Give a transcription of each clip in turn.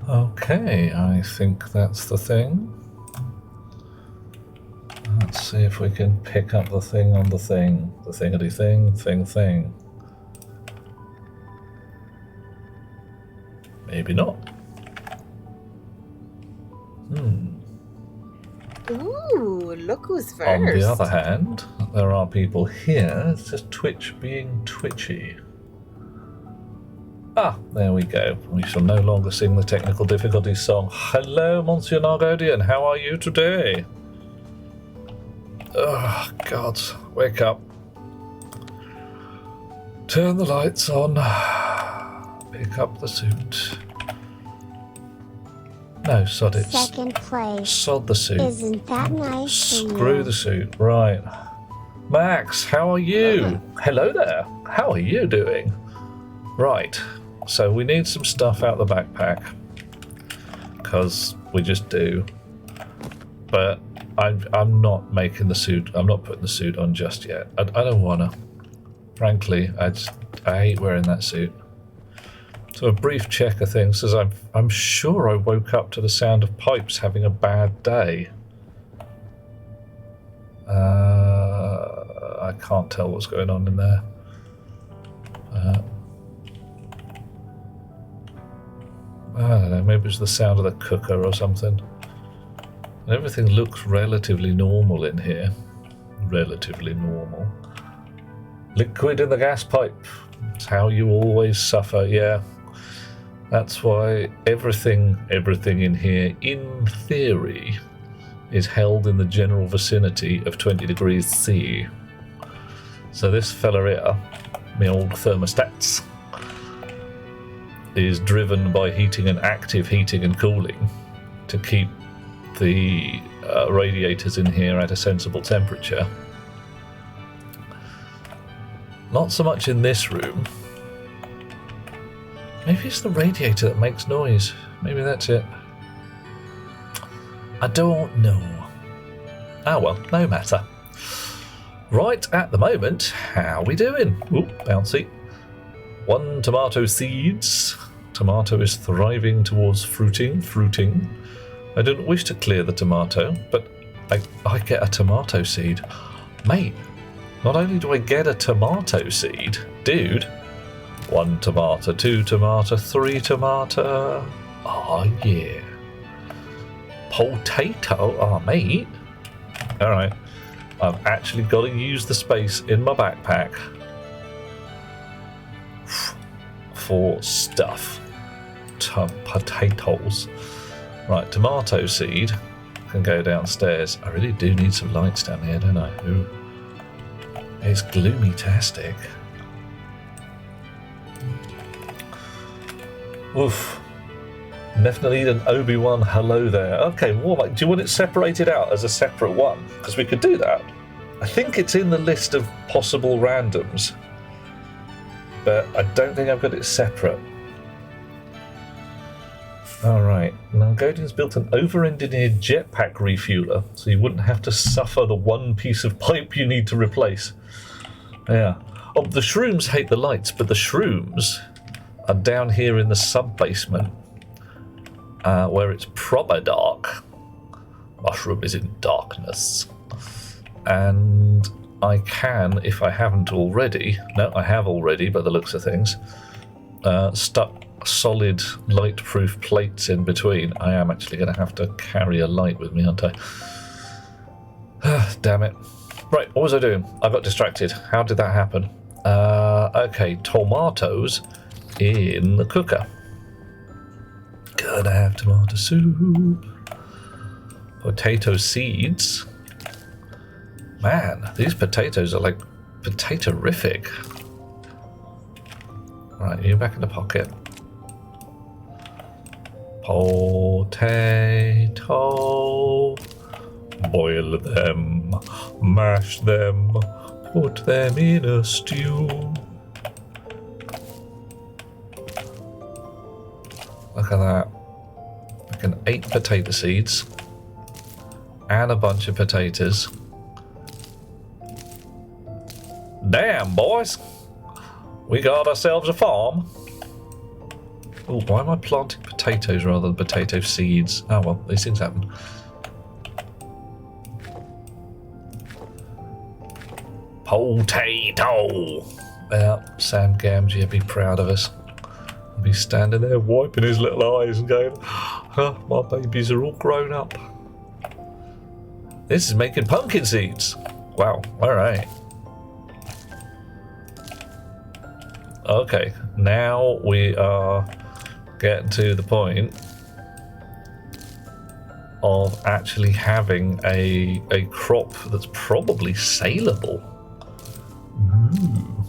Okay, I think that's the thing. Let's see if we can pick up the thing on the thing. The thingity thing. Maybe not. Ooh, look who's first. On the other hand, there are people here. It's just Twitch being twitchy. Ah, there we go. We shall no longer sing the technical difficulties song. Hello, Monsieur Nargodian. How are you today? Oh, God. Wake up. Turn the lights on. Pick up the suit. No, sod it. Second place. Sod the suit. Isn't that nice? Screw the suit. Right. Max, how are you? Hello there. How are you doing? Right. So we need some stuff out the backpack. Because we just do. But I'm not making the suit. I'm not putting the suit on just yet. I don't want to. Frankly, I hate wearing that suit. So a brief check of things says I'm sure I woke up to the sound of pipes having a bad day. I can't tell what's going on in there. I don't know, maybe it's the sound of the cooker or something. And everything looks relatively normal in here. Relatively normal. Liquid in the gas pipe. It's how you always suffer, yeah. That's why everything in here, in theory, is held in the general vicinity of 20 degrees C. So this fella here, my old thermostats, is driven by heating and active heating and cooling to keep the radiators in here at a sensible temperature. Not so much in this room. Maybe it's the radiator that makes noise. Maybe that's it. I don't know. Ah well, no matter. Right, at the moment, how we doing? Ooh, bouncy. 1 tomato seeds. Tomato is thriving towards fruiting. I don't wish to clear the tomato, but I get a tomato seed. Mate, not only do I get a tomato seed, dude, 1 tomato, 2 tomato, 3 tomato. Oh yeah. Potato, oh mate. Alright, I've actually got to use the space in my backpack for stuff. Potatoes. Right, tomato seed can go downstairs. I really do need some lights down here, don't I? Ooh. It's gloomy-tastic. Oof. Definitely an Obi-Wan hello there. Okay, Warlock, do you want it separated out as a separate one? Because we could do that. I think it's in the list of possible randoms. But I don't think I've got it separate. Alright, now Godian's built an over-engineered jetpack refueler, so you wouldn't have to suffer the one piece of pipe you need to replace. Yeah. Oh, the shrooms hate the lights, but the shrooms are down here in the sub-basement, where it's proper dark. Mushroom is in darkness. And I can, if I haven't already, no, I have already by the looks of things, stuck solid light-proof plates in between. I am actually going to have to carry a light with me, aren't I? Damn it. Right, what was I doing? I got distracted. How did that happen? Okay, tomatoes in the cooker. Gonna have tomato soup. Potato seeds. Man, these potatoes are like potato-rific. Right, you back in the pocket. Potato. Boil them, mash them, put them in a stew. Look at that. Like an 8 potato seeds and a bunch of potatoes. Damn, boys. We got ourselves a farm. Oh, why am I planting potatoes rather than potato seeds? Oh well, these things happen. Potato! Yeah, Sam Gamgee, be proud of us. He'll be standing there wiping his little eyes and going, huh, my babies are all grown up. This is making pumpkin seeds. Wow, alright. Okay, now we are getting to the point of actually having a crop that's probably saleable. Ooh.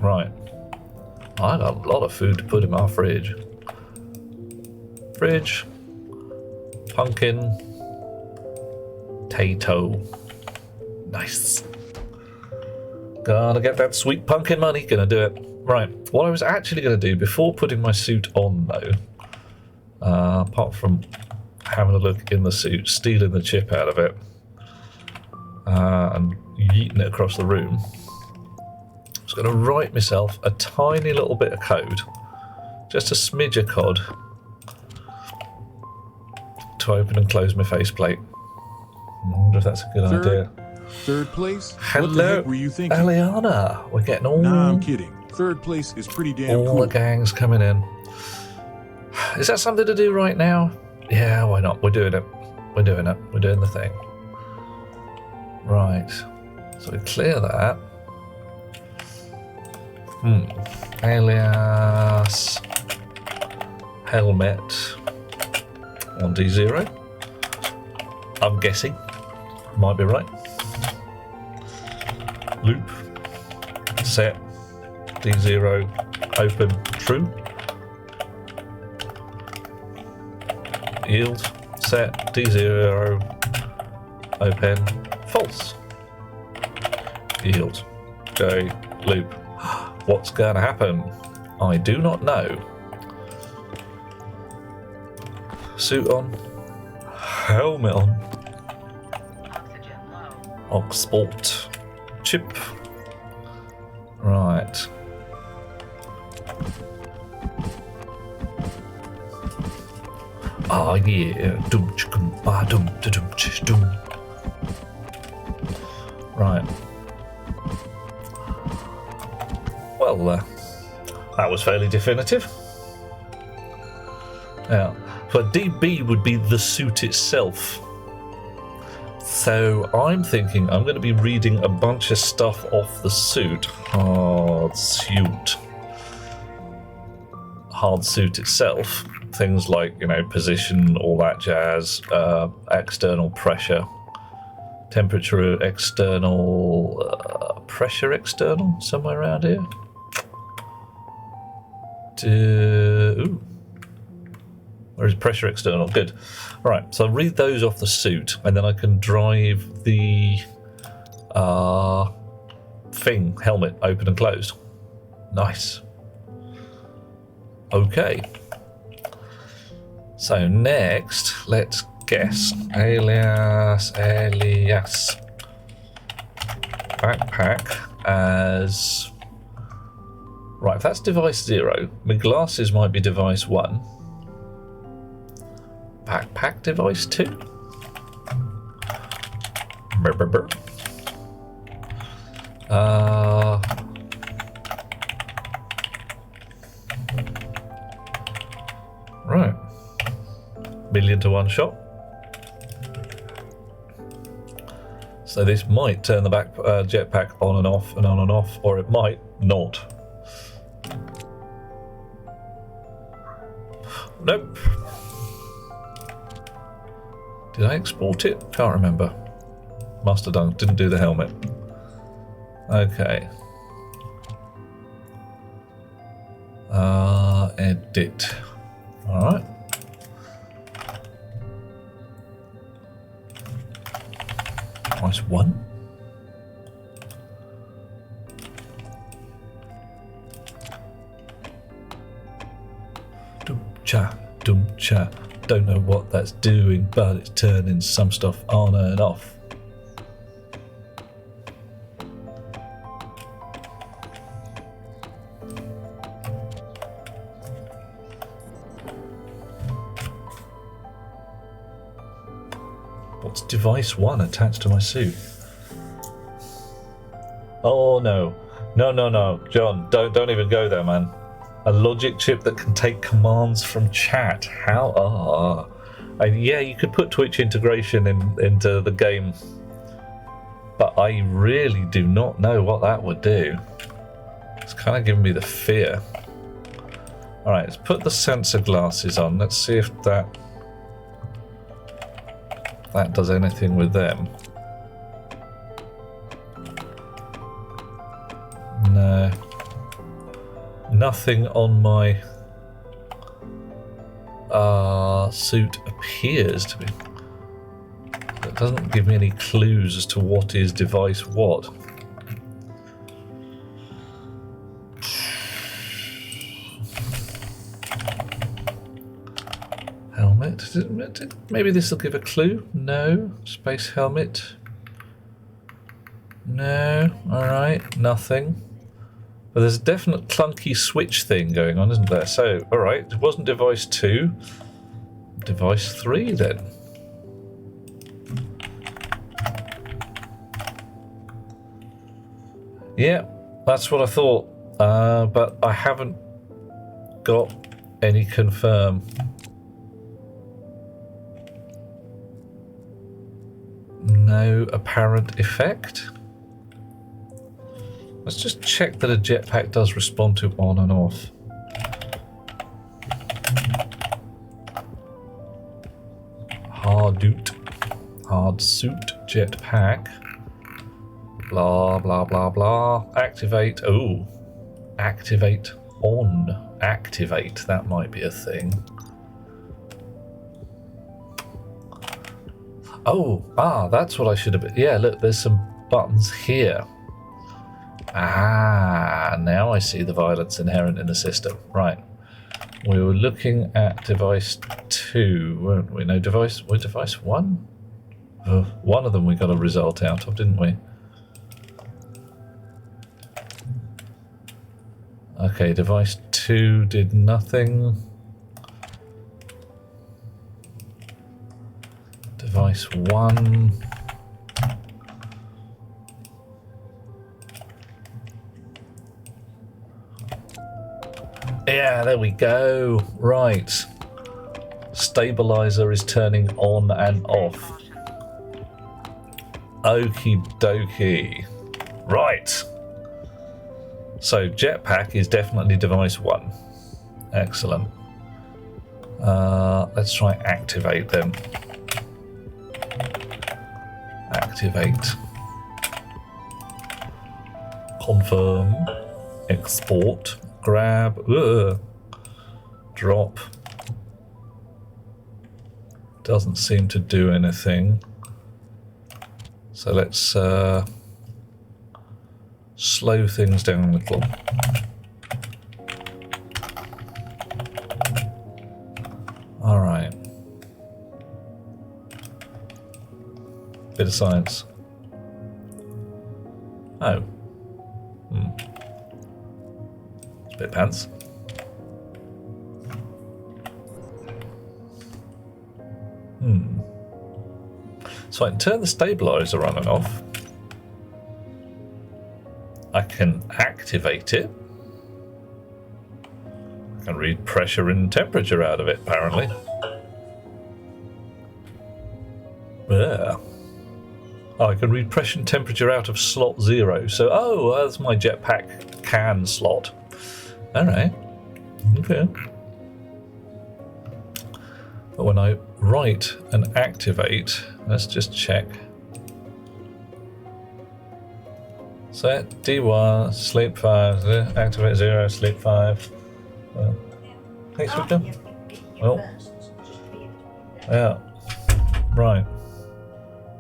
Right. I got a lot of food to put in my fridge. Fridge. Pumpkin. Potato. Nice. Gonna get that sweet pumpkin money. Gonna do it. Right. What I was actually gonna do before putting my suit on though, apart from having a look in the suit, stealing the chip out of it, and yeeting it across the room, I was going to write myself a tiny little bit of code, just a smidge of cod, to open and close my faceplate. I wonder if that's a good idea. Third place? Hello, what the heck were you thinking? Eliana. We're getting all, Nah, I'm kidding. Third place is pretty damn all cool. the gangs coming in. Is that something to do right now? Yeah, why not? We're doing it. We're doing it. We're doing the thing. Right. So we clear that. Alias helmet on D0. I'm guessing. Might be right. Loop. Set. D0. Open. True. Yield. Set. D0. Open. False. Yield. Go. Loop. What's going to happen? I do not know. Suit on. Helmet on. Oxygen low. Oxport. Chip. Right. Ah, yeah. Dum chicken ba dum dum chish dum. Right. Well, that was fairly definitive. Yeah, but DB would be the suit itself. So I'm thinking I'm going to be reading a bunch of stuff off the suit. Hard suit itself. Things like, you know, position, all that jazz, external pressure, temperature external, pressure external, somewhere around here. Ooh. Where is pressure external? Good. All right, so I'll read those off the suit, and then I can drive the helmet open and closed. Nice. Okay. So next, let's guess. Alias. Backpack as... Right, if that's device 0, my glasses might be device 1. Backpack device 2. Right. Million to one shot. So this might turn the back jetpack on and off and on and off, or it might not. Nope. Did I export it? Can't remember. Must have done. Didn't do the helmet. Okay. Edit. Alright. Nice one. Dum cha. Don't know what that's doing, but it's turning some stuff on and off. What's device 1 attached to my suit? Oh no. No, John, don't even go there, man. A logic chip that can take commands from chat. How? Yeah, you could put Twitch integration into the game, but I really do not know what that would do. It's kind of giving me the fear. Alright, let's put the sensor glasses on. Let's see if that does anything with them. No. Nothing on my suit appears to be. It doesn't give me any clues as to what is device what. Helmet? Maybe this will give a clue? No. Space helmet? No. Alright, nothing. But there's a definite clunky switch thing going on, isn't there? So, alright, it wasn't device 2. Device 3 then. Yeah, that's what I thought. But I haven't got any confirm. No apparent effect. Let's just check that a jetpack does respond to on and off. Hard suit jetpack. Blah blah blah blah. Activate. Oh, activate on. Activate. That might be a thing. Oh, that's what I should have been. Yeah, look, there's some buttons here. Now I see the violence inherent in the system. Right. We were looking at device 2, weren't we? No, device 1? One of them we got a result out of, didn't we? Okay, device 2 did nothing. Device 1. Yeah, there we go. Right. Stabilizer is turning on and off. Okie dokie. Right. So jetpack is definitely device 1. Excellent. Let's try activate then. Activate. Confirm. Export. Grab. Drop. Doesn't seem to do anything. So let's slow things down a little. All right. Bit of science. Oh. It's a bit pants. So I can turn the stabilizer on and off. I can activate it. I can read pressure and temperature out of it, apparently. Yeah. Oh, I can read pressure and temperature out of slot 0. So, that's my jetpack can slot. Alright. Okay. But when I write and activate, let's just check. Set D1, sleep 5, activate 0, sleep 5. Hey, Swifter. Oh. Yeah. Right.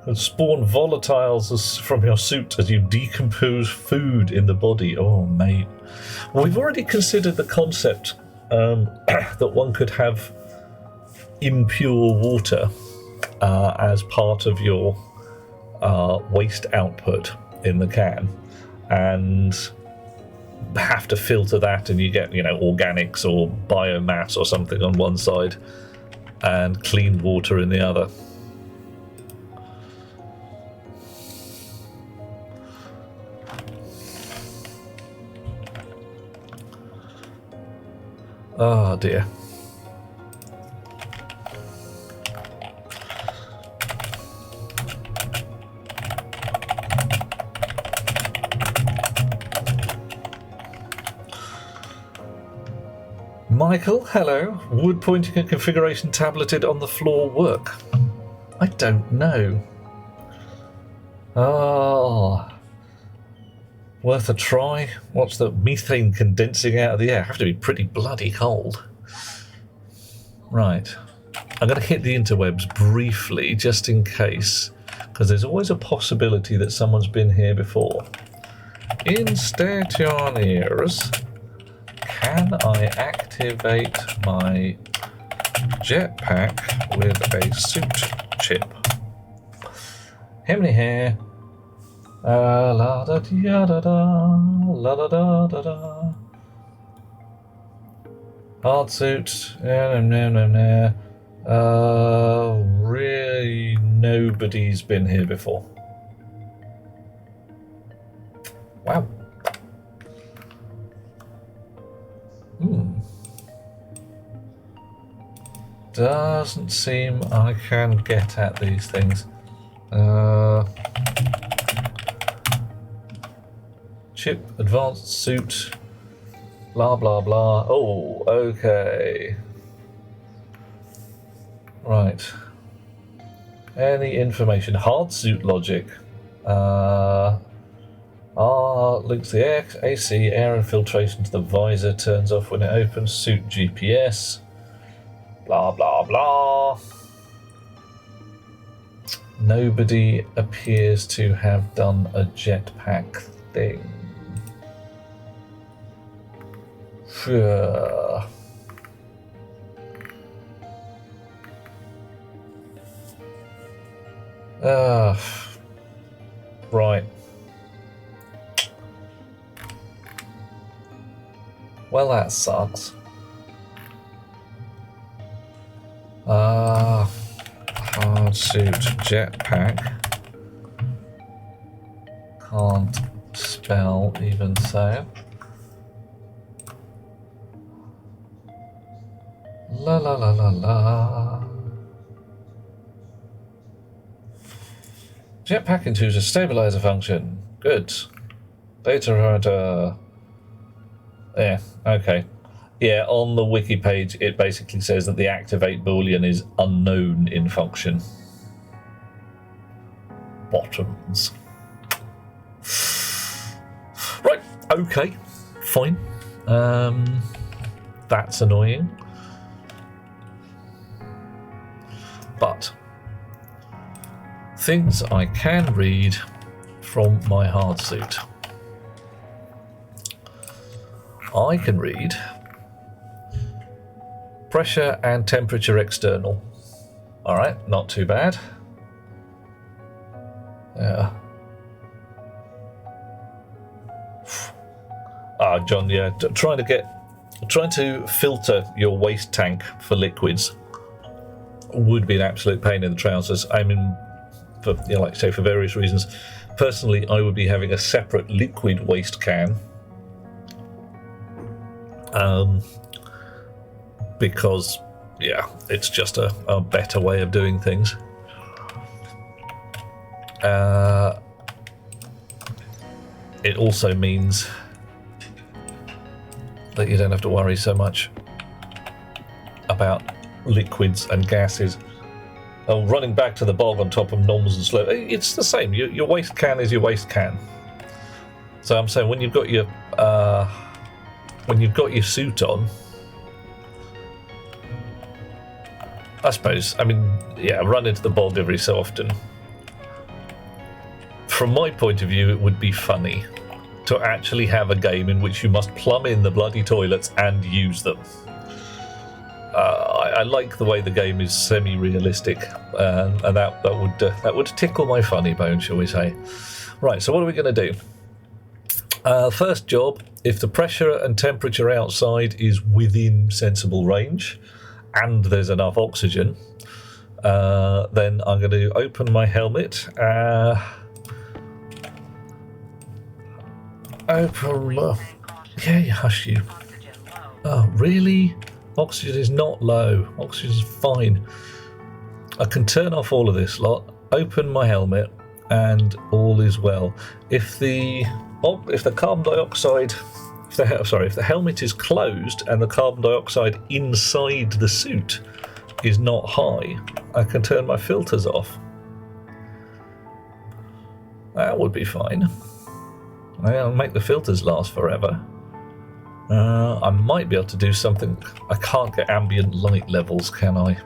Could spawn volatiles from your suit as you decompose food in the body. Oh, mate. Well, we've already considered the concept that one could have impure water as part of your waste output in the can, and have to filter that, and you get, organics or biomass or something on one side and clean water in the other. Oh dear. Michael, hello. Would pointing a configuration tableted on the floor work? I don't know. Oh, worth a try. What's the methane condensing out of the air? Have to be pretty bloody cold. Right. I'm going to hit the interwebs briefly, just in case, because there's always a possibility that someone's been here before. In Stationeers, can I activate my jetpack with a suit chip? Himney here. La da da da da, la da da da da. Hard suit. Really, nobody's been here before. Wow. Doesn't seem I can get at these things. Chip, advanced suit, blah blah blah. Oh, okay. Right. Any information? Hard suit logic. Links the AC air infiltration to the visor, turns off when it opens. Suit GPS. Blah blah blah. Nobody appears to have done a jetpack thing. Right. Well, that sucks. Hard suit jetpack. Can't spell even so. La la la la la. Jetpack into a stabilizer function. Good. Data writer. Yeah, okay. Yeah, on the wiki page, it basically says that the activate boolean is unknown in function. Bottoms. Right, okay, fine. That's annoying. But things I can read from my hard suit. I can read pressure and temperature external. Alright, not too bad. Yeah. John, yeah, trying to filter your waste tank for liquids would be an absolute pain in the trousers. I mean, for, you know, like I say, for various reasons. Personally, I would be having a separate liquid waste can. Because, yeah, it's just a better way of doing things. It also means that you don't have to worry so much about liquids and gases. Oh, running back to the bog on top of noms and slow. It's the same. Your waste can is your waste can. So I'm saying when you've got your suit on, I suppose, I mean, yeah, run into the bog every so often. From my point of view, it would be funny to actually have a game in which you must plumb in the bloody toilets and use them. I like the way the game is semi-realistic, and that would tickle my funny bone, shall we say. Right, so what are we going to do? First job, if the pressure and temperature outside is within sensible range, and there's enough oxygen, then I'm going to open my helmet. Yeah, hush you. Oh, really? Oxygen is not low. Oxygen is fine. I can turn off all of this lot, open my helmet, and all is well. If the carbon dioxide, if the helmet is closed and the carbon dioxide inside the suit is not high, I can turn my filters off. That would be fine. I'll make the filters last forever. I might be able to do something. I can't get ambient light levels, can I?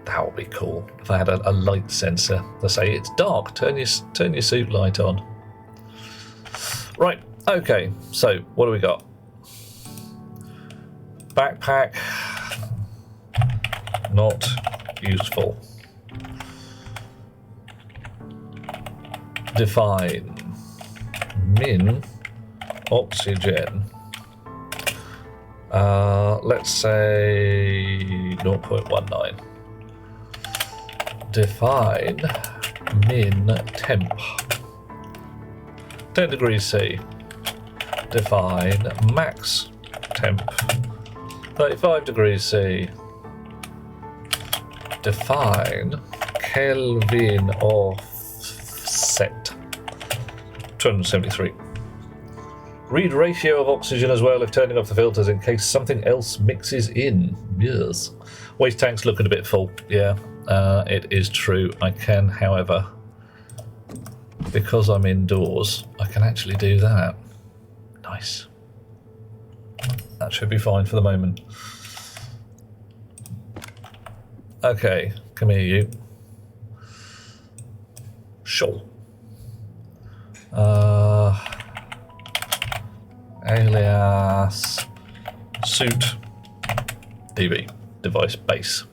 That would be cool if I had a light sensor to say it's dark. Turn your suit light on. Right. Okay. So what do we got? Backpack. Not useful. Define. Min. Oxygen. Let's say 0.19. Define min temp. 10 degrees C. Define max temp. 35 degrees C. Define Kelvin offset. 273. Read ratio of oxygen as well if turning off the filters in case something else mixes in. Yes. Waste tank's looking a bit full. Yeah, it is true. I can, however, because I'm indoors, I can actually do that. Nice. That should be fine for the moment. Okay, come here, you. Sure. Alias suit DB device base.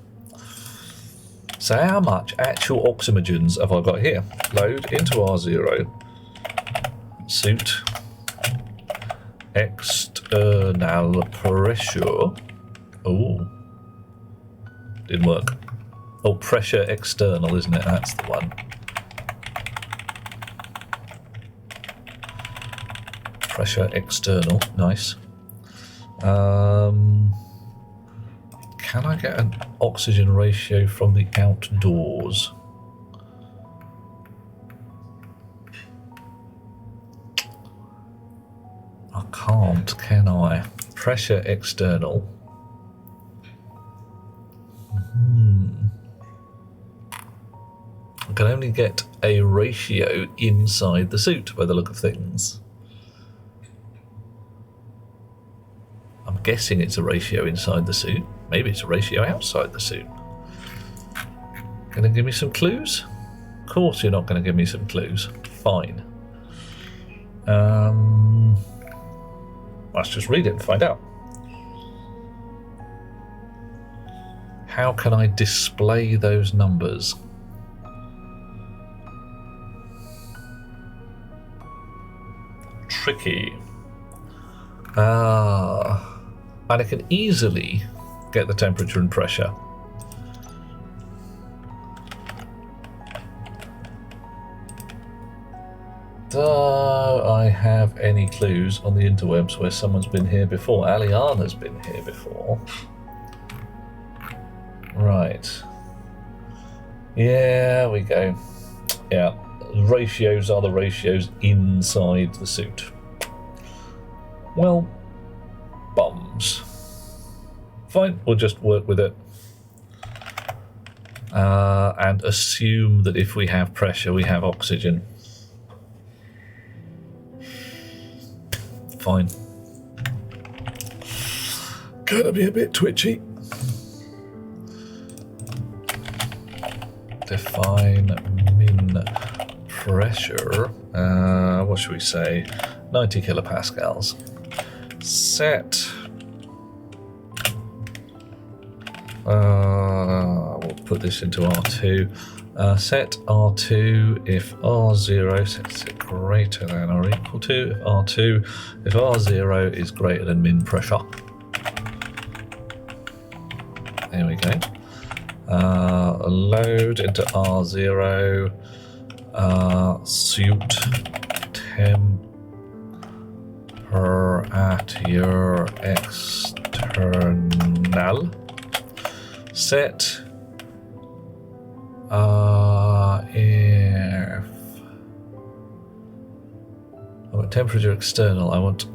So how much actual oxymogens have I got here? Load into R0 suit external pressure. Oh, didn't work. Oh, pressure external, isn't it? That's the one. Pressure external, nice. Can I get an oxygen ratio from the outdoors? I can't, can I? Pressure external. I can only get a ratio inside the suit by the look of things. I'm guessing it's a ratio inside the suit. Maybe it's a ratio outside the suit. Gonna give me some clues? Of course you're not gonna give me some clues. Fine. Let's just read it and find out. How can I display those numbers? Tricky. And I can easily get the temperature and pressure. Do I have any clues on the interwebs where someone's been here before? Aliana's been here before. Right. Yeah, we go. Yeah, ratios are the ratios inside the suit. Well, bums. Fine, we'll just work with it. And assume that if we have pressure, we have oxygen. Fine. Gonna be a bit twitchy. Define min pressure. What should we say? 90 kilopascals. Set. We'll put this into R2. Set R2 if R0 sets it greater than or equal to. If R0 is greater than min pressure. There we go. Load into R0. Suit temp at your external null. Set if I want temperature external, I want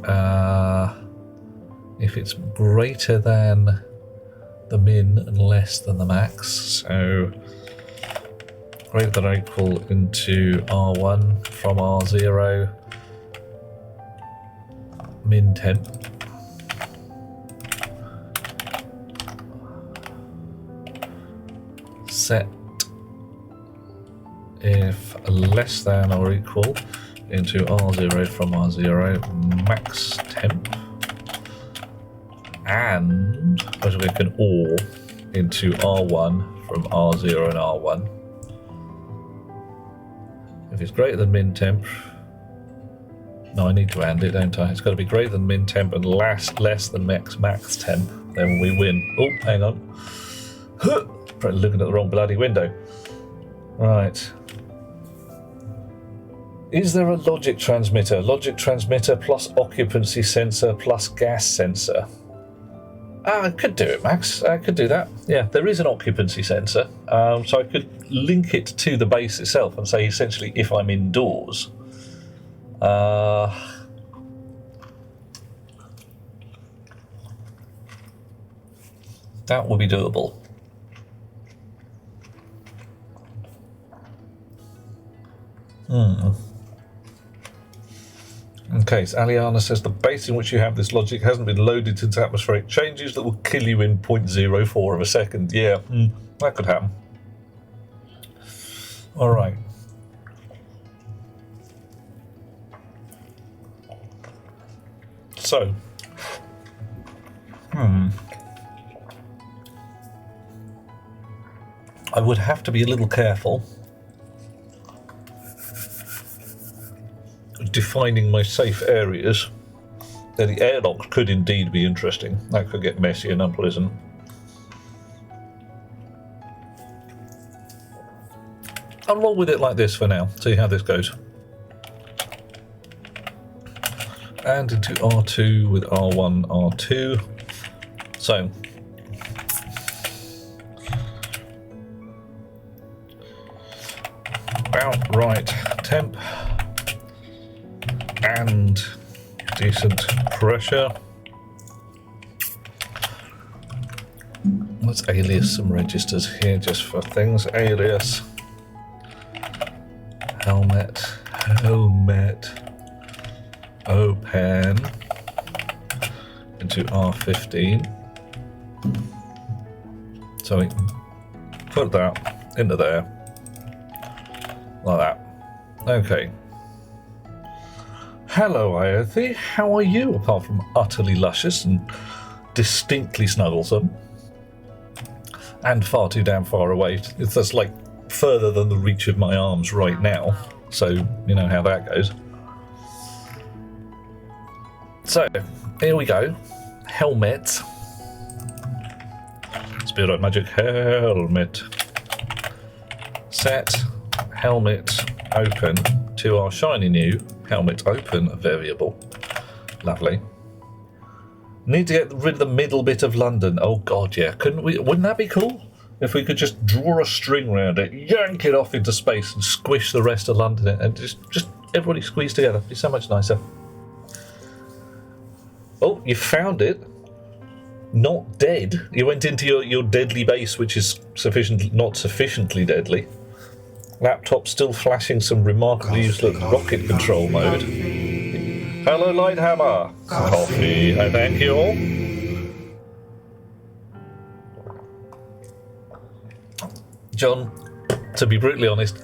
if it's greater than the min and less than the max, so greater than or equal into R1 from R0 min temp. Set if less than or equal into R0 from R0 max temp, and as we can OR into R1 from R0 and R1. If it's greater than min temp, no, I need to AND it, don't I? It's got to be greater than min temp and less than max temp, then we win. Oh, hang on. Probably looking at the wrong bloody window. Right. Is there a logic transmitter? Logic transmitter plus occupancy sensor plus gas sensor. I could do it, Max. I could do that. Yeah, there is an occupancy sensor. So I could link it to the base itself and say essentially if I'm indoors. That would be doable. Okay, so Aliana says the base in which you have this logic hasn't been loaded since atmospheric changes that will kill you in 0.04 of a second. Yeah, that could happen. All right. So, I would have to be a little careful defining my safe areas. Now, the airlock could indeed be interesting. That could get messy and unpleasant. I'll roll with it like this for now, see how this goes. And into R2 with R1, R2. So, outright temp and decent pressure. Let's alias some registers here just for things. Alias helmet open into R15. So we can put that into there like that. Okay. Hello, Iothe. How are you, apart from utterly luscious and distinctly snugglesome? And far too damn far away. It's just like further than the reach of my arms right now. So, you know how that goes. So, here we go. Helmet. Spirit Magic helmet. Set helmet open to our shiny new helmet open variable. Lovely. Need to get rid of the middle bit of London. Oh god, yeah. Couldn't we? Wouldn't that be cool? If we could just draw a string around it, yank it off into space and squish the rest of London in, and just everybody squeeze together. It'd be so much nicer. Oh, you found it. Not dead. You went into your deadly base, which is not sufficiently deadly. Laptop still flashing some remarkably useless rocket control mode. Hello, Lighthammer. Coffee. I thank you all. John, to be brutally honest,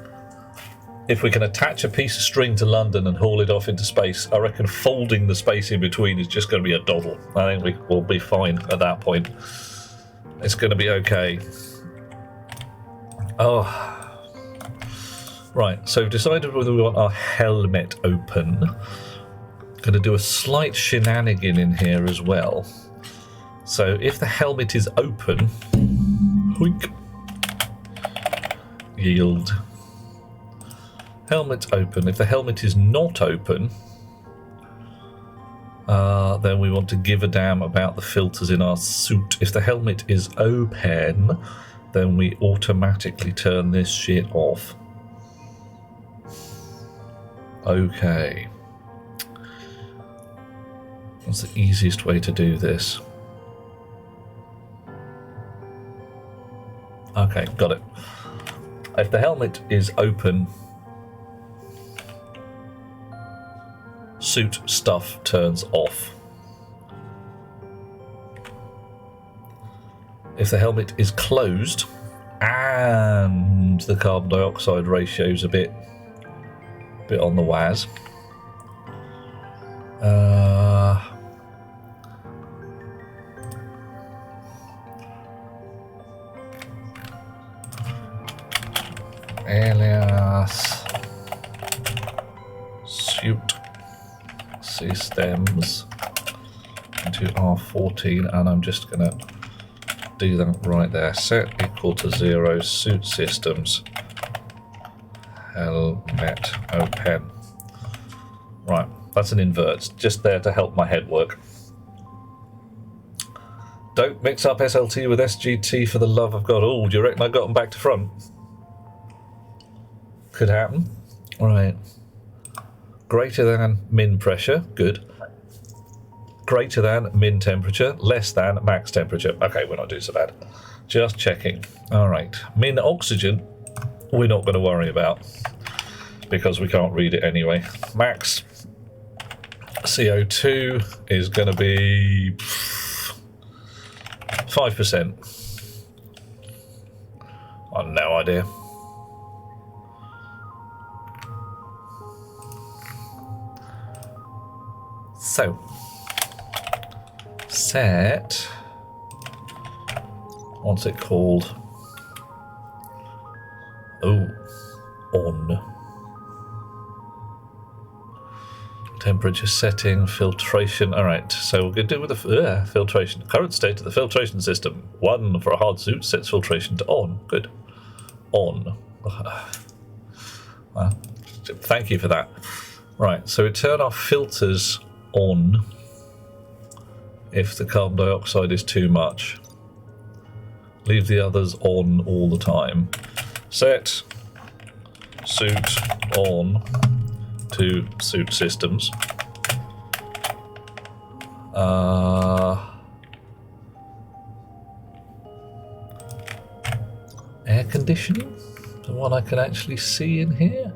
if we can attach a piece of string to London and haul it off into space, I reckon folding the space in between is just going to be a doddle. I think we will be fine at that point. It's going to be okay. Oh. Right, so we've decided whether we want our helmet open. Going to do a slight shenanigan in here as well. So if the helmet is open, hoink, yield. Helmet open. If the helmet is not open, Then we want to give a damn about the filters in our suit. If the helmet is open, then we automatically turn this shit off. Okay. What's the easiest way to do this? Okay, got it. If the helmet is open, suit stuff turns off. If the helmet is closed and the carbon dioxide ratio's a bit on the waz, alias suit systems into R14, and I'm just gonna do that right there. Set equal to 0, suit systems, helmet open. Right, that's an invert, just there to help my head work. Don't mix up SLT with SGT for the love of God. Oh, do you reckon I got them back to front? Could happen. Right. Greater than min pressure, good. Greater than min temperature, less than max temperature. Okay, we're not doing so bad. Just checking. All right. Min oxygen, we're not going to worry about because we can't read it anyway. Max CO2 is going to be 5%. I've no idea. So, set, what's it called? Oh, on. Temperature setting, filtration. All right, so we're going to do with the filtration. Current state of the filtration system. 1 for a hard suit sets filtration to on. Good. On. Well, thank you for that. Right, so we turn our filters on if the carbon dioxide is too much. Leave the others on all the time. Set suit on to suit systems. Air conditioning, the one I can actually see in here.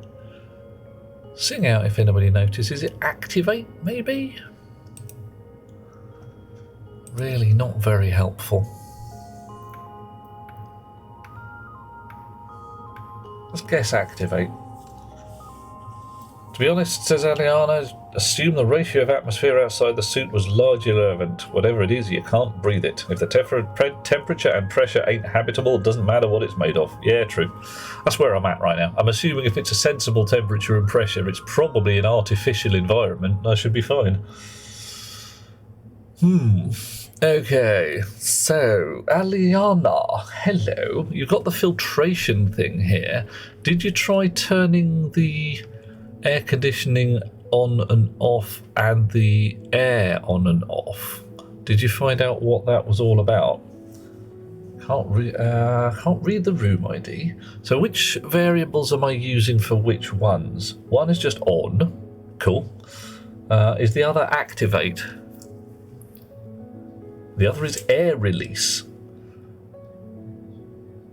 Sing out if anybody notices. It activate, maybe? Really not very helpful. Let's guess activate. To be honest, says Aliana, assume the ratio of atmosphere outside the suit was largely irrelevant. Whatever it is, you can't breathe it. If the temperature and pressure ain't habitable, it doesn't matter what it's made of. Yeah, true. That's where I'm at right now. I'm assuming if it's a sensible temperature and pressure, it's probably an artificial environment. I should be fine. Okay, so Aliana, hello. You've got the filtration thing here. Did you try turning the air conditioning on and off and the air on and off? Did you find out what that was all about? Can't read the room ID. So which variables am I using for which ones? One is just on. Cool. Is the other activate? The other is air release.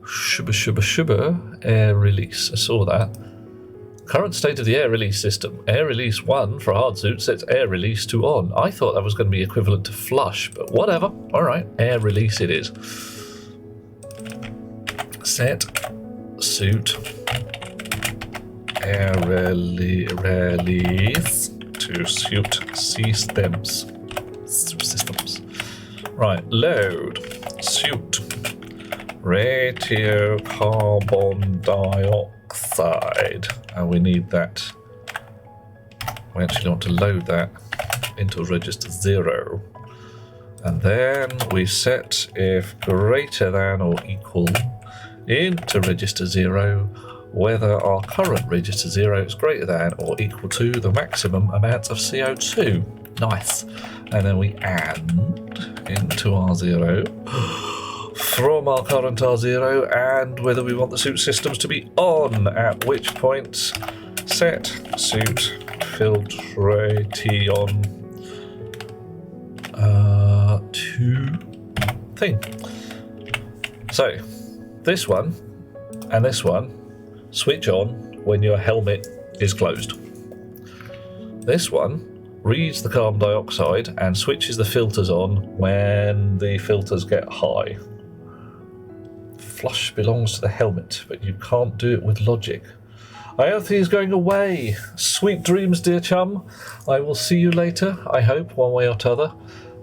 Shubba shubba shubba. Air release. I saw that. Current state of the air release system. Air release 1 for a hard suit sets air release to on. I thought that was going to be equivalent to flush, but whatever. Alright, air release it is. Set suit air release to suit systems. Right, load suit radiocarbon dioxide. And we need that. We actually want to load that into register 0. And then we set if greater than or equal into register 0 whether our current register 0 is greater than or equal to the maximum amount of CO2. Nice. And then we add into R0 from our current R0 and whether we want the suit systems to be on, at which point set suit filtration to thing. So this one and this one switch on when your helmet is closed. This one reads the carbon dioxide and switches the filters on when the filters get high. Flush belongs to the helmet, but you can't do it with logic. Iothi is going away. Sweet dreams, dear chum. I will see you later, I hope, one way or t'other.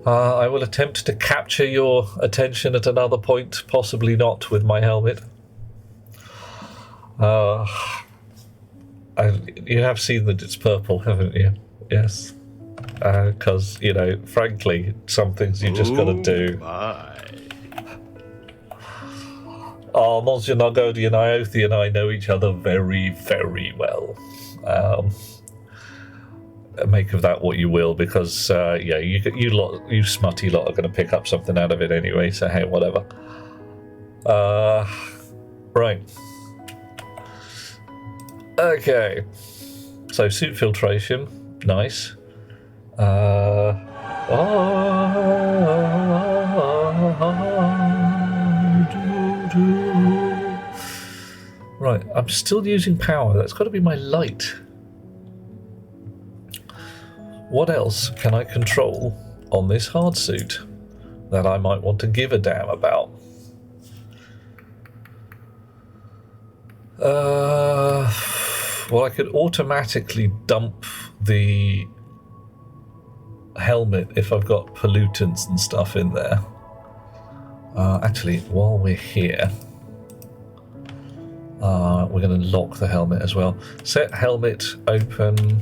I will attempt to capture your attention at another point, possibly not with my helmet. You have seen that it's purple, haven't you? Yes. Because, you know, frankly, some things you just gotta do. Oh, Monsieur Nargodi and Iothi and I know each other very, very well. Make of that what you will, because, yeah, you smutty lot are going to pick up something out of it anyway, so hey, whatever. Right. Okay. So, suit filtration. Nice. Right, I'm still using power. That's got to be my light. What else can I control on this hard suit that I might want to give a damn about? Well, I could automatically dump the helmet if I've got pollutants and stuff in there. Actually, while we're here, we're going to lock the helmet as well. Set helmet open.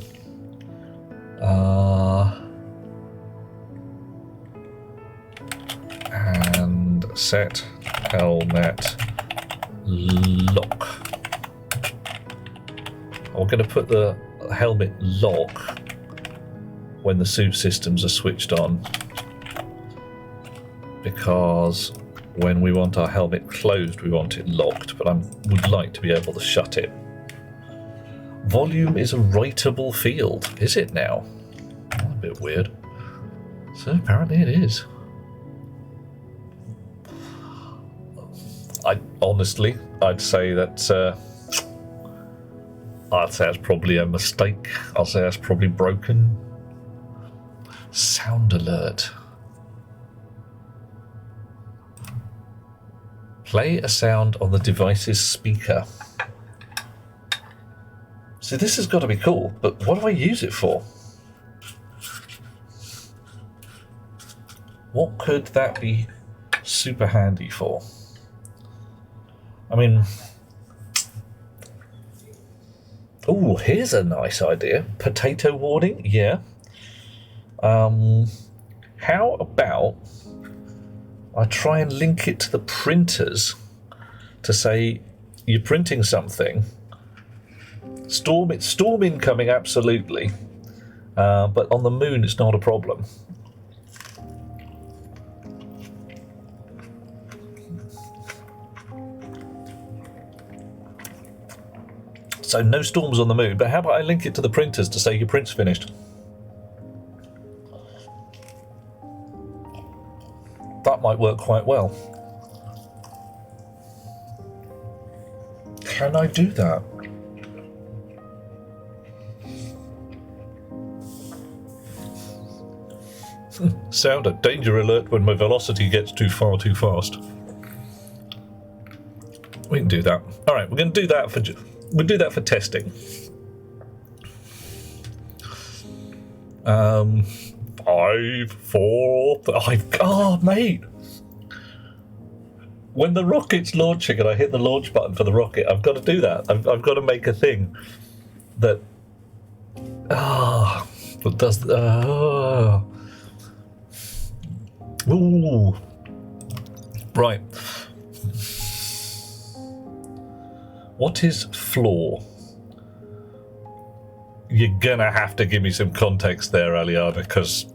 And set helmet lock. We're going to put the helmet lock when the suit systems are switched on, because when we want our helmet closed, we want it locked, but I would like to be able to shut it. Volume is a writable field. Is it now? A bit weird. So apparently it is. I'd say that's probably a mistake. I'll say that's probably broken. Sound alert. Play a sound on the device's speaker. See, this has got to be cool, but what do I use it for? What could that be super handy for? I mean... Ooh, here's a nice idea. Potato warning, yeah. How about I try and link it to the printers to say you're printing something. Storm incoming, absolutely. But on the moon, it's not a problem. So no storms on the moon, but how about I link it to the printers to say your print's finished? That might work quite well. Can I do that? Sound a danger alert when my velocity gets too far too fast. We can do that. All right, we're going to do that for testing. 5, 4, 5. Oh, mate! When the rocket's launching and I hit the launch button for the rocket, I've got to do that. I've got to make a thing that that does. Ooh. Right. What is floor? you're gonna have to give me some context there, Aliana, because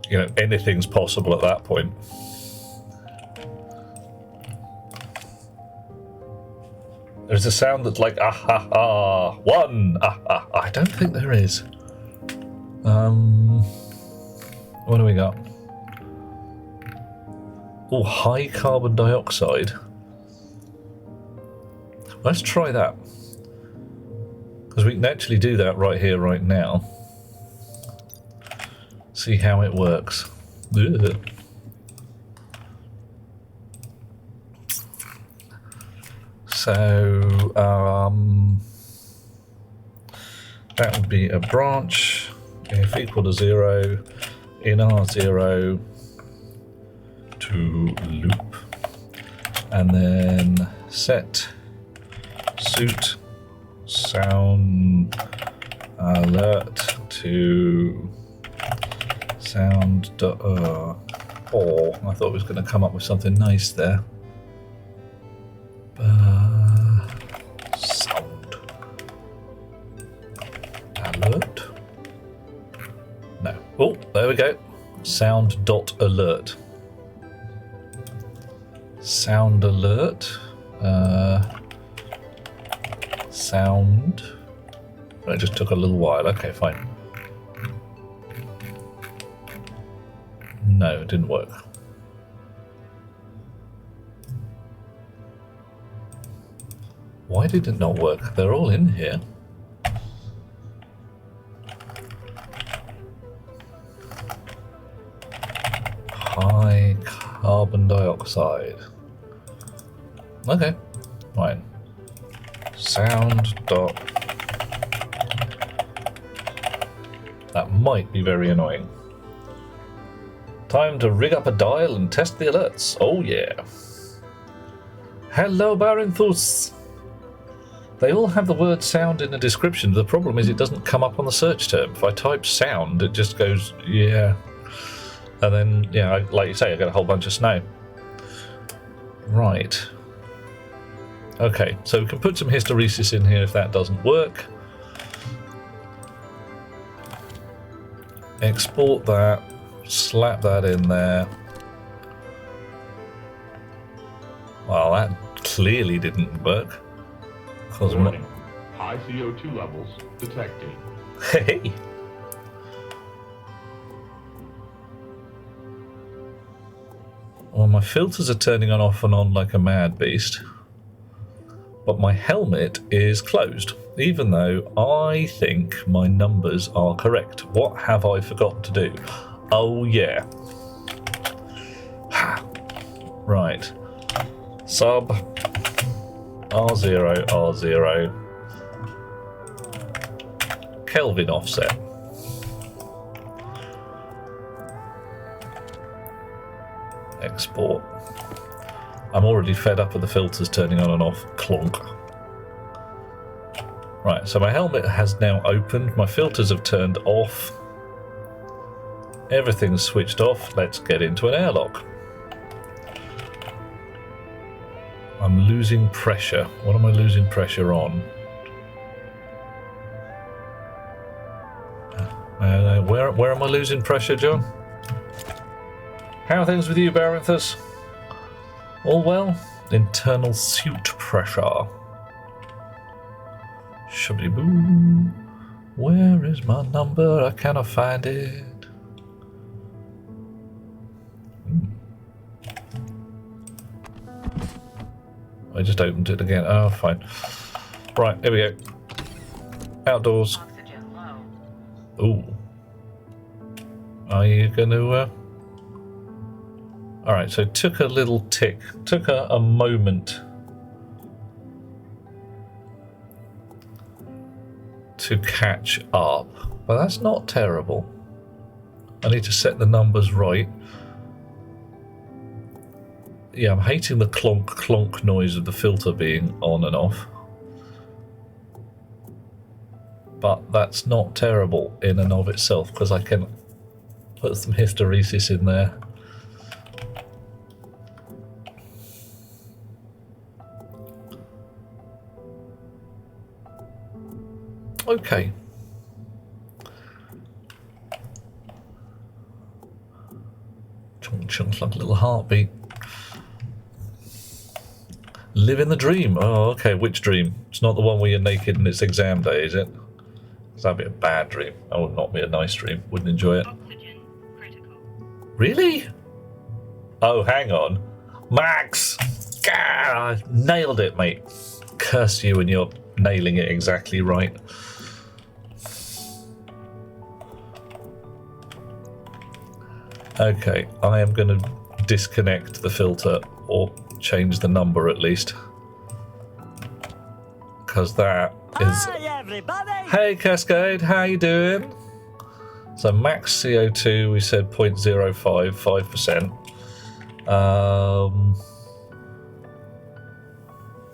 you know anything's possible at that point. There's a sound that's like ah ha ha one ah ha. I don't think there is. What do we got? Oh, high carbon dioxide. Let's try that. Because we can actually do that right here, right now. See how it works. Ugh. So, that would be a branch. If equal to 0, in R0 to loop. And then set suit sound alert to sound. Oh, I thought it was going to come up with something nice there. Sound alert. No. Oh, there we go. Sound dot alert. Sound alert. Sound. It just took a little while. Okay, fine. No, it didn't work. Why did it not work? They're all in here. High carbon dioxide. Okay, fine. Sound dot. That might be very annoying. Time to rig up a dial and test the alerts. Oh yeah. Hello, Barinthus. They all have the word sound in the description. The problem is it doesn't come up on the search term. If I type sound, it just goes, yeah. And then, yeah, like you say, I get a whole bunch of snow. Right. Okay, so we can put some hysteresis in here if that doesn't work. Export that. Slap that in there. Well, that clearly didn't work. Warning. High CO2 levels detected. Hey! Well, my filters are turning on off and on like a mad beast. But my helmet is closed, even though I think my numbers are correct. What have I forgotten to do? Oh, yeah. Right. Sub R0, R0. Kelvin offset. Export. I'm already fed up with the filters turning on and off. Clonk. Right, so my helmet has now opened. My filters have turned off. Everything's switched off. Let's get into an airlock. I'm losing pressure. What am I losing pressure on? Where am I losing pressure, John? How are things with you, Barinthus? All well? Internal suit pressure. Shubbly-boo. Where is my number? I cannot find it. I just opened it again. Oh, fine. Right, here we go. Outdoors. Oxygen low. Ooh. Are you going to... Alright, so took a little tick. Took a moment to catch up. But that's not terrible. I need to set the numbers right. Yeah, I'm hating the clonk clonk noise of the filter being on and off. But that's not terrible in and of itself, because I can put some hysteresis in there. Okay. Chunk chunk like a little heartbeat. Living the dream. Oh, okay. Which dream? It's not the one where you're naked and it's exam day, is it? Because that'd be a bad dream. That would not be a nice dream. Wouldn't enjoy it. Oxygen critical. Really? Oh, hang on. Max! Gah, I nailed it, mate. Curse you and you're nailing it exactly right. Okay, I am going to disconnect the filter or change the number at least. Because that is... Hi, everybody! Hey, Cascade, how you doing? So max CO2, we said 0.05, 5%.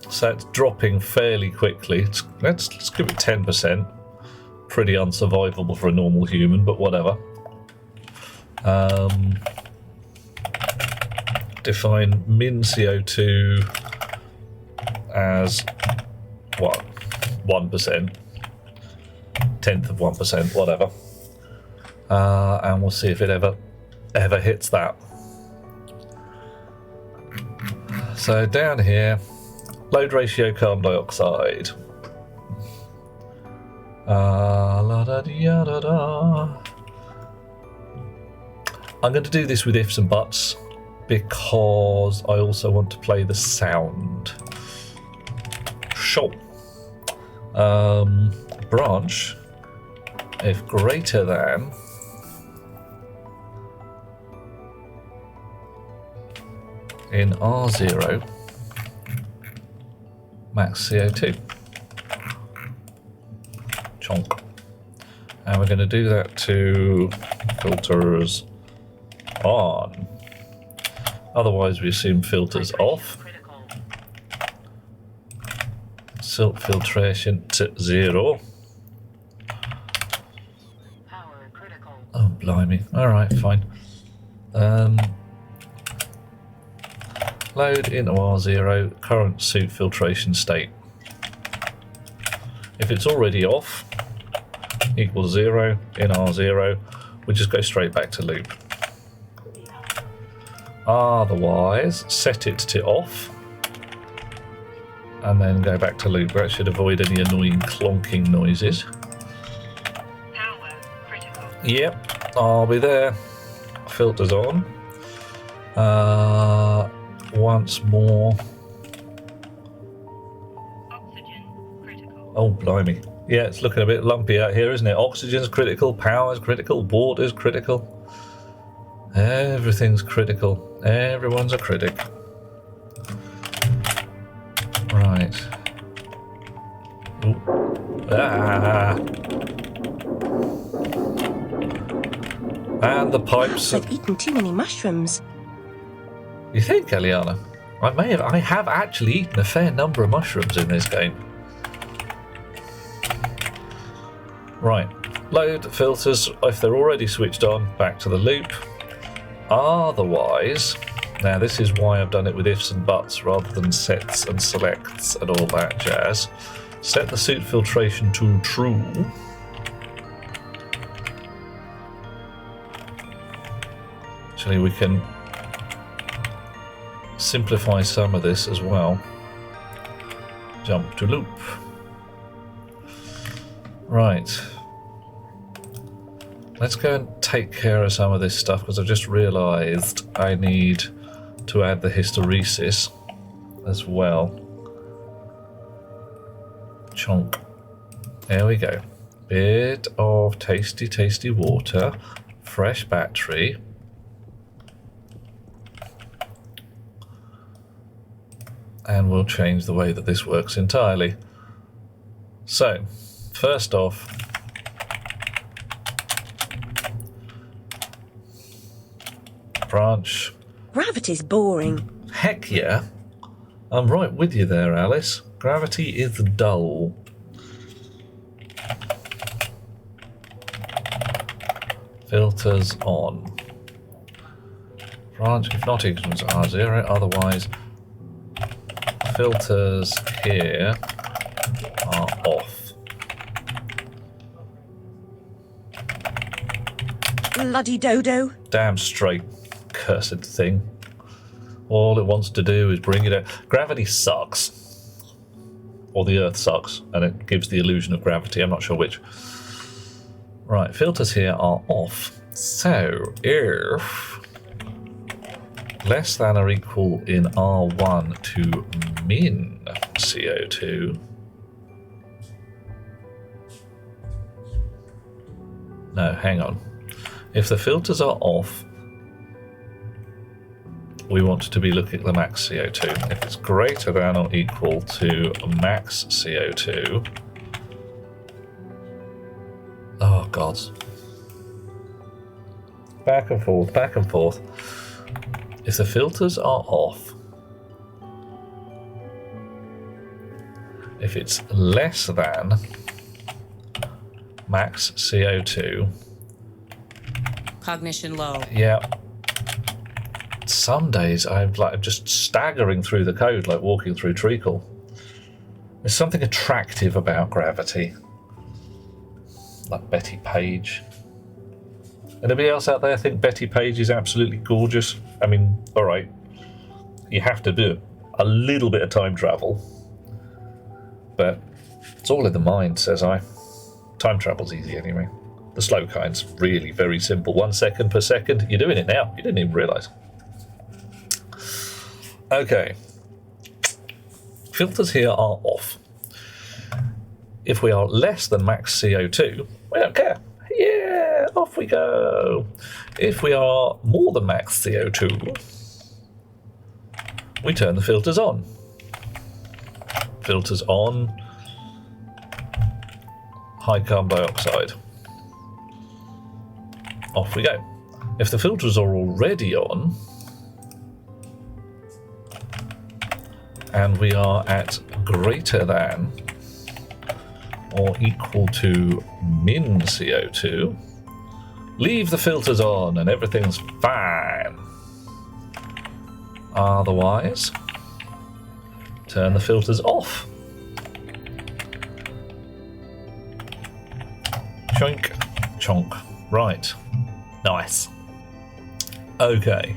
So it's dropping fairly quickly. Let's give it 10%. Pretty unsurvivable for a normal human, but whatever. Define min CO2 as what? 1%. 10th of 1%, whatever. And we'll see if it ever hits that. So down here, load ratio carbon dioxide. La da da da da. I'm going to do this with ifs and buts because I also want to play the sound. Sure. Branch, if greater than in R0 max CO2. Chonk. And we're going to do that to filters on. Otherwise we assume filters off. Critical. Silt filtration to 0. Power critical. Oh, blimey. Alright, fine. Load into R0, current suit filtration state. If it's already off, equals 0 in R0, we just go straight back to loop. Otherwise, set it to off, and then go back to loop. That should avoid any annoying clonking noises. Power critical. Yep, I'll be there. Filters on. Once more. Oxygen critical. Oh, blimey. Yeah, it's looking a bit lumpy out here, isn't it? Oxygen's critical, power's critical, water's critical. Everything's critical. Everyone's a critic. Right. Ooh. Ah. And the pipes. I've eaten too many mushrooms. You think, Eliana? I have actually eaten a fair number of mushrooms in this game. Right. Load filters, if they're already switched on, back to the loop. Otherwise, now this is why I've done it with ifs and buts rather than sets and selects and all that jazz. Set the suit filtration to true. Actually, we can simplify some of this as well. Jump to loop. Right. Let's go and take care of some of this stuff because I've just realised I need to add the hysteresis as well. Chonk. There we go. Bit of tasty, tasty water. Fresh battery. And we'll change the way that this works entirely. So, first off, branch. Gravity's boring. Heck yeah. I'm right with you there, Alice. Gravity is dull. Filters on. Branch, if not equals R0, otherwise filters here are off. bloody dodo. Damn straight. Cursed thing. All it wants to do is bring it out. Gravity sucks. Or the Earth sucks, and it gives the illusion of gravity. I'm not sure which. Right, filters here are off. So, if less than or equal in R1 to min CO2, no, hang on. If the filters are off, we want to be looking at the max CO2. If it's greater than or equal to max CO2, oh god. Back and forth, back and forth. If the filters are off, if it's less than max CO2, Cognition low. yeah. Some days I'm just staggering through the code like walking through treacle. There's something attractive about gravity. Like Betty Page. Anybody else out there think Betty Page is absolutely gorgeous? I mean, alright, you have to do a little bit of time travel. But it's all in the mind, says I. Time travel's easy anyway. The slow kind's really very simple. 1 second per second. You're doing it now. You didn't even realise. Okay. Filters here are off. If we are less than max CO2, we don't care. Yeah, off we go. If we are more than max CO2, we turn the filters on. Filters on. High carbon dioxide. Off we go. If the filters are already on, and we are at greater than or equal to min CO2, leave the filters on and everything's fine. Otherwise, turn the filters off. Choink, chonk. Right. Nice. Okay.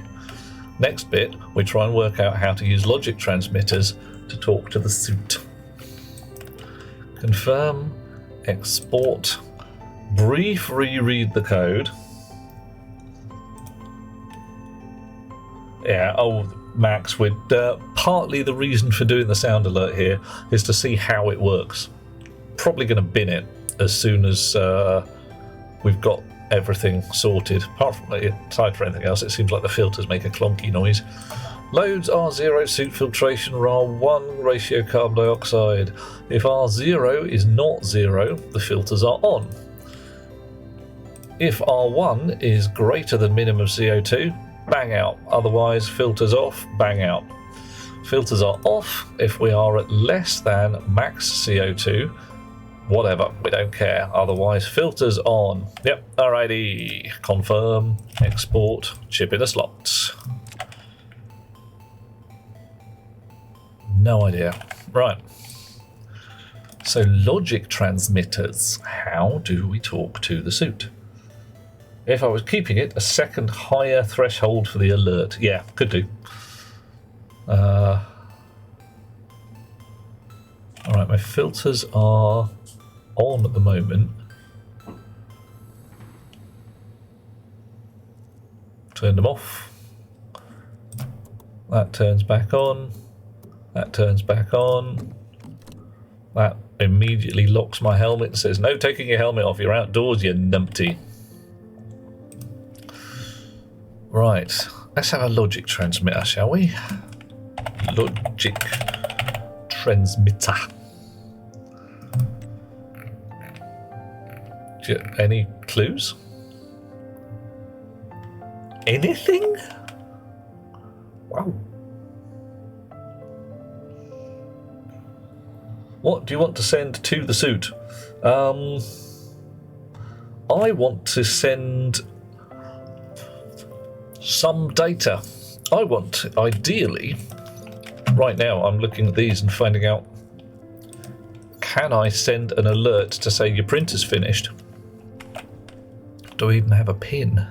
Next bit, we try and work out how to use logic transmitters to talk to the suit. Confirm, export, brief reread the code. Yeah, oh, Max, partly the reason for doing the sound alert here is to see how it works. Probably going to bin it as soon as we've got everything sorted. Apart from aside for anything else, it seems like the filters make a clunky noise. Loads R0 suit filtration R1 ratio carbon dioxide. If R0 is not 0, the filters are on. If R1 is greater than minimum CO2, bang out. Otherwise, filters off, bang out. Filters are off if we are at less than max CO2. Whatever, we don't care. Otherwise, filters on. Yep, alrighty. Confirm, export, chip in a slot. No idea. Right. So, logic transmitters. How do we talk to the suit? If I was keeping it a second higher threshold for the alert. Yeah, could do. Alright, my filters are on at the moment. Turn them off. That turns back on. That turns back on. That immediately locks my helmet and says, no taking your helmet off, you're outdoors, you numpty. Right, let's have a logic transmitter, shall we? Logic transmitter. Any clues? Anything? Wow. What do you want to send to the suit? I want to send some data. I want, ideally, right now I'm looking at these and finding out, can I send an alert to say your printer's finished? Do I even have a pin?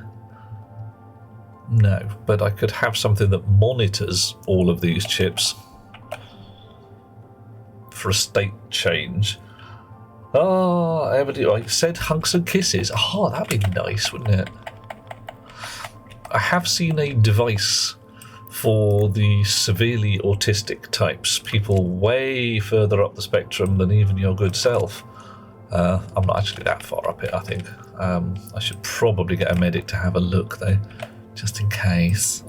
No, but I could have something that monitors all of these chips for a state change. Oh, I said hunks and kisses. Oh, that'd be nice, wouldn't it? I have seen a device for the severely autistic types, people way further up the spectrum than even your good self. I'm not actually that far up it, I think. I should probably get a medic to have a look, though, just in case.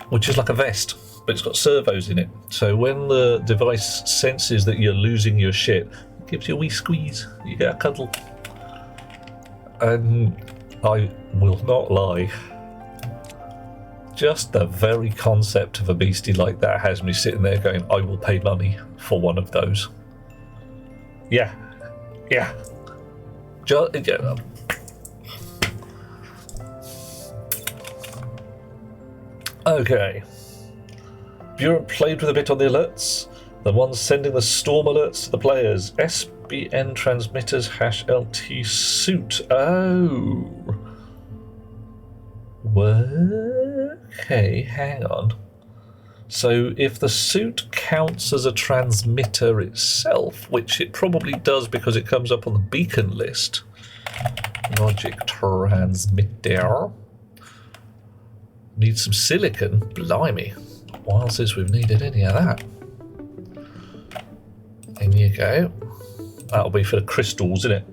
Which is like a vest, but it's got servos in it. So when the device senses that you're losing your shit, it gives you a wee squeeze. You get a cuddle. And I will not lie. Just the very concept of a beastie like that has me sitting there going, I will pay money for one of those. Yeah. Yeah. Yeah. Okay. Buren played with a bit on the alerts. The ones sending the storm alerts to the players. SBN transmitters #LT suit. Oh. Okay, hang on. So if the suit counts as a transmitter itself, which it probably does because it comes up on the beacon list, logic transmitter, need some silicon, blimey, while since we've needed any of that. In you go. That'll be for the crystals, isn't it?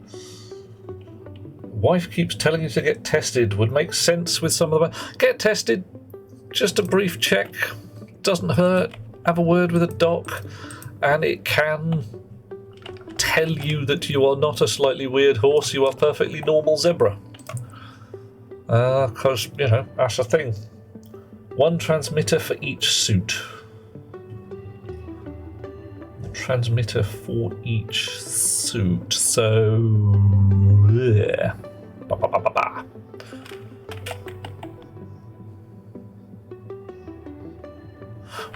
Wife keeps telling you to get tested. Would make sense with some of the... Get tested. Just a brief check. Doesn't hurt. Have a word with a doc. And it can tell you that you are not a slightly weird horse. You are perfectly normal zebra. Because, you know, that's the thing. One transmitter for each suit. Transmitter for each suit. So... yeah. Ba, ba, ba, ba, ba.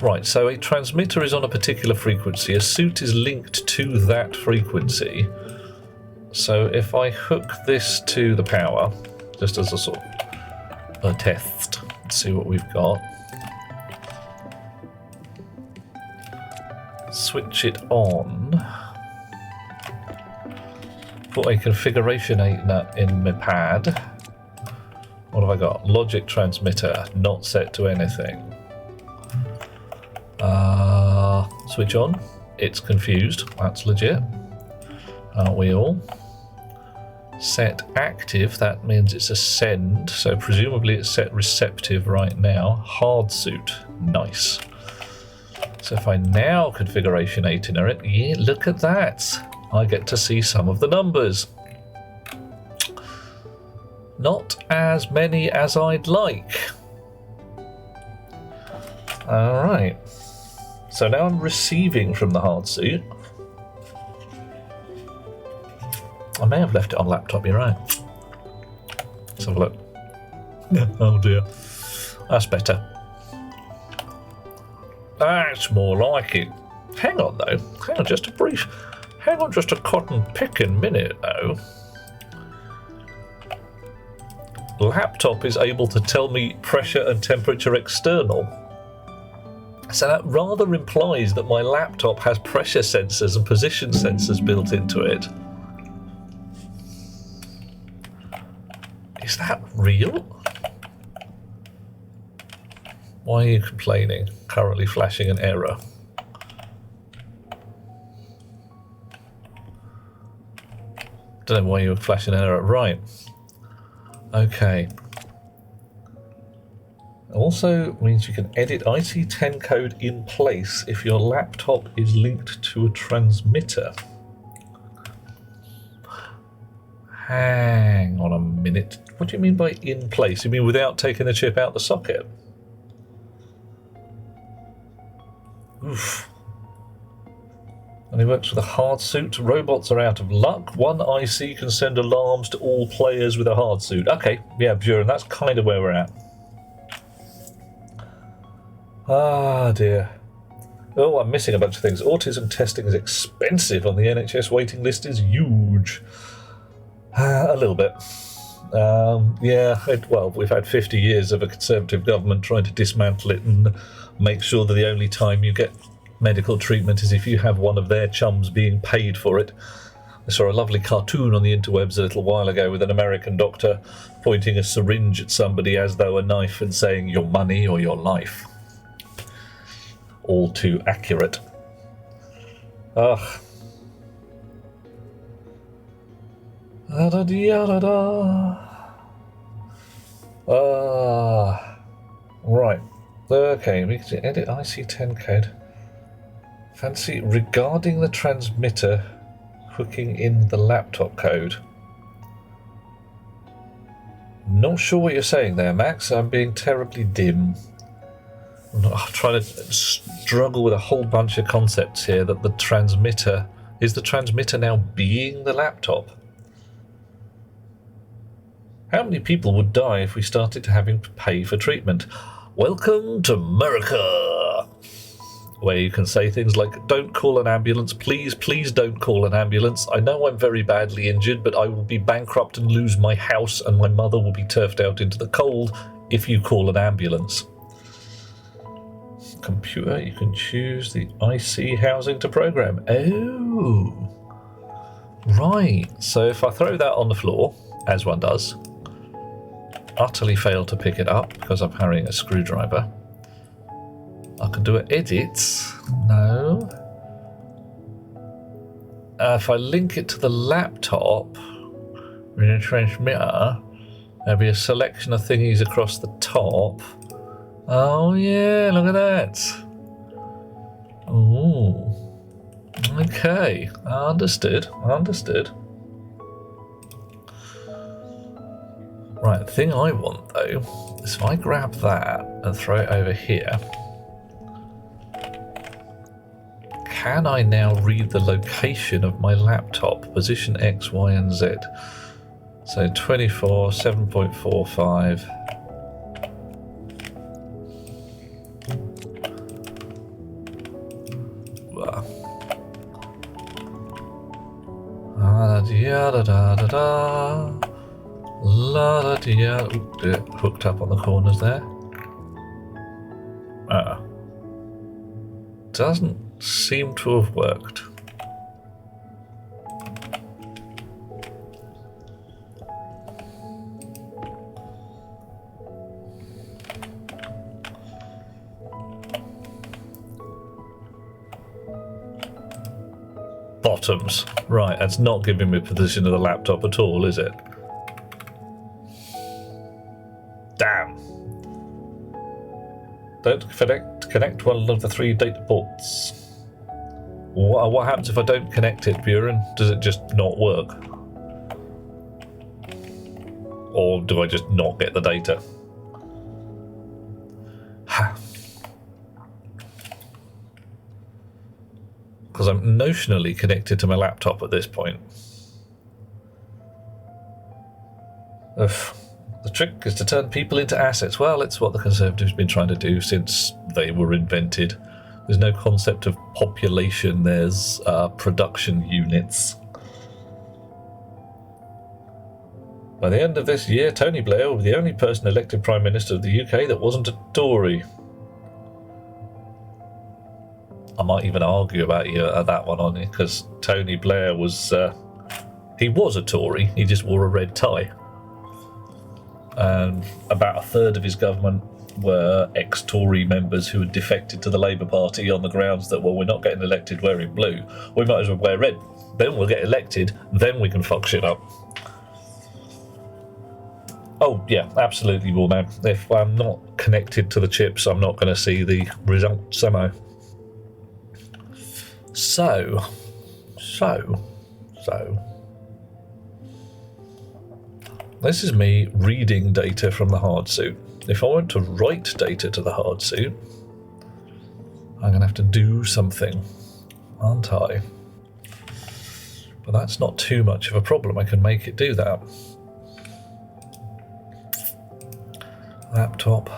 Right, so a transmitter is on a particular frequency. A suit is linked to that frequency. So if I hook this to the power, just as a sort of a test, see what we've got. Switch it on. Put a configuration in my pad. What have I got? Logic transmitter, not set to anything. Switch on. It's confused. That's legit. Aren't we all? Set active. That means it's a send. So presumably it's set receptive right now. Hard suit. Nice. So if I now configuration 8 in it, yeah, look at that. I get to see some of the numbers. Not as many as I'd like. Alright. So now I'm receiving from the hard suit. I may have left it on laptop, you're right. Let's have a look. Oh dear. That's better. That's more like it. Hang on though. Hang on just a cotton picking minute though. Laptop is able to tell me pressure and temperature external. So that rather implies that my laptop has pressure sensors and position sensors built into it. Is that real? Why are you complaining? Currently flashing an error. Don't know why you were flashing an error. Right. Okay. Also means you can edit IC10 code in place if your laptop is linked to a transmitter. Hang on a minute. What do you mean by in place? You mean without taking the chip out the socket? Oof. And he works with a hard suit. Robots are out of luck. One IC can send alarms to all players with a hard suit. Okay, yeah, Buren, that's kind of where we're at. Ah, dear. Oh, I'm missing a bunch of things. Autism testing is expensive on the NHS waiting list is huge. A little bit. Well, we've had 50 years of a Conservative government trying to dismantle it and make sure that the only time you get medical treatment is if you have one of their chums being paid for it. I saw a lovely cartoon on the interwebs a little while ago with an American doctor pointing a syringe at somebody as though a knife and saying, your money or your life. All too accurate. Ugh. Right. Okay, we can edit IC10 code. Fancy regarding the transmitter hooking in the laptop code. Not sure what you're saying there, Max. I'm being terribly dim. I'm trying to struggle with a whole bunch of concepts here that the transmitter... Is the transmitter now being the laptop? How many people would die if we started having to pay for treatment? Welcome to America! Where you can say things like, don't call an ambulance, please, please don't call an ambulance. I know I'm very badly injured, but I will be bankrupt and lose my house and my mother will be turfed out into the cold if you call an ambulance. Computer, you can choose the IC housing to program. Oh, right. So if I throw that on the floor, as one does, utterly fail to pick it up because I'm carrying a screwdriver. I can do an edit. No. If I link it to the laptop in a transmitter, there'll be a selection of thingies across the top. Oh yeah, look at that. Ooh. Okay, understood. Right, the thing I want though is if I grab that and throw it over here, can I now read the location of my laptop? Position X, Y, and Z. So 24, 7.45. Hooked up on the corners there. Doesn't seem to have worked. Bottoms. Right, that's not giving me position of the laptop at all, is it? Damn. Don't connect one of the 3 data ports. What happens if I don't connect it, Buren? Does it just not work? Or do I just not get the data? Because I'm notionally connected to my laptop at this point. The trick is to turn people into assets. Well, it's what the Conservatives have been trying to do since they were invented. There's no concept of population, there's production units. By the end of this year, Tony Blair will be the only person elected Prime Minister of the UK that wasn't a Tory. I might even argue about that one on it, because Tony Blair was... he was a Tory, he just wore a red tie. And about a third of his government were ex-Tory members who had defected to the Labour Party on the grounds that, well, we're not getting elected wearing blue, we might as well wear red. Then we'll get elected, then we can fuck shit up. Oh, yeah, absolutely, Warman. If I'm not connected to the chips, I'm not going to see the results, am I? So. This is me reading data from the hard suit. If I want to write data to the hard suit, I'm going to have to do something, aren't I? But that's not too much of a problem. I can make it do that. Laptop.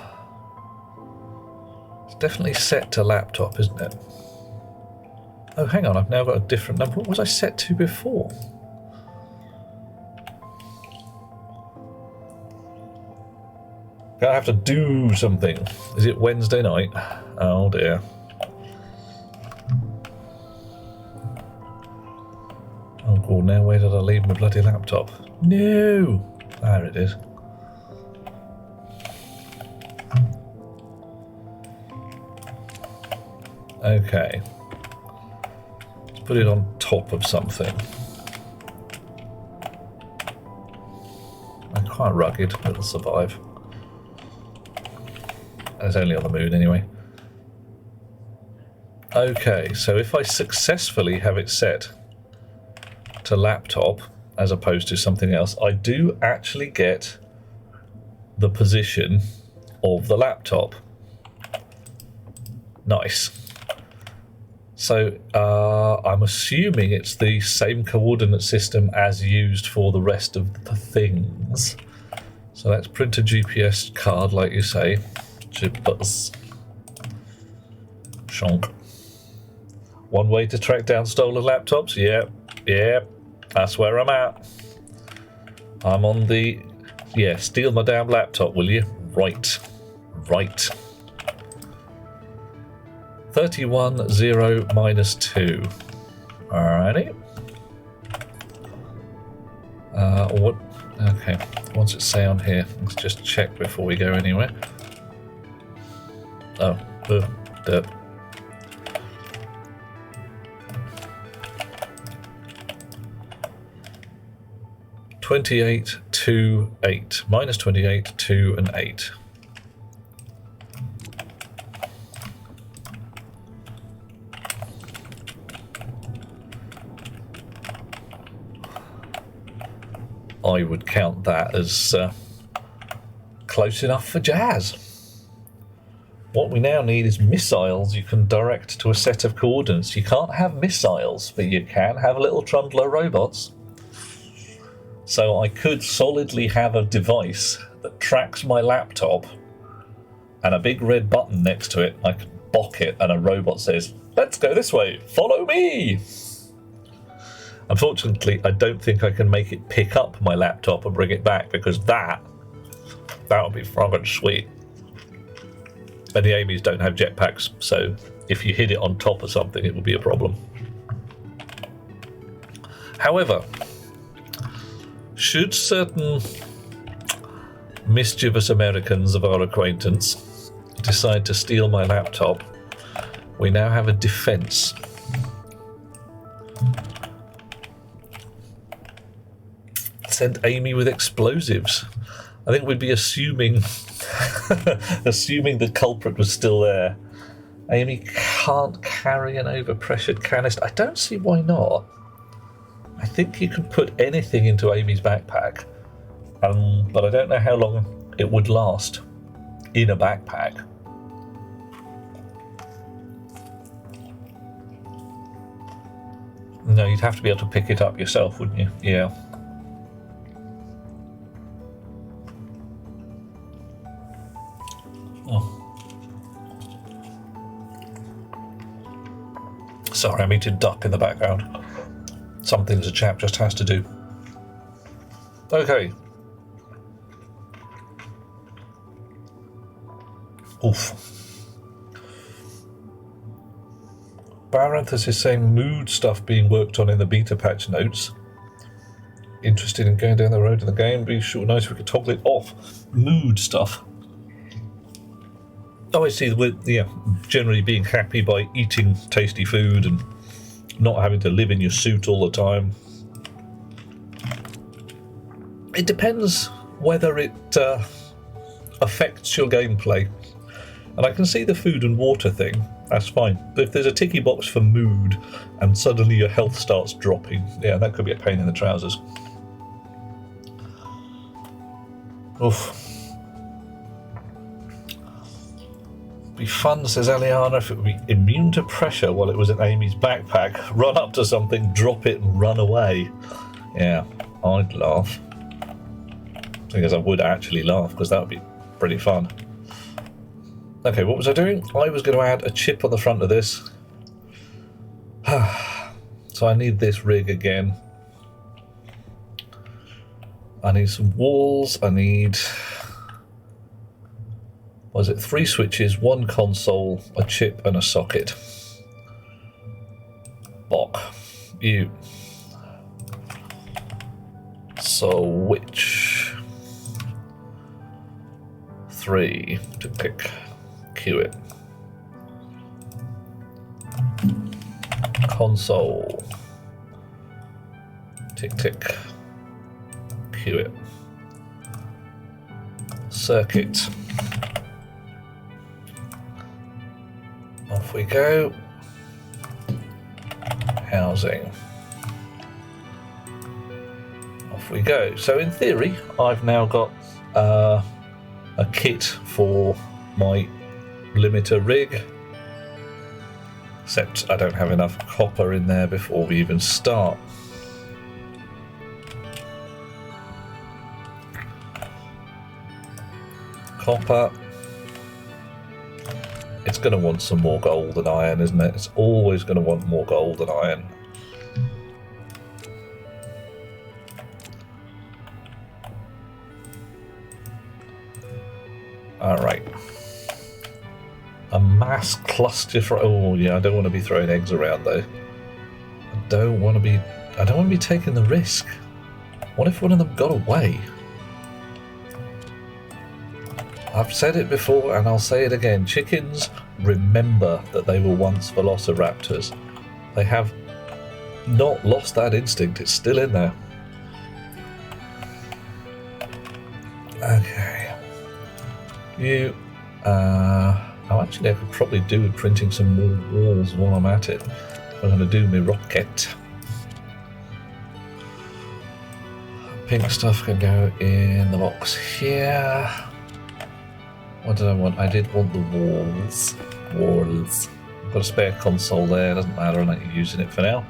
It's definitely set to laptop, isn't it? Oh, hang on. I've now got a different number. What was I set to before? Gonna have to do something. Is it Wednesday night? Oh dear. Oh god, now where did I leave my bloody laptop? No! There it is. Okay. Let's put it on top of something. I'm quite rugged, but it'll survive. It's only on the moon anyway. Okay, so if I successfully have it set to laptop as opposed to something else, I do actually get the position of the laptop. Nice. So I'm assuming it's the same coordinate system as used for the rest of the things. So let's print a GPS card, like you say. Chippers. Shonk. One way to track down stolen laptops? Yep, that's where I'm at. I'm on the... Yeah, steal my damn laptop, will you? Right. 31, 0, minus 2. Alrighty. What? Okay, what's it say on here? Let's just check before we go anywhere. Oh, derp. 28, 2, 8. Minus 28, 2, and 8. I would count that as close enough for jazz. What we now need is missiles you can direct to a set of coordinates. You can't have missiles, but you can have little trundler robots. So I could solidly have a device that tracks my laptop and a big red button next to it. I could bock it and a robot says, "Let's go this way, follow me." Unfortunately, I don't think I can make it pick up my laptop and bring it back, because that would be friggin' sweet. And the Amy's don't have jetpacks, so if you hit it on top of something, it will be a problem. However, should certain mischievous Americans of our acquaintance decide to steal my laptop, we now have a defense. Send Amy with explosives. I think we'd be assuming the culprit was still there. Amy can't carry an overpressured canister. I don't see why not. I think you can put anything into Amy's backpack, but I don't know how long it would last in a backpack. No, you'd have to be able to pick it up yourself, wouldn't you? Yeah. Sorry, I'm eating duck in the background. Some things a chap just has to do. Okay. Oof. Baranthus is saying mood stuff being worked on in the beta patch notes. Interested in going down the road in the game? Be sure nice if we could toggle it off. Mood stuff. Oh, I see. Yeah, generally being happy by eating tasty food and not having to live in your suit all the time. It depends whether it affects your gameplay. And I can see the food and water thing. That's fine. But if there's a ticky box for mood and suddenly your health starts dropping, yeah, that could be a pain in the trousers. Oof. Be fun, says Eliana, if it would be immune to pressure while it was in Amy's backpack. Run up to something, drop it, and run away. Yeah, I'd laugh. Because I would actually laugh, because that would be pretty fun. Okay, what was I doing? I was going to add a chip on the front of this. So I need this rig again. I need some walls. I need Was it 3 switches, 1 console, a chip, and a socket? Bok. You. Switch. 3. Tick tick. Cue it. Console. Tick tick. Cue it. Circuit. Off we go. Housing. Off we go. So in theory, I've now got a kit for my limiter rig. Except I don't have enough copper in there before we even start. Copper. It's going to want some more gold and iron, isn't it? It's always going to want more gold and iron. Alright. A mass cluster for... Oh yeah, I don't want to be throwing eggs around though. I don't want to be taking the risk. What if one of them got away? I've said it before and I'll say it again. Chickens remember that they were once velociraptors. They have not lost that instinct. It's still in there. Okay. You... Oh, actually I could probably do with printing some more walls while I'm at it. I'm going to do my ROKIT. Pink stuff can go in the box here. What did I want? I did want the walls. Walls. I've got a spare console there, doesn't matter, I'm not using it for now.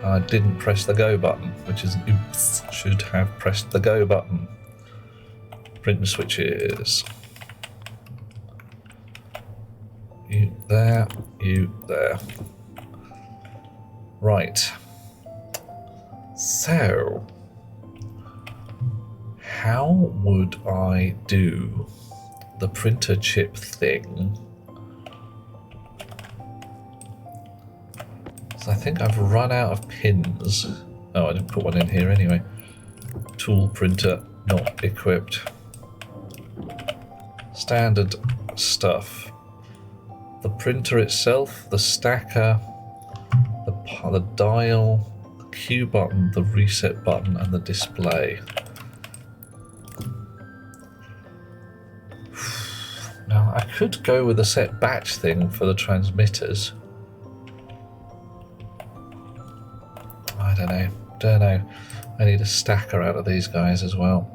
I didn't press the go button, which is oops. Should have pressed the go button. Print switches. You there, you there. Right. So, how would I do the printer chip thing? So I think I've run out of pins. Oh, I didn't put one in here anyway. Tool printer not equipped. Standard stuff. The printer itself, the stacker, the dial, the Q button, the reset button, and the display. Now, I could go with a set batch thing for the transmitters. I don't know. I need a stacker out of these guys as well.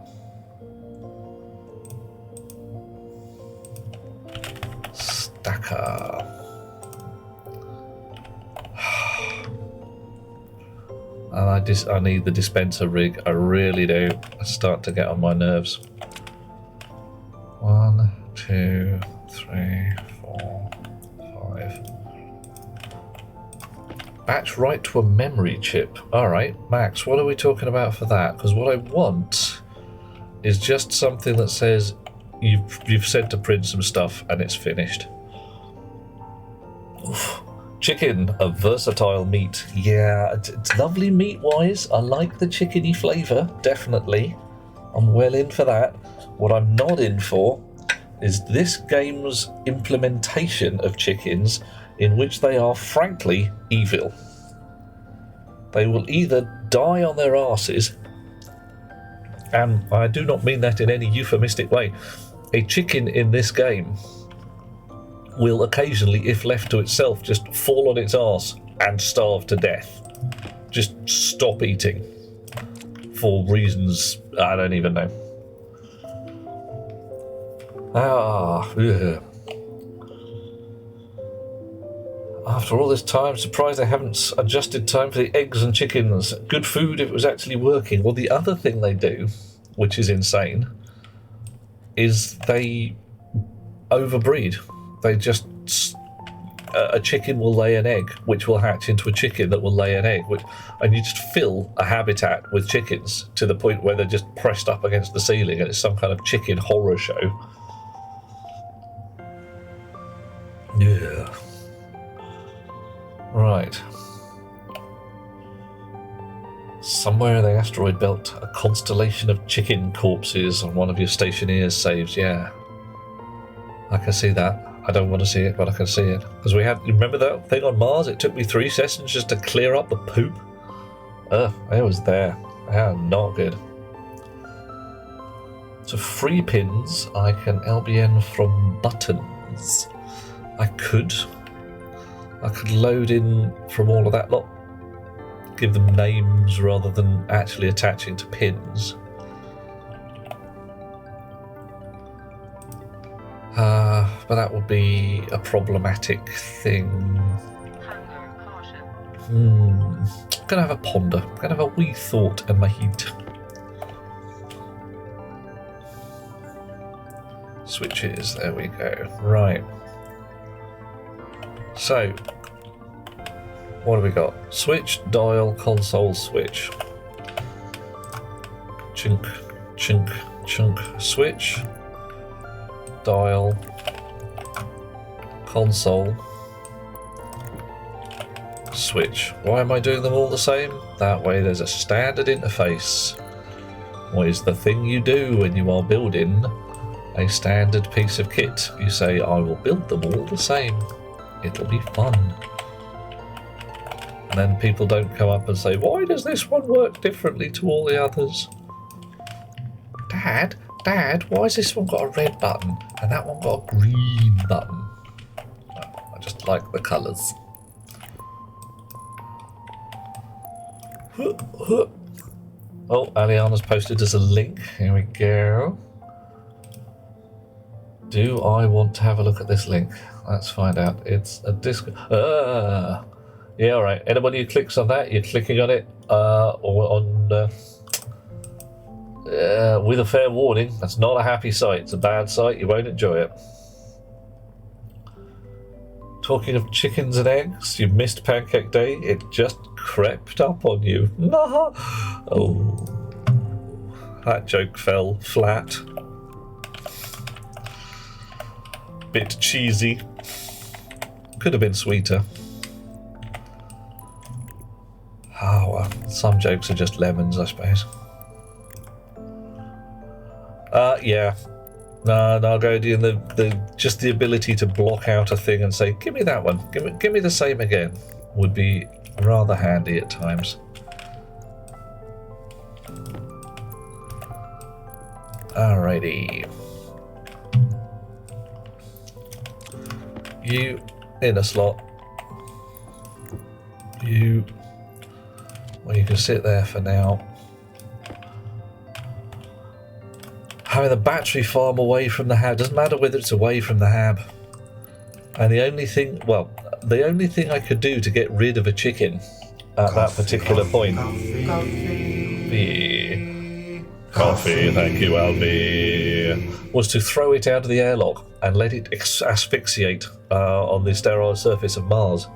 Stacker. And I need the dispenser rig. I really do. I start to get on my nerves. 1, 2, 3, 4, 5. Batch write to a memory chip. Alright, Max, what are we talking about for that? Because what I want is just something that says you've said to print some stuff and it's finished. Oof. Chicken, a versatile meat. Yeah, it's lovely meat-wise. I like the chickeny flavour, definitely. I'm well in for that. What I'm not in for is this game's implementation of chickens, in which they are frankly evil. They will either die on their arses, and I do not mean that in any euphemistic way. A chicken in this game will occasionally, if left to itself, just fall on its arse and starve to death. Just stop eating. For reasons I don't even know. Ugh. After all this time, surprised they haven't adjusted time for the eggs and chickens. Good food if it was actually working. Well, the other thing they do, which is insane, is they overbreed. They just a chicken will lay an egg, which will hatch into a chicken that will lay an egg, and you just fill a habitat with chickens to the point where they're just pressed up against the ceiling, and it's some kind of chicken horror show. Yeah. Right. Somewhere in the asteroid belt, a constellation of chicken corpses on one of your Stationeers saves. Yeah, I can see that. I don't want to see it, but I can see it. Because we had, remember that thing on Mars? It took me 3 sessions just to clear up the poop. It was there. Yeah, not good. So free pins, I can LBN from buttons. I could load in from all of that lot. Give them names rather than actually attaching to pins. But that would be a problematic thing. Hunger caution. Gonna have a ponder. Gonna have a wee thought in my head. Switches, there we go. Right. So, what have we got? Switch, dial, console, switch. Chunk, chunk, chunk, switch. Dial, console, switch. Why am I doing them all the same? That way there's a standard interface. What is the thing you do when you are building a standard piece of kit? You say, I will build them all the same. It'll be fun. And then people don't come up and say, why does this one work differently to all the others? Dad, why has this one got a red button and that one got a green button? I just like the colours. Oh, Aliana's posted us a link. Here we go. Do I want to have a look at this link? Let's find out. It's a disc. Yeah, all right. Anybody who clicks on that, you're clicking on it, or on. With a fair warning, that's not a happy sight. It's a bad sight. You won't enjoy it. Talking of chickens and eggs, you missed Pancake Day. It just crept up on you. Oh, that joke fell flat. Bit cheesy. Could have been sweeter. Oh, well, some jokes are just lemons, I suppose. Yeah. No, Godian, just the ability to block out a thing and say, give me that one, give me the same again, would be rather handy at times. Alrighty. You in a slot. You can sit there for now. Having the battery farm away from the hab doesn't matter whether it's away from the hab. And the only thing I could do to get rid of a chicken at that particular point. Coffee, thank you, Albie. Was to throw it out of the airlock and let it asphyxiate on the sterile surface of Mars.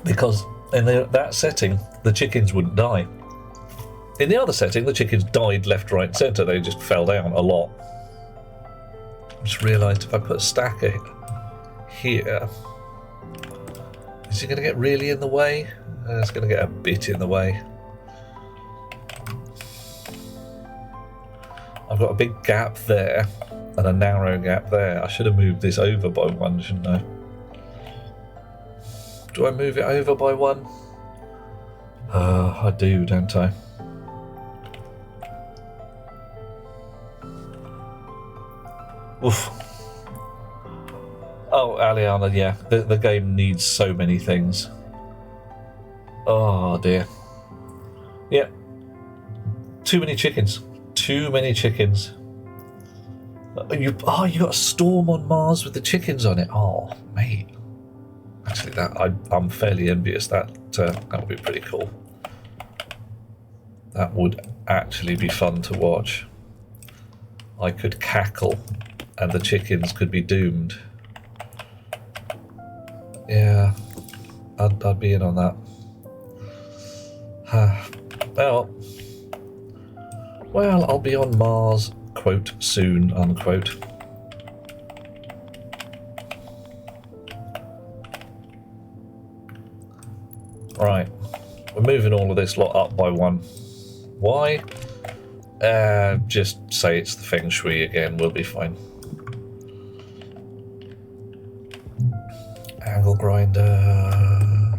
Because in that setting, the chickens wouldn't die. In the other setting, the chickens died left, right, and centre. They just fell down a lot. I just realised if I put a stacker here, is it going to get really in the way? It's going to get a bit in the way. I've got a big gap there and a narrow gap there. I should have moved this over by one, shouldn't I? Do I move it over by one? I do, don't I? Oof. Oh, Aliana, yeah. The game needs so many things. Oh, dear. Yeah. Too many chickens. Too many chickens. You got a storm on Mars with the chickens on it. Oh, mate. Actually, I'm fairly envious. That would be pretty cool. That would actually be fun to watch. I could cackle and the chickens could be doomed. Yeah, I'd be in on that. Well, I'll be on Mars, quote, soon, unquote. Right, we're moving all of this lot up by 1. Why? Just say it's the Feng Shui again, we'll be fine. Angle grinder.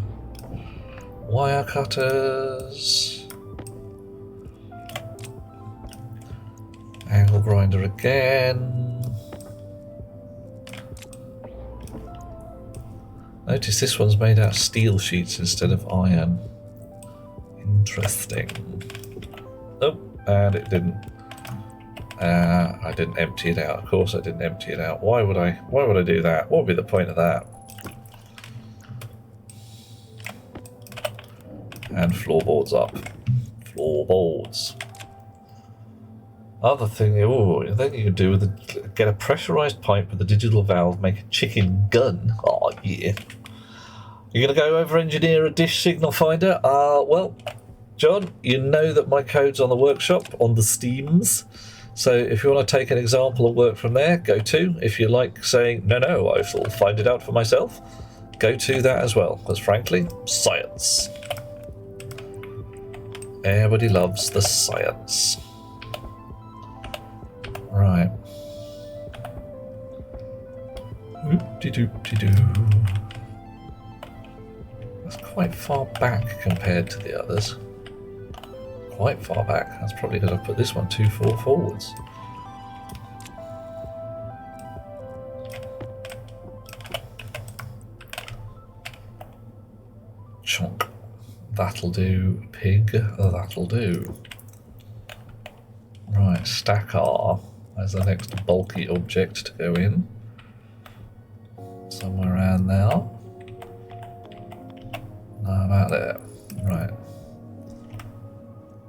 Wire cutters. Angle grinder again. Notice this one's made out of steel sheets instead of iron. Interesting. Oh, and it didn't. I didn't empty it out. Of course I didn't empty it out. Why would I do that? What would be the point of that? And floorboards up. Floorboards. Other thing, then you can do with get a pressurized pipe with a digital valve, make a chicken gun. Oh yeah. You're gonna go over engineer a dish signal finder? Well, John, you know that my code's on the workshop on the Steams. So if you want to take an example of work from there, go to. If you like saying no, I shall find it out for myself, go to that as well. Because frankly, science. Everybody loves the science. Right. Oop-de-doop-de-doo. That's quite far back compared to the others. Quite far back. That's probably because I've put this one too far forwards. Chonk. That'll do. Pig. That'll do. Right, stack R as the next bulky object to go in. Somewhere around now. No, about there. Right.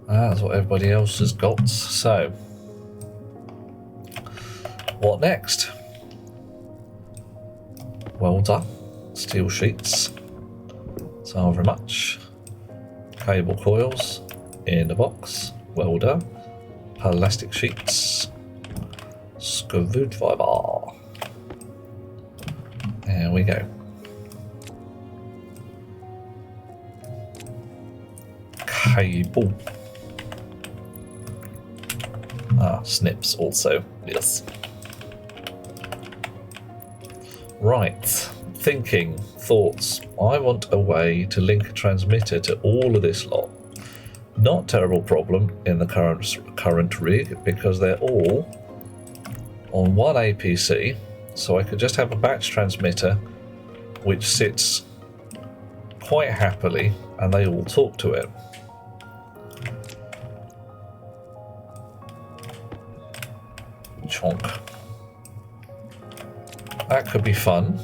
That's what everybody else has got. So, what next? Welder, steel sheets. So very much. Cable coils in the box. Welder. Plastic sheets, screwdriver. There we go. Cable. Snips also, yes. Right, thinking, thoughts. I want a way to link a transmitter to all of this lot. Not terrible problem in the current rig because they're all on one APC, so I could just have a batch transmitter which sits quite happily and they all talk to it. Chonk. That could be fun.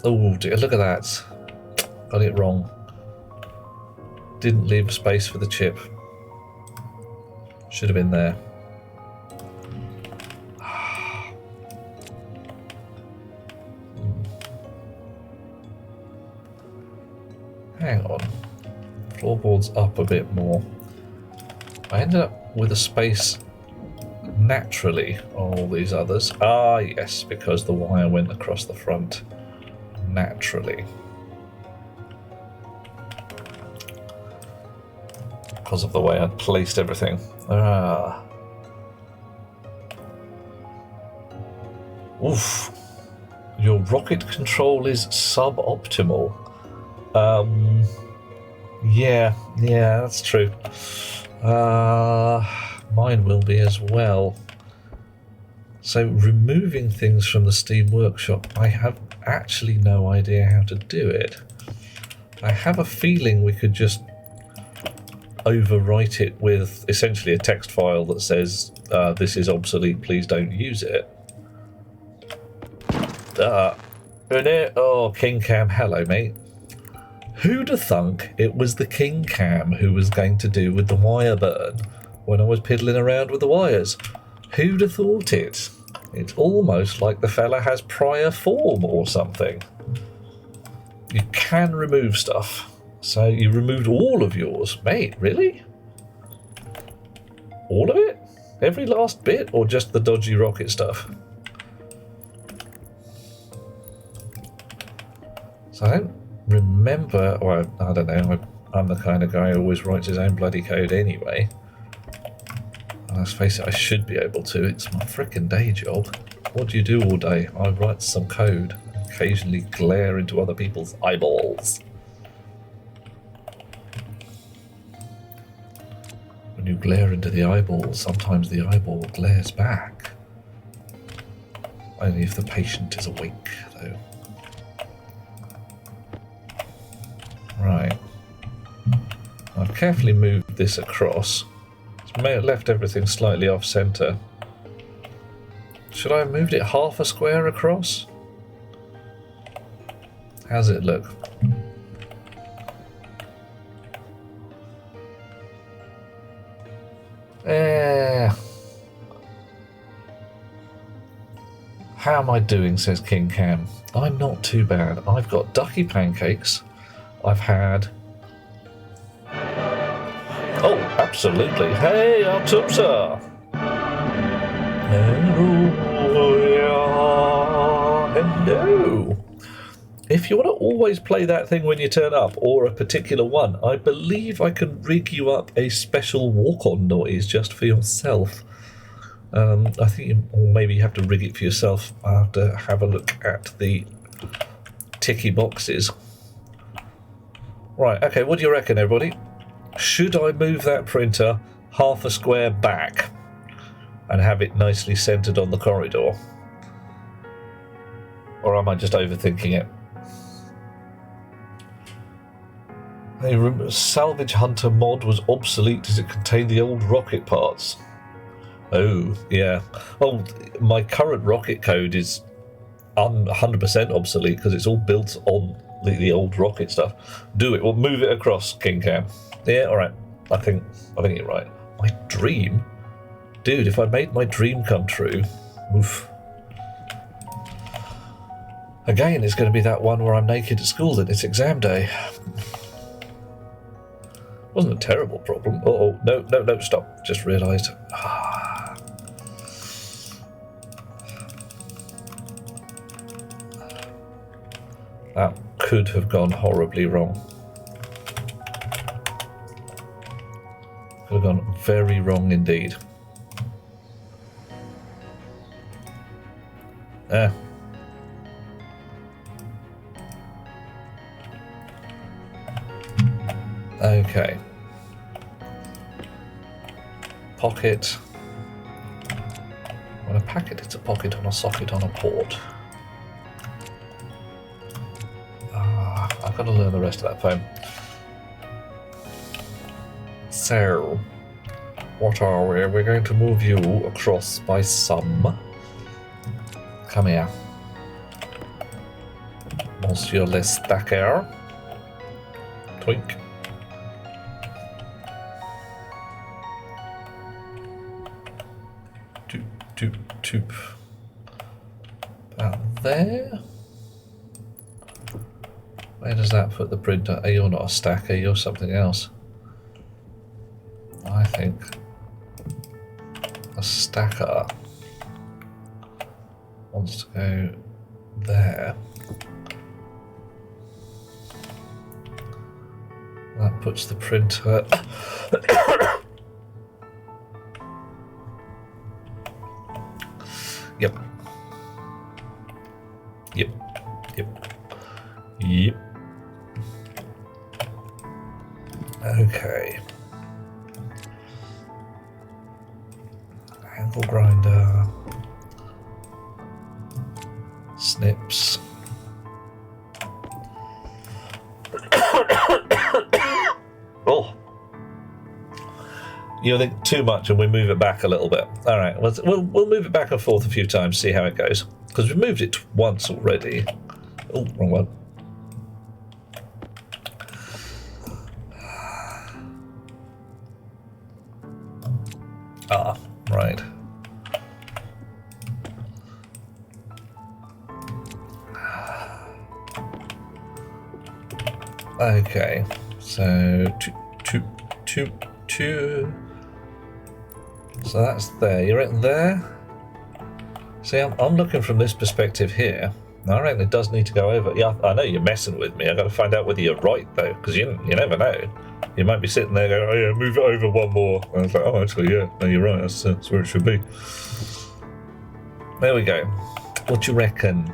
Oh dear, look at that. Got it wrong. Didn't leave space for the chip. Should have been there. Hang on. Floorboards up a bit more. I ended up with a space naturally on all these others. Ah, yes, because the wire went across the front naturally. Because of the way I placed everything. Oof. Your rocket control is suboptimal. Yeah, that's true. Mine will be as well. So removing things from the Steam Workshop, I have actually no idea how to do it. I have a feeling we could just overwrite it with essentially a text file that says this is obsolete, please don't use it. Oh, King Cam, hello mate. Who'd have thunk it was the King Cam who was going to do with the wire burn when I was piddling around with the wires? Who'd have thought it? It's almost like the fella has prior form or something. You can remove stuff. So you removed all of yours. Mate, really? All of it? Every last bit? Or just the dodgy rocket stuff? So I don't remember, or I don't know, I'm the kind of guy who always writes his own bloody code anyway. And let's face it, I should be able to. It's my frickin' day job. What do you do all day? I write some code. Occasionally glare into other people's eyeballs. When you glare into the eyeball, sometimes the eyeball glares back. Only if the patient is awake, though. Right. I've carefully moved this across. It's left everything slightly off centre. Should I have moved it half a square across? How's it look? How am I doing, says King Cam. I'm not too bad. I've got ducky pancakes. I've had... Oh, absolutely. Hey, Artumsa! Hello! If you want to always play that thing when you turn up, or a particular one, I believe I can rig you up a special walk-on noise just for yourself. I think maybe you have to rig it for yourself. I'll have to have a look at the ticky boxes. Right, okay, what do you reckon, everybody? Should I move that printer half a square back and have it nicely centered on the corridor? Or am I just overthinking it? A Salvage Hunter mod was obsolete as it contained the old rocket parts. Oh, yeah. Oh, my current rocket code is 100% obsolete because it's all built on the old rocket stuff. Do it. We'll move it across, King Cam. Yeah, all right. I think you're right. My dream? Dude, if I made my dream come true, oof. Again, it's going to be that one where I'm naked at school and it's exam day. Wasn't a terrible problem. Oh, no, stop. Just realised. That could have gone horribly wrong. Could have gone very wrong indeed. Okay. Pocket. When a packet hits a pocket on a socket on a port. I've got to learn the rest of that poem. So, what are we? We're going to move you across by some. Come here. Monsieur Le Stacker. Twink. Toop. About there. Where does that put the printer? Oh, you're not a stacker, you're something else. I think a stacker wants to go there. That puts the printer... Yep. Okay. Angle grinder. Snips. Oh. You think too much and we move it back a little bit. All right, we'll move it back and forth a few times, see how it goes. Because we've moved it once already. Oh, wrong one. Ah, right. Okay, so two. So that's there. You're in there. See, I'm looking from this perspective here. I reckon it does need to go over. Yeah, I know you're messing with me. I got to find out whether you're right though, because you never know. You might be sitting there going, "Oh yeah, move it over one more." And I was like, "Oh, actually, yeah, no, you're right. That's where it should be." There we go. What do you reckon?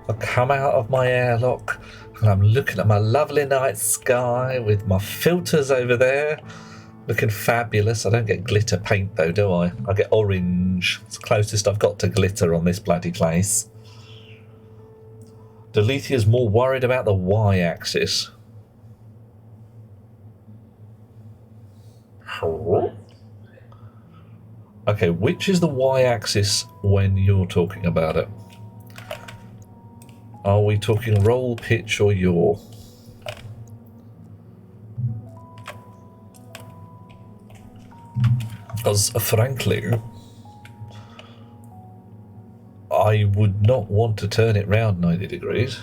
I come out of my airlock and I'm looking at my lovely night sky with my filters over there, looking fabulous. I don't get glitter paint though, do I? I get orange. It's the closest I've got to glitter on this bloody place. Deletia's more worried about the y-axis. Okay, which is the y-axis when you're talking about it? Are we talking roll, pitch, or yaw? Because, frankly, I would not want to turn it round 90 degrees.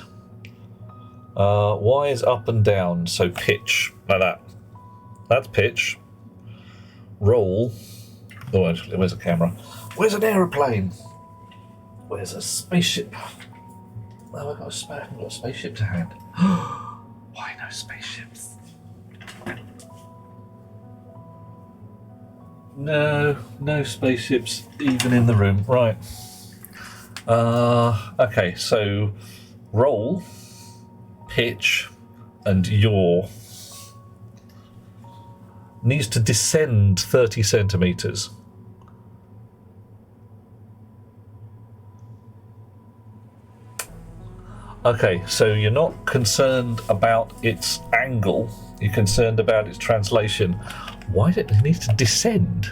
Y is up and down, so pitch, like that. That's pitch. Roll. Oh, actually, where's a camera? Where's an aeroplane? Where's a spaceship? Oh, I've got a spaceship to hand. Why no spaceships? No spaceships even in the room. Right. Okay, so roll, pitch, and yaw needs to descend 30 centimeters. Okay, so you're not concerned about its angle, you're concerned about its translation. Why did it need to descend?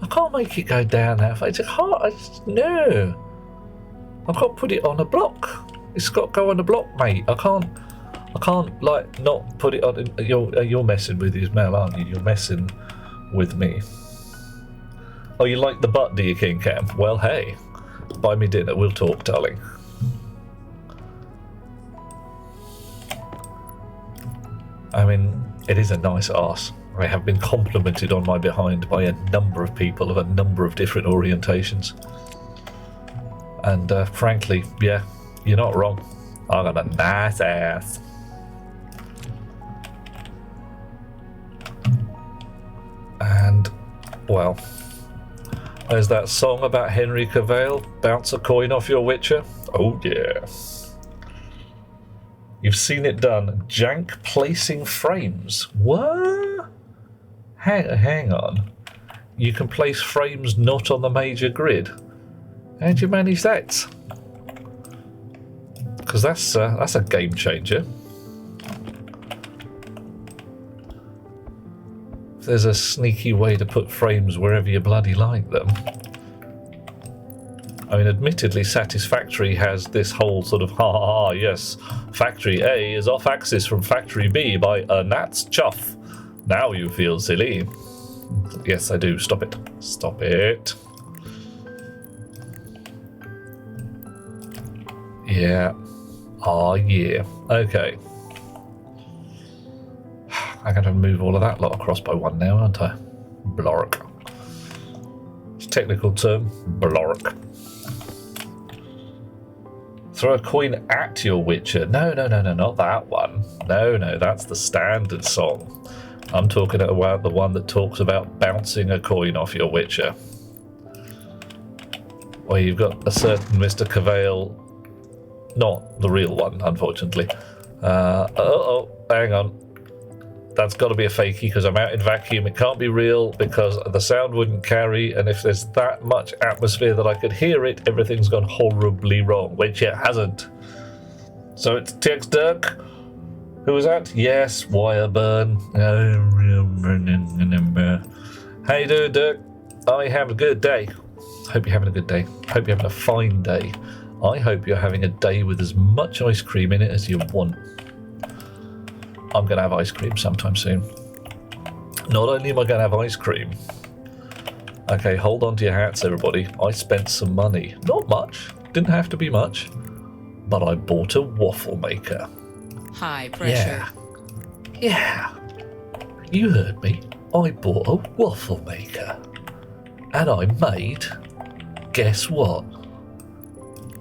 I can't make it go down that far. It's hard. No. I've got to put it on a block. It's got to go on a block, mate. I can't like not put it on. You're messing with his mail, aren't you? You're messing with me. Oh, you like the butt, do you, King Cam? Well, hey, buy me dinner. We'll talk, darling. I mean, it is a nice arse. I have been complimented on my behind by a number of people of a number of different orientations. And frankly, yeah, you're not wrong. I got a nice ass. And, well, there's that song about Henry Cavill, Bounce a Coin Off Your Witcher. Oh, yeah. You've seen it done. Jank placing frames. What? Hang on. You can place frames not on the major grid. How do you manage that? Because that's a game changer. If there's a sneaky way to put frames wherever you bloody like them. I mean, admittedly, Satisfactory has this whole sort of yes, Factory A is off axis from Factory B by a gnat's chuff. Now you feel silly. Yes, I do. Stop it. Stop it. Yeah. Oh, yeah. Okay. I'm going to move all of that lot across by one now, aren't I? Blork. It's a technical term. Blork. Throw a coin at your Witcher. No, not that one. No, that's the standard song. I'm talking about the one that talks about bouncing a coin off your Witcher. Where you've got a certain Mr. Cavill, not the real one, unfortunately. Hang on. That's got to be a fakie because I'm out in vacuum. It can't be real because the sound wouldn't carry, and if there's that much atmosphere that I could hear it, everything's gone horribly wrong, which it hasn't. So it's TX Dirk. Who was that? Yes, Wireburn. How you doing, Dirk? I have a good day. Hope you're having a good day. Hope you're having a fine day. I hope you're having a day with as much ice cream in it as you want. I'm going to have ice cream sometime soon. Not only am I going to have ice cream. Okay, hold on to your hats, everybody. I spent some money. Not much. Didn't have to be much. But I bought a waffle maker. High pressure. Yeah. You heard me. I bought a waffle maker. And I made... Guess what?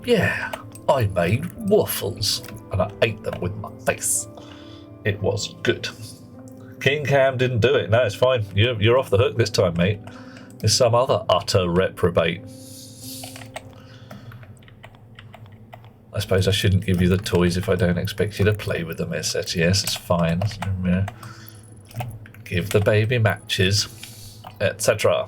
Yeah, I made waffles. And I ate them with my face. It was good. King Cam didn't do it. No, it's fine. You're off the hook this time, mate. There's some other utter reprobate. I suppose I shouldn't give you the toys if I don't expect you to play with them, etc. Yes, it's fine. Give the baby matches, etc.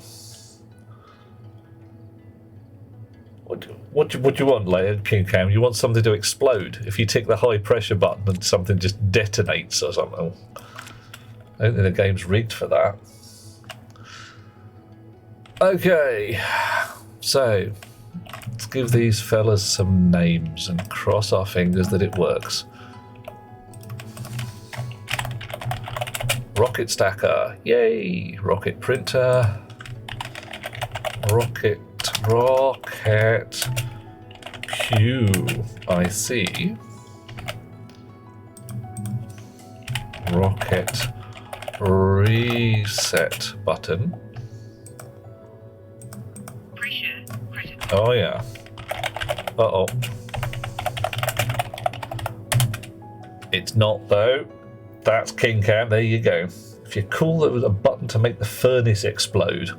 What do you want, like, King Cam? You want something to explode? If you tick the high pressure button and something just detonates or something. I don't think the game's rigged for that. Okay, so let's give these fellas some names and cross our fingers that it works. Rocket stacker, yay! Rocket printer, rocket QIC, rocket reset button. Oh yeah. Uh-oh. It's not though. That's King Cam, there you go. If you're cool, there was a button to make the furnace explode.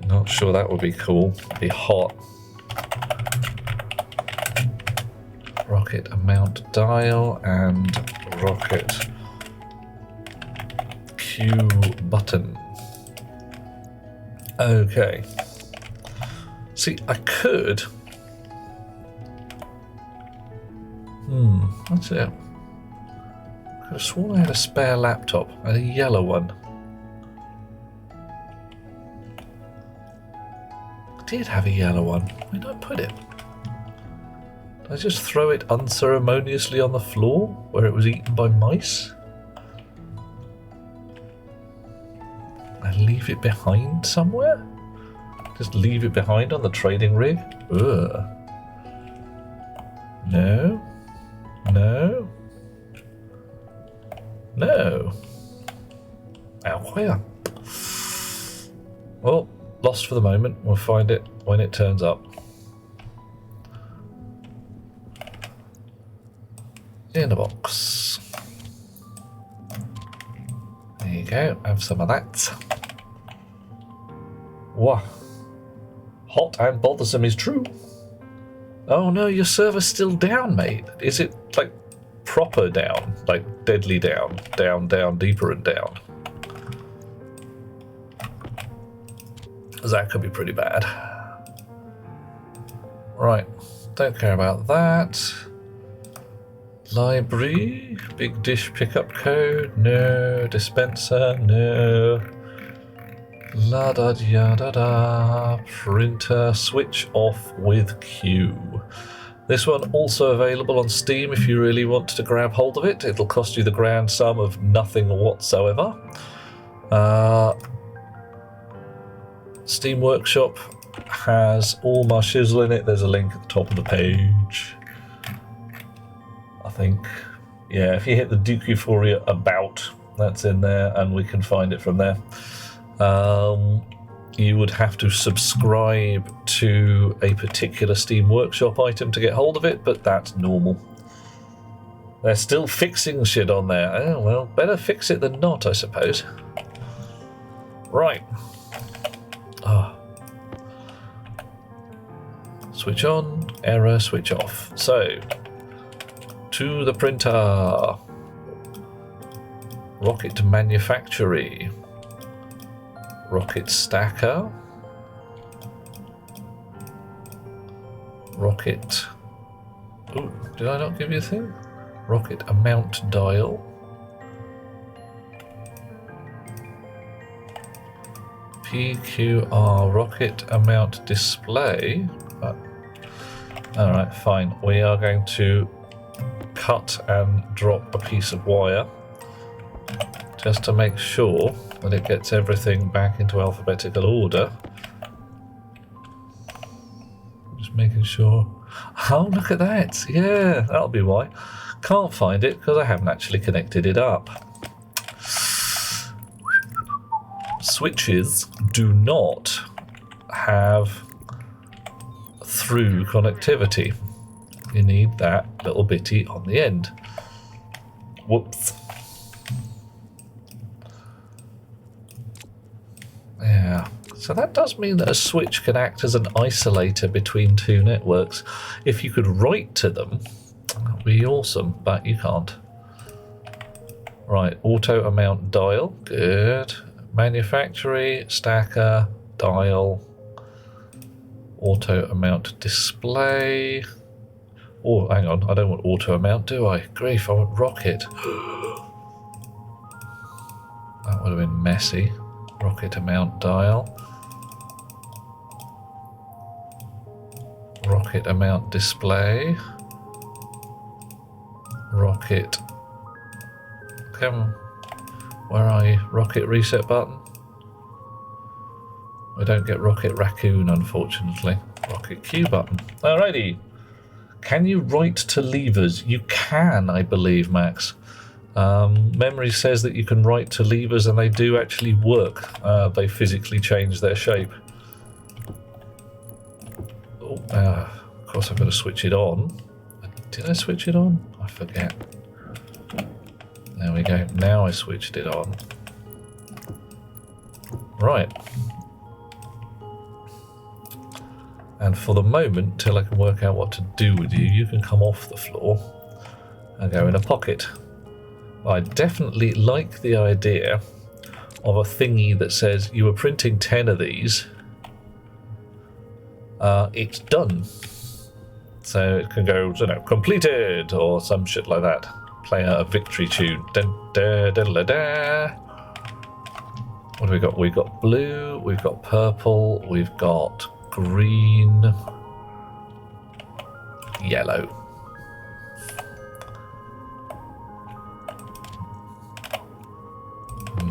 Not sure that would be cool. It'd be hot. Rocket amount dial and rocket Q button. Okay. See, I could. That's it. I could have sworn I had a spare laptop, a yellow one. I did have a yellow one. Where did I put it? Did I just throw it unceremoniously on the floor where it was eaten by mice? And leave it behind somewhere? Just leave it behind on the trading rig? Ugh. No. No. No. Ow, where? Well, lost for the moment. We'll find it when it turns up. In a box. There you go. Have some of that. Wah. Hot and bothersome is true. Oh no, your server's still down, mate. Is it like proper down? Like deadly down? Down, down, deeper and down? That could be pretty bad. Right, don't care about that. Library, big dish pickup code, no. Dispenser, no. La da da da da. Printer, switch off with Q. This one also available on Steam if you really want to grab hold of it. It'll cost you the grand sum of nothing whatsoever. Steam Workshop has all my shizzle in it. There's a link at the top of the page. I think. Yeah, if you hit the Duke Euphoria About, that's in there, and we can find it from there. You would have to subscribe to a particular Steam Workshop item to get hold of it, but that's normal. They're still fixing shit on there. Oh, well, better fix it than not, I suppose. Right. Switch on, error, switch off. So, to the printer. Rocket manufactory. Rocket stacker. Rocket. Ooh, did I not give you a thing? Rocket amount dial. PQR rocket amount display. Alright, fine. We are going to cut and drop a piece of wire just to make sure that it gets everything back into alphabetical order. Just making sure Oh, look at that. Yeah, that'll be why. Can't find it because I haven't actually connected it up. Switches do not have through connectivity. You need that little bitty on the end. Whoops. Yeah. So that does mean that a switch can act as an isolator between two networks. If you could write to them, that would be awesome, but you can't. Right, auto amount dial, good. Manufactory, stacker, dial, auto amount display. Oh, hang on, I don't want auto amount, do I? Grief, I want ROKIT. That would have been messy. ROKIT amount dial. ROKIT amount display. ROKIT. Come. Where are you? ROKIT reset button. We don't get ROKIT raccoon, unfortunately. ROKIT Q button. Alrighty. Can you write to levers? You can, I believe, Max. Memory says that you can write to levers and they do actually work. They physically change their shape. Oh, of course I've got to switch it on. Did I switch it on? I forget. There we go. Now I switched it on. Right. And for the moment, till I can work out what to do with you, you can come off the floor and go in a pocket. I definitely like the idea of a thingy that says you were printing 10 of these. It's done. So it can go, you know, completed or some shit like that. Play a victory tune. Dun, da, da, da, da. What do we got? We've got blue, we've got purple, we've got green, yellow.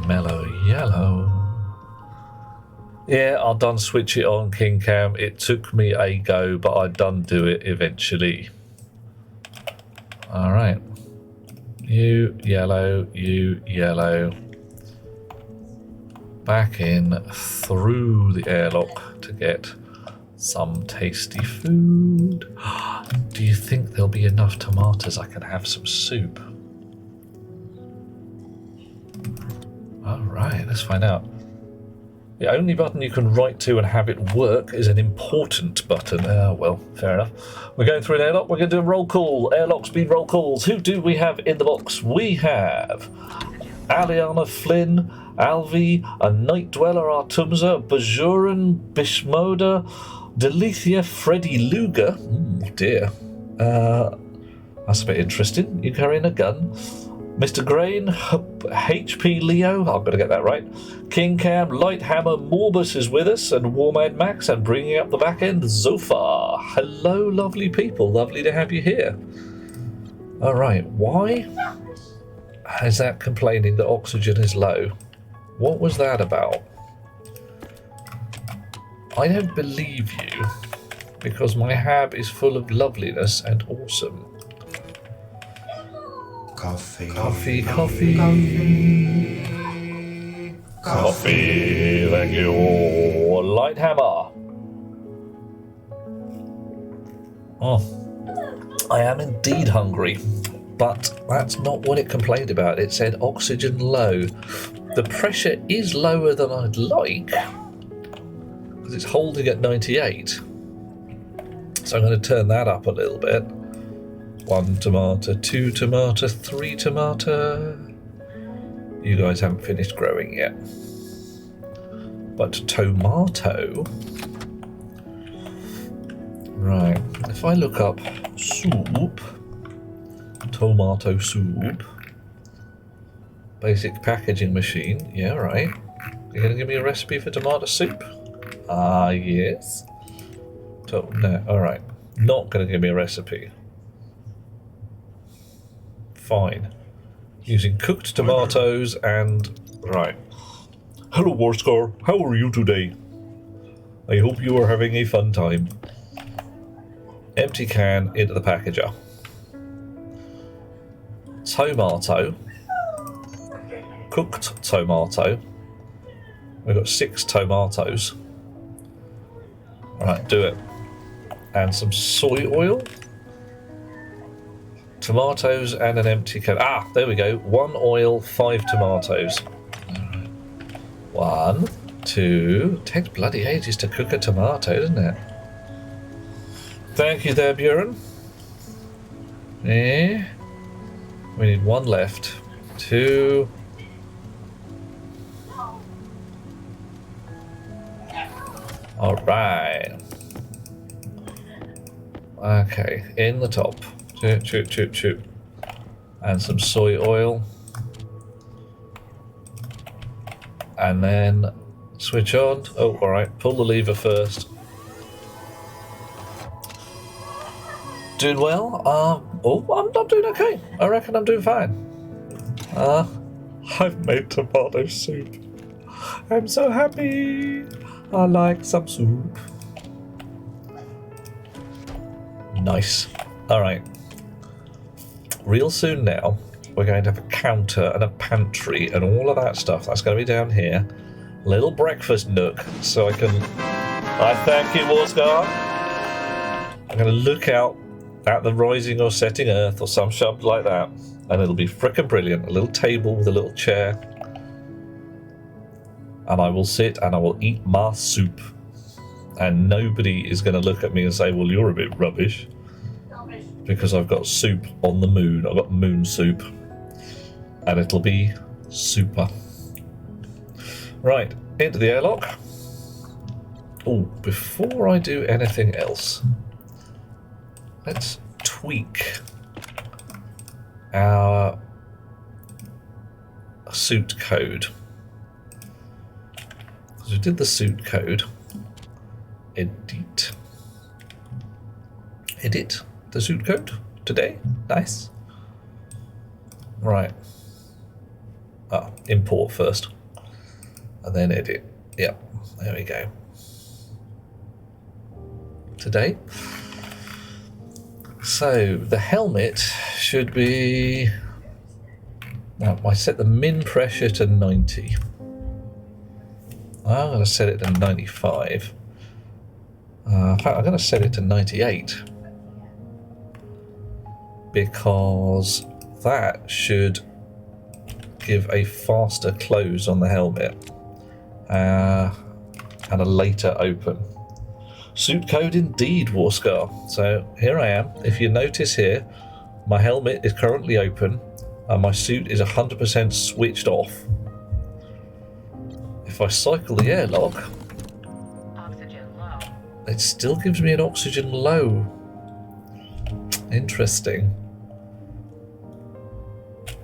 Mellow yellow. Yeah, I'll done switch it on, King Cam. It took me a go, but I done do it eventually. Alright. You yellow, you yellow. Back in through the airlock to get some tasty food. Do you think there'll be enough tomatoes I can have some soup? Alright, let's find out. The only button you can write to and have it work is an important button. Well, fair enough. We're going through an airlock. We're going to do a roll call. Airlock speed roll calls. Who do we have in the box? We have Aliana Flynn, Alvi, a Night Dweller Artumza, Bajuran, Bishmoda, Delethia Freddy Luger. Dear. That's a bit interesting. You carrying a gun. Mr. Grain, HP Leo, I'm going to get that right. King Cam, Lighthammer, Morbus is with us, and Warmad Max, and bringing up the back end, Zofar. Hello, lovely people. Lovely to have you here. All right, why is that complaining that oxygen is low? What was that about? I don't believe you, because my hab is full of loveliness and awesome. Coffee. Coffee, coffee. Coffee, thank you. Lighthammer. Oh, I am indeed hungry, but that's not what it complained about. It said oxygen low. The pressure is lower than I'd like, because it's holding at 98. So I'm going to turn that up a little bit. 1 tomato, 2 tomato, 3 tomato. You guys haven't finished growing yet. But tomato. Right, if I look up soup, tomato soup, basic packaging machine, yeah, right. You're going to give me a recipe for tomato soup? Ah, yes. No, alright. Not going to give me a recipe. Fine. Using cooked tomatoes and... Right. Hello, Warscar. How are you today? I hope you are having a fun time. Empty can into the packager. Tomato. Cooked tomato. We've got 6 tomatoes. Alright, do it. And some soy oil. Tomatoes and an empty can. Ah, there we go. 1 oil, 5 tomatoes. 1, 2. Takes bloody ages to cook a tomato, doesn't it? Thank you there, Buren. We need 1 left. 2. Alright. Okay, in the top. Shoot. And some soy oil. And then switch on. Oh, alright, pull the lever first. Doing well? I'm doing okay. I reckon I'm doing fine. I've made tomato soup. I'm so happy. I like some soup. Nice. Alright. Real soon now, we're going to have a counter and a pantry and all of that stuff. That's going to be down here. Little breakfast nook, so I can... I thank you, Warscar. I'm going to look out at the rising or setting earth or some shit like that, and it'll be frickin' brilliant. A little table with a little chair. And I will sit and I will eat my soup. And nobody is going to look at me and say, well, you're a bit rubbish. Because I've got soup on the moon. I've got moon soup. And it'll be super. Right, into the airlock. Oh, before I do anything else, let's tweak our suit code. We did the suit code. Edit the suit code today. Nice. Right. Import first. And then edit. Yep. There we go. Today. So the helmet should be... Now, I set the min pressure to 90. I'm going to set it to 95. In fact, I'm going to set it to 98. Because that should give a faster close on the helmet. And a later open. Suit code indeed, Warscar. So here I am. If you notice here, my helmet is currently open. And my suit is 100% switched off. If I cycle the airlock, Oxygen low. it still gives me an oxygen low. Interesting.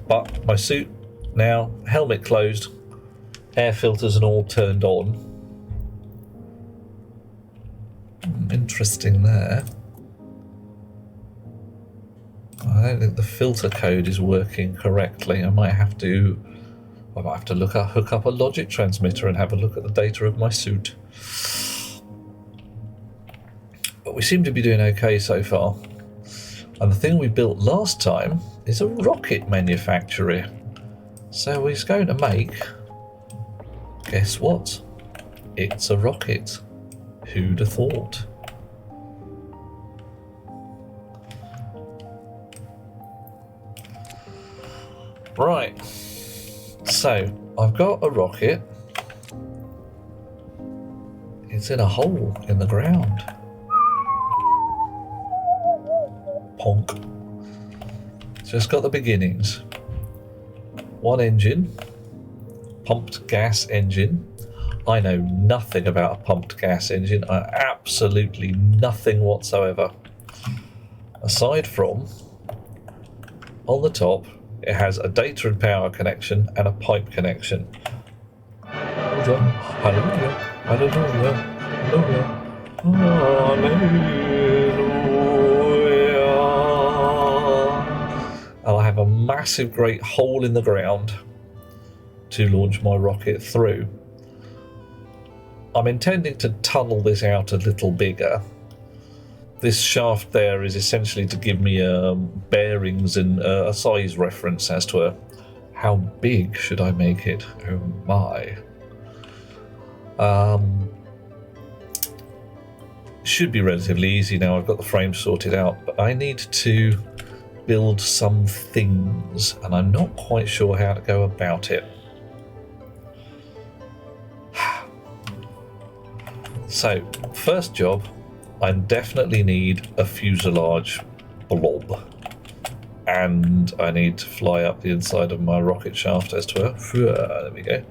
But my suit now, helmet closed, air filters and all turned on. Interesting there. I don't think the filter code is working correctly. I might have to hook up a logic transmitter and have a look at the data of my suit. But we seem to be doing okay so far. And the thing we built last time is a rocket manufacturer. So we're going to make, guess what? It's a rocket. Who'd have thought? Right. So, I've got a rocket. It's in a hole in the ground. Ponk. Just got the beginnings. One engine. Pumped gas engine. I know nothing about a pumped gas engine. Absolutely nothing whatsoever. Aside from, on the top, it has a data and power connection and a pipe connection. Hallelujah, hallelujah, hallelujah, hallelujah. And I have a massive great hole in the ground to launch my rocket through. I'm intending to tunnel this out a little bigger this shaft there is essentially to give me bearings and a size reference as to how big should I make it. Oh my. Should be relatively easy now I've got the frame sorted out, but I need to build some things and I'm not quite sure how to go about it. So, first job, I definitely need a fuselage blob. And I need to fly up the inside of my rocket shaft as to there we go.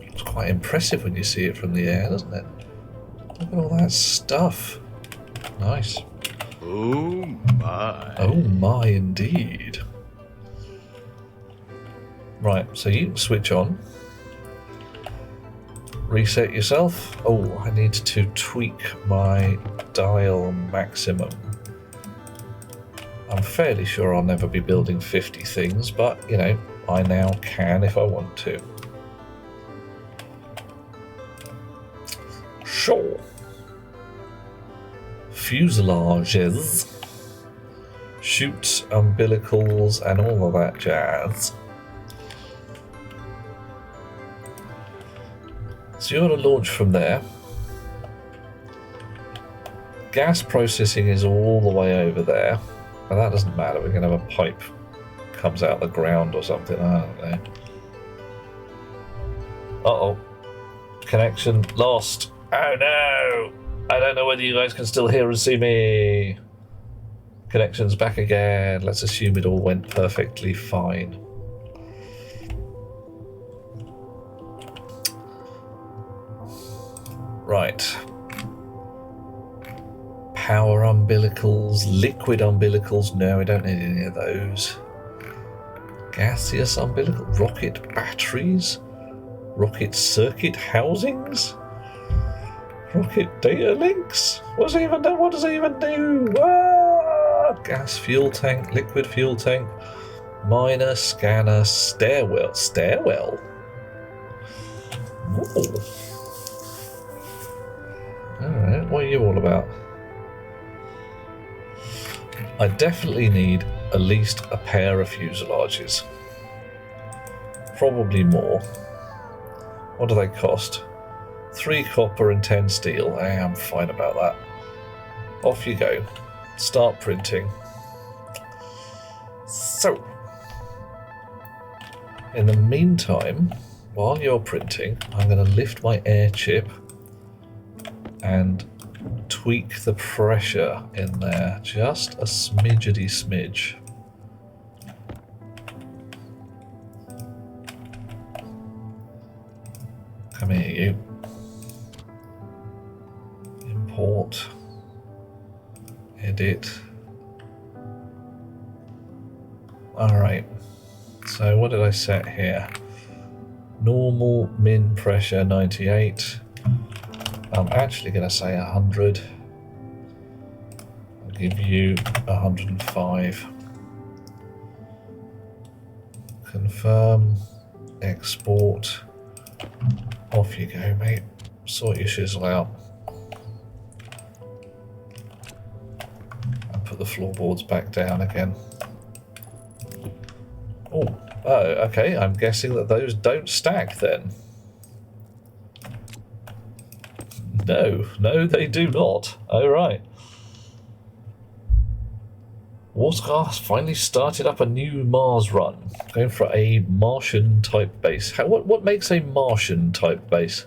It's quite impressive when you see it from the air, doesn't it? Look at all that stuff. Nice. Oh my. Oh my, indeed. Right, so you can switch on. Reset yourself. Oh, I need to tweak my dial maximum. I'm fairly sure I'll never be building 50 things, but, you know, I now can if I want to. Sure. Fuselages. Chutes, umbilicals, and all of that jazz. So you're going to launch from there. Gas processing is all the way over there. But that doesn't matter, we're going to have a pipe comes out of the ground or something, I don't know. Uh-oh. Connection lost. Oh no! I don't know whether you guys can still hear and see me. Connection's back again. Let's assume it all went perfectly fine. Right. Power umbilicals, liquid umbilicals. No, we don't need any of those. Gaseous umbilical, rocket batteries, rocket circuit housings, rocket data links. What does it even do? Ah! Gas fuel tank, liquid fuel tank, miner, scanner, stairwell. Stairwell. Ooh. All right, what are you all about? I definitely need at least a pair of fuselages. Probably more. What do they cost? 3 copper and 10 steel. I'm fine about that. Off you go. Start printing. So, in the meantime, while you're printing, I'm going to lift my air chip and tweak the pressure in there just a smidgety smidge. Come here, you. Import. Edit. Alright. So what did I set here? Normal min pressure 98. I'm actually going to say 100. I'll give you 105. Confirm. Export. Off you go, mate. Sort your shizzle out. And put the floorboards back down again. Oh, okay. I'm guessing that those don't stack then. No, they do not. Oh, right. Warscar finally started up a new Mars run, going for a Martian type base. What makes a Martian type base?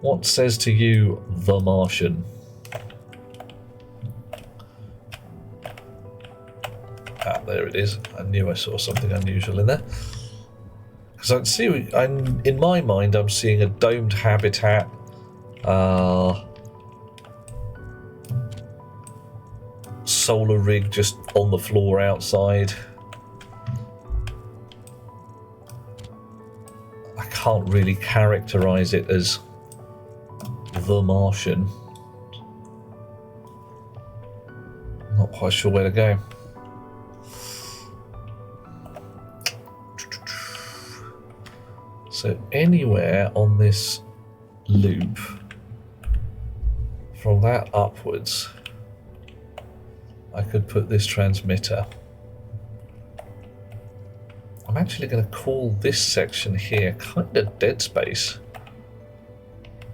What says to you the Martian? Ah, there it is. I knew I saw something unusual in there. Because I see, in my mind, I'm seeing a domed habitat. Solar rig just on the floor outside. I can't really characterize it as the Martian. Not quite sure where to go. So anywhere on this loop from that upwards, I could put this transmitter. I'm actually going to call this section here kind of dead space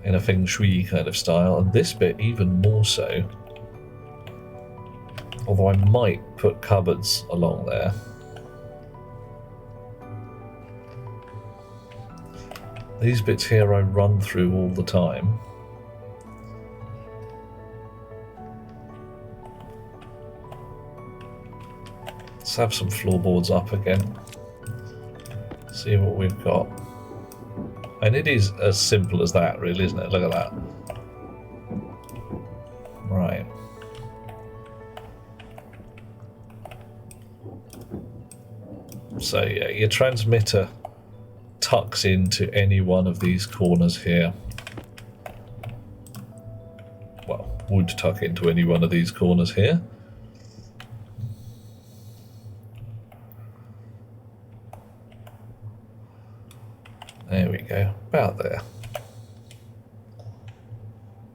in a feng shui kind of style, and this bit even more so. Although I might put cupboards along there. These bits here I run through all the time. Let's have some floorboards up again. See what we've got. And it is as simple as that, really, isn't it? Look at that. Right. So yeah, your transmitter tucks into any one of these corners here. Well, would tuck into any one of these corners here. There we go, about there.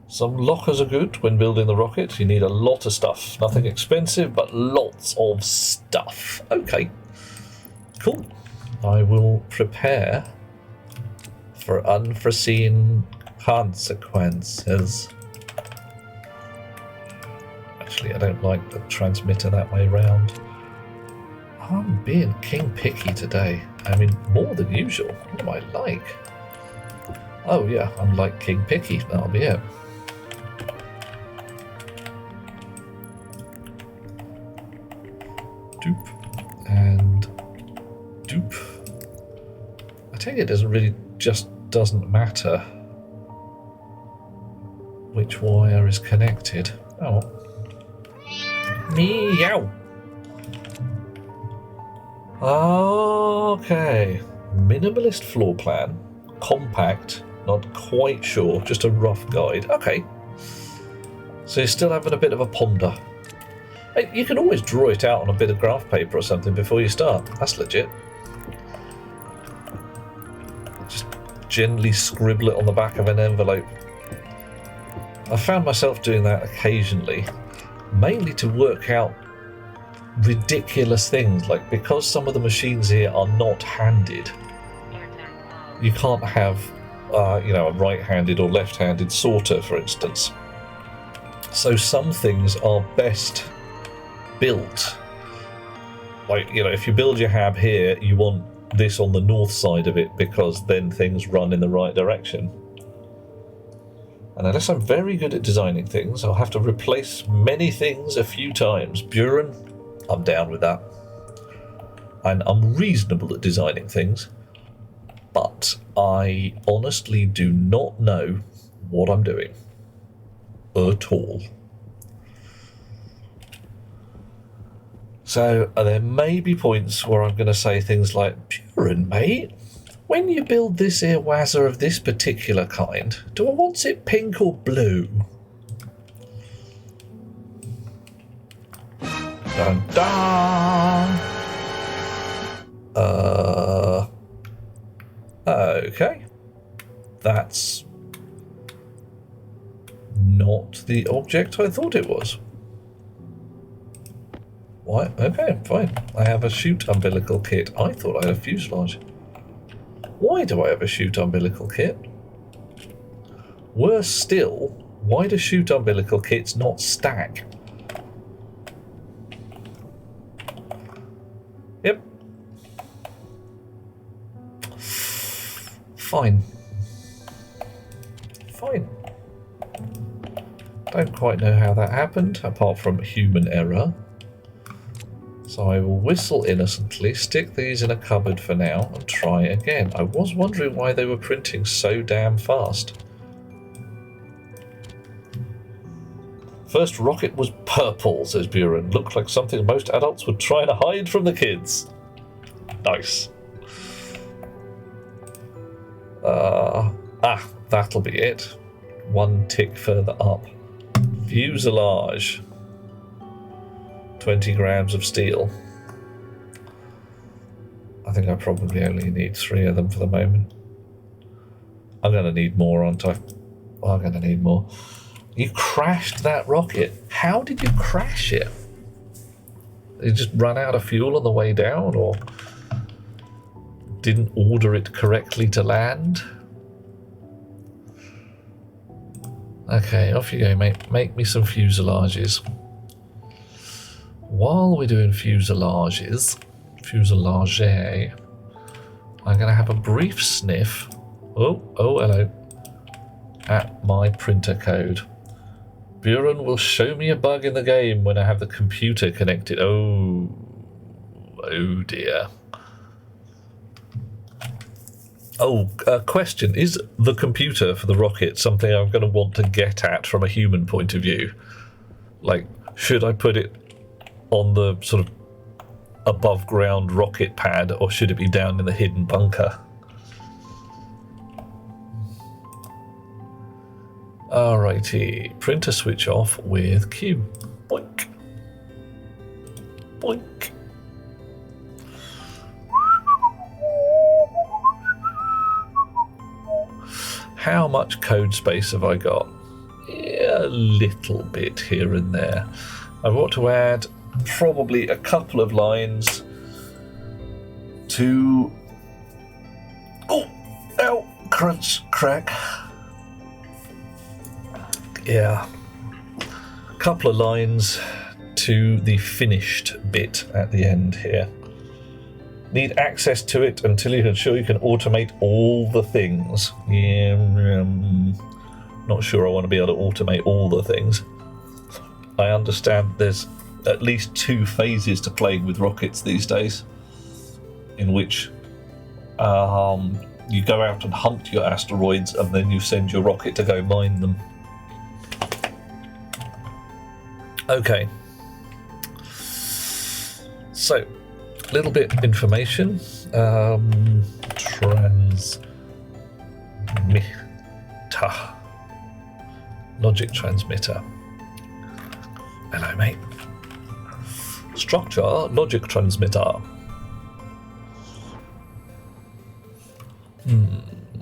Some lockers are good when building the rocket. You need a lot of stuff. Nothing expensive, but lots of stuff. Okay, cool. I will prepare for unforeseen consequences. Actually, I don't like the transmitter that way round. I'm being king picky today. I mean, more than usual. What am I like? Oh yeah, I'm like king picky. That'll be it. Doop. And doop. I take it doesn't really doesn't matter which wire is connected. Oh. Meow. Okay, minimalist floor plan, compact, not quite sure, just a rough guide. Okay, so you're still having a bit of a ponder. Hey, you can always draw it out on a bit of graph paper or something before you start. That's legit. Just gently scribble it on the back of an envelope. I found myself doing that occasionally, mainly to work out ridiculous things, like because some of the machines here are not handed, you can't have you know, a right-handed or left-handed sorter, for instance. So some things are best built, like, you know, if you build your hab here, you want this on the north side of it because then things run in the right direction. And unless I'm very good at designing things, I'll have to replace many things a few times. Buren, I'm down with that. And I'm reasonable at designing things, but I honestly do not know what I'm doing at all. So there may be points where I'm going to say things like, Buren, mate, when you build this here wazzer of this particular kind, do I want it pink or blue? Dun dun! Okay. That's not the object I thought it was. Why? Okay, fine. I have a chute umbilical kit. I thought I had a fuselage. Why do I have a chute umbilical kit? Worse still, why do chute umbilical kits not stack? Yep. Fine. Fine. Don't quite know how that happened, apart from human error. So I will whistle innocently, stick these in a cupboard for now, and try again. I was wondering why they were printing so damn fast. First rocket was purple, says Buren. Looked like something most adults would try to hide from the kids. Nice. That'll be it. One tick further up. Fuselage. 20 grams of steel. I think I probably only need 3 of them for the moment. I'm going to need more, aren't I? I'm going to need more. You crashed that rocket. How did you crash it? You just run out of fuel on the way down, or didn't order it correctly to land? Okay, off you go, mate. Make me some fuselages. While we're doing fuselage, I'm going to have a brief sniff. Oh, hello. At my printer code. Buren will show me a bug in the game when I have the computer connected. Oh dear. Oh, question. Is the computer for the rocket something I'm going to want to get at from a human point of view? Like, should I put it on the sort of above ground rocket pad, or should it be down in the hidden bunker? Alrighty, printer switch off with Q. Boink. Boink. How much code space have I got? Yeah, a little bit here and there. I want to add probably a couple of lines to... Oh! Ow! Crunch! Crack! Yeah. A couple of lines to the finished bit at the end here. Need access to it until you can show you can automate all the things. Yeah, not sure I want to be able to automate all the things. I understand there's at least 2 phases to playing with rockets these days, in which you go out and hunt your asteroids and then you send your rocket to go mine them. Okay. So, little bit of information. Transmitter. Logic transmitter. Hello, mate. Structure, logic transmitter.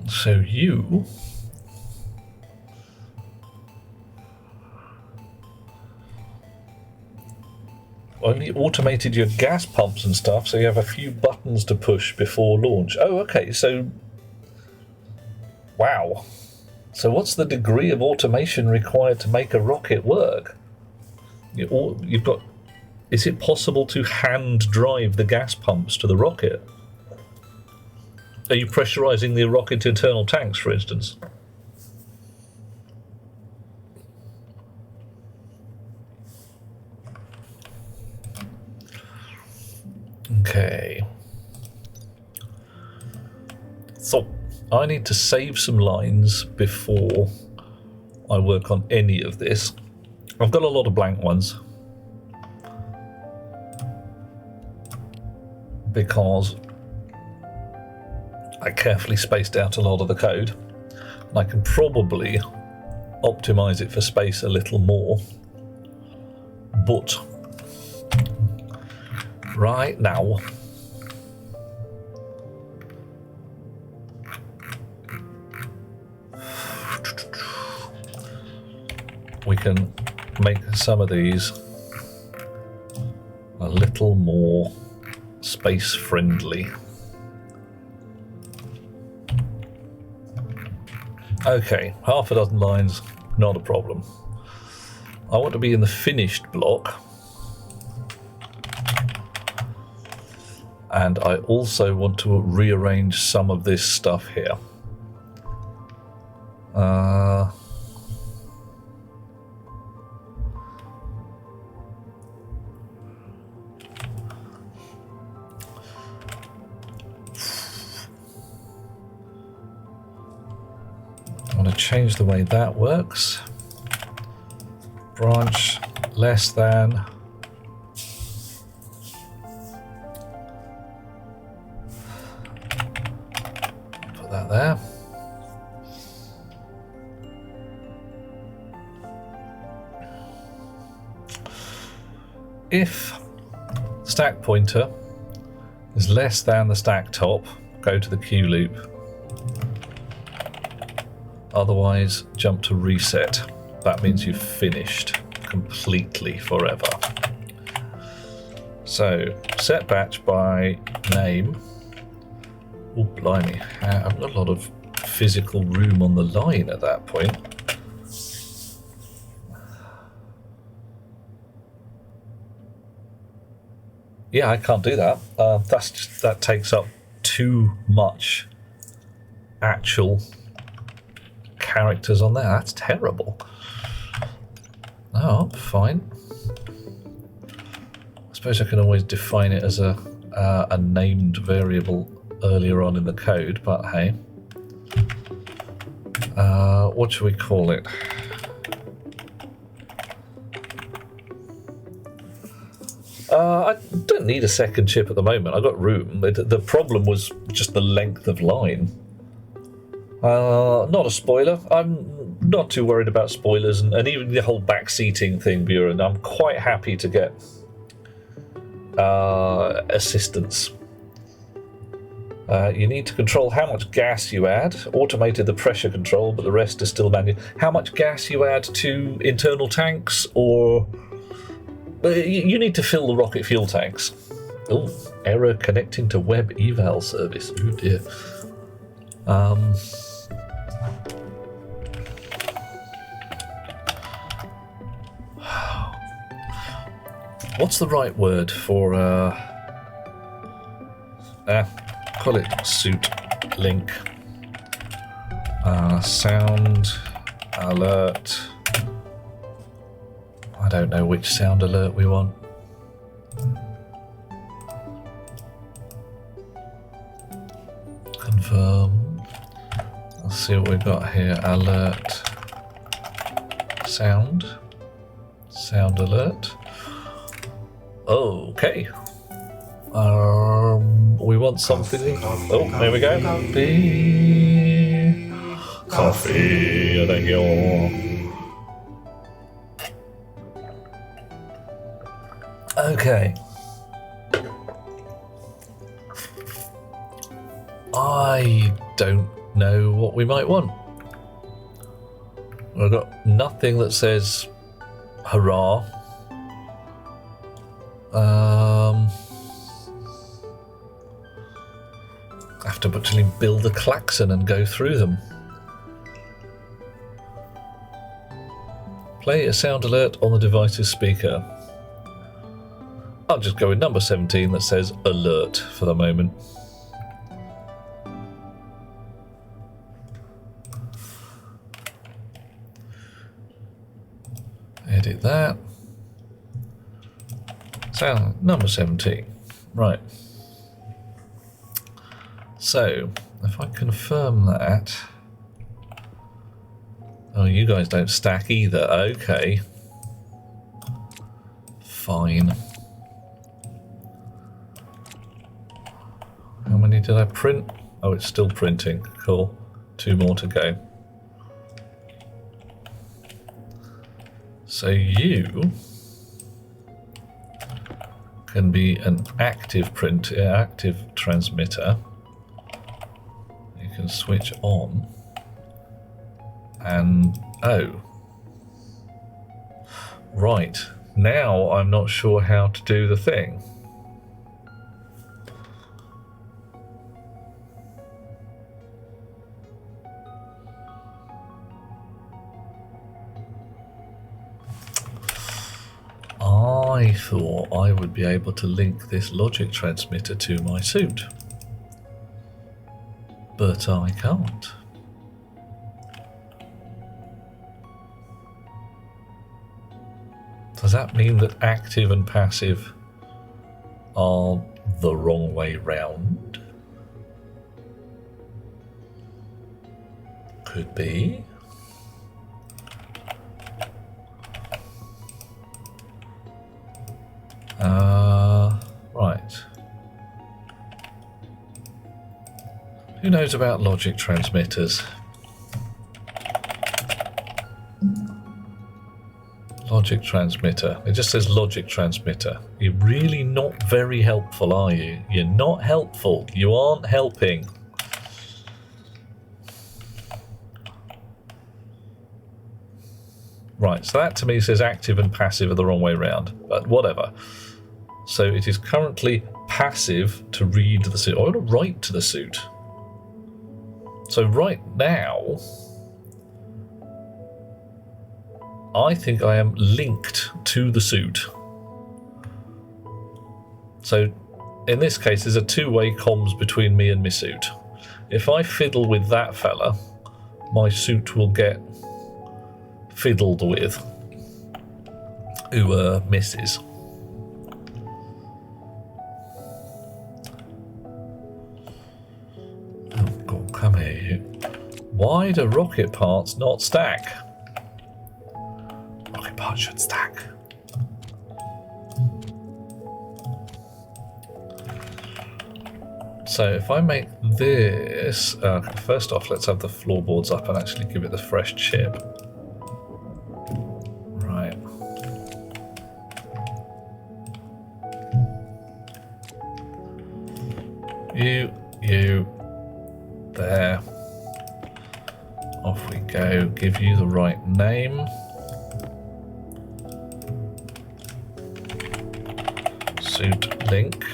So you... only automated your gas pumps and stuff, so you have a few buttons to push before launch. Oh, okay, so... wow. So what's the degree of automation required to make a rocket work? You've got... is it possible to hand drive the gas pumps to the rocket? Are you pressurizing the rocket internal tanks, for instance? Okay. So, I need to save some lines before I work on any of this. I've got a lot of blank ones, because I carefully spaced out a lot of the code. I can probably optimize it for space a little more, but right now we can make some of these a little more space friendly. Okay, half a dozen lines, not a problem. I want to be in the finished block, and I also want to rearrange some of this stuff here. I want to change the way that works. Branch less than. Put that there. If stack pointer is less than the stack top, go to the Q loop. Otherwise, jump to reset. that means you've finished completely forever. So, set batch by name. Oh, blimey. I've got a lot of physical room on the line at that point. Yeah, I can't do that. That takes up too much actual characters on there. That's terrible. Oh, fine. I suppose I can always define it as a named variable earlier on in the code, but hey. What should we call it? I don't need a second chip at the moment. I've got room. The problem was just the length of line. Not a spoiler. I'm not too worried about spoilers, and even the whole back seating thing, Buren. I'm quite happy to get assistance. You need to control how much gas you add. Automated the pressure control, but the rest is still manual. How much gas you add to internal tanks, or you need to fill the rocket fuel tanks. Oh, error connecting to web eval service. Oh dear. What's the right word for call it suit link. Sound alert. I don't know which sound alert we want. Confirm. Let's see what we've got here. Alert. Sound. Sound alert. Okay. We want something. Oh, there we go. Coffee. Thank you. Okay. I don't know what we might want. I've got nothing that says hurrah. I have to actually build a klaxon and go through them. Play a sound alert on the device's speaker. I'll just go with number 17 that says alert for the moment. Edit that. Sound number 17. Right. So, if I confirm that... Oh, you guys don't stack either. Okay. Fine. How many did I print? Oh, it's still printing. Cool. 2 more to go. So you can be an active transmitter. You can switch on and oh, right. Now I'm not sure how to do the thing. I thought I would be able to link this logic transmitter to my suit, but I can't. Does that mean that active and passive are the wrong way round? Could be. Right. Who knows about logic transmitters? Logic transmitter. It just says logic transmitter. You're really not very helpful, are you? You're not helpful. You aren't helping. Right, so that to me says active and passive are the wrong way around, but whatever. So it is currently passive to read the suit. I want to write to the suit. So right now, I think I am linked to the suit. So in this case, there's a two-way comms between me and my suit. If I fiddle with that fella, my suit will get fiddled with. Who misses. Oh God, come here, you. Why do rocket parts not stack? Rocket parts should stack. So if I make this, first off, let's have the floorboards up and actually give it the fresh chip. Right. You, there. Off we go. Give you the right name. Suit link.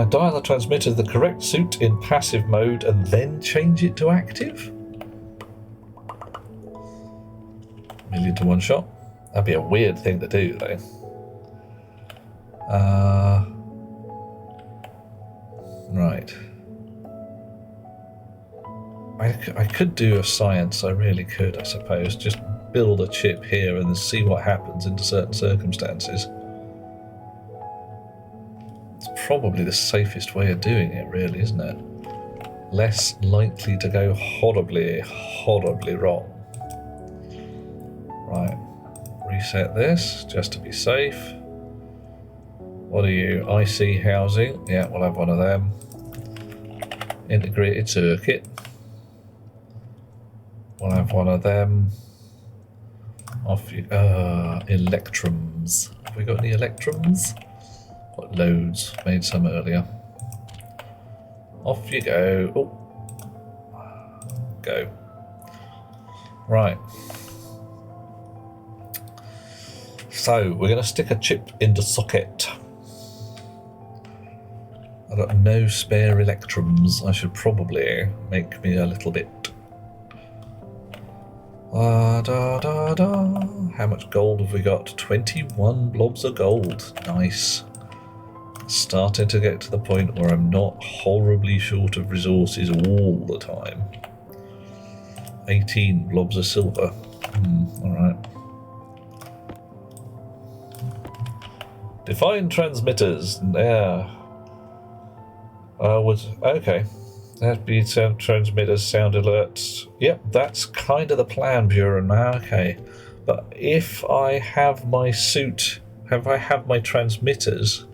Dial the transmitter to the correct suit in passive mode and then change it to active? Million to one shot? That'd be a weird thing to do, though. Right. I could do a science, I really could, I suppose. Just build a chip here and see what happens under certain circumstances. Probably the safest way of doing it, really, isn't it? Less likely to go horribly, horribly wrong. Right, reset this just to be safe. What are you? IC housing? Yeah, we'll have one of them. Integrated circuit. We'll have one of them. Off you. Electrums. Have we got any electrums? Got loads. Made some earlier. Off you go. Oh. Go. Right. So, we're going to stick a chip into socket. I've got no spare electrums. I should probably make me a little bit. How much gold have we got? 21 blobs of gold. Nice. Starting to get to the point where I'm not horribly short of resources all the time. 18 blobs of silver. Alright. Define transmitters. There. Okay. That'd be transmitters, sound alerts. Yep, that's kind of the plan, Buren. Okay. But if I have my suit, if I have my transmitters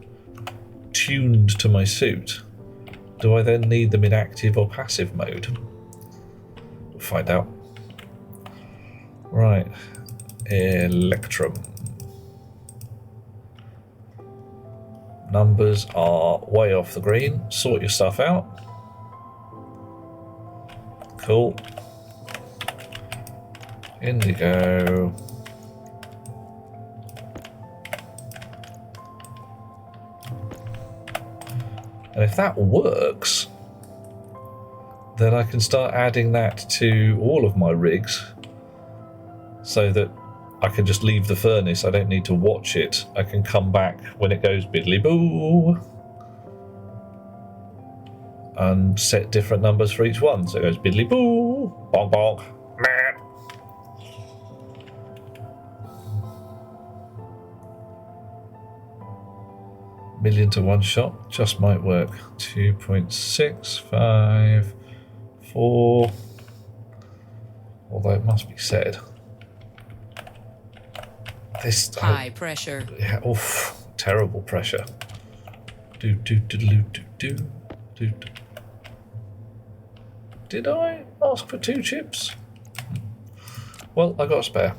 tuned to my suit, do I then need them in active or passive mode? We'll find out. Right. Electrum. Numbers are way off the green. Sort your stuff out. Cool. Indigo. And if that works, then I can start adding that to all of my rigs so that I can just leave the furnace. I don't need to watch it. I can come back when it goes biddly boo and set different numbers for each one. So it goes biddly boo, bonk bonk, meh. Million to one shot just might work. 2.654. Although it must be said, this high pressure. Yeah, oof, terrible pressure. Did I ask for 2 chips? Well, I got a spare.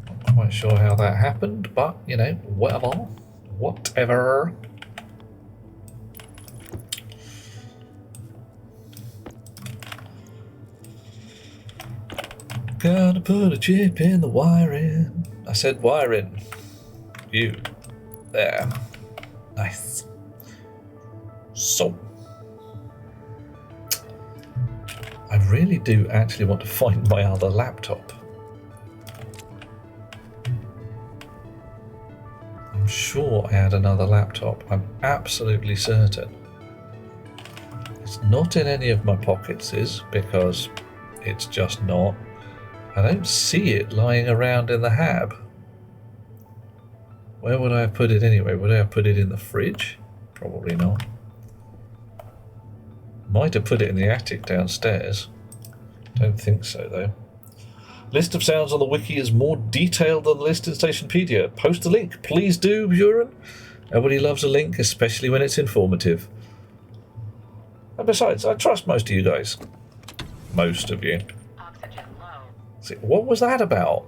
Not quite sure how that happened, but you know, whatever. Gotta put a chip in the wiring. I said wiring. You. There. Nice. So. I really do actually want to find my other laptop. I'm sure I had another laptop. I'm absolutely certain. It's not in any of my pockets, because it's just not. I don't see it lying around in the hab. Where would I have put it anyway? Would I have put it in the fridge? Probably not. Might have put it in the attic downstairs. Don't think so though. List of sounds on the wiki is more detailed than the list in Stationpedia. Post a link, please do, Buren. Everybody loves a link, especially when it's informative. And besides, I trust most of you guys. Most of you. Oxygen low. See, what was that about?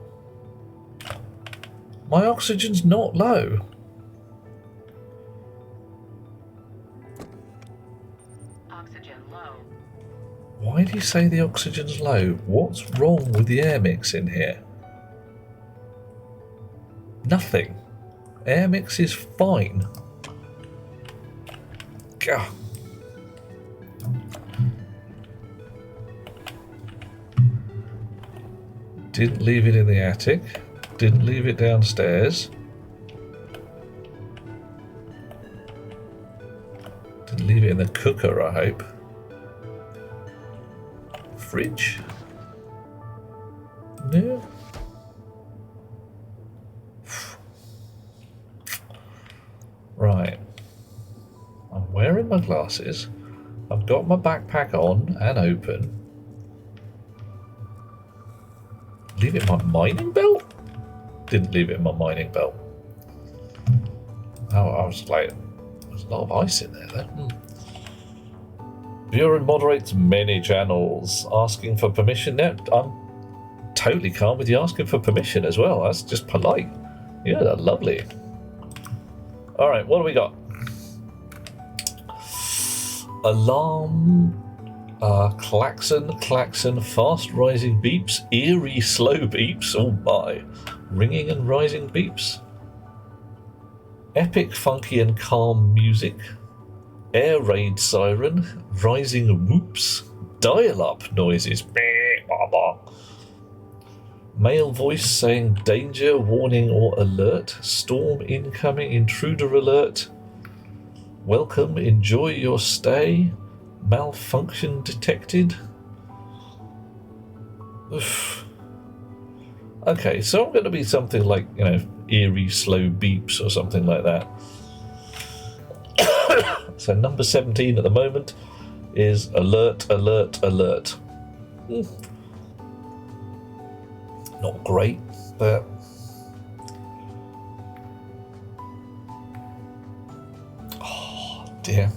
My oxygen's not low. Oxygen low. Why do you say the oxygen's low? What's wrong with the air mix in here? Nothing. Air mix is fine. Gah. Didn't leave it in the attic. Didn't leave it downstairs. Didn't leave it in the cooker, I hope. Fridge? No. Right. I'm wearing my glasses. I've got my backpack on and open. Leave it in my mining belt? Didn't leave it in my mining belt. Oh, I was like, there's a lot of ice in there then. Buren moderates many channels, asking for permission. Now, I'm totally calm with you asking for permission as well. That's just polite. Yeah, that's lovely. Alright, what do we got? Alarm, klaxon, fast rising beeps, eerie slow beeps, oh my, ringing and rising beeps, epic funky and calm music, air raid siren, rising whoops, dial-up noises, male voice saying danger, warning or alert, storm incoming, intruder alert, welcome, enjoy your stay, malfunction detected. Oof. Okay, so I'm going to be something like, you know, eerie slow beeps or something like that. So number 17 at the moment is alert, alert, alert. Not great, but oh dear.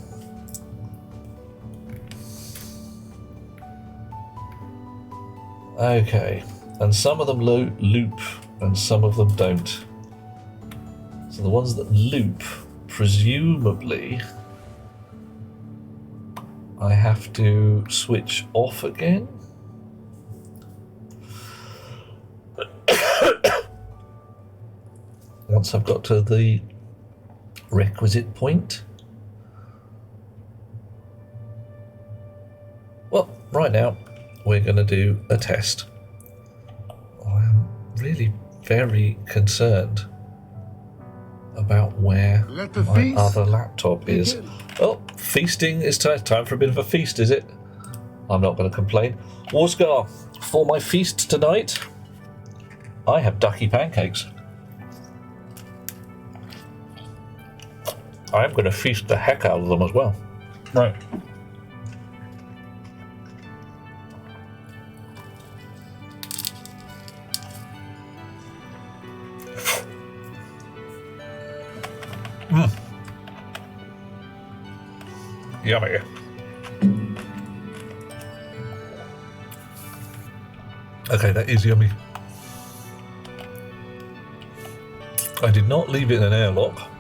Okay, and some of them loop and some of them don't. So the ones that loop, presumably, I have to switch off again. Once I've got to the requisite point. Well, right now, we're going to do a test. I am really very concerned about where my other laptop is. Oh, feasting is time for a bit of a feast, is it? I'm not going to complain. Warscar, for my feast tonight, I have ducky pancakes. I'm going to feast the heck out of them as well. Right. Yummy. Okay, that is yummy. I did not leave it in an airlock.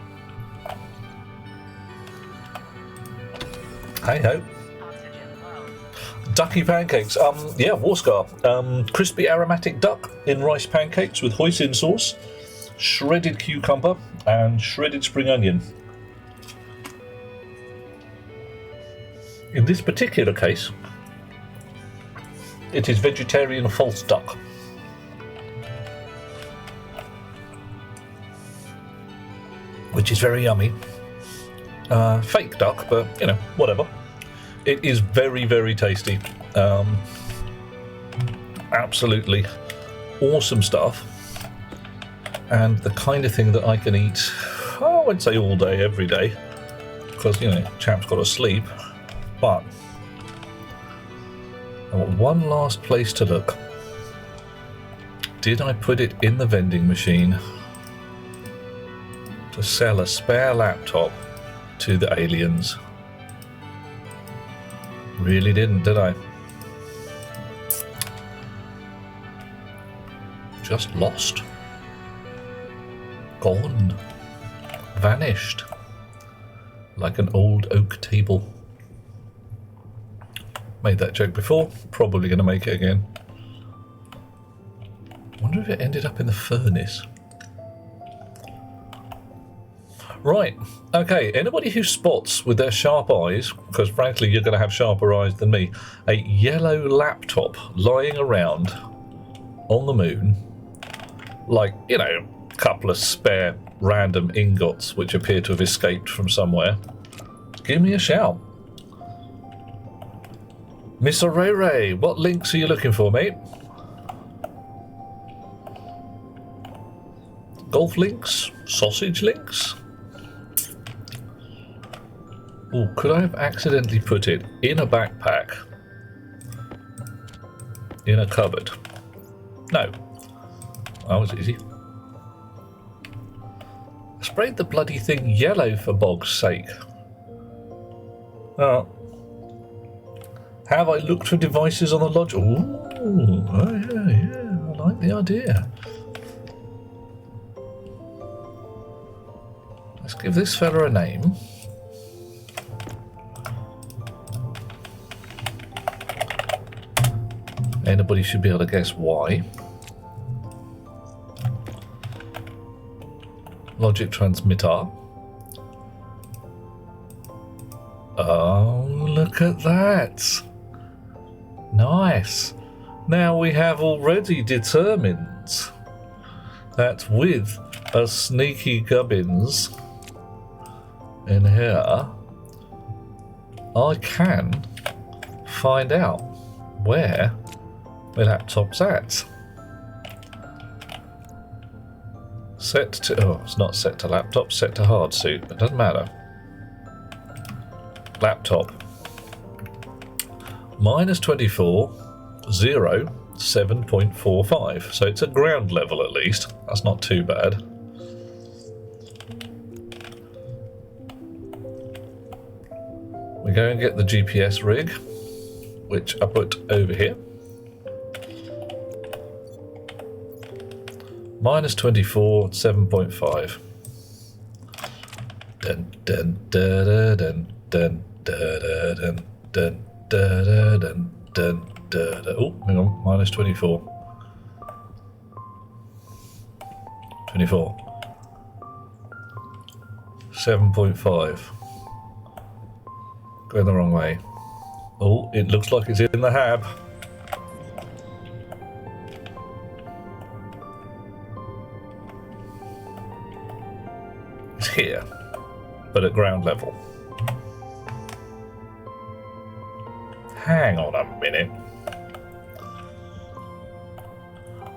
Hey ho. Ducky pancakes. Yeah, Warscar. Crispy aromatic duck in rice pancakes with hoisin sauce, shredded cucumber, and shredded spring onion. In this particular case, it is vegetarian false duck. Which is very yummy. Fake duck, but you know, whatever. It is very, very tasty. Absolutely awesome stuff. And the kind of thing that I can eat, I wouldn't say all day, every day, because, you know, chap's got to sleep. But I want one last place to look. Did I put it in the vending machine to sell a spare laptop to the aliens? Really didn't, did I? Just lost. Gone. Vanished. Like an old oak table. Made that joke before, probably going to make it again. Wonder if it ended up in the furnace. Right, okay, anybody who spots with their sharp eyes, because frankly you're going to have sharper eyes than me, a yellow laptop lying around on the moon, like, you know, a couple of spare random ingots which appear to have escaped from somewhere, give me a shout. Miss Aurere, what links are you looking for, mate? Golf links? Sausage links? Oh, could I have accidentally put it in a backpack? In a cupboard? No. That was easy. I sprayed the bloody thing yellow for bog's sake. Oh. Have I looked for devices on the lodge? Ooh, oh yeah, I like the idea. Let's give this fella a name. Anybody should be able to guess why. Logic transmitter. Oh, look at that. Nice. Now we have already determined that with a sneaky gubbins in here, I can find out where my laptop's at. Set to, oh, it's not set to laptop, set to hard suit, but it doesn't matter. Laptop. -24, 0, 7.45. So it's at ground level at least. That's not too bad. We go and get the GPS rig, which I put over here. -24, 7.5. Dun dun dun dun dun dun dun dun dun dun dun. Oh, hang on, -24. 24. 7.5. Going the wrong way. Oh, it looks like it's in the hab. It's here, but at ground level. Hang on a minute.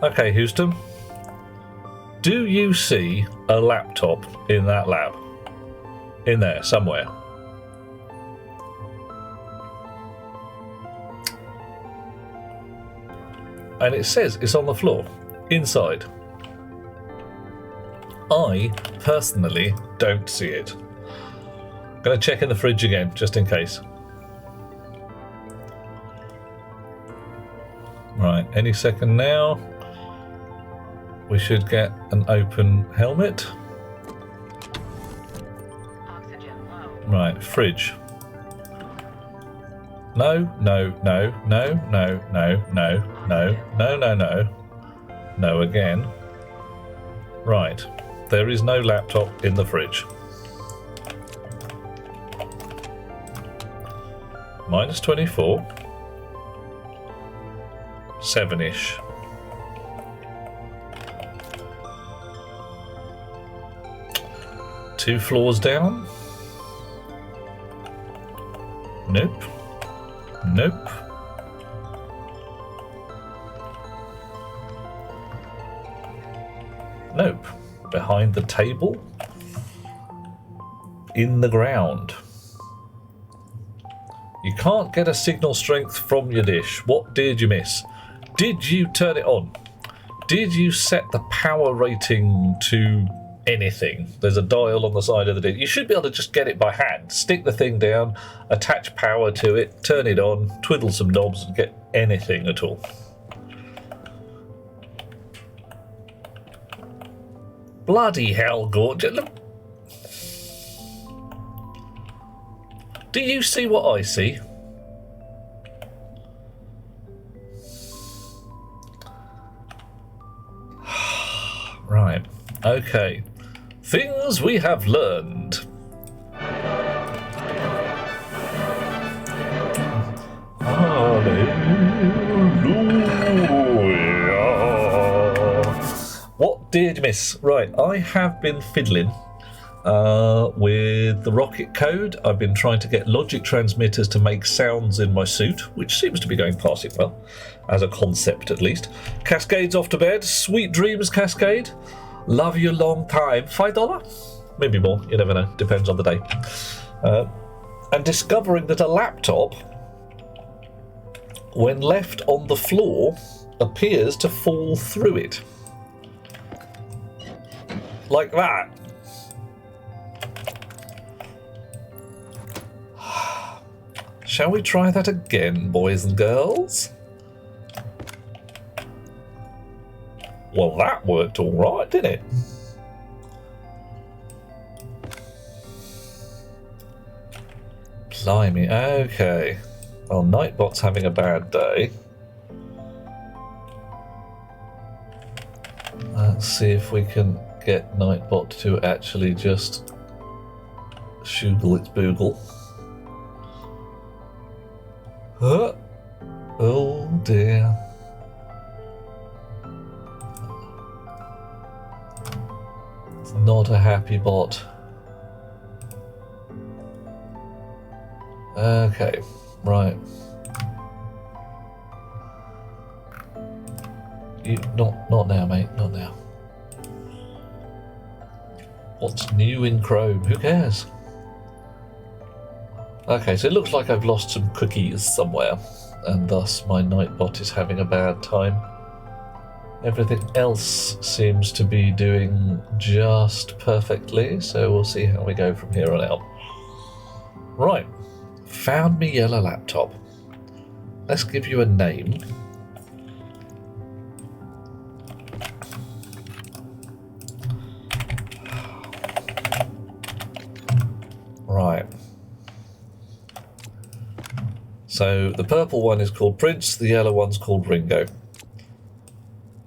Okay, Houston. Do you see a laptop in that lab? In there, somewhere. And it says it's on the floor, inside. I, personally, don't see it. I'm going to check in the fridge again, just in case. Right, any second now. We should get an open helmet. Oxygen low. Right, fridge. No, no, no, no, no, no, no, no, no, no, no. No again. Right. There is no laptop in the fridge. Minus 24. 7-ish. Two floors down. Nope. Nope. Nope. Behind the table. In the ground. You can't get a signal strength from your dish. What did you miss? Did you turn it on? Did you set the power rating to anything? There's a dial on the side of the dish. You should be able to just get it by hand. Stick the thing down, attach power to it, turn it on, twiddle some knobs and get anything at all. Bloody hell, gorgeous. Look. Do you see what I see? Right. Okay. Things we have learned. Hallelujah. What did you miss? Right, I have been fiddling with the ROKIT code. I've been trying to get logic transmitters to make sounds in my suit, which seems to be going passing well, as a concept at least. Cascade's off to bed. Sweet dreams, Cascade. Love you long time. $5? Maybe more, you never know, depends on the day. And discovering that a laptop, when left on the floor, appears to fall through it. Like that. Shall we try that again, boys and girls? Well, that worked all right, didn't it? Blimey, okay. Well, Nightbot's having a bad day. Let's see if we can get Nightbot to actually just shoogle its boogle. Huh? Oh dear. It's not a happy bot. Okay, right. You not now, mate, not now. What's new in Chrome? Who cares? Okay, so it looks like I've lost some cookies somewhere, and thus my Nightbot is having a bad time. Everything else seems to be doing just perfectly, so we'll see how we go from here on out. Right, found me yellow laptop. Let's give you a name. Right. So the purple one is called Prince, the yellow one's called Ringo.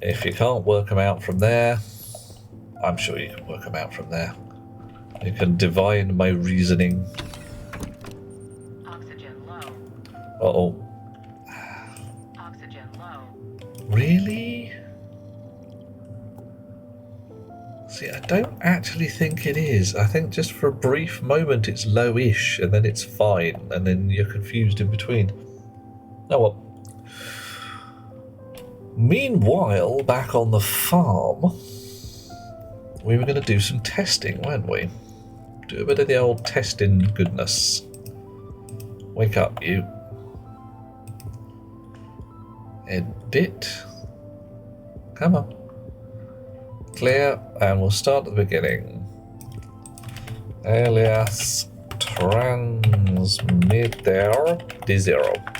If you can't work them out from there, I'm sure you can work them out from there. You can divine my reasoning. Oxygen low. Uh-oh. Oxygen low. Really? See, I don't actually think it is. I think just for a brief moment it's low-ish, and then it's fine, and then you're confused in between. Oh well. Meanwhile, back on the farm, we were going to do some testing, weren't we? Do a bit of the old testing goodness. Wake up, you. Edit. Come on. Clear, and we'll start at the beginning. Alias transmitter D0.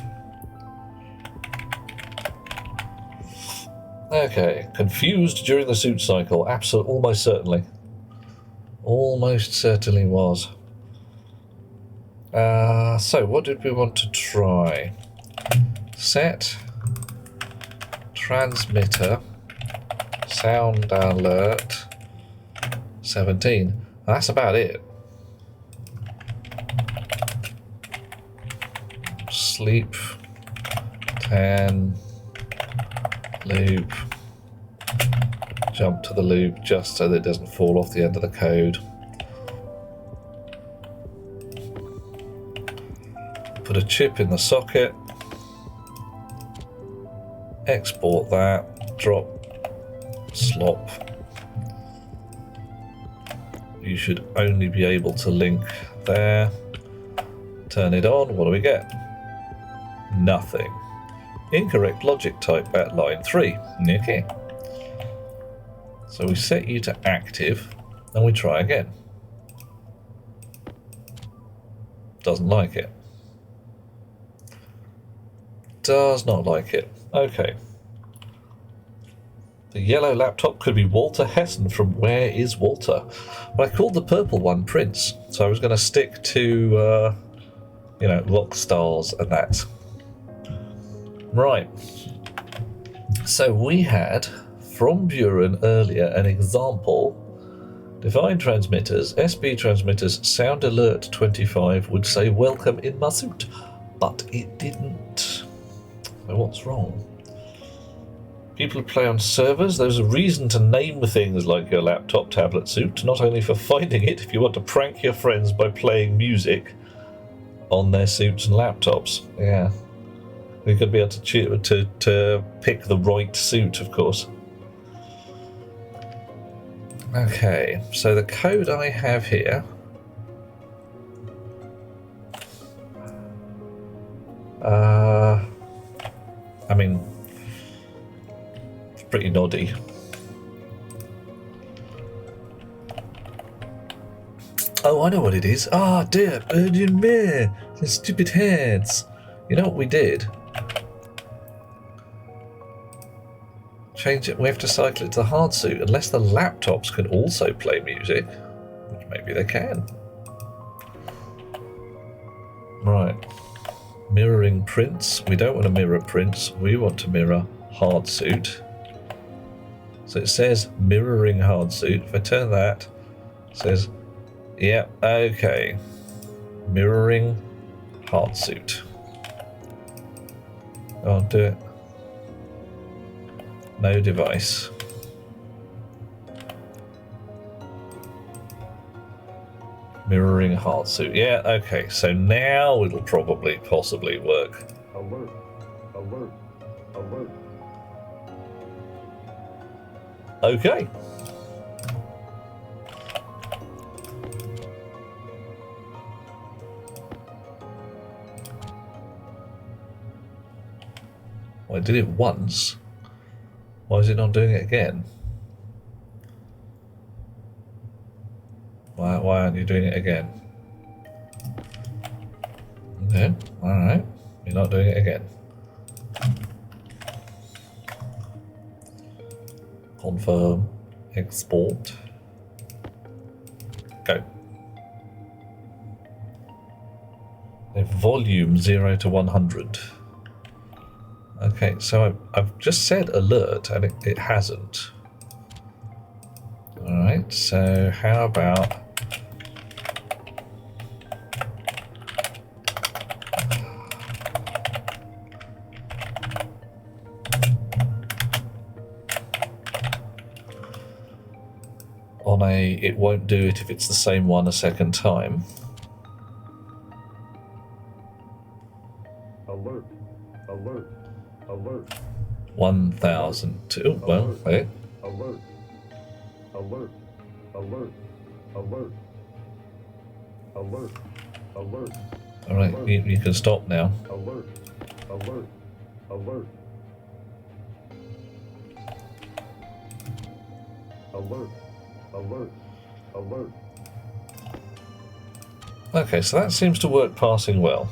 Okay, confused during the suit cycle. Absolutely, almost certainly. Almost certainly was. So what did we want to try? Set transmitter sound alert 17. That's about it. Sleep 10 loop. Jump to the loop just so that it doesn't fall off the end of the code. Put a chip in the socket. Export that. Drop. Slop. You should only be able to link there. Turn it on. What do we get? Nothing. Incorrect logic type at line 3. Okay. So we set you to active and we try again. Doesn't like it. Does not like it. Okay. The yellow laptop could be Walter Hessen from Where is Walter? But I called the purple one Prince, so I was going to stick to, you know, rock stars and that. Right. So we had, from Buren earlier, an example. Define transmitters. SB transmitters sound alert 25 would say welcome in my suit, but it didn't. So what's wrong? People who play on servers, there's a reason to name things like your laptop, tablet, suit, not only for finding it, if you want to prank your friends by playing music on their suits and laptops. Yeah. We've got to be able to pick the right suit, of course. Okay, so the code I have here... I mean... pretty noddy. Oh, I know what it is. Ah, dear, urgent mare. The stupid heads. You know what we did? Change it. We have to cycle it to hard suit, unless the laptops can also play music, which maybe they can. Right. Mirroring prints. We don't want to mirror prints. We want to mirror hard suit. So it says mirroring hard suit. If I turn that, it says, yeah, okay. Mirroring hard suit. I'll do it. No device. Mirroring hard suit. Yeah, okay. So now it'll probably possibly work. Alert. Alert. Alert. Okay. Well, I did it once. Why is it not doing it again? Why aren't you doing it again? Okay, alright. You're not doing it again. Confirm. Export. Go. A volume 0 to 100. Okay, so I've just said alert and it hasn't. Alright, so how about... on a... it won't do it if it's the same one a second time. Alert. Alert. Alert. 1002. Well, hey. Alert. Alert. Alert. Alert. Alert. Alert. Alright, you can stop now. Alert. Alert. Alert. Alert. Alert. Alert. Okay, so that seems to work passing well.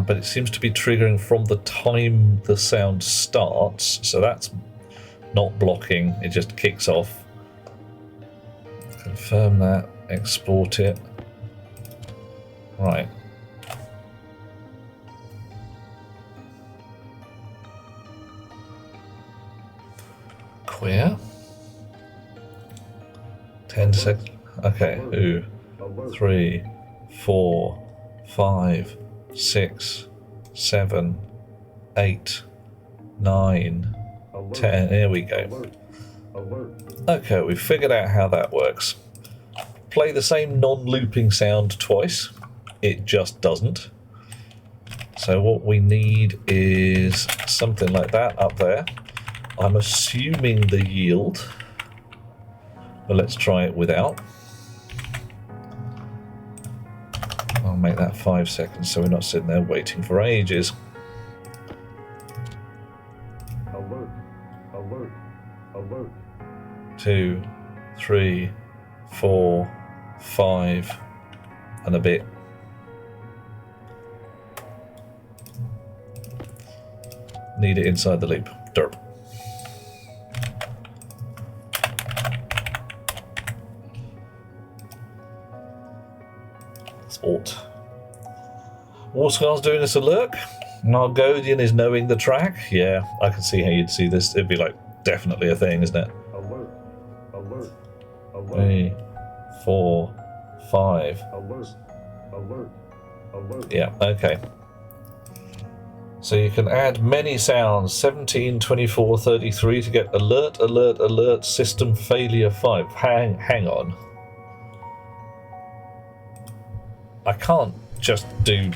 But it seems to be triggering from the time the sound starts, so that's not blocking, it just kicks off. Confirm that, export it. Right. Queer. 10 seconds. Okay, 2, 3, 4, 5, 6, 7, 8, 9, 10. Here we go. Alert. Alert. Okay, we've figured out how that works. Play the same non-looping sound twice. It just doesn't. So what we need is something like that up there. I'm assuming the yield, but let's try it without. I'll make that 5 seconds so we're not sitting there waiting for ages. Alert. Alert. Alert. 2, 3, 4, 5, and a bit. Need it inside the loop. Derp. Sport. Warscar's doing us a look. Nargodian is knowing the track. Yeah, I can see how you'd see this. It'd be like definitely a thing, isn't it? Alert. Alert. Alert. 3, 4, 5. Alert. Alert. Alert. Yeah, okay. So you can add many sounds, 17, 24, 33 to get alert, alert, alert, system failure 5. Hang on. I can't just do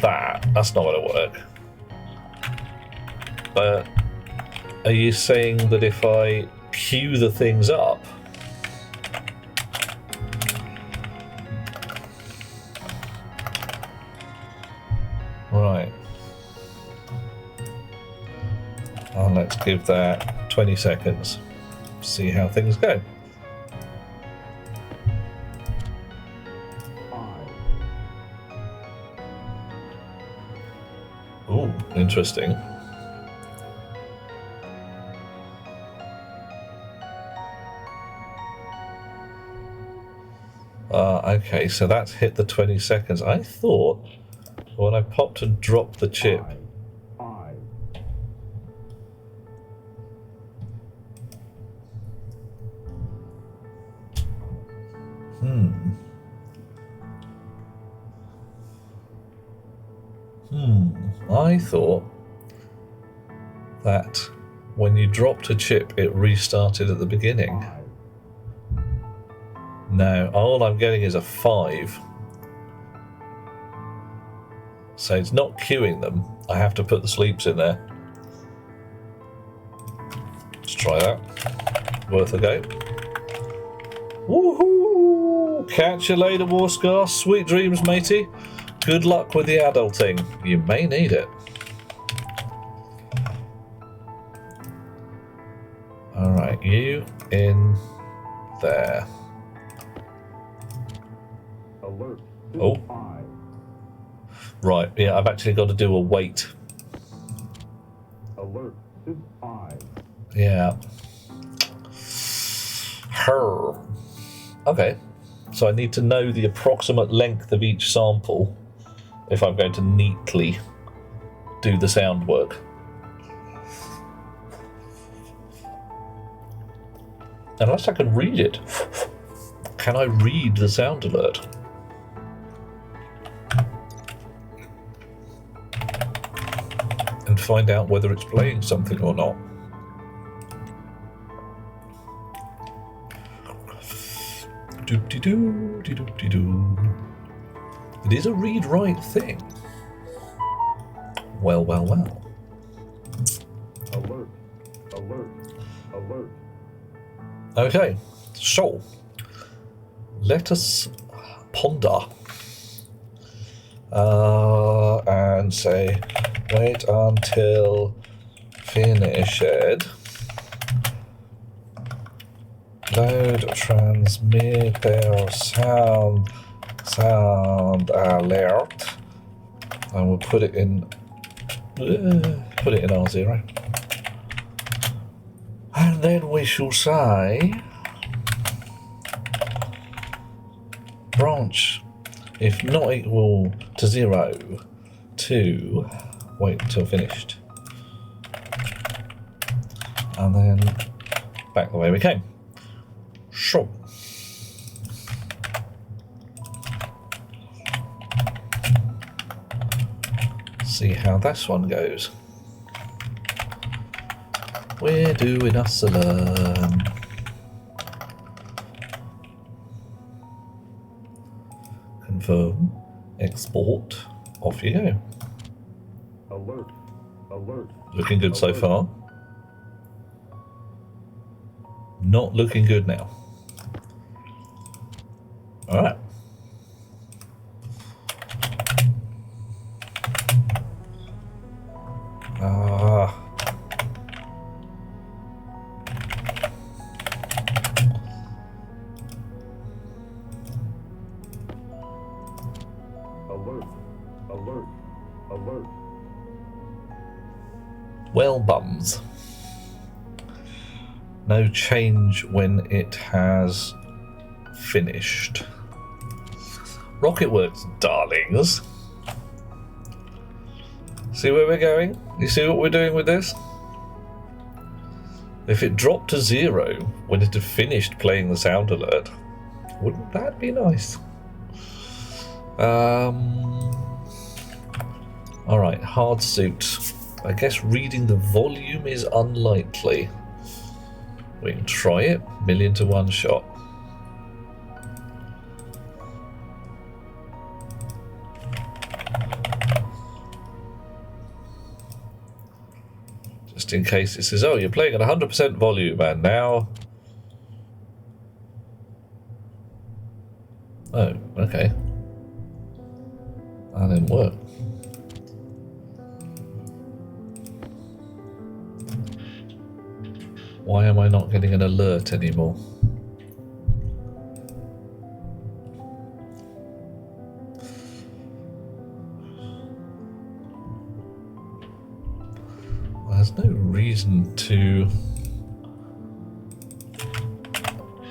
that. That's not going to work. But are you saying that if I queue the things up, right. And let's give that 20 seconds. See how things go. 5. Ooh, interesting. Okay, so that's hit the 20 seconds. I thought when I popped and dropped the chip. 5. I thought that when you dropped a chip, it restarted at the beginning. 5. No, all I'm getting is a 5. So it's not queuing them. I have to put the sleeps in there. Let's try that. Worth a go. Woohoo! Catch you later, Warscar. Sweet dreams, matey. Good luck with the adulting. You may need it. Alright, you in there. Alert. Oh. 5. Right, yeah, I've actually got to do a wait. Alert. 5. Yeah. Her. Okay, so I need to know the approximate length of each sample if I'm going to neatly do the sound work. Unless I can read it. Can I read the sound alert? And find out whether it's playing something or not. Doop-de-doo, de-doop-de-doo. It is a read-write thing. Well, well, well. Alert. Alert. Alert. Okay, so let us ponder and say wait until finished. Load transmitter sound alert, and we'll put it in R0. And And then we shall say branch, if not equal to 0, to wait until finished. And then back the way we came. Sure. See how this one goes. We're doing us a learn. Confirm. Export. Off you go. Alert. Alert. Looking good so far. Not looking good now. Alright. Alert. Alert. Alert. Well, bums. No change when it has finished. Rocket works, darlings. See where we're going? You see what we're doing with this? If it dropped to 0 when it had finished playing the sound alert, wouldn't that be nice? Alright, hard suit. I guess reading the volume is unlikely. We can try it. 1,000,000 to 1 shot. Just in case it says, oh, you're playing at 100% volume, and now... Oh, okay. That didn't work. Why am I not getting an alert anymore? Well, there's no reason to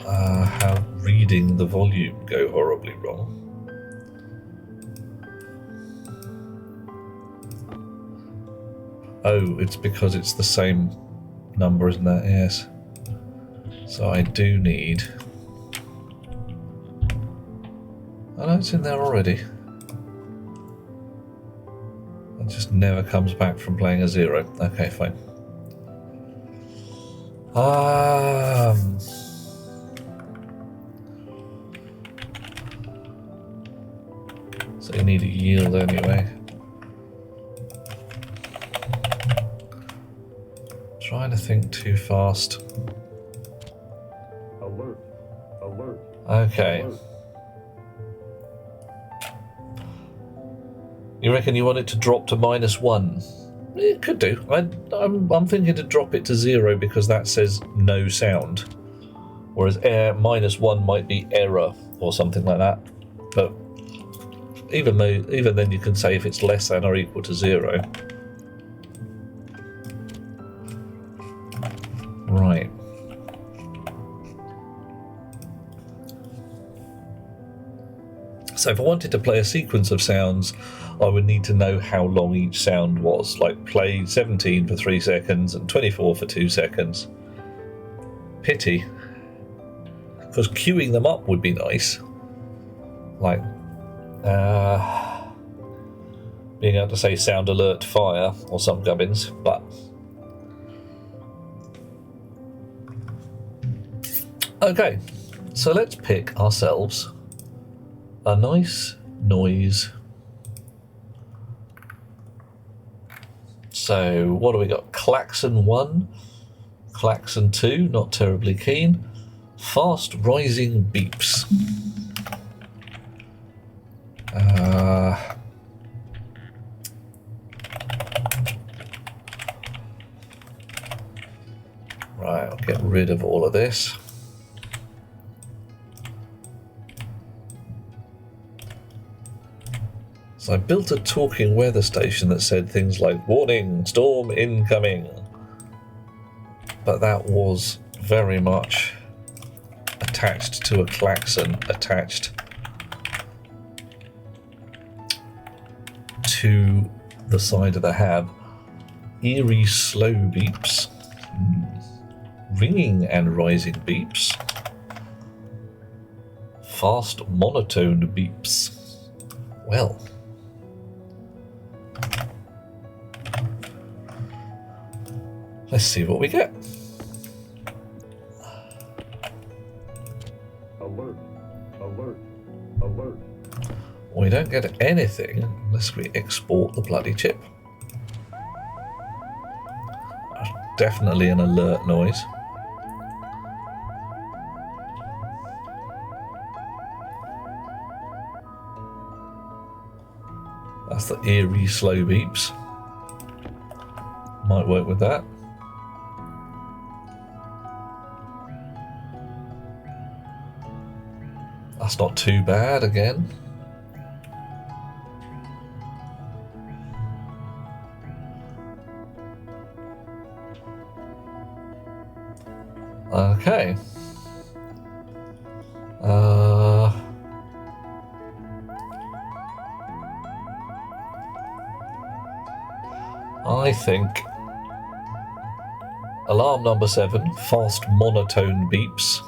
have reading the volume go horribly wrong. Oh, it's because it's the same number, isn't that? Yes. So I do need... Oh no, it's in there already. It just never comes back from playing a 0. Okay, fine. So you need a yield anyway. Trying to think too fast. Alert. Alert. Okay. Alert. You reckon you want it to drop to -1? It could do. I'm thinking to drop it to 0 because that says no sound, whereas -1 might be error or something like that. But even then, you can say if it's less than or equal to 0. Right. So if I wanted to play a sequence of sounds, I would need to know how long each sound was, like play 17 for 3 seconds and 24 for 2 seconds. Pity, because queuing them up would be nice. Like, being able to say sound alert fire or some gubbins, but... Okay, so let's pick ourselves a nice noise. So what do we got? Klaxon 1, Klaxon 2, not terribly keen. Fast rising beeps. Right, I'll get rid of all of this. So I built a talking weather station that said things like, warning, storm incoming. but that was very much attached to a klaxon, attached to the side of the hab. Eerie slow beeps, ringing and rising beeps, fast monotone beeps. Well, let's see what we get. Alert. Alert. Alert. We don't get anything unless we export the bloody chip. Definitely an alert noise. That's the eerie slow beeps. Might work with that. That's not too bad again. Okay. I think alarm number 7, fast monotone beeps.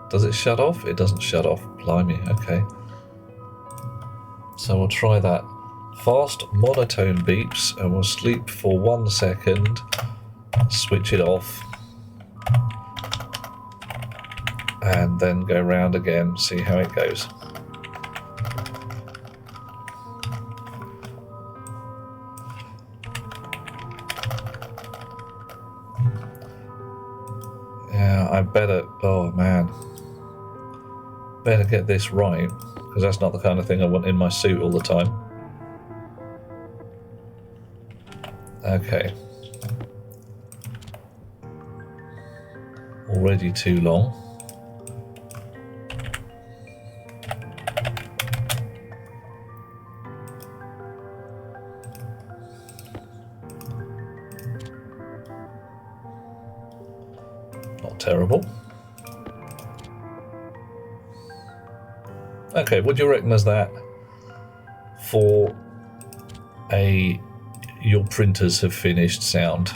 Does it shut off? It doesn't shut off. Blimey, okay. So we'll try that. Fast monotone beeps, and we'll sleep for 1 second, switch it off, and then go round again, see how it goes. Yeah, I better, oh man, better get this right, because that's not the kind of thing I want in my suit all the time. Okay. Already too long. Not terrible. Okay, what do you reckon is that for a your printers have finished sound?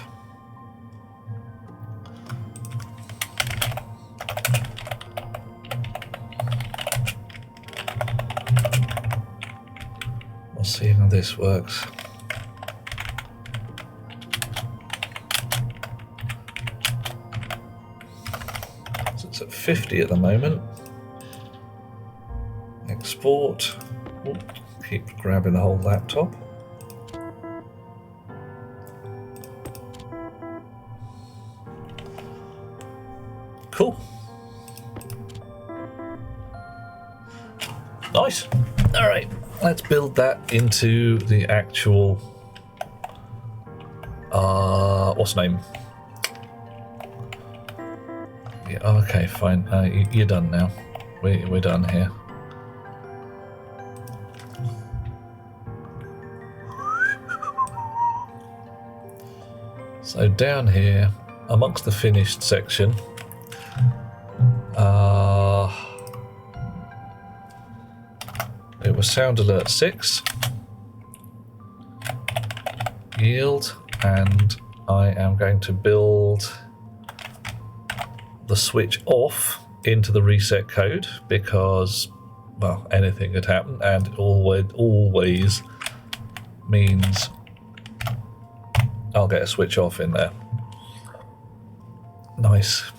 We'll see how this works. So it's at 50 at the moment. Export. Oop, keep grabbing the whole laptop. Cool. Nice. All right, let's build that into the actual what's the name? Yeah, okay, fine. You're done now. We're done here. So down here, amongst the finished section, it was sound alert 6, yield, and I am going to build the switch off into the reset code because, well, anything could happen, and it always means I'll get a switch off in there. Nice.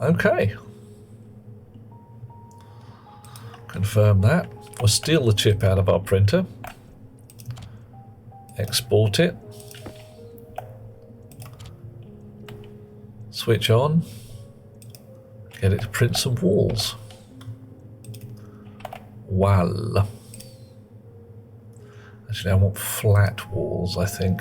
Okay. Confirm that. We'll steal the chip out of our printer. Export it. Switch on. Get it to print some walls. Well. Actually, I want flat walls, I think.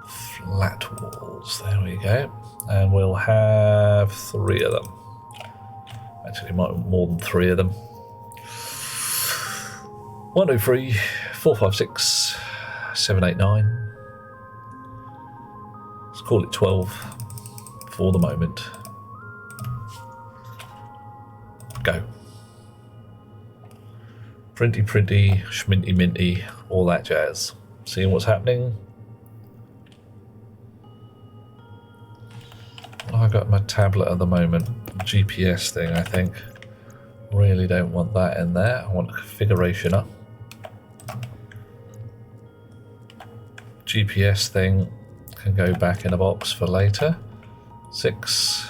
Flat walls, there we go. And we'll have 3 of them. Actually, might have more than 3 of them. 1, 2, 3, 4, 5, 6. 7, 8, 9. Let's call it 12 for the moment. Go. Printy, printy, schminty, minty, all that jazz. Seeing what's happening. I got my tablet at the moment. GPS thing, I think. Really don't want that in there. I want configurationer. GPS thing can go back in a box for later. 6,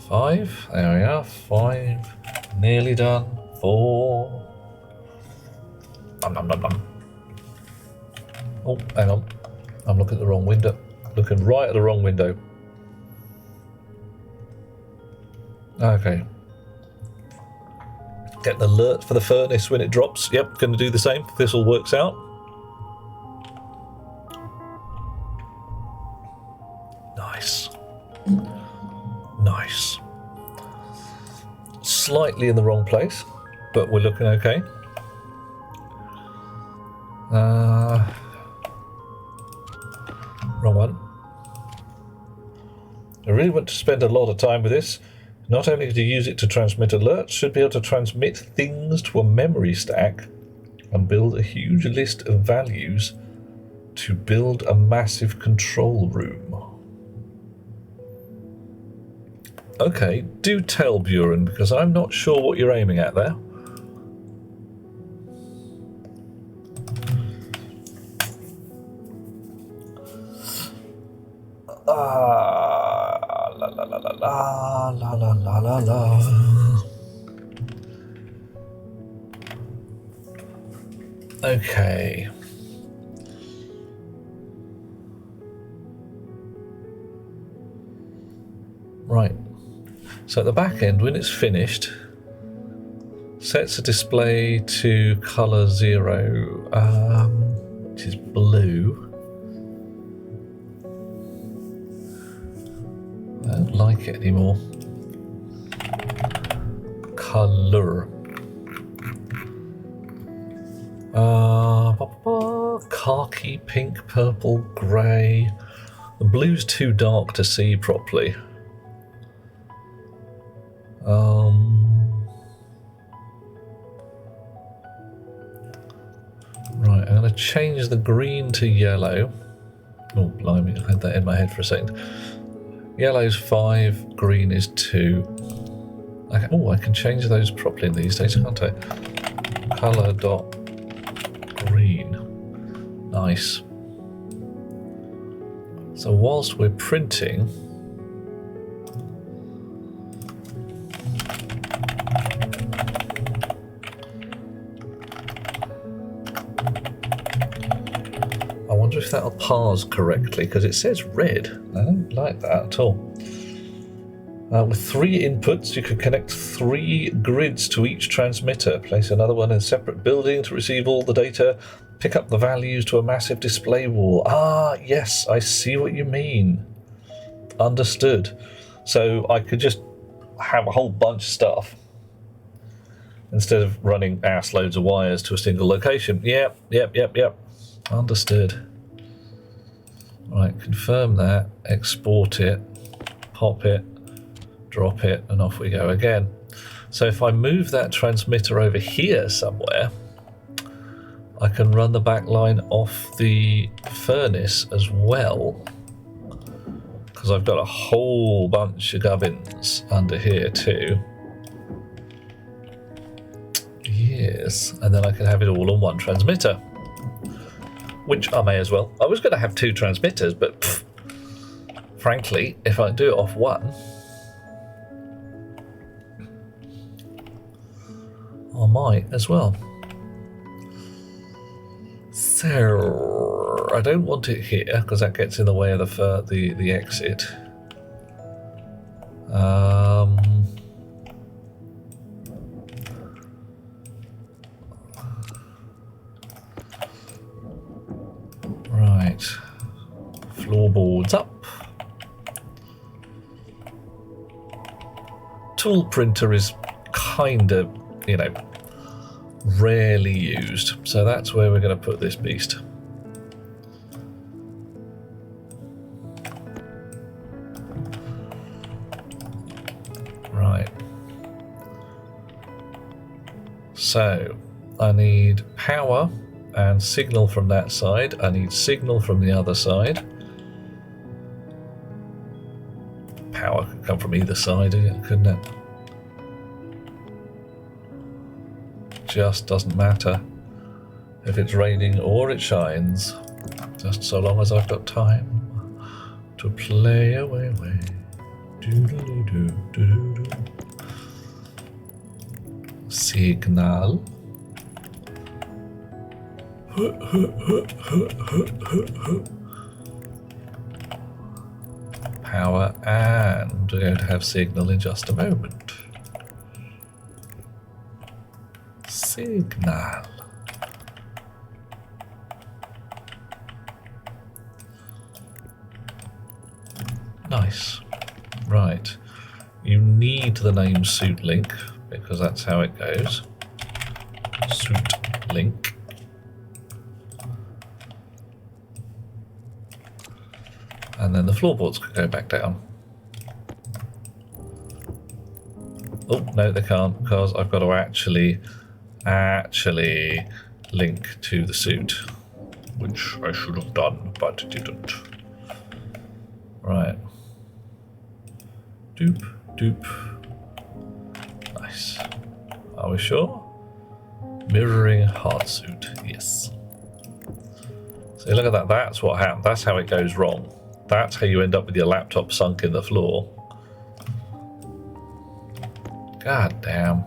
5. There we are. 5. Nearly done. 4. Nom, nom, nom, nom. Oh, hang on. I'm looking at the wrong window. Looking right at the wrong window. Okay. Get an alert for the furnace when it drops. Yep, going to do the same if this all works out. Nice. Nice. Slightly in the wrong place, but we're looking okay. Wrong one. I really want to spend a lot of time with this. Not only to use it to transmit alerts, should be able to transmit things to a memory stack and build a huge list of values to build a massive control room. Okay, do tell Buren, because I'm not sure what you're aiming at there. La la la la la la la la la la. Okay. Right. So at the back end, when it's finished, sets a display to color 0, which is blue. I don't like it anymore. Color. Khaki, pink, purple, grey. The blue's too dark to see properly. Right, I'm going to change the green to yellow. Oh, blimey, I had that in my head for a second. Yellow's 5, green is 2. I can change those properly these days, can't I? Color dot green. Nice. So whilst we're printing, I wonder if that'll parse correctly, because it says red. I don't like that at all. With 3 inputs, you can connect 3 grids to each transmitter. Place another one in a separate building to receive all the data. Pick up the values to a massive display wall. Ah, yes, I see what you mean. Understood. So I could just have a whole bunch of stuff instead of running ass loads of wires to a single location. Yep. Understood. Right, confirm that, export it, pop it, drop it, and off we go again. So if I move that transmitter over here somewhere, I can run the back line off the furnace as well, because I've got a whole bunch of gubbins under here too. Yes, and then I can have it all on one transmitter, which I may as well. I was going to have 2 transmitters, but frankly, if I do it off one, I might as well. So I don't want it here because that gets in the way of the exit. Right, floorboards up. Tool printer is kind of, rarely used. So that's where we're going to put this beast. Right. So I need power and signal from that side. I need signal from the other side. Power could come from either side, couldn't it? Just doesn't matter if it's raining or it shines, just so long as I've got time to play away. Do-do-do-do-do-do. Signal. Power, and we're going to have signal in just a moment. Signal. Nice. Right. You need the name suit link because that's how it goes. Suit link. And then the floorboards could go back down. Oh, no, they can't because I've got to actually link to the suit, which I should have done, but didn't. Right. Doop, doop. Nice. Are we sure? Mirroring hard suit, yes. See, look at that. That's what happened. That's how it goes wrong. That's how you end up with your laptop sunk in the floor. God damn.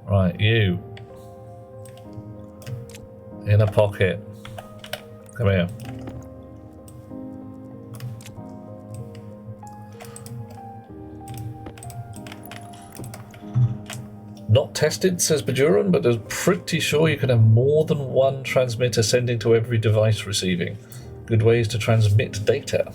Right, you. In a pocket. Come here. Not tested, says Bajuran, but I'm pretty sure you can have more than one transmitter sending to every device receiving. Good ways to transmit data.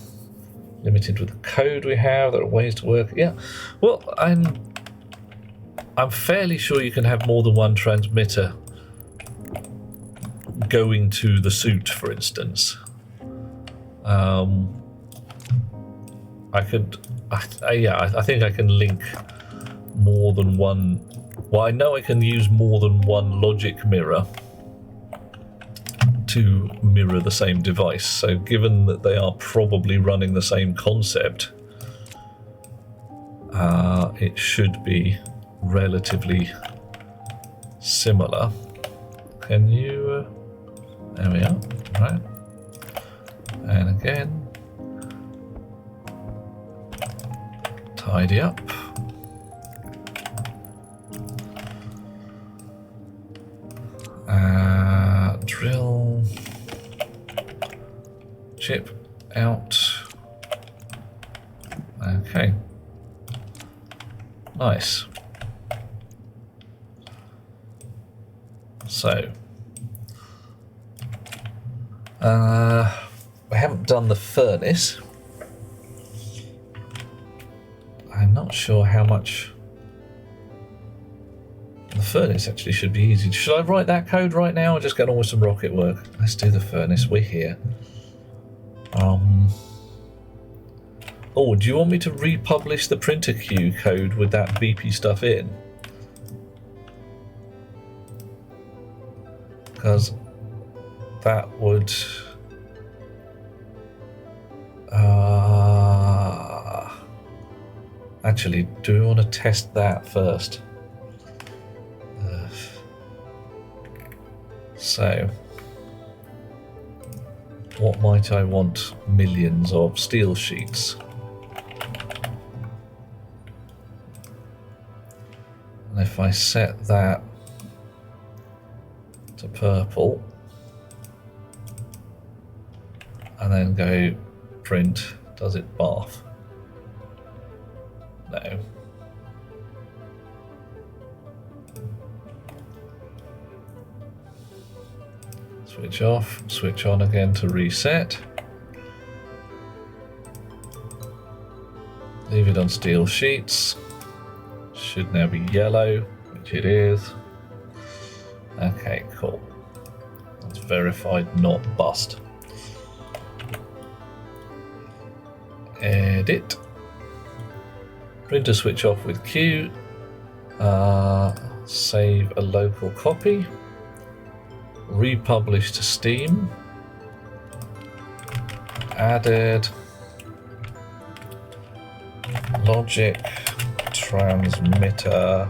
Limited with the code we have, there are ways to work. Yeah, well, I'm fairly sure you can have more than one transmitter going to the suit, for instance. I think I can link more than one. Well, I know I can use more than one logic mirror to mirror the same device. So given that they are probably running the same concept, it should be relatively similar. Can you... there we are. Right. And again, tidy up. Drill, chip out. Okay, nice. So, we haven't done the furnace. I'm not sure how much. The furnace actually should be easy. Should I write that code right now or just get on with some rocket work? Let's do the furnace. We're here. Oh, do you want me to republish the printer queue code with that BP stuff in? Because that would... actually, do we want to test that first? So, what might I want millions of steel sheets? And if I set that to purple, and then go print, does it bath? No. Switch off, switch on again to reset. Leave it on steel sheets. Should now be yellow, which it is. Okay, cool. That's verified, not bust. Edit. Printer switch off with Q. Save a local copy. Republish to Steam. Added. Logic transmitter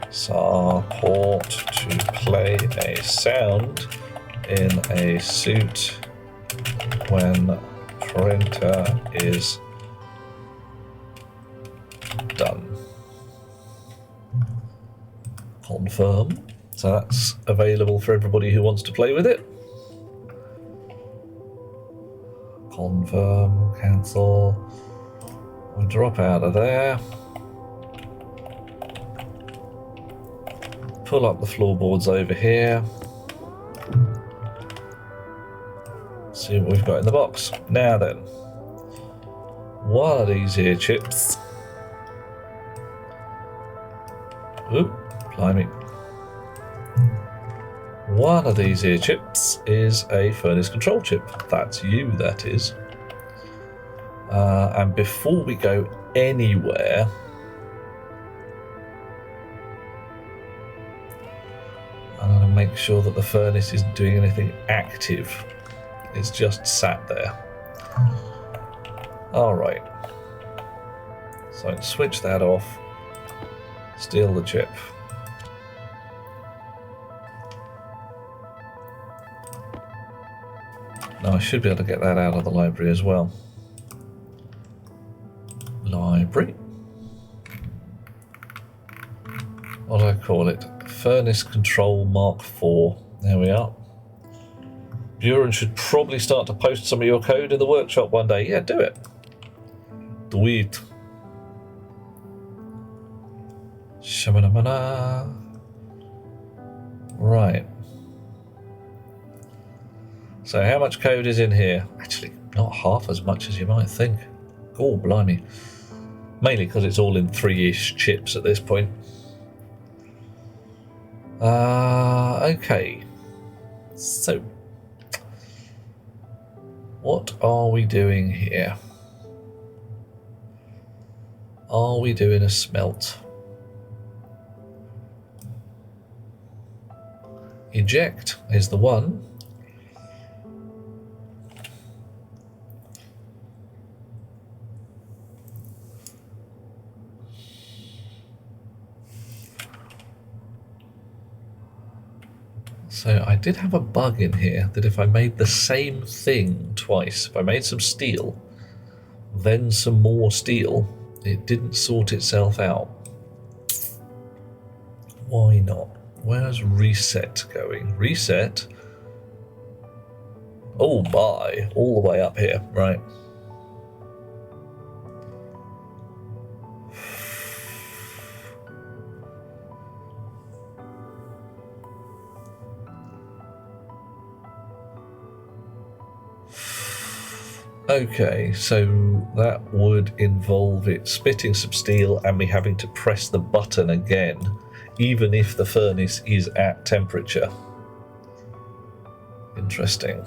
support to play a sound in a suit when printer is done. Confirm. So that's available for everybody who wants to play with it. Confirm, cancel. We'll drop out of there. Pull up the floorboards over here. See what we've got in the box. Now then, one of these here chips. Oop, blimey. One of these here chips is a furnace control chip. That's you, that is. And before we go anywhere, I'm going to make sure that the furnace isn't doing anything active. It's just sat there. Alright. So switch that off. Steal the chip. Now I should be able to get that out of the library as well. Library. What do I call it? Furnace Control Mark IV. There we are. Buren should probably start to post some of your code in the workshop one day. Yeah, do it. Do it. Shamanamana. Right. So how much code is in here? Actually, not half as much as you might think. Oh, blimey. Mainly because it's all in 3-ish chips at this point. Okay. So, what are we doing here? Are we doing a smelt? Eject is the one. So I did have a bug in here that if I made the same thing twice, if I made some steel, then some more steel, it didn't sort itself out. Why not? Where's reset going? Reset? Oh my, all the way up here, right. Okay, so that would involve it spitting some steel and me having to press the button again, even if the furnace is at temperature. Interesting.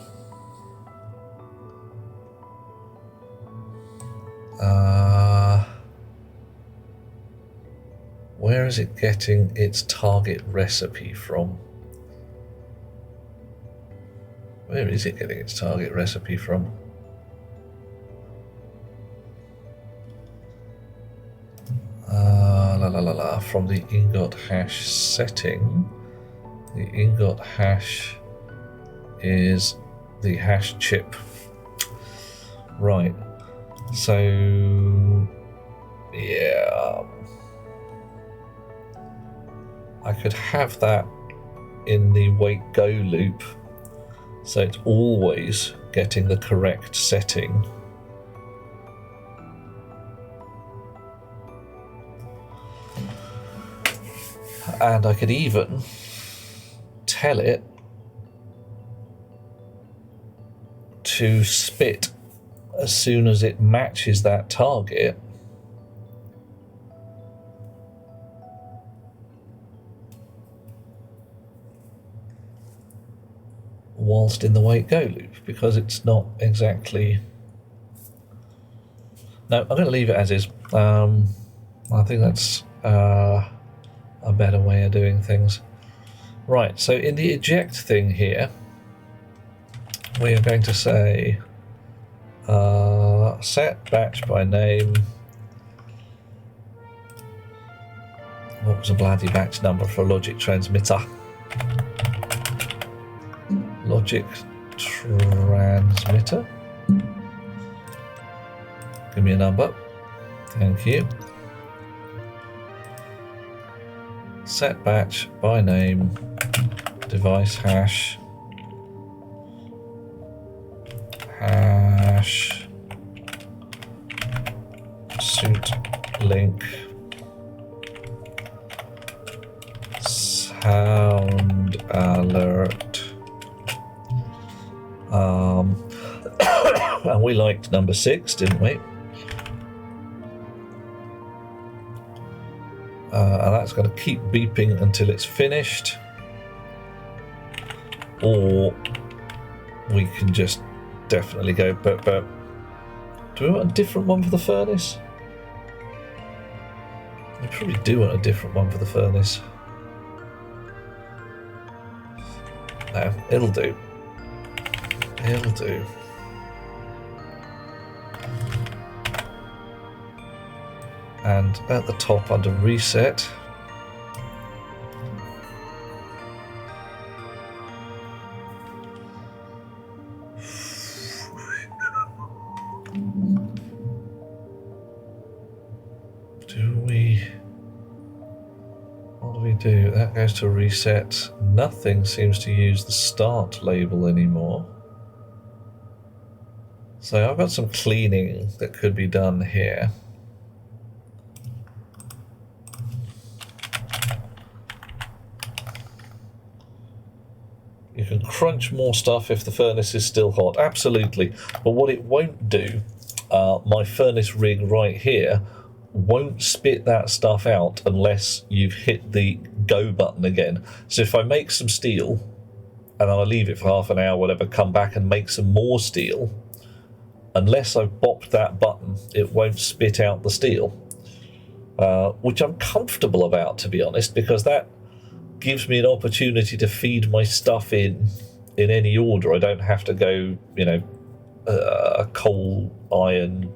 Where is it getting its target recipe from? Where is it getting its target recipe from? From the ingot hash setting. The ingot hash is the hash chip. Right. So, yeah. I could have that in the wait go loop, so it's always getting the correct setting. And I could even tell it to spit as soon as it matches that target. whilst in the wait go loop, because it's not exactly... No, I'm going to leave it as is. I think that's a better way of doing things. Right, so in the eject thing here, we are going to say set batch by name. What was a bloody batch number for a logic transmitter? Logic transmitter. Give me a number. Thank you. Set batch by name. Device hash. Hash. Suit link. Sound alert. And we liked number 6, didn't we? And that's going to keep beeping until it's finished. Or we can just definitely go burp burp. Do we want a different one for the furnace? We probably do want a different one for the furnace. No, it'll do. It'll do. And at the top under reset, what do we do? That goes to reset. Nothing seems to use the start label anymore. So I've got some cleaning that could be done here. You can crunch more stuff if the furnace is still hot, absolutely. But what it won't do, my furnace rig right here, won't spit that stuff out unless you've hit the go button again. So if I make some steel, and I'll leave it for half an hour, whatever, come back and make some more steel, unless I've bopped that button, it won't spit out the steel. Which I'm comfortable about, to be honest, because that gives me an opportunity to feed my stuff in any order. I don't have to go, coal, iron.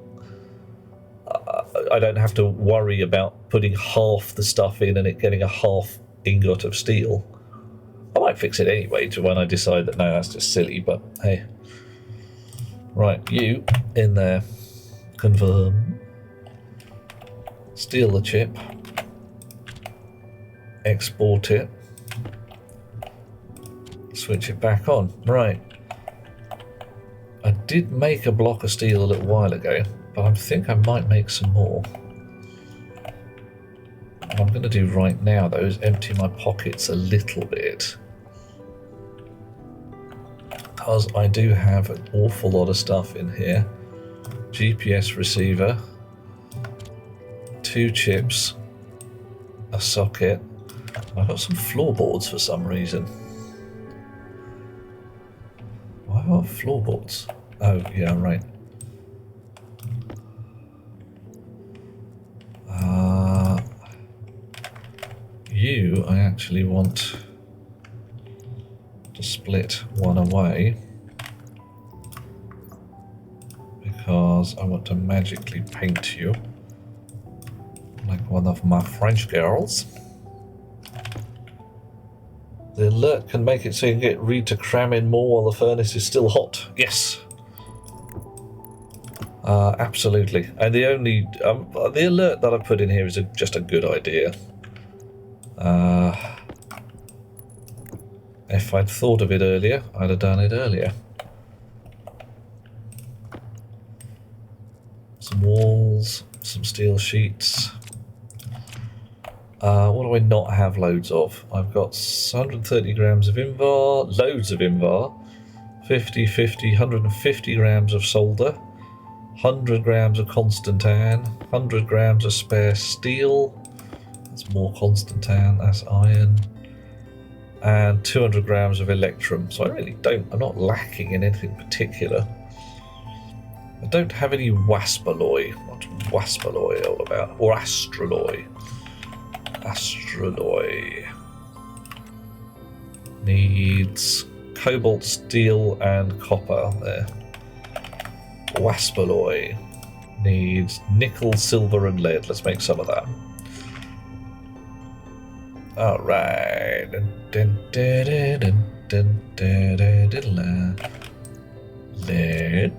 I don't have to worry about putting half the stuff in and it getting a half ingot of steel. I might fix it anyway to when I decide that no, that's just silly, but hey. Right, you in there. Confirm. Steal the chip. Export it. Switch it back on. Right. I did make a block of steel a little while ago, but I think I might make some more. What I'm going to do right now, though, is empty my pockets a little bit. Because I do have an awful lot of stuff in here. GPS receiver. 2 chips. A socket. I've got some floorboards for some reason. Why have I got floorboards? Oh, yeah, right. You, I actually want to split one away because I want to magically paint you like one of my French girls. The alert can make it so you can get Reed to cram in more while the furnace is still hot. Yes. Absolutely. And the only the alert that I put in here is just a good idea. If I'd thought of it earlier, I'd have done it earlier. Some walls, some steel sheets. What do I not have loads of? I've got 130 grams of Invar, loads of Invar, 50, 50, 150 grams of solder, 100 grams of Constantan, 100 grams of spare steel. That's more Constantan, that's iron. and 200 grams of electrum. So I really don't, I'm not lacking in anything particular. I don't have any waspalloy. What's waspalloy all about? Or astraloy. Astraloy. Needs cobalt, steel, and copper. There. Waspalloy. Needs nickel, silver, and lead. Let's make some of that. Alright. Lead.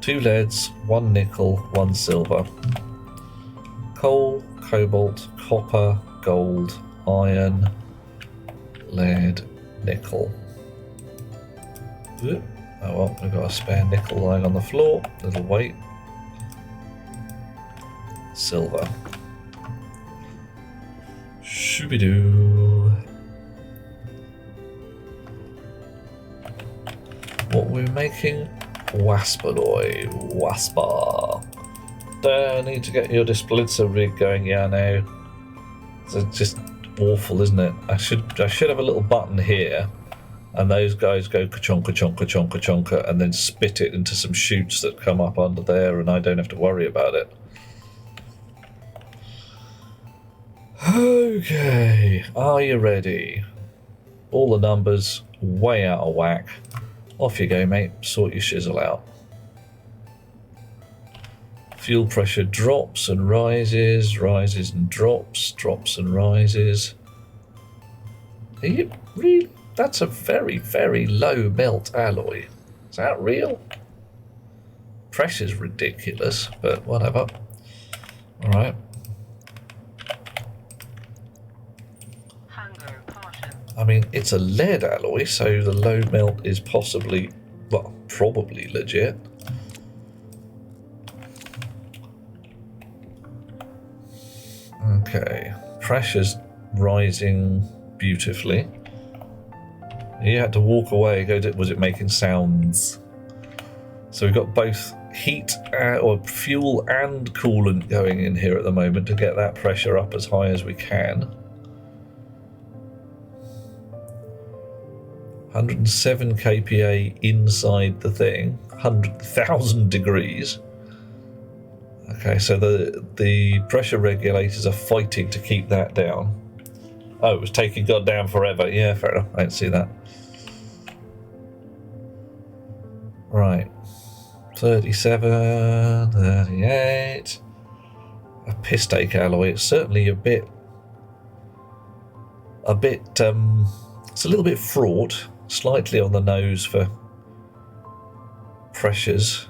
2 leads, 1 nickel, 1 silver. Coal, cobalt, copper, gold, iron, lead, nickel. Ooh. Oh well, we've got a spare nickel lying on the floor. Little weight. Silver. Shooby-doo. What we're making? Waspalloy. Waspa. Don't need to get your displitzer rig going, yeah, now. It's just awful, isn't it? I should have a little button here, and those guys go ka-chonka, chonka, chonka, chonka, and then spit it into some chutes that come up under there, and I don't have to worry about it. Okay, are you ready? All the numbers way out of whack. Off you go, mate. Sort your shizzle out. Fuel pressure drops and rises, rises and drops, drops and rises. Are you really? That's a very, very low melt alloy. Is that real? Pressure's ridiculous, but whatever. Alright. Hunger caution. I mean, it's a lead alloy, so the low melt is possibly, well, probably legit. Okay, pressure's rising beautifully. You had to walk away. Was it making sounds? So we've got both heat or fuel and coolant going in here at the moment to get that pressure up as high as we can. 107 kPa inside the thing, 100,000 degrees. Okay, so the pressure regulators are fighting to keep that down. Oh, it was taking goddamn forever. Yeah, fair enough. I didn't see that. Right. 37, 38. A piss take alloy. It's certainly a bit, it's a little bit fraught, slightly on the nose for pressures,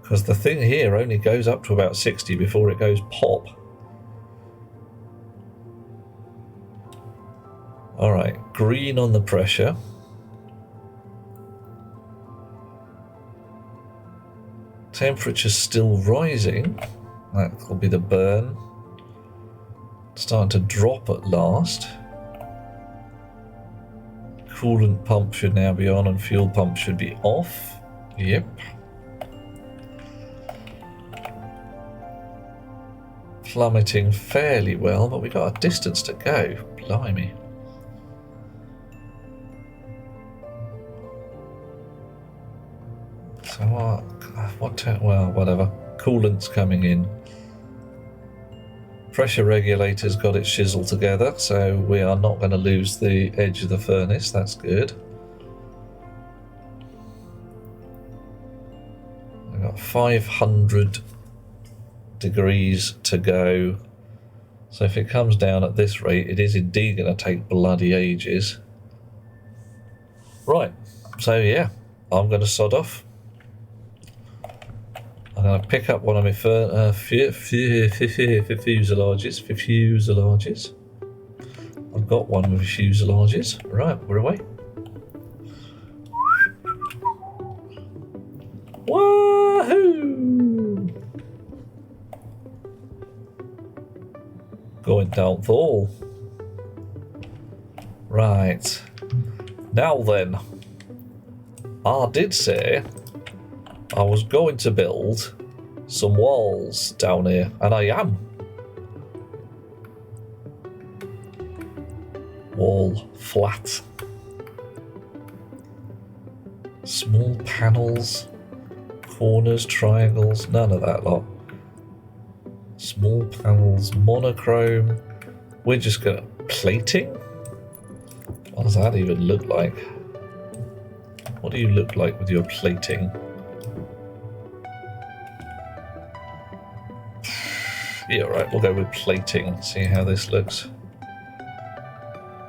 because the thing here only goes up to about 60 before it goes pop. Alright, green on the pressure. Temperature's still rising. That will be the burn. Starting to drop at last. Coolant pump should now be on and fuel pump should be off. Yep. Plummeting fairly well, but we've got a distance to go. Blimey. So well, whatever. Coolant's coming in. Pressure regulator's got its shizzle together, so we are not going to lose the edge of the furnace. That's good. We've got 500 degrees to go. So if it comes down at this rate, it is indeed going to take bloody ages. Right. So yeah, I'm going to sod off. I'm going to pick up one of my fuselages. I've got one with fuselages. Right, we're away. Woohoo! Going down fall. Right. Now then, I did say I was going to build some walls down here, and I am. wall flat. Small panels, corners, triangles, none of that lot. Small panels, monochrome. We're just gonna plating? What does that even look like? What do you look like with your plating? Yeah, right, we'll go with plating and see how this looks.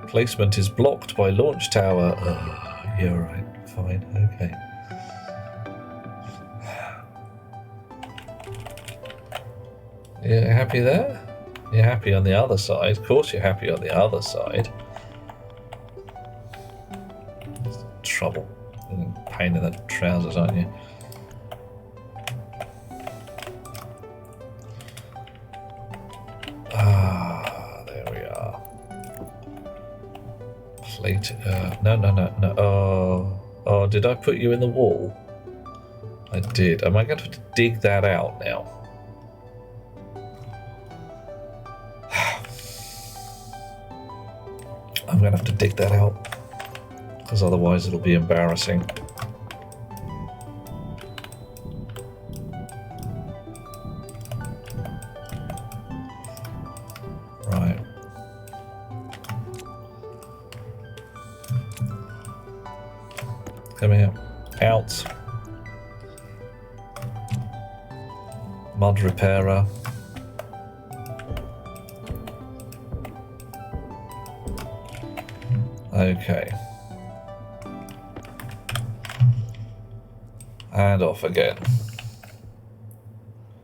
Placement is blocked by launch tower. Yeah, right, fine, okay. You happy there? You're happy on the other side. Of course you're happy on the other side. Trouble. Pain in the trousers, aren't you? Ah, there we are. Plate. No. Oh, did I put you in the wall? I did. Am I going to have to dig that out now? I'm going to have to dig that out, because otherwise it'll be embarrassing. Right. Come here. Out. Mud repairer. Okay. And off again.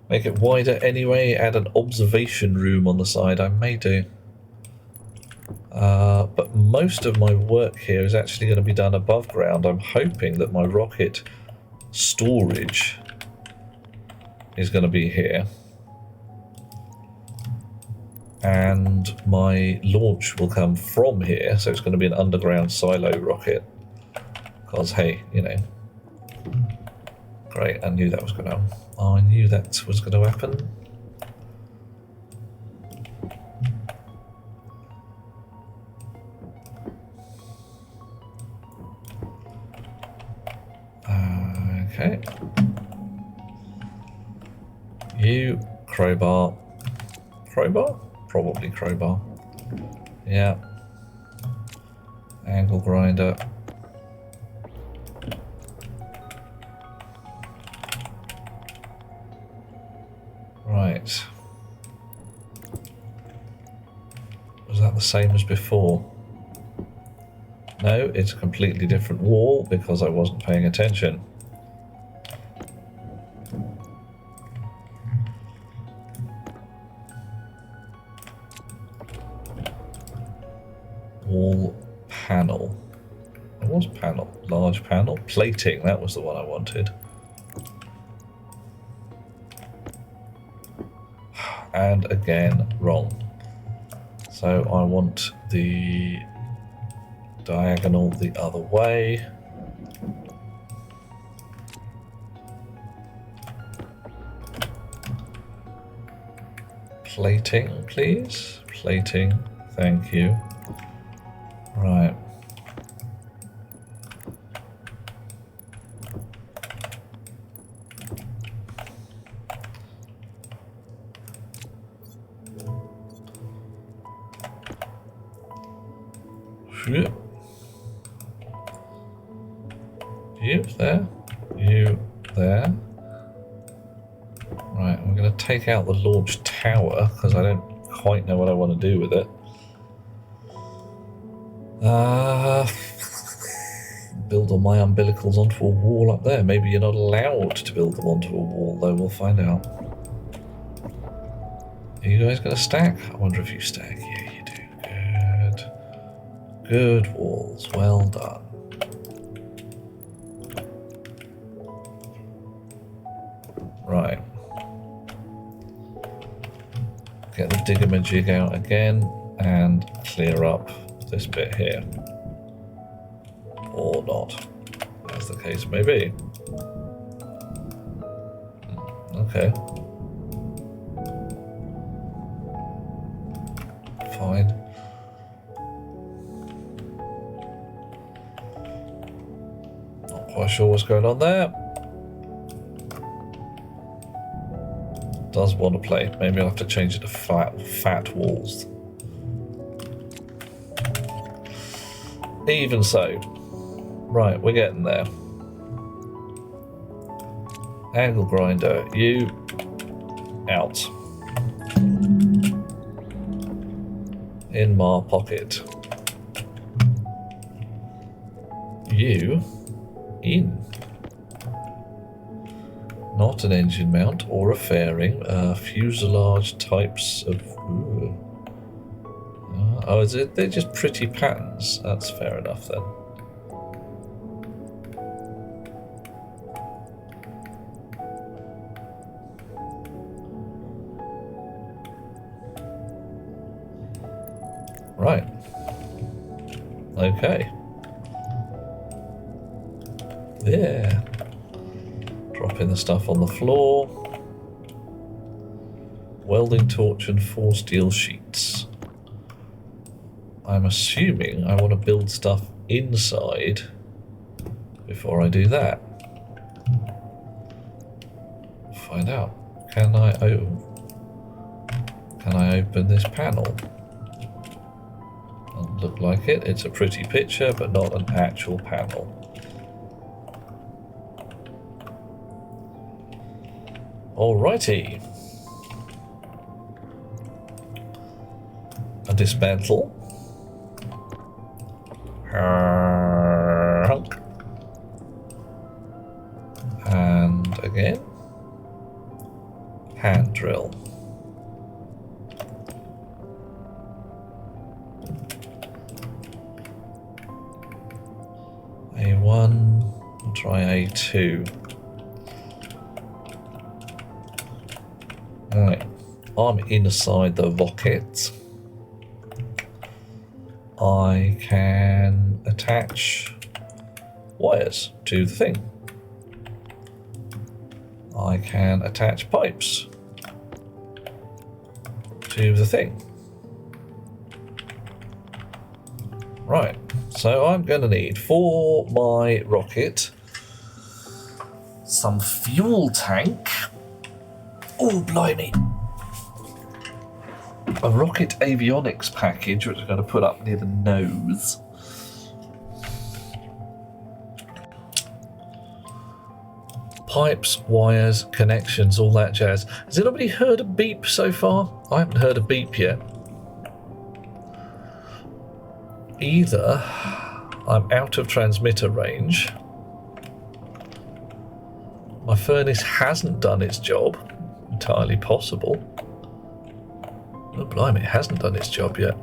Make it wider anyway, add an observation room on the side. I may do. But most of my work here is actually going to be done above ground. I'm hoping that my rocket storage is going to be here. And my launch will come from here, so it's going to be an underground silo rocket. Because, hey, you know. Great, I knew that was going to happen. I knew that was going to happen. Okay. You, crowbar. Crowbar? Probably crowbar. Yeah. Angle grinder. Right. Was that the same as before? No, it's a completely different wall because I wasn't paying attention. Wall panel. It was panel. Large panel. Plating, that was the one I wanted. And again, wrong. So I want the diagonal the other way. Plating, please. Plating, thank you. Right. You there. You there. Right, I'm going to take out the launch tower because I don't quite know what I want to do with it. Build all my umbilicals onto a wall up there. Maybe you're not allowed to build them onto a wall, though. We'll find out. Are you guys going to stack? I wonder if you stack. Yeah, you do. Good. Good walls. Well done. Right. Get the digger-majig out again and clear up this bit here. Or not, as the case may be. Okay. Fine. Not quite sure what's going on there. Does want to play. Maybe I'll have to change it to fat walls. Even so. Right, we're getting there. Angle grinder, you out. In my pocket. You in. Not an engine mount or a fairing. Fuselage types of. Ooh. Oh, is it? They're just pretty patterns. That's fair enough then. Right. Okay. There. Dropping the stuff on the floor. Welding torch and 4 steel sheets. I'm assuming I want to build stuff inside before I do that. Find out. Can I open this panel? Doesn't look like it. It's a pretty picture, but not an actual panel. Alrighty. A dismantle. And again. Hand drill. A1. I'll try A2. Right, I'm inside the ROKIT. I can attach wires to the thing. I can attach pipes to the thing. Right, so I'm going to need for my ROKIT some fuel tank. Oh, blimey. A ROKIT avionics package, which I'm going to put up near the nose. Pipes, wires, connections, all that jazz. Has anybody heard a beep so far? I haven't heard a beep yet. Either I'm out of transmitter range, my furnace hasn't done its job. Entirely possible. Oh, blimey, it hasn't done its job yet.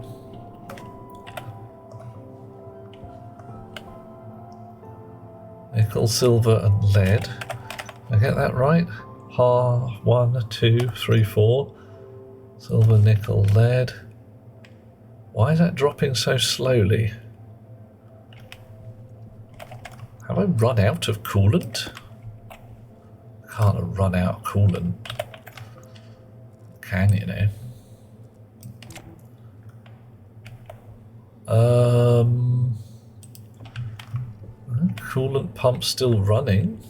Nickel, silver, and lead. Did I get that right? 1, 2, 3, 4. Silver, nickel, lead. Why is that dropping so slowly? Have I run out of coolant? Can't have run out of coolant. Can you know? Coolant pump still running.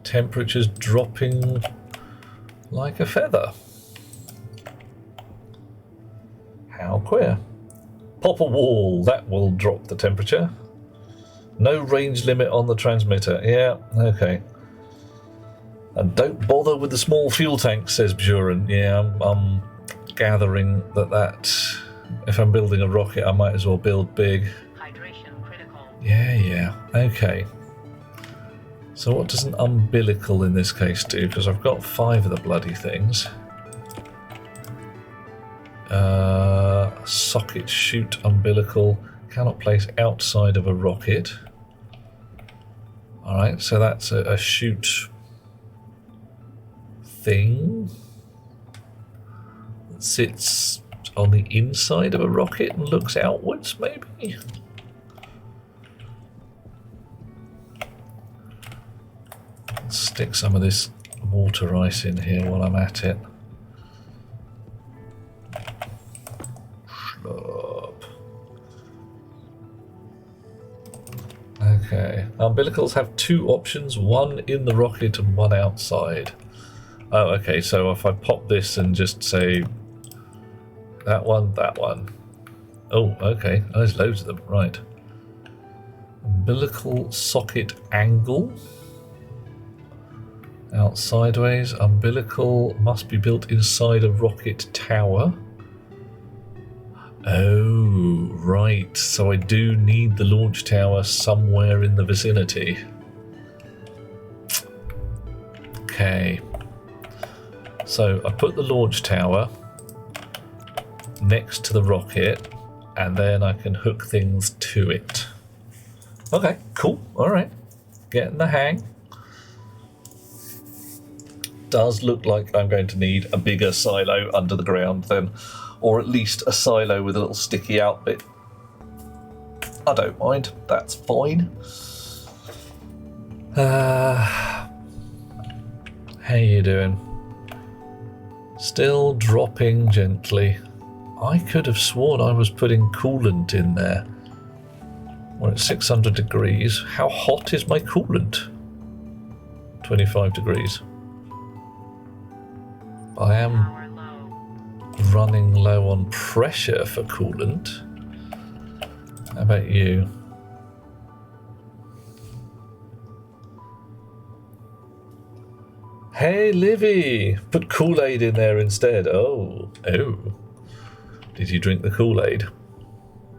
Temperature's dropping like a feather. How queer. Pop a wall, that will drop the temperature. No range limit on the transmitter. Yeah, okay. And don't bother with the small fuel tank, says Buren. Yeah, I'm gathering that if I'm building a rocket, I might as well build big. Hydration critical. Yeah, okay. So what does an umbilical in this case do? Because I've got 5 of the bloody things. Socket, chute, umbilical. Cannot place outside of a rocket. Alright, so that's a chute thing that sits on the inside of a rocket and looks outwards, maybe? Let's stick some of this water ice in here while I'm at it. Schlop. Okay. Umbilicals have two options, one in the rocket and one outside. Oh, okay, so if I pop this and just say that one, that one. Oh, okay, there's loads of them, right. Umbilical socket angle. Out sideways. Umbilical must be built inside a rocket tower. Oh, right, so I do need the launch tower somewhere in the vicinity. Okay. So I put the launch tower next to the rocket, and then I can hook things to it. Okay, cool. All right. Getting the hang. Does look like I'm going to need a bigger silo under the ground then, or at least a silo with a little sticky out bit. I don't mind. That's fine. How you doing? Still dropping gently. I could have sworn I was putting coolant in there. We're at 600 degrees. How hot is my coolant? 25 degrees. I am Power low. running low on pressure for coolant. How about you? Hey, Livy! Put Kool-Aid in there instead. Oh. Did you drink the Kool-Aid?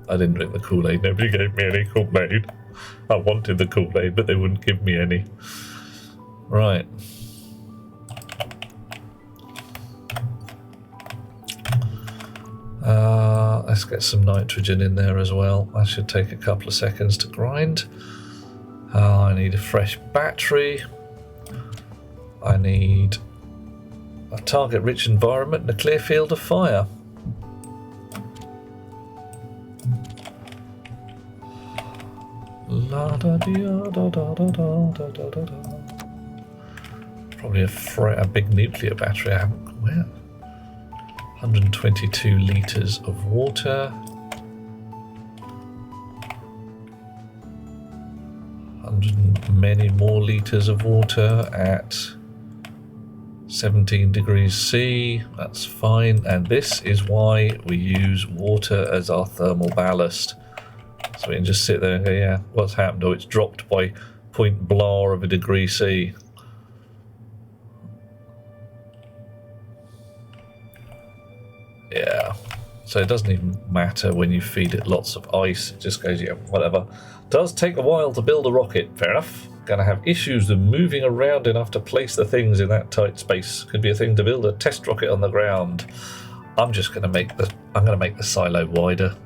I didn't drink the Kool-Aid. Nobody gave me any Kool-Aid. I wanted the Kool-Aid, but they wouldn't give me any. Right. Let's get some nitrogen in there as well. That should take a couple of seconds to grind. I need a fresh battery. I need a target-rich environment and a clear field of fire. La da da da da da da da da da. Probably a big nuclear battery. I haven't. Where? 122 litres of water. 100 and many more litres of water at 17 degrees C. That's fine. And this is why we use water as our thermal ballast. So we can just sit there and go, yeah, what's happened? Oh, it's dropped by point blah of a degree C. Yeah, so it doesn't even matter when you feed it lots of ice, it just goes, yeah, whatever. Does take a while to build a rocket, fair enough. Gonna have issues with moving around enough to place the things in that tight space. Could be a thing to build a test rocket on the ground. I'm just gonna make the silo wider.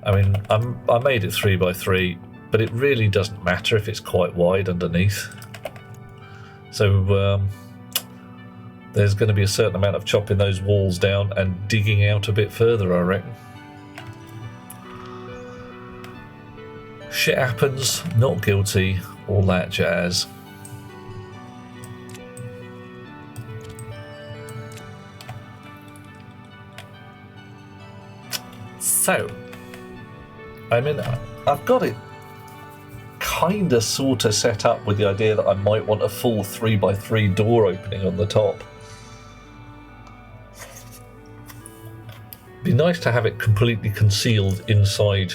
I mean, I made it 3x3, but it really doesn't matter if it's quite wide underneath. So there's going to be a certain amount of chopping those walls down and digging out a bit further, I reckon. Shit happens, not guilty, all that jazz. So, I mean, I've got it kinda sorta set up with the idea that I might want a full 3x3 door opening on the top. Be nice to have it completely concealed inside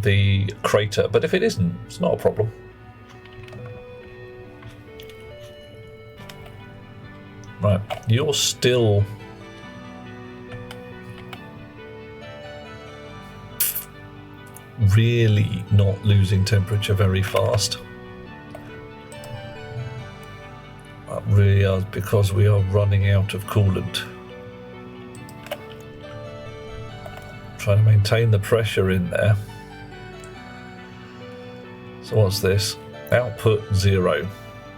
the crater, but if it isn't, it's not a problem. Right, you're still really not losing temperature very fast. That really is because we are running out of coolant. Trying to maintain the pressure in there. So what's this? Output 0.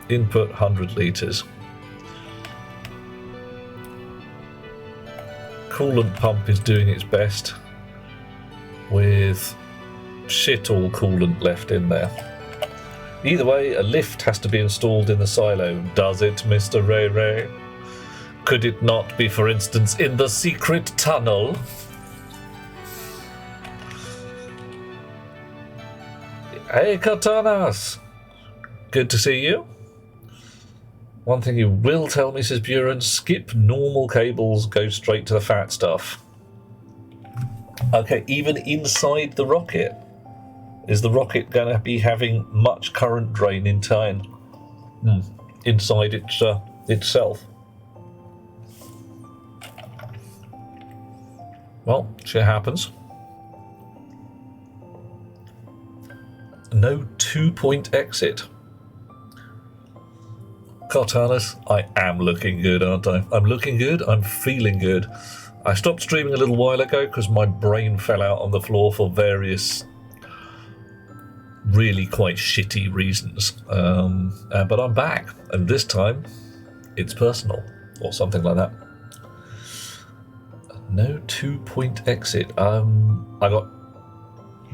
Input 100 litres. Coolant pump is doing its best with shit all coolant left in there. Either way, a lift has to be installed in the silo. Does it, Mr. Ray Ray? Could it not be, for instance, in the secret tunnel? Hey, Katanas! Good to see you. One thing you will tell me, says Buren, skip normal cables, go straight to the fat stuff. Okay, even inside the rocket. Is the rocket going to be having much current drain in time? Inside itself? Well, shit happens. No 2-point exit. Cortalis, I am looking good, aren't I? I'm looking good, I'm feeling good. I stopped streaming a little while ago because my brain fell out on the floor for various really quite shitty reasons. But I'm back, and this time it's personal, or something like that. No 2-point exit. I got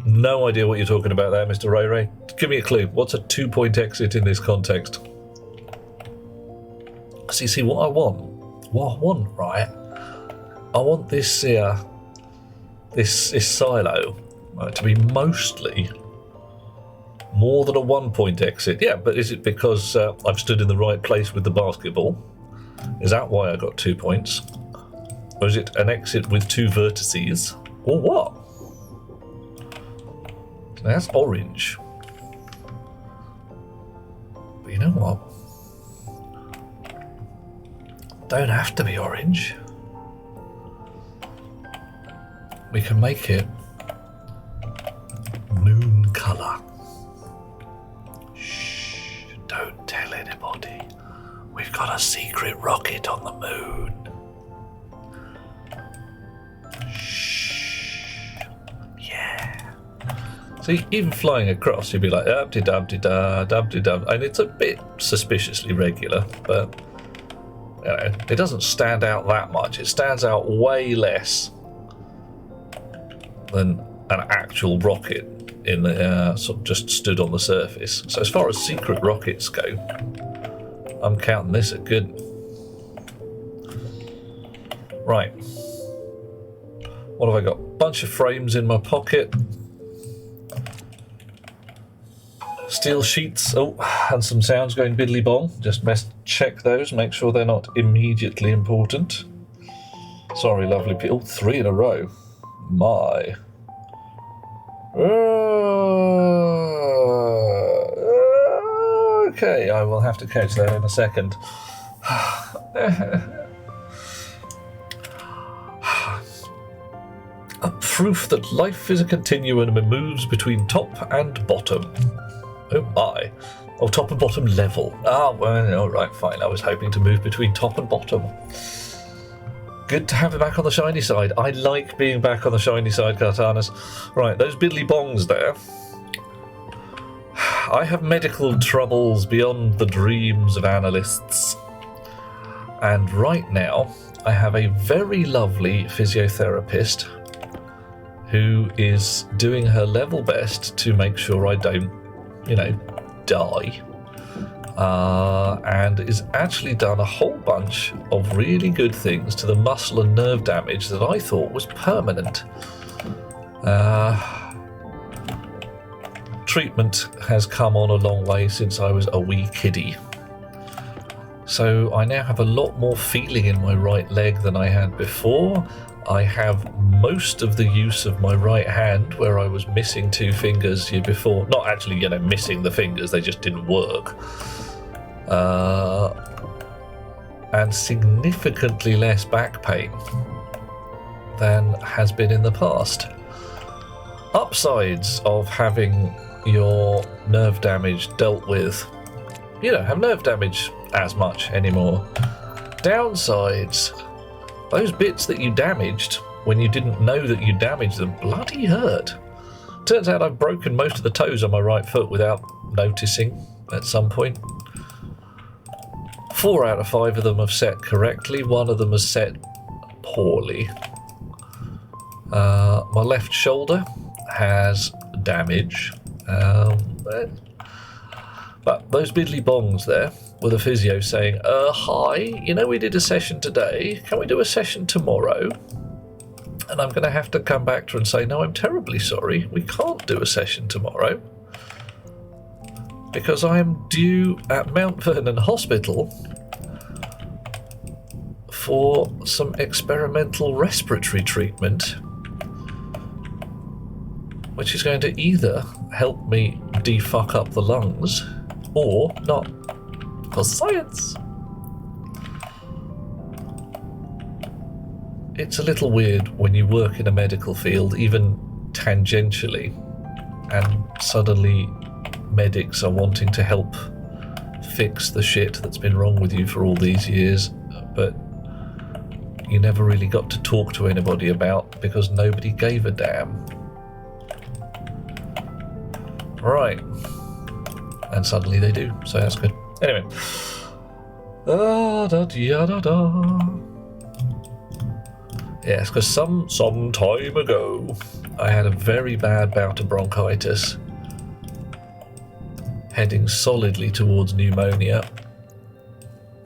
no idea what you're talking about there, Mr. Ray Ray. Give me a clue. What's a 2-point exit in this context? See what I want, right? I want this this silo to be mostly more than a 1-point exit. Yeah, but is it because I've stood in the right place with the basketball? Is that why I got 2 points? Or is it an exit with 2 vertices? Or what? Now that's orange. But you know what? Don't have to be orange. We can make it moon colour. Shh, don't tell anybody. We've got a secret rocket on the moon. Shh. Yeah. See, even flying across, you'd be like, dub-de-dub-de-da, dub-de-dub. And it's a bit suspiciously regular, but you know, it doesn't stand out that much. It stands out way less than an actual rocket in the sort of just stood on the surface. So as far as secret rockets go, I'm counting this a good. Right. What have I got? Bunch of frames in my pocket. Steel sheets. Oh, and some sounds going biddly bong. Just check those, make sure they're not immediately important. Sorry, lovely people. 3 in a row. My. Okay, I will have to catch that in a second. A proof that life is a continuum and moves between top and bottom. Oh my. Oh, top and bottom level. Ah, well, alright, fine. I was hoping to move between top and bottom. Good to have it back on the shiny side. I like being back on the shiny side, Cartanas. Right, those biddly bongs there. I have medical troubles beyond the dreams of analysts. And right now, I have a very lovely physiotherapist who is doing her level best to make sure I don't, die. And is actually done a whole bunch of really good things to the muscle and nerve damage that I thought was permanent. Treatment has come on a long way since I was a wee kiddie. So I now have a lot more feeling in my right leg than I had before. I have most of the use of my right hand where I was missing 2 fingers here before. Not actually, missing the fingers, they just didn't work. And significantly less back pain than has been in the past. Upsides of having your nerve damage dealt with. You don't have nerve damage as much anymore. Downsides, those bits that you damaged when you didn't know that you damaged them bloody hurt. Turns out I've broken most of the toes on my right foot without noticing at some point. 4 out of 5 of them have set correctly, 1 of them has set poorly. My left shoulder has damage. But those biddly bongs there with a physio saying, hi, we did a session today. Can we do a session tomorrow? And I'm going to have to come back to her and say, no, I'm terribly sorry. We can't do a session tomorrow. because I am due at Mount Vernon Hospital for some experimental respiratory treatment, which is going to either help me defuck up the lungs or not. For science! It's a little weird when you work in a medical field, even tangentially, and suddenly medics are wanting to help fix the shit that's been wrong with you for all these years, but you never really got to talk to anybody about because nobody gave a damn. Right. And suddenly they do, so that's good. Anyway. Yes, because some time ago I had a very bad bout of bronchitis, heading solidly towards pneumonia.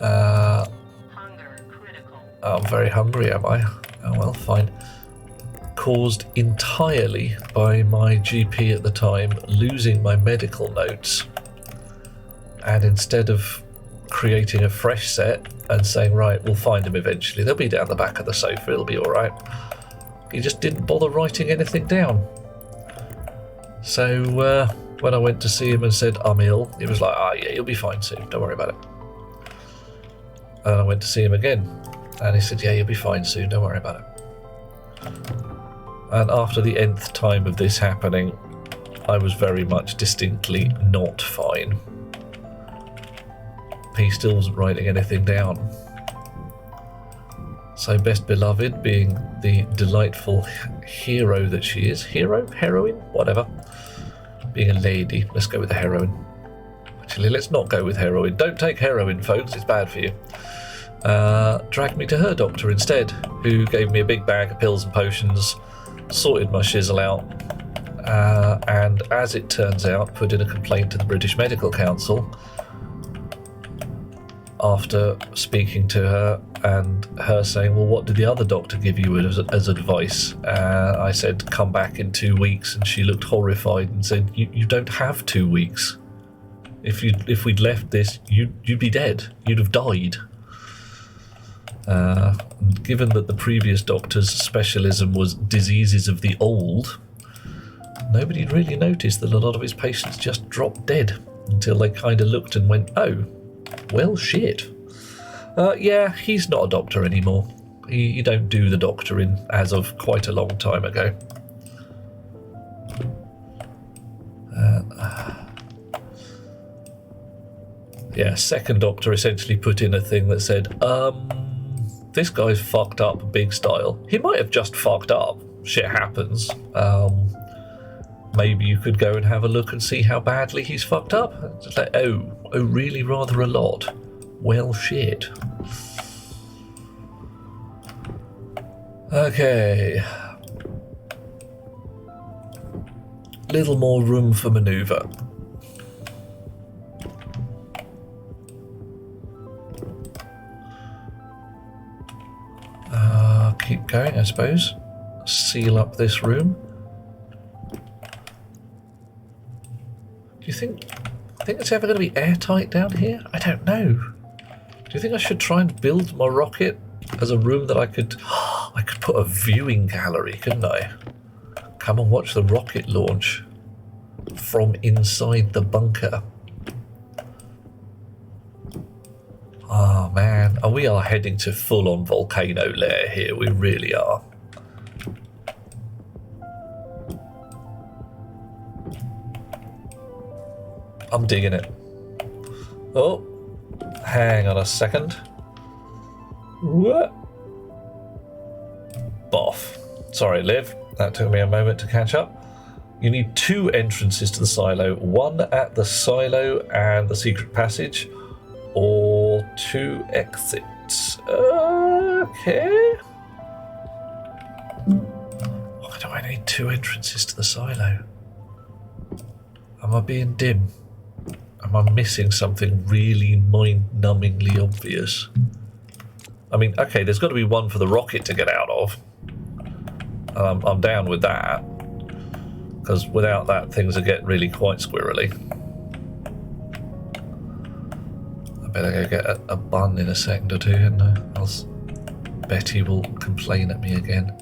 Hunger critical. I'm very hungry, am I? Oh well, fine. Caused entirely by my GP at the time losing my medical notes, and instead of creating a fresh set and saying, right, we'll find him eventually, they'll be down the back of the sofa, it'll be alright, he just didn't bother writing anything down. So when I went to see him and said I'm ill, he was like, yeah, you'll be fine soon, don't worry about it. And I went to see him again and he said, yeah, you'll be fine soon, don't worry about it. And after the nth time of this happening, I was very much distinctly not fine. He still wasn't writing anything down. So Best Beloved, being the delightful hero that she is, heroine, whatever, being a lady, let's go with the heroine. Actually, let's not go with heroin. Don't take heroin, folks, it's bad for you. Dragged me to her doctor instead, who gave me a big bag of pills and potions, sorted my shizzle out, and as it turns out, put in a complaint to the British Medical Council after speaking to her and her saying, well, what did the other doctor give you as advice? I said, come back in 2 weeks, and she looked horrified and said, you don't have 2 weeks. If we'd left this, you'd be dead. You'd have died. Given that the previous doctor's specialism was diseases of the old, nobody really noticed that a lot of his patients just dropped dead until they kind of looked and went, oh, well, shit. Yeah, he's not a doctor anymore. You don't do the doctoring as of quite a long time ago. Yeah, second doctor essentially put in a thing that said, this guy's fucked up big style. He might have just fucked up. Shit happens. Maybe you could go and have a look and see how badly he's fucked up. It's like, oh, really rather a lot. Well, shit. Okay. Little more room for manoeuvre. Keep going, I suppose. Seal up this room. Do you think it's ever going to be airtight down here? I don't know. Do you think I should try and build my rocket as a room that I could put a viewing gallery, couldn't I? Come and watch the rocket launch from inside the bunker. Oh man, we are heading to full-on volcano lair here, we really are. I'm digging it. Oh, hang on a second. What? Boff. Sorry, Liv, that took me a moment to catch up. You need 2 entrances to the silo, one at the silo and the secret passage, or 2 exits. Okay. Why do I need 2 entrances to the silo? Am I being dim? Am I missing something really mind-numbingly obvious? I mean, okay, there's got to be one for the rocket to get out of. I'm down with that. Because without that, things are getting really quite squirrely. better go get a bun in a second or two, hadn't I? Else Betty will complain at me again.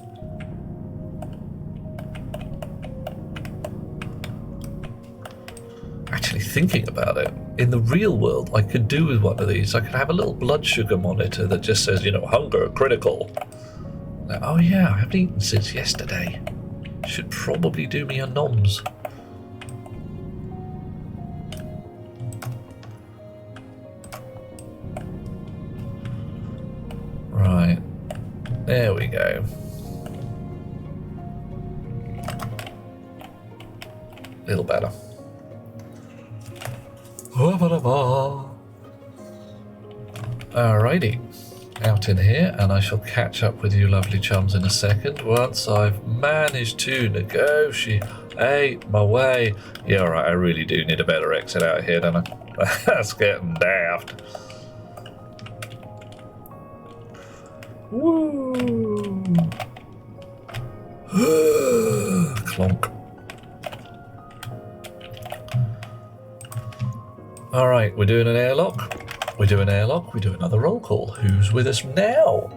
Actually thinking about it, in the real world I could do with one of these. I could have a little blood sugar monitor that just says, you know, hunger critical. Now, oh yeah, I haven't eaten since yesterday. Should probably do me a noms. Right, there we go. Little better. Alrighty, out in here, and I shall catch up with you lovely chums in a second once I've managed to negotiate my way. Yeah, alright, I really do need a better exit out here, don't I? That's getting daft. Woo! Clonk. Alright, we're doing an airlock. We do an airlock, we do another roll call. Who's with us now?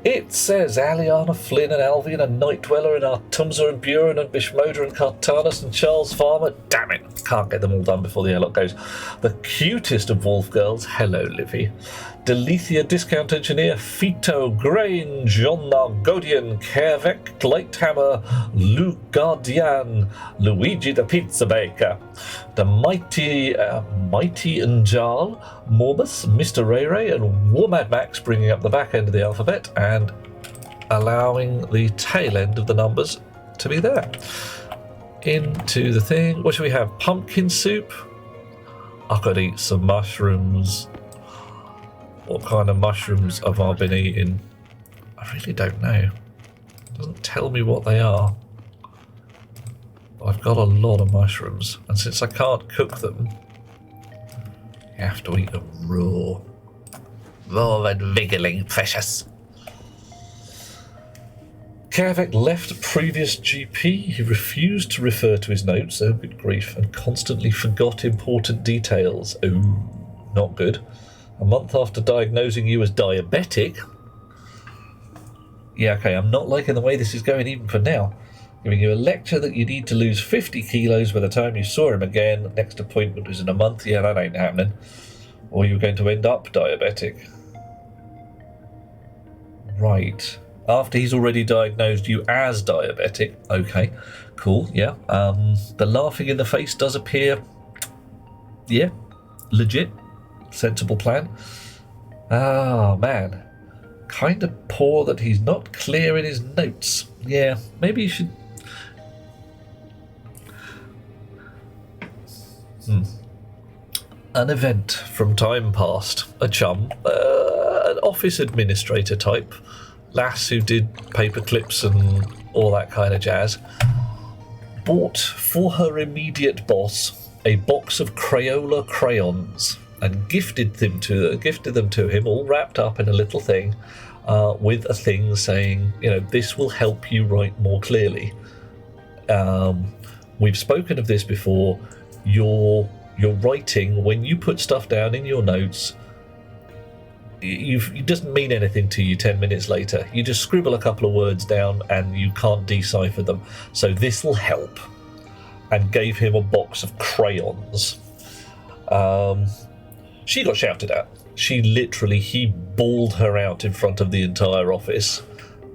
It says Aliana Flynn and Alvian and Night Dweller and Artumza and Buren and Bishmoda and Cartanus and Charles Farmer. Damn it, can't get them all done before the airlock goes. The cutest of Wolf Girls, hello Livy. Delethia Discount Engineer, Fito, Grange, John Nargodian, Kervek, Lighthammer, Luke Guardian, Luigi the Pizza Baker, the Mighty Njal, Morbus, Mr. Ray Ray, and Warmad Max bringing up the back end of the alphabet and allowing the tail end of the numbers to be there. Into the thing. What should we have? Pumpkin soup? I could eat some mushrooms. What kind of mushrooms have I been eating? I really don't know. It doesn't tell me what they are. But I've got a lot of mushrooms, and since I can't cook them, you have to eat them raw. Raw and wriggling precious. Kavek left previous GP. He refused to refer to his notes, oh good grief, and constantly forgot important details. Oh, not good. A month after diagnosing you as diabetic. Yeah, okay, I'm not liking the way this is going even for now. Giving you a lecture that you need to lose 50 kilos by the time you saw him again. Next appointment was in a month. Yeah, that ain't happening. Or you're going to end up diabetic. Right. After he's already diagnosed you as diabetic. Okay, cool, yeah. The laughing in the face does appear, yeah, legit. Sensible plan. Oh, man. Kind of poor that he's not clear in his notes. Yeah, maybe you should... An event from time past. A chum. An office administrator type. Lass who did paper clips and all that kind of jazz. Bought for her immediate boss a box of Crayola crayons and gifted them to him, all wrapped up in a little thing, with a thing saying, you know, this will help you write more clearly. We've spoken of this before. Your writing, when you put stuff down in your notes, it doesn't mean anything to you 10 minutes later. You just scribble a couple of words down and you can't decipher them. So this will help. And gave him a box of crayons. She got shouted at. He bawled her out in front of the entire office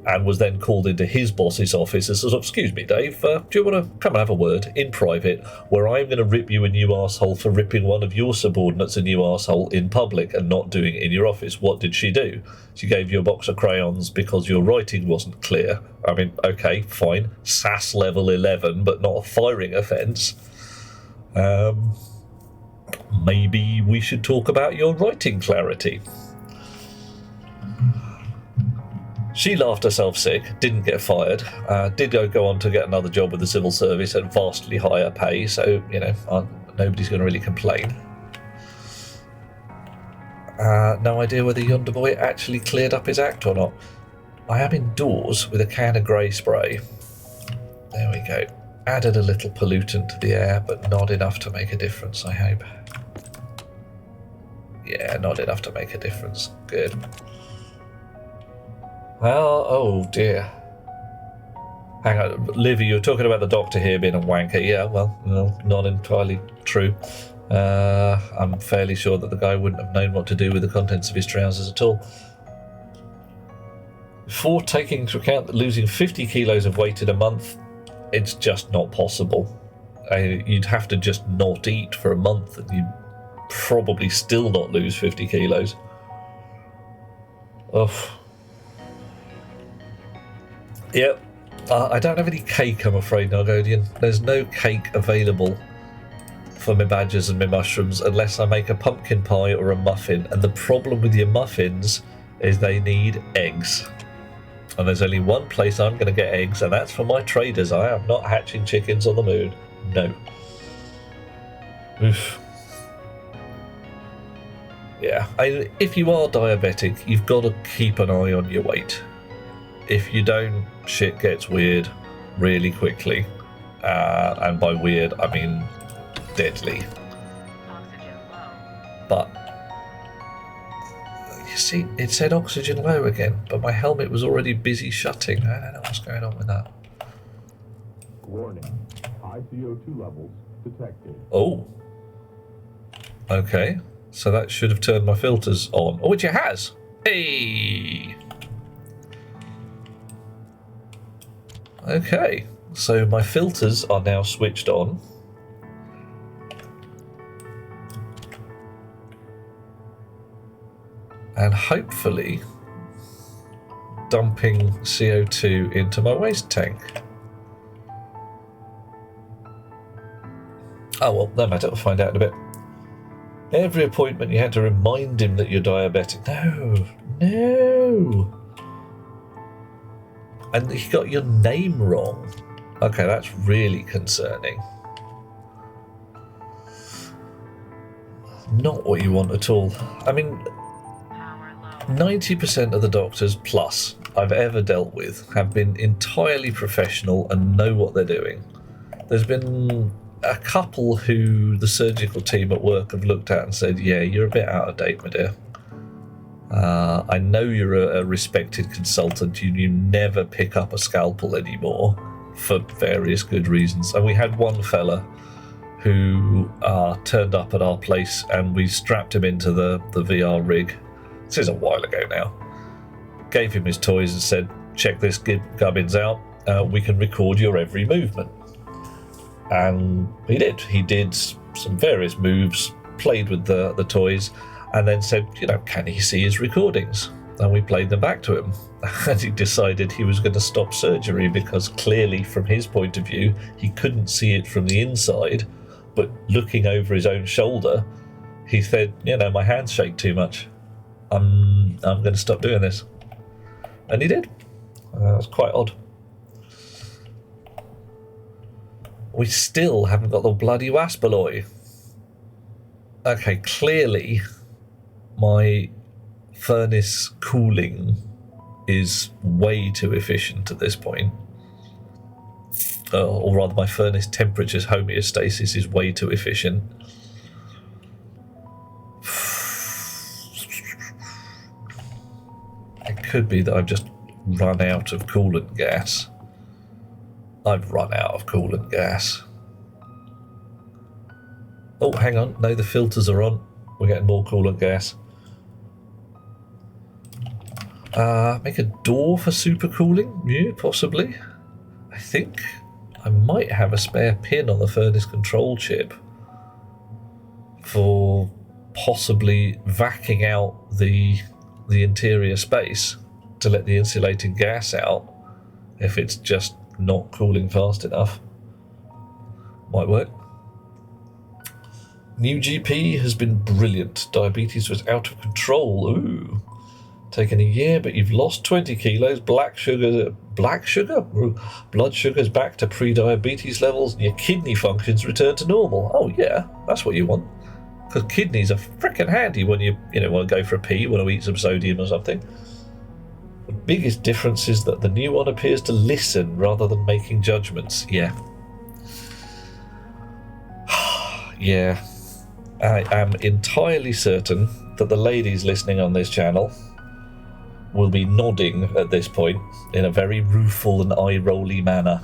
and was then called into his boss's office and says, excuse me, Dave, do you want to come and have a word in private where I'm going to rip you a new arsehole for ripping one of your subordinates a new arsehole in public and not doing it in your office? What did she do? She gave you a box of crayons because your writing wasn't clear. I mean, okay, fine. SAS level 11, but not a firing offence. Maybe we should talk about your writing clarity. She laughed herself sick, didn't get fired, did go on to get another job with the civil service at vastly higher pay, so, you know, nobody's going to really complain. No idea whether Yonder Boy actually cleared up his act or not. I am indoors with a can of grey spray. There we go. Added a little pollutant to the air, but not enough to make a difference, I hope. Yeah, not enough to make a difference. Good. Well, oh dear. Hang on, Livy, you were talking about the doctor here being a wanker. Yeah, well, no, not entirely true. I'm fairly sure that the guy wouldn't have known what to do with the contents of his trousers at all. Before taking into account that losing 50 kilos of weight in a month, it's just not possible. You'd have to just not eat for a month and you'd probably still not lose 50 kilos. Ugh. Yep. I don't have any cake, I'm afraid, Nargodian. There's no cake available for my badgers and my mushrooms unless I make a pumpkin pie or a muffin. And the problem with your muffins is they need eggs. And there's only one place I'm going to get eggs, and that's for my traders. I am not hatching chickens on the moon. No. Oof. Yeah, if you are diabetic, you've got to keep an eye on your weight. If you don't, shit gets weird really quickly. And by weird, I mean deadly. Oxygen low. But, you see, it said oxygen low again, but my helmet was already busy shutting. I don't know what's going on with that. Warning. High CO2 levels detected. Oh. Okay, so that should have turned my filters on. Oh, which it has. Hey! Okay, so my filters are now switched on. And hopefully dumping CO2 into my waste tank. Oh well, no matter, we'll find out in a bit. Every appointment you had to remind him that you're diabetic. No! And he got your name wrong. Okay, that's really concerning. Not what you want at all. I mean, Power low. 90% of the doctors plus I've ever dealt with have been entirely professional and know what they're doing. There's been a couple who the surgical team at work have looked at and said, yeah, you're a bit out of date, my dear. I know you're a respected consultant. You never pick up a scalpel anymore for various good reasons. And we had one fella who turned up at our place and we strapped him into the VR rig. This is a while ago now. Gave him his toys and said, check this gubbins out. We can record your every movement. And he did. He did some various moves, played with the toys, and then said, you know, can he see his recordings? And we played them back to him. And he decided he was going to stop surgery because clearly, from his point of view, he couldn't see it from the inside. But looking over his own shoulder, he said, you know, my hands shake too much. I'm going to stop doing this. And he did. That's quite odd. We still haven't got the bloody Waspaloy. Okay, clearly my furnace cooling is way too efficient at this point. Or rather, my furnace temperature's homeostasis is way too efficient. It could be that I've just run out of coolant gas. I've run out of coolant gas. Oh, hang on. No, the filters are on. We're getting more coolant gas. Make a door for supercooling? Yeah, possibly. I think I might have a spare pin on the furnace control chip for possibly vacuuming out the interior space to let the insulating gas out if it's just not cooling fast enough. Might work. New GP has been brilliant. Diabetes was out of control. Ooh. Taken a year, but you've lost 20 kilos. Blood sugar's back to pre-diabetes levels, and your kidney functions return to normal. Oh yeah, that's what you want. Because kidneys are frickin' handy when you want to go for a pee, want to eat some sodium or something. The biggest difference is that the new one appears to listen rather than making judgments. Yeah. Yeah. I am entirely certain that the ladies listening on this channel will be nodding at this point in a very rueful and eye-rolly manner.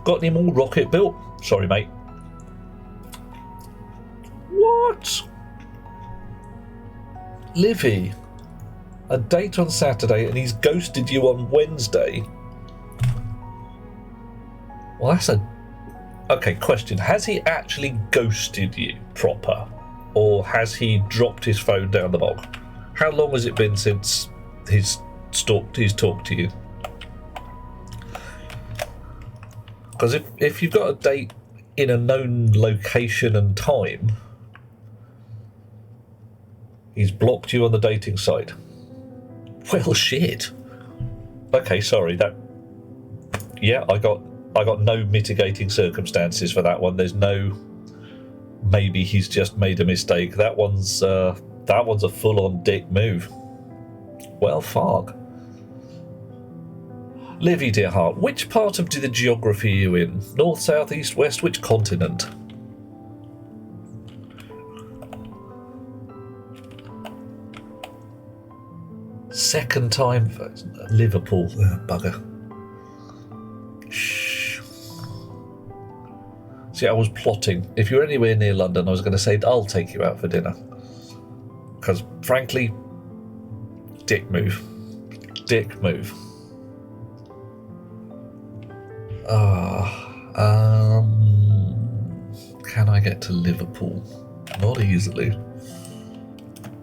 Got any more rocket built? Sorry, mate. What? Livy, a date on Saturday and he's ghosted you on Wednesday. Well, that's a... Okay, question. Has he actually ghosted you proper? Or has he dropped his phone down the bog? How long has it been since he's talked to you? Because if you've got a date in a known location and time, he's blocked you on the dating site. Well, shit. Okay, sorry. Yeah, I got no mitigating circumstances for that one. There's no maybe he's just made a mistake. That one's a full-on dick move. Well, fuck. Livy, dear heart, which part of the geography are you in? North, south, east, west, which continent? Second time for Liverpool. Bugger. Shh. See, I was plotting. If you're anywhere near London, I was going to say, I'll take you out for dinner. Because, frankly, dick move. Dick move. Can I get to Liverpool? Not easily.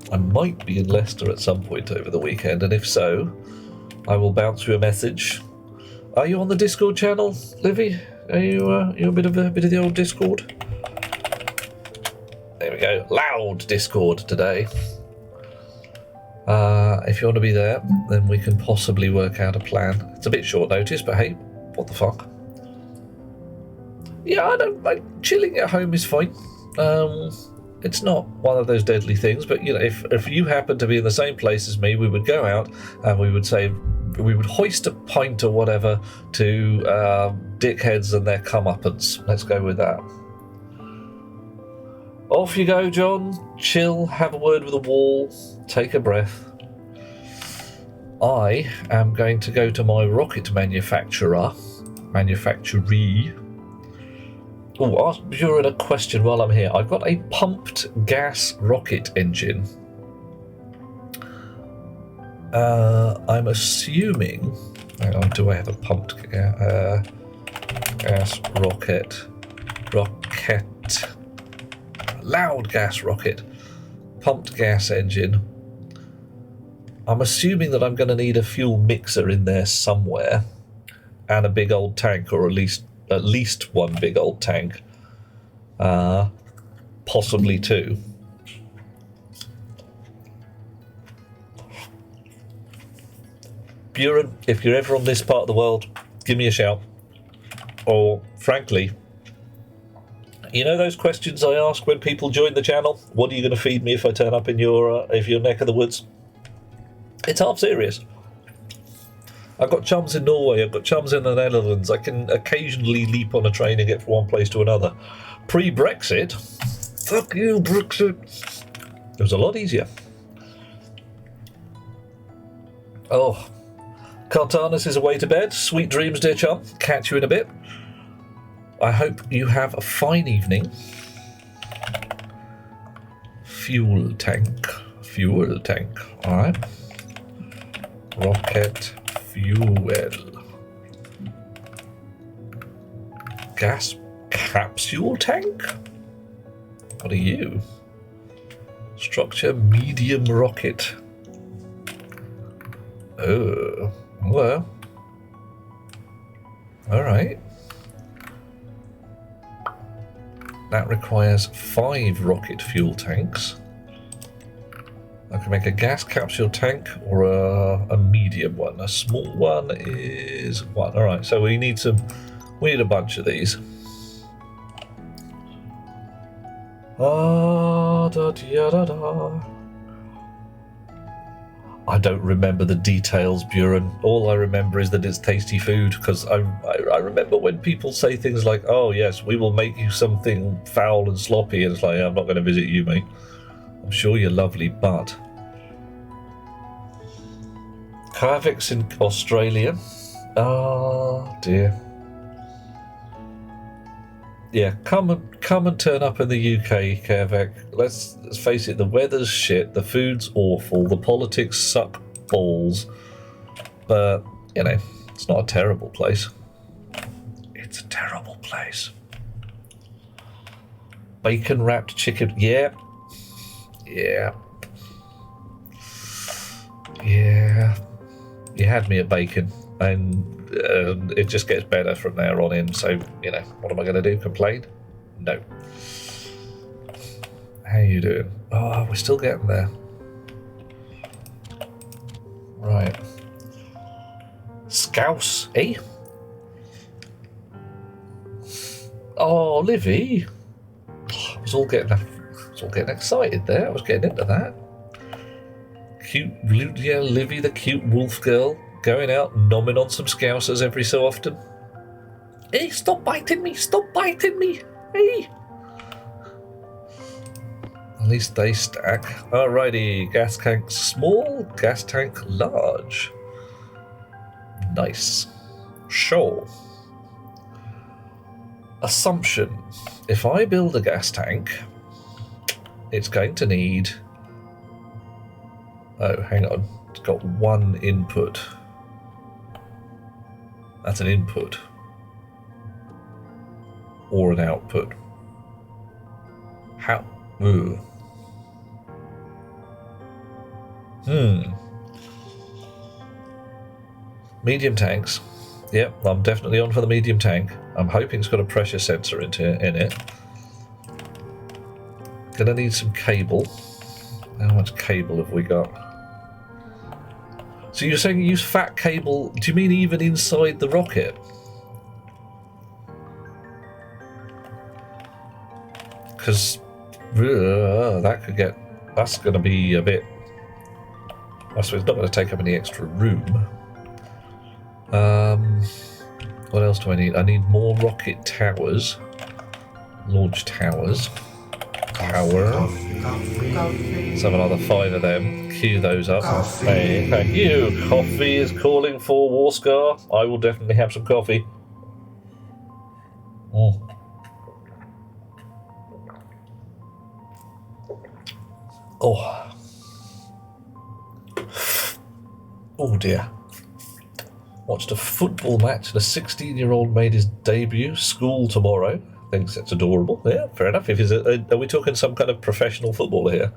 I might be in Leicester at some point over the weekend, and if so, I will bounce you a message. Are you on the Discord channel, Livy? Are you a bit of the old Discord? There we go. Loud Discord today. If you want to be there, then we can possibly work out a plan. It's a bit short notice, but hey, what the fuck? Yeah, I don't. Chilling at home is fine. It's not one of those deadly things, but you know, if you happen to be in the same place as me, we would go out and we would hoist a pint or whatever to dickheads and their comeuppance. Let's go with that. Off you go, John. Chill, have a word with the wall, take a breath. I am going to go to my rocket manufacturee. Oh, ask Buren a question while I'm here. I've got a pumped gas rocket engine. I'm assuming... Hang on, do I have a pumped gas rocket? Rocket. Loud gas rocket. Pumped gas engine. I'm assuming that I'm going to need a fuel mixer in there somewhere. And a big old tank, or at least one big old tank. Possibly two. Buren, if you're ever on this part of the world, give me a shout. Or, frankly, you know those questions I ask when people join the channel? What are you going to feed me if I turn up in your neck of the woods? It's half serious. I've got chums in Norway, I've got chums in the Netherlands. I can occasionally leap on a train and get from one place to another. Pre-Brexit, fuck you, Brexit. It was a lot easier. Oh, Cartanis is away to bed. Sweet dreams, dear chum. Catch you in a bit. I hope you have a fine evening. Fuel tank. Alright. Rocket fuel. Gas capsule tank? What are you? Structure medium rocket. Oh, well. Alright. That requires 5 rocket fuel tanks. I can make a gas capsule tank or a medium one. A small one is 1. Alright, so we need a bunch of these. I don't remember the details, Buren. All I remember is that it's tasty food, because I remember when people say things like, oh yes, we will make you something foul and sloppy, and it's like, I'm not going to visit you, mate. I'm sure you're lovely, but... Carvix in Australia. Oh dear. Yeah, come and turn up in the UK, Carvec. Let's face it, the weather's shit, the food's awful, the politics suck balls, but, you know, it's not a terrible place. It's a terrible place. Bacon wrapped chicken, yeah. Yeah. Yeah. You had me at bacon, and it just gets better from there on in, so, you know, what am I going to do, complain? No. How you doing? Oh, we're still getting there. Right. Scouse, eh? Oh, Livy. I was all getting excited there. I was getting into that. Cute, yeah, Livy, the cute wolf girl, going out nomming on some scousers every so often. Hey, stop biting me! Stop biting me! Hey! At least they stack. Alrighty, gas tank small, gas tank large. Nice. Sure. Assumption. If I build a gas tank, it's going to need... Oh, hang on. It's got one input. That's an input. Or an output. How? Ooh. Medium tanks. Yep, I'm definitely on for the medium tank. I'm hoping it's got a pressure sensor in it. Gonna need some cable. How much cable have we got? So you're saying you use fat cable, do you mean even inside the rocket? Because that's going to be a bit... I suppose it's not going to take up any extra room. What else do I need? I need more rocket towers. Launch towers. Tower. Let's have another 5 of them. Queue those up. Hey, thank you. Coffee is calling for Warscar. I will definitely have some coffee. Oh. Oh dear. Watched a football match and a 16-year-old made his debut. School tomorrow. Thinks it's adorable. Yeah, fair enough. If he's are we talking some kind of professional footballer here?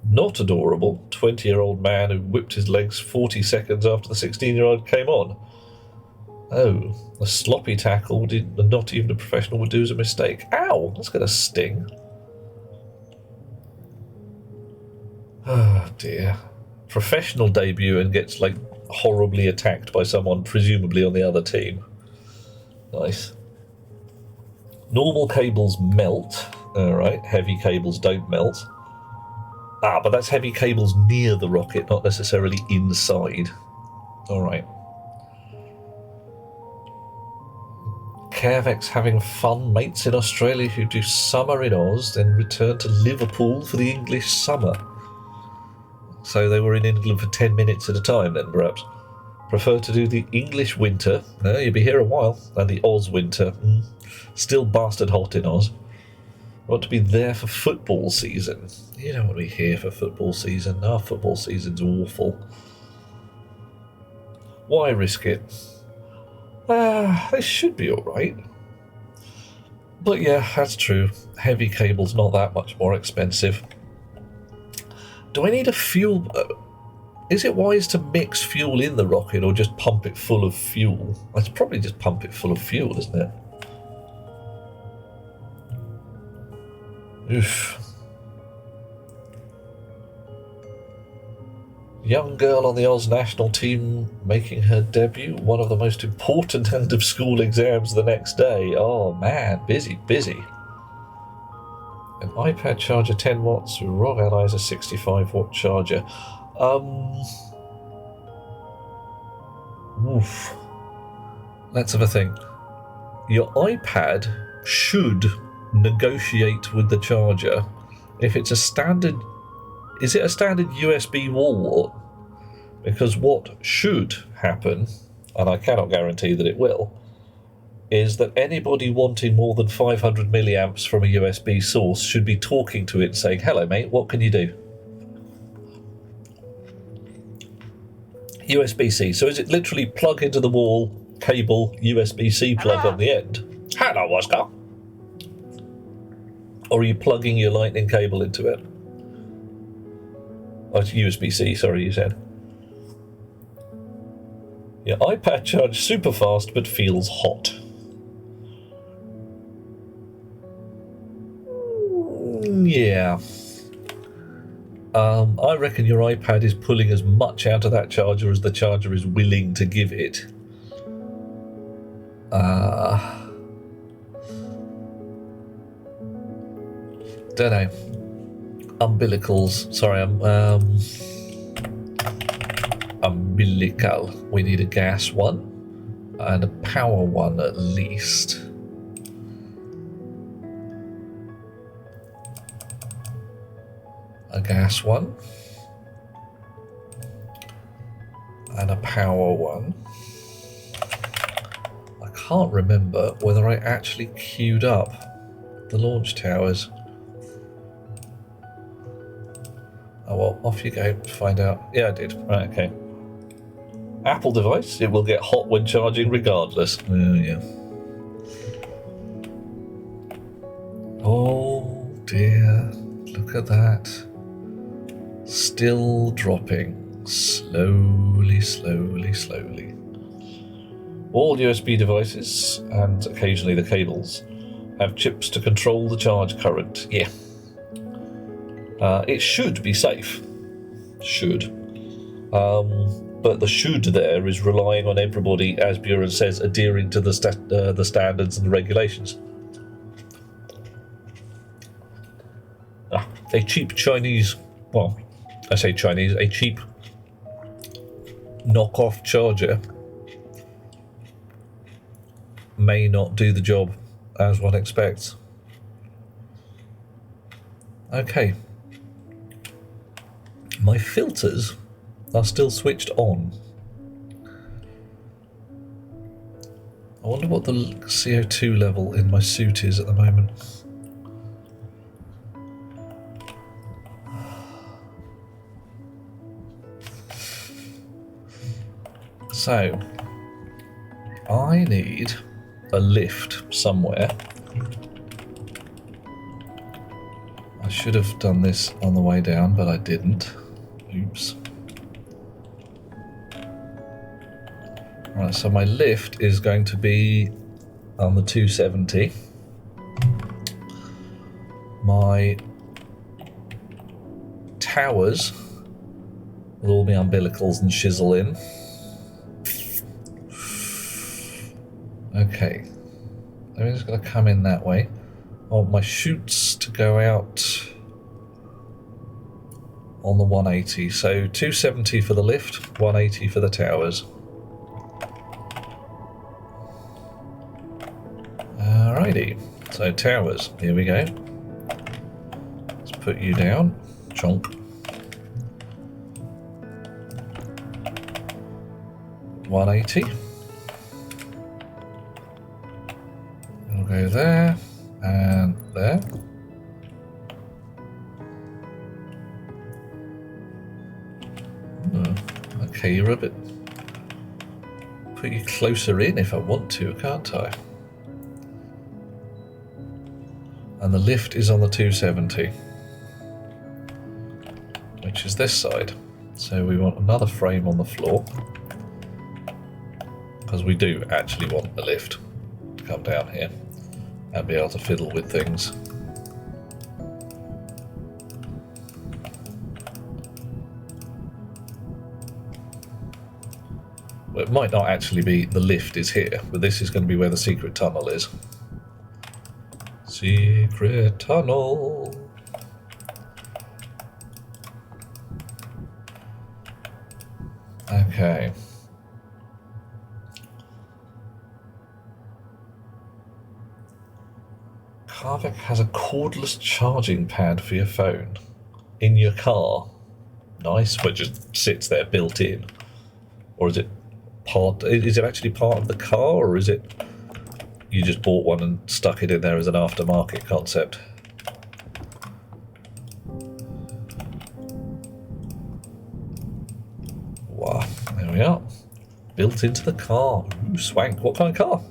Not adorable. 20-year-old man who whipped his legs 40 seconds after the 16-year-old came on. Oh, a sloppy tackle not even a professional would do as a mistake. Ow, that's going to sting. Oh dear. Professional debut and gets like horribly attacked by someone presumably on the other team. Nice. Normal cables melt. Alright, heavy cables don't melt. Ah, but that's heavy cables near the rocket, not necessarily inside. Alright. Carvex having fun, mates in Australia who do summer in Oz, then return to Liverpool for the English summer. So they were in England for 10 minutes at a time then, perhaps. Prefer to do the English winter. You'll be here a while. And the Oz winter. Still bastard hot in Oz. Want to be there for football season. You don't want to be here for football season. Our football season's awful. Why risk it? They should be alright. But yeah, that's true. Heavy cable's not that much more expensive. Do I need a fuel... is it wise to mix fuel in the rocket or just pump it full of fuel? Let's probably just pump it full of fuel, isn't it? Oof. Young girl on the Oz national team making her debut. One of the most important end of school exams the next day. Oh man, busy. An iPad charger 10 watts with ROG Analyzer 65 watt charger. Oof. Let's have a think. Your iPad should negotiate with the charger if it's a standard. Is it a standard USB wall wart? Because what should happen, and I cannot guarantee that it will, is that anybody wanting more than 500 milliamps from a USB source should be talking to it saying, hello mate, what can you do? USB-C. So is it literally plug into the wall, cable, USB-C plug on the end? Hello, Oscar. Or are you plugging your lightning cable into it? Oh, it's USB-C, sorry, you said. Yeah, iPad charge super fast but feels hot. Yeah. I reckon your iPad is pulling as much out of that charger as the charger is willing to give it. Don't know. Umbilicals. Sorry, umbilical. We need a gas one and a power one at least. A gas one and a power one. I can't remember whether I actually queued up the launch towers. Oh well, off you go to find out. Yeah, I did. Right, okay. Apple device, it will get hot when charging regardless. Oh yeah. Oh dear, look at that. Still dropping. Slowly, slowly, slowly. All USB devices, and occasionally the cables, have chips to control the charge current. Yeah. It should be safe. Should. But the should there is relying on everybody, as Buren says, adhering to the standards and the regulations. A cheap Chinese, well, I say Chinese, a cheap knockoff charger may not do the job as one expects. Okay. My filters are still switched on. I wonder what the CO2 level in my suit is at the moment. So, I need a lift somewhere. I should have done this on the way down, but I didn't. Oops. Right, so my lift is going to be on the 270. My towers with all my umbilicals and chisel in. Okay, everything's going to come in that way. I want my chutes to go out on the 180. So 270 for the lift, 180 for the towers. Alrighty, so towers, here we go. Let's put you down, chonk. 180. We'll go there and there. Okay, you're a bit... Put you closer in if I want to, can't I? And the lift is on the 270, which is this side. So we want another frame on the floor, because we do actually want the lift to come down here and be able to fiddle with things. Well, it might not actually be the lift is here, but this is going to be where the secret tunnel is. Secret tunnel. Okay. Carvick has a cordless charging pad for your phone in your car. Nice. Well, it just sits there built in. Or is it part? Is it actually part of the car, or is it you just bought one and stuck it in there as an aftermarket concept? Wow, there we are. Built into the car. Ooh, swank. What kind of car?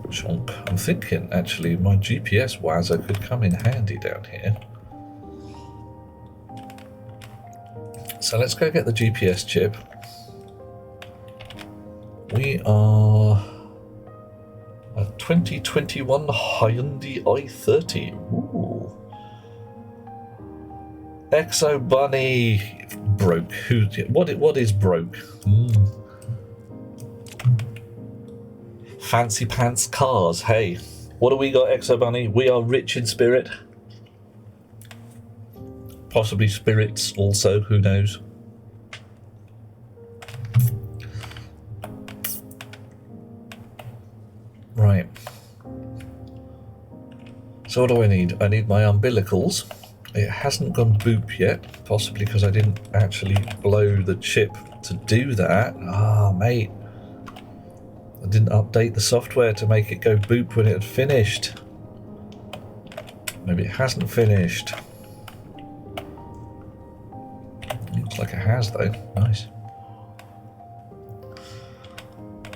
Chonk. I'm thinking, actually, my GPS wazzer could come in handy down here. So let's go get the GPS chip. We are a 2021 Hyundai i30. Ooh. Exo Bunny broke. What is broke? Fancy pants cars. Hey, what do we got, Exo Bunny? We are rich in spirit. Possibly spirits also, who knows? Right. So what do I need? I need my umbilicals. It hasn't gone boop yet, possibly because I didn't actually blow the chip to do that. Ah, mate. I didn't update the software to make it go boop when it had finished. Maybe it hasn't finished. Looks like it has though. Nice.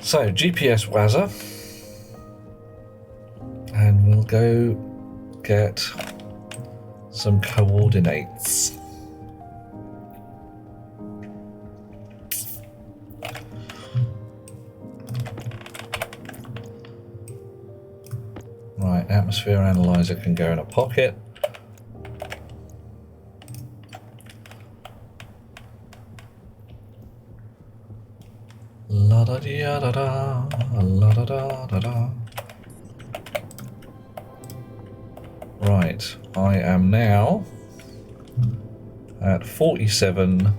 So, GPS wazzer. And we'll go get some coordinates. Right, atmosphere analyzer can go in a pocket. La da da da da, la da da da da. Right, I am now at 47,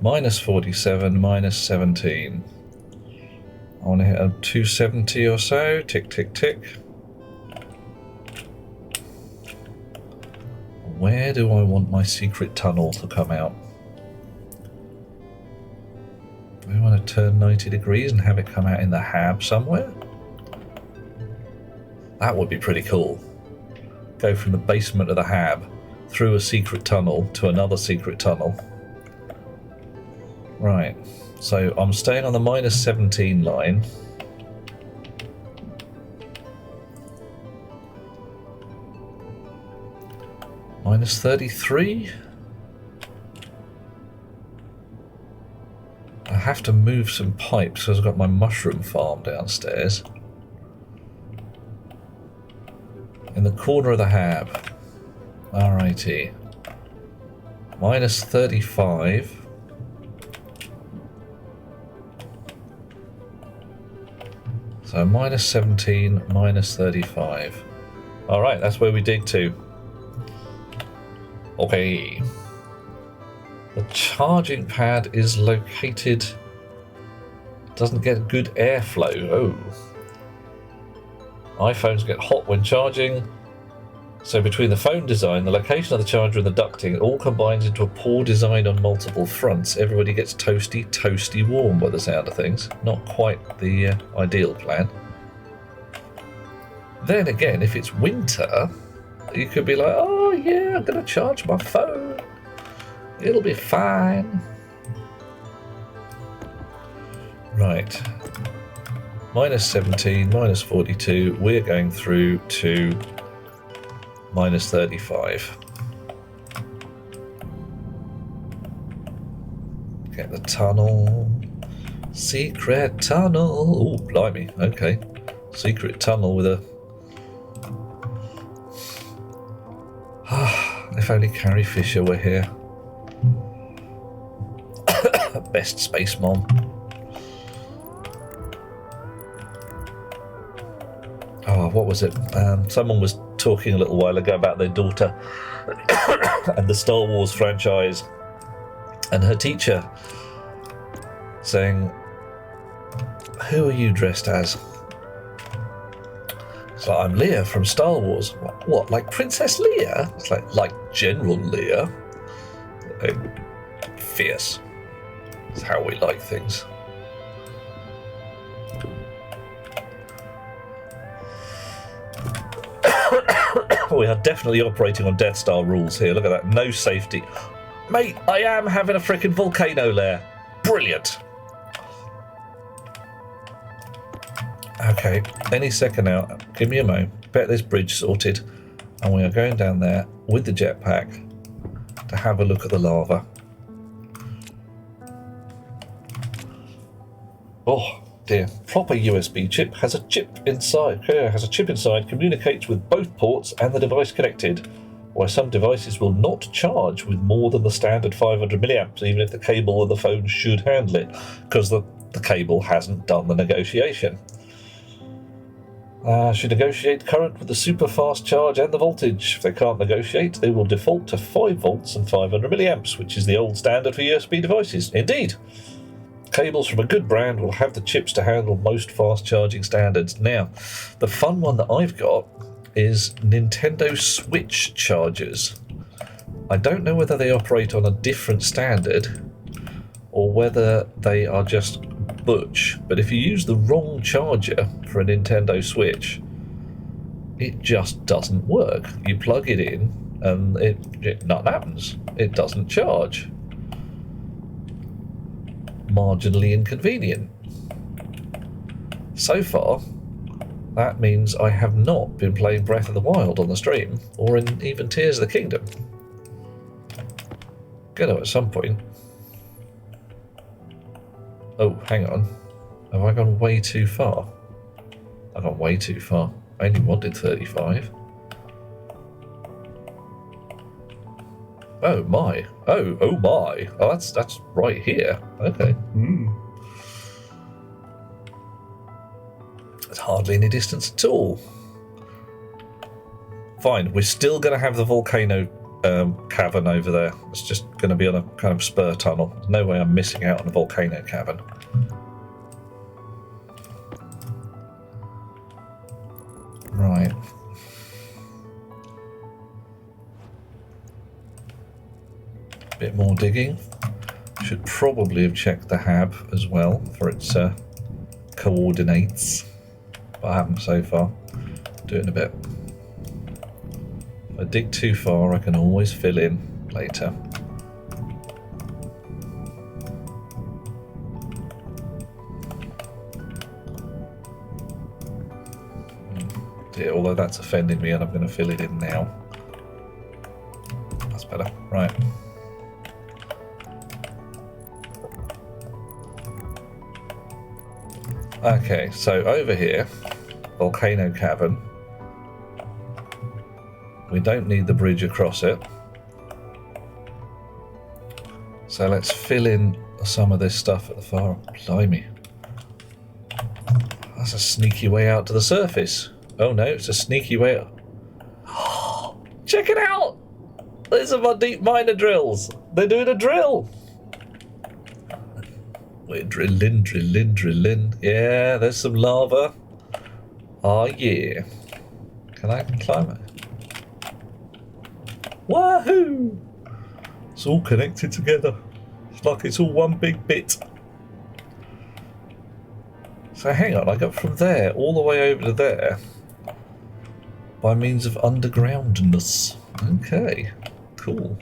minus 47, minus 17. I want to hit a 270 or so. Tick, tick, tick. Where do I want my secret tunnel to come out? Do I want to turn 90 degrees and have it come out in the hab somewhere? That would be pretty cool. Go from the basement of the hab through a secret tunnel to another secret tunnel. Right, so I'm staying on the minus 17 line. Minus 33. I have to move some pipes because I've got my mushroom farm downstairs. In the corner of the hab. RIT. Minus 35. So minus 17, minus 35. Alright, that's where we dig to. Okay. The charging pad is located. Doesn't get good airflow. Oh. iPhones get hot when charging. So between the phone design, the location of the charger and the ducting, it all combines into a poor design on multiple fronts. Everybody gets toasty, toasty warm by the sound of things. Not quite the ideal plan. Then again, if it's winter, you could be like, oh yeah, I'm going to charge my phone. It'll be fine. Right. Minus 17, minus 42. We're going through to minus 35. Get the tunnel. Secret tunnel. Oh, blimey. Okay. Secret tunnel with a... If only Carrie Fisher were here. Best space mom. Oh, what was it? Someone was talking a little while ago about their daughter and the Star Wars franchise, and her teacher saying, "Who are you dressed as?" It's like, "I'm Leia from Star Wars." What, like Princess Leia? It's like General Leia. Fierce. It's how we like things. We are definitely operating on Death Star rules here. Look at that. No safety. Mate, I am having a freaking volcano lair. Brilliant. Okay, any second now. Give me a mo. Bet this bridge sorted. And we are going down there with the jetpack to have a look at the lava. Oh dear. Proper USB chip has a chip inside. Communicates with both ports and the device connected. Why some devices will not charge with more than the standard 500 milliamps, even if the cable of the phone should handle it, because the cable hasn't done the negotiation. Should negotiate current with the super fast charge and the voltage. If they can't negotiate, they will default to 5 volts and 500 milliamps, which is the old standard for USB devices. Indeed. Cables from a good brand will have the chips to handle most fast charging standards. Now, the fun one that I've got is Nintendo Switch chargers. I don't know whether they operate on a different standard or whether they are just butch, but if you use the wrong charger for a Nintendo Switch, it just doesn't work. You plug it in and it nothing happens. It doesn't charge. Marginally inconvenient. So far, that means I have not been playing Breath of the Wild on the stream, or in even Tears of the Kingdom. Gonna at some point. Oh, hang on. Have I gone way too far? I've gone way too far. I only wanted 35. Oh my. Oh my. Oh, that's right here. Okay. There's hardly any distance at all. Fine, we're still going to have the volcano cavern over there. It's just going to be on a kind of spur tunnel. There's no way I'm missing out on a volcano cavern. Right. Bit more digging. Should probably have checked the HAB as well for its coordinates, but I haven't so far. Do it in a bit. If I dig too far, I can always fill in later. Dear, although that's offending me, and I'm going to fill it in now. That's better. Right. Okay, so over here, volcano cavern. We don't need the bridge across it. So let's fill in some of this stuff at the far. Blimey. That's a sneaky way out to the surface. Oh no, it's a sneaky way out. Check it out! These are my deep miner drills. They're doing a drill. We're drilling. Yeah, there's some lava. Oh yeah. Can I climb it? Wahoo! It's all connected together. It's like it's all one big bit. So hang on, I got from there all the way over to there by means of undergroundness. Okay, cool.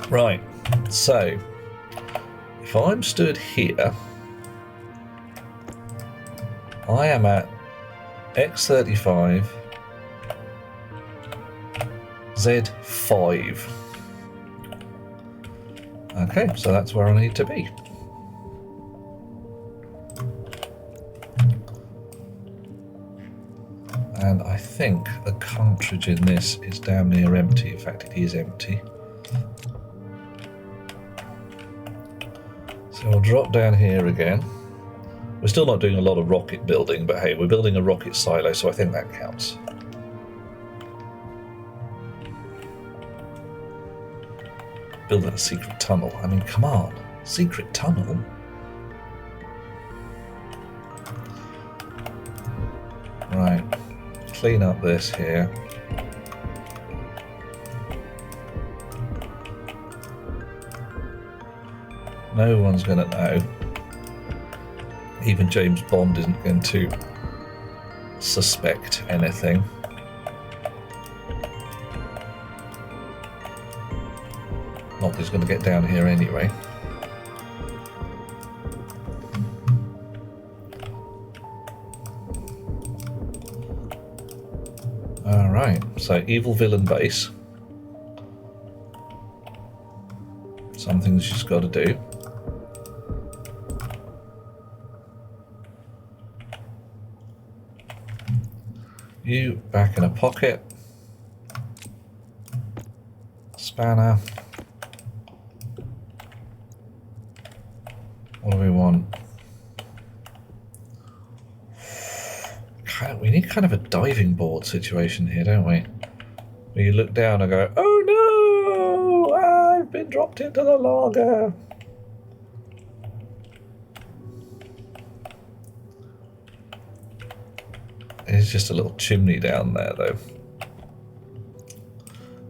Right. So, if I'm stood here, I am at X35, Z5. Okay, so that's where I need to be. And I think the cartridge in this is damn near empty. In fact, it is empty. So I'll drop down here again. We're still not doing a lot of rocket building, but hey, we're building a rocket silo, so I think that counts. Building a secret tunnel. I mean, come on. Secret tunnel? Right. Clean up this here. No one's going to know. Even James Bond isn't going to suspect anything. Not that he's going to get down here anyway. Alright, so evil villain base. Something she's got to do. You back in a pocket. Spanner. What do we want? We need kind of a diving board situation here, don't we? Where you look down and go, oh no! I've been dropped into the logger. There's just a little chimney down there, though.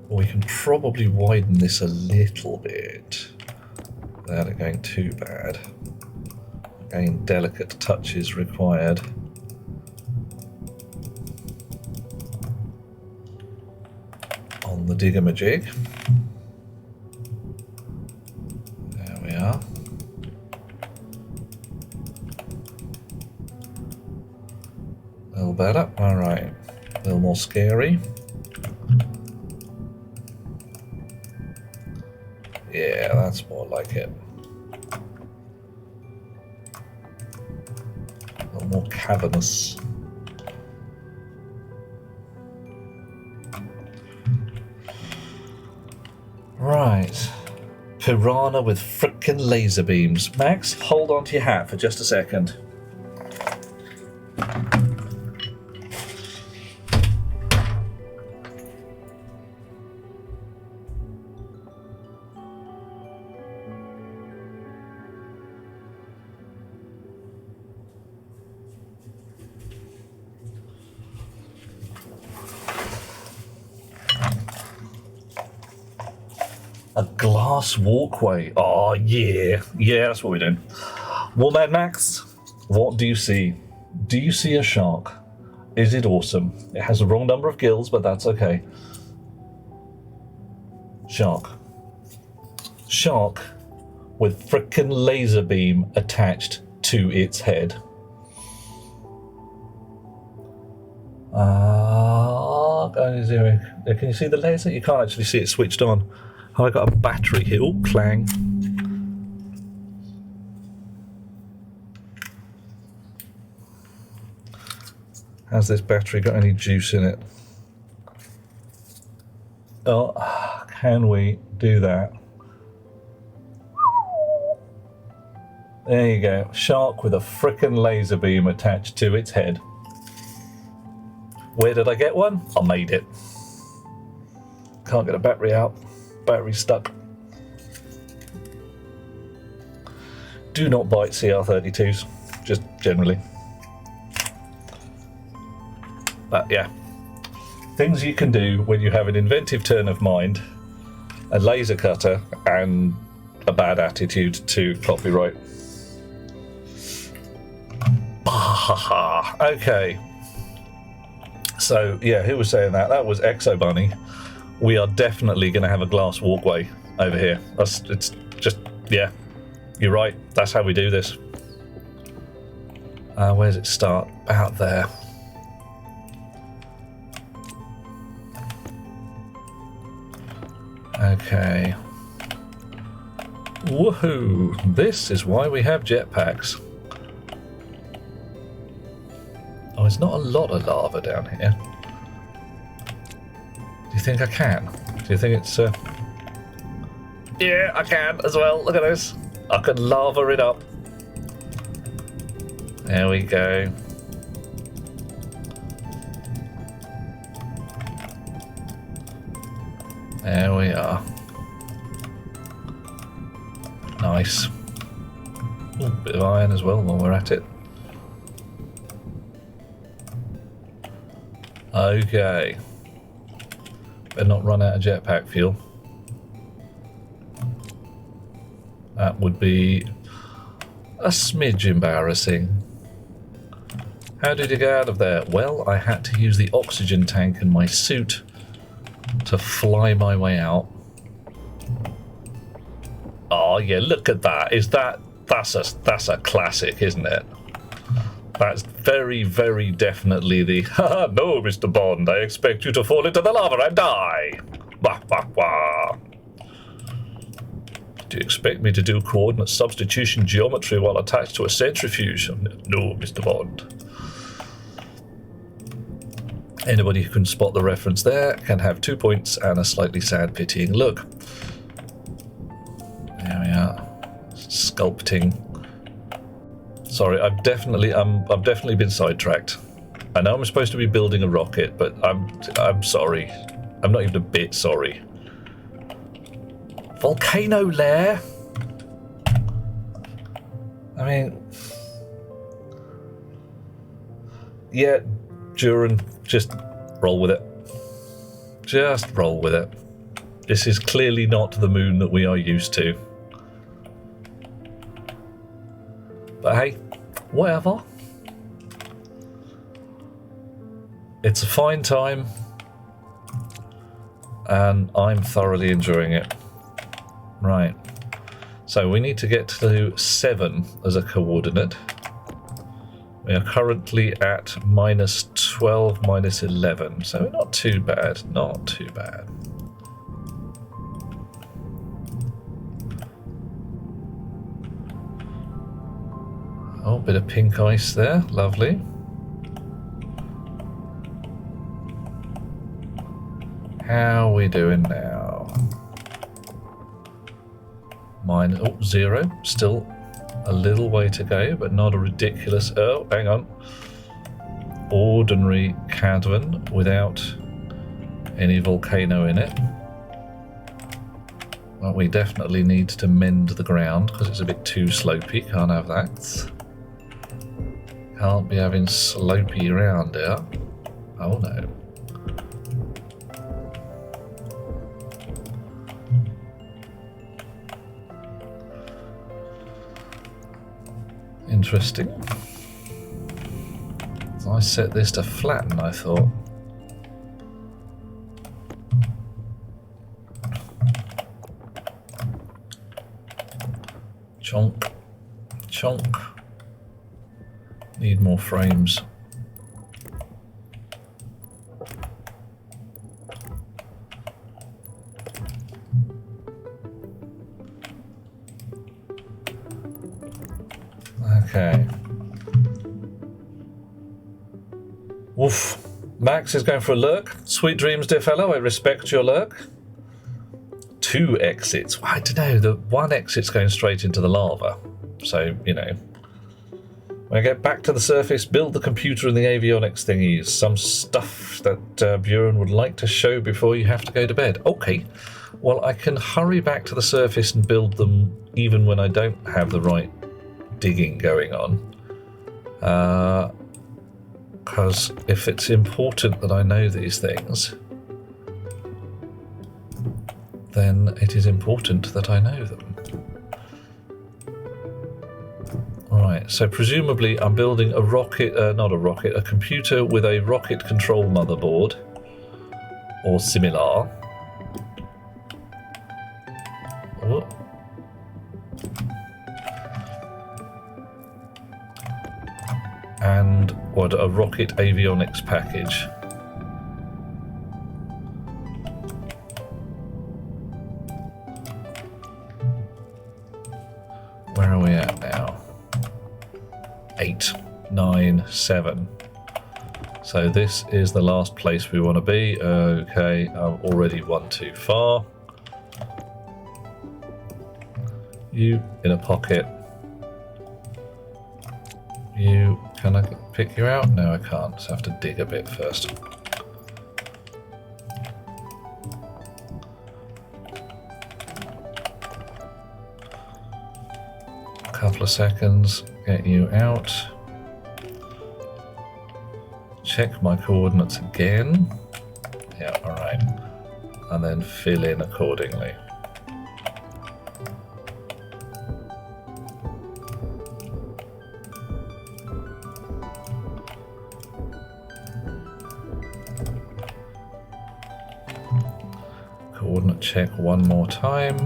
We can probably widen this a little bit without it going too bad. Again, delicate touches required. On the digger-majig. There we are. A little better. Alright. A little more scary. Yeah, that's more like it. A little more cavernous. Right. Piranha with frickin' laser beams. Max, hold on to your hat for just a second. A glass walkway. Oh, yeah. Yeah, that's what we're doing. Well, Mad Max, what do you see? Do you see a shark? Is it awesome? It has the wrong number of gills, but that's okay. Shark. Shark with frickin' laser beam attached to its head. Can you see the laser? You can't actually see it switched on. Oh, I got a battery here. Oh, clang. Has this battery got any juice in it? Oh, can we do that? There you go. Shark with a frickin' laser beam attached to its head. Where did I get one? I made it. Can't get a battery out. Battery stuck. Do not bite CR32s, just generally. But yeah, things you can do when you have an inventive turn of mind, a laser cutter, and a bad attitude to copyright. Okay. So yeah, who was saying that? That was Exo Bunny. We are definitely going to have a glass walkway over here. It's just, yeah, you're right. That's how we do this. Where does it start? Out there. Okay. Woohoo! This is why we have jetpacks. Oh, there's not a lot of lava down here. Do you think I can? Do you think it's... Yeah, I can as well. Look at this. I can lava it up. There we go. There we are. Nice. Ooh, bit of iron as well while we're at it. Okay. Better not run out of jetpack fuel. That would be a smidge embarrassing. How did you get out of there? Well, I had to use the oxygen tank in my suit to fly my way out. Oh yeah, look at that. That's a classic, isn't it? That's very, very definitely the haha, no, Mr. Bond, I expect you to fall into the lava and die. Wah, wah, wah. Do you expect me to do coordinate substitution geometry while attached to a centrifuge? No, Mr. Bond. Anybody who can spot the reference there can have 2 points and a slightly sad, pitying look. There we are. Sculpting. Sorry, I've definitely been sidetracked. I know I'm supposed to be building a rocket, but I'm sorry. I'm not even a bit sorry. Volcano lair? I mean, yeah, Duran, just roll with it. Just roll with it. This is clearly not the moon that we are used to. But hey, whatever. It's a fine time, and I'm thoroughly enjoying it. Right, so we need to get to 7 as a coordinate. We are currently at -12, -11, so not too bad, not too bad. Oh, bit of pink ice there, lovely. How are we doing now? Oh, 0, still a little way to go, but not a ridiculous, oh, hang on. Ordinary cavern without any volcano in it. Well, we definitely need to mend the ground because it's a bit too slopey, can't have that. Can't be having slopey around here. Oh no. Interesting. So I set this to flatten, I thought. Chonk. Chonk. Need more frames. Okay. Woof. Max is going for a lurk. Sweet dreams, dear fellow. I respect your lurk. 2 exits. Well, I don't know. The one exit's going straight into the lava. So, you know. When I get back to the surface, build the computer and the avionics thingies. Some stuff that Buren would like to show before you have to go to bed. Okay. Well, I can hurry back to the surface and build them even when I don't have the right digging going on, because if it's important that I know these things, then it is important that I know them. Alright, so presumably I'm building a rocket, a computer with a rocket control motherboard or similar. Oh. And what, a rocket avionics package. Where are we at now? 8, 9, 7. So this is the last place we want to be. Okay, I'm already one too far. You in a pocket. Can I pick you out? No, I can't. So I have to dig a bit first. Couple of seconds, get you out. Check my coordinates again. Yeah, alright. And then fill in accordingly. Coordinate check one more time.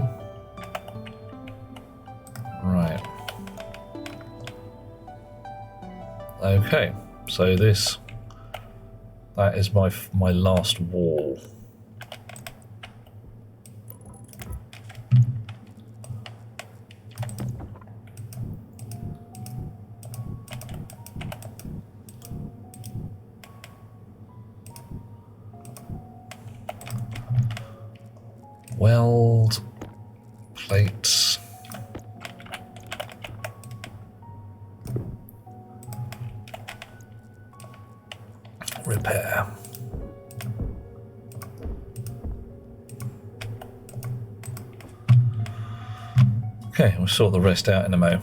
Right. Okay, so that is my last wall. Weld plates. Repair. Okay, we'll sort the rest out in a mo.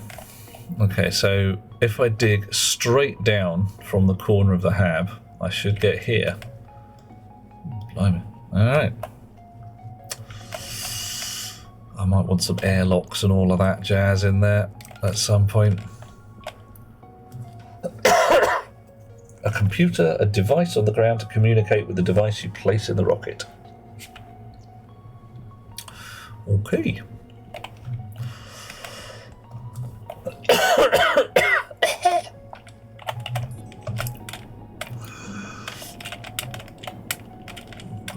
Okay, so if I dig straight down from the corner of the hab, I should get here. Blimey. Alright. I might want some airlocks and all of that jazz in there at some point. A computer, a device on the ground to communicate with the device you place in the rocket. Okay.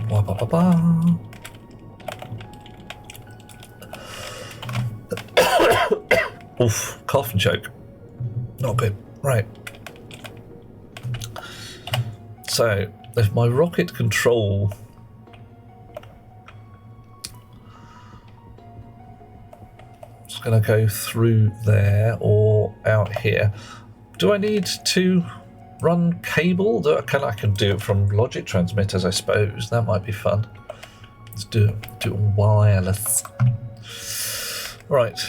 Ba, ba, ba, ba. Oof, cough and choke. Not good. Right. So, if my rocket control is going to go through there or out here, do I need to run cable? I can do it from logic transmitters, I suppose. That might be fun. Let's do it wireless. Right.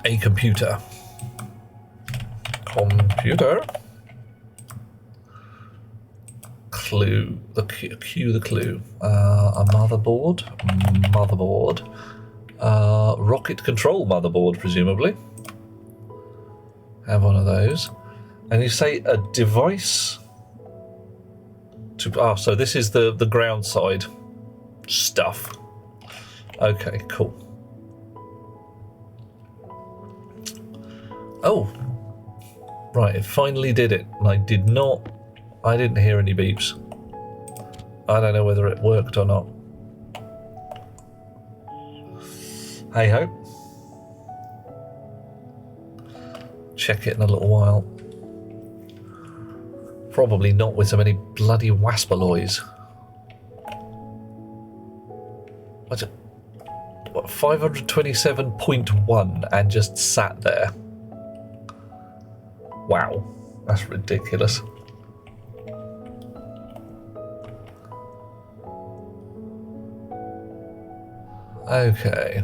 A computer. Clue. Cue the clue. A motherboard. Rocket control motherboard, presumably. Have one of those. And you say a device to... so this is the ground side stuff. Okay, cool. Oh, right, it finally did it. And I didn't hear any beeps. I don't know whether it worked or not. Hey ho. Check it in a little while. Probably not with so many bloody waspaloys. What's it? What, 527.1 and just sat there. Wow, that's ridiculous. Okay.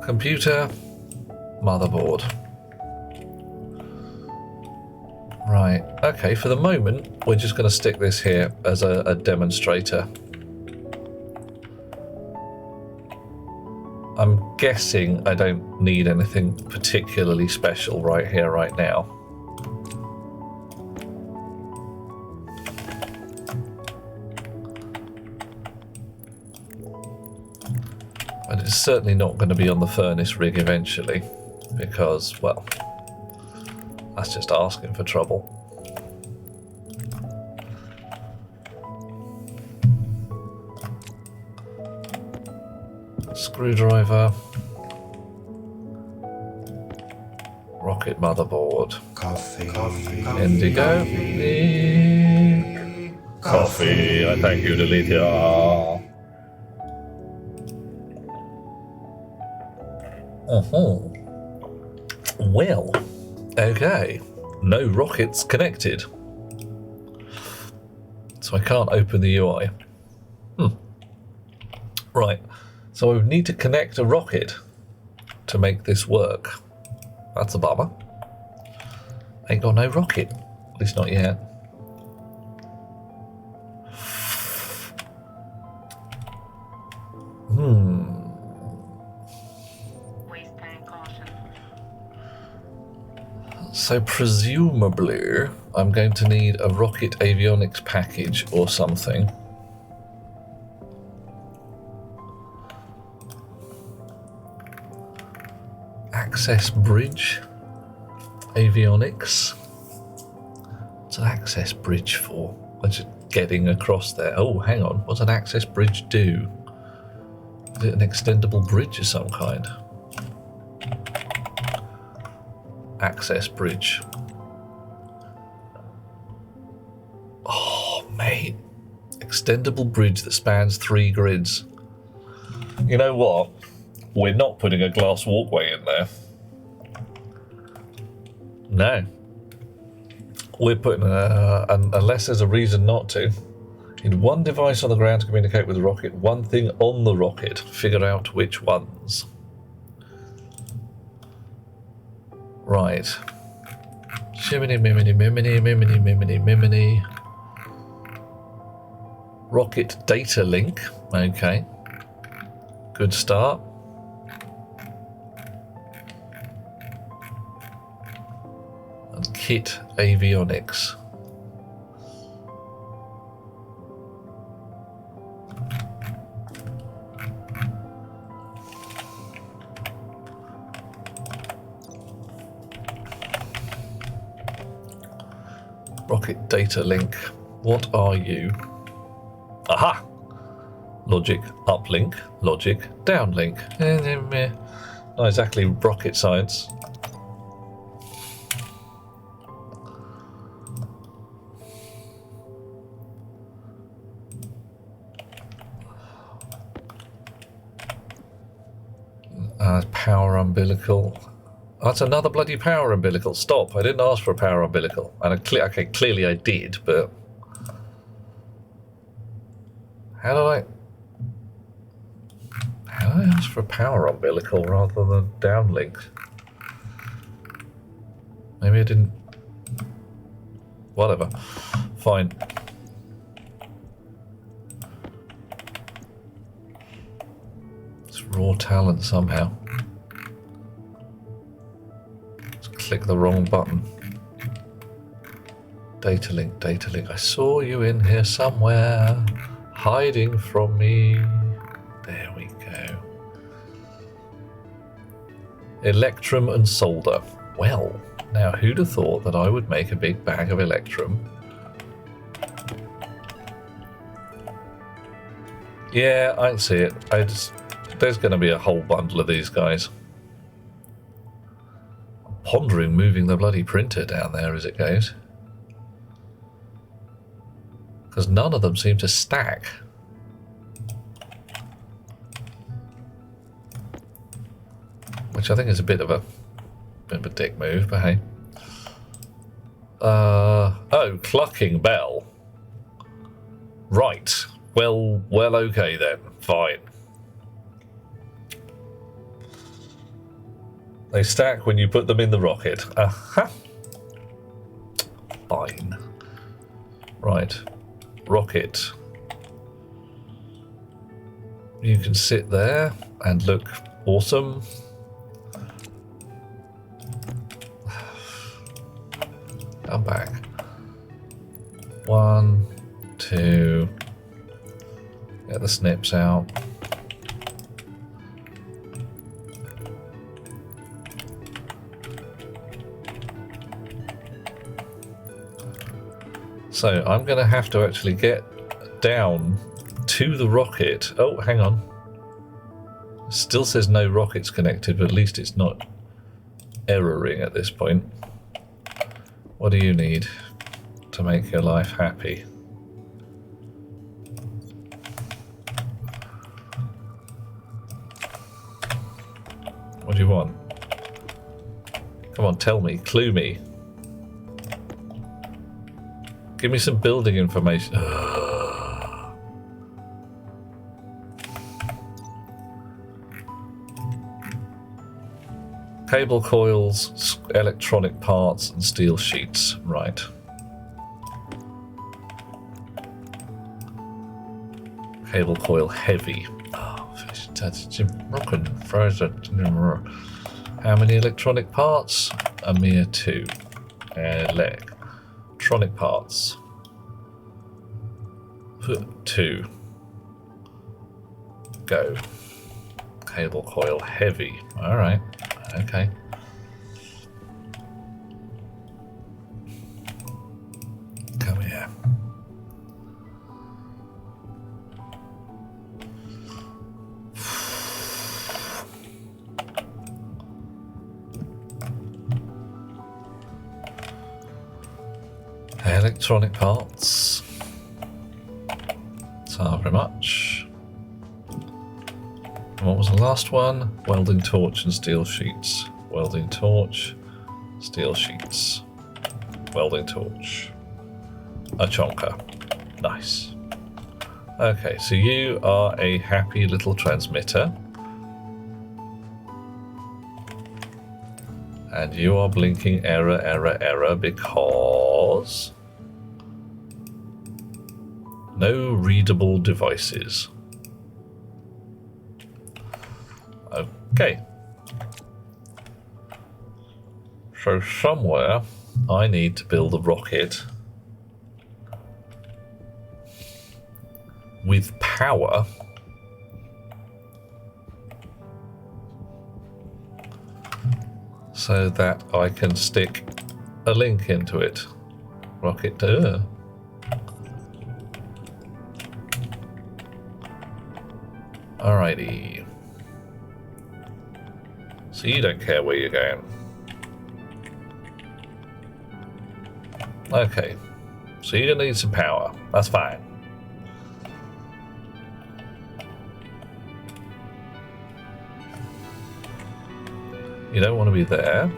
Computer, motherboard. Right, okay, for the moment, we're just going to stick this here as a demonstrator. I'm guessing I don't need anything particularly special right here, right now. And it's certainly not going to be on the furnace rig eventually, because, well, that's just asking for trouble. Screwdriver. Rocket motherboard. Coffee. Indigo. Coffee. I thank you, Delicia. Well, okay. No rockets connected. So I can't open the UI. Right. So I would need to connect a rocket to make this work. That's a bummer. Ain't got no rocket. At least not yet. Waste tank caution. So presumably I'm going to need a ROKIT avionics package or something. Access bridge avionics. What's an access bridge for? I'm just getting across there. Oh, hang on. What's an access bridge do? Is it an extendable bridge of some kind? Access bridge. Oh, mate. Extendable bridge that spans 3 grids. You know what? We're not putting a glass walkway in there. No. We're putting, unless there's a reason not to. Need one device on the ground to communicate with the rocket, one thing on the rocket. Figure out which ones. Right. Shiminy, miminy, miminy, miminy, miminy, miminy. Rocket data link. Okay. Good start. And kit avionics. Rocket data link. What are you? Aha! Logic uplink, logic downlink. Not exactly rocket science. Power umbilical. That's another bloody power umbilical. Stop! I didn't ask for a power umbilical, and clearly I did. But how do I ask for a power umbilical rather than downlink? Maybe I didn't. Whatever. Fine. It's raw talent somehow. Click the wrong button. Data link, data link. I saw you in here somewhere, hiding from me. There we go. Electrum and solder. Well, now who'd have thought that I would make a big bag of electrum? Yeah, I can see it. There's going to be a whole bundle of these guys. Pondering moving the bloody printer down there as it goes. Because none of them seem to stack. Which I think is a bit of a dick move, but hey. Oh, clucking bell. Right. Well, okay then. Fine. They stack when you put them in the rocket. Aha. Fine. Right. Rocket. You can sit there and look awesome. Come back. 1, 2. Get the snips out. So I'm going to have to actually get down to the rocket. Oh, hang on. Still says no rockets connected, but at least it's not erroring at this point. What do you need to make your life happy? What do you want? Come on, tell me, clue me. Give me some building information. Cable coils, electronic parts, and steel sheets. Right. Cable coil heavy. Oh, how many electronic parts? A mere 2. Electronic parts. 2. Go. Cable coil heavy. Alright. Okay. Come here. Electronic parts. So very much. What was the last one? Welding torch and steel sheets. Welding torch, steel sheets. Welding torch. A chonker. Nice. Okay, so you are a happy little transmitter. And you are blinking error, error, error because no readable devices. Okay. So somewhere I need to build a rocket with power so that I can stick a link into it. Rocket to Alrighty. So you don't care where you're going. Okay. So you're gonna need some power. That's fine. You don't want to be there.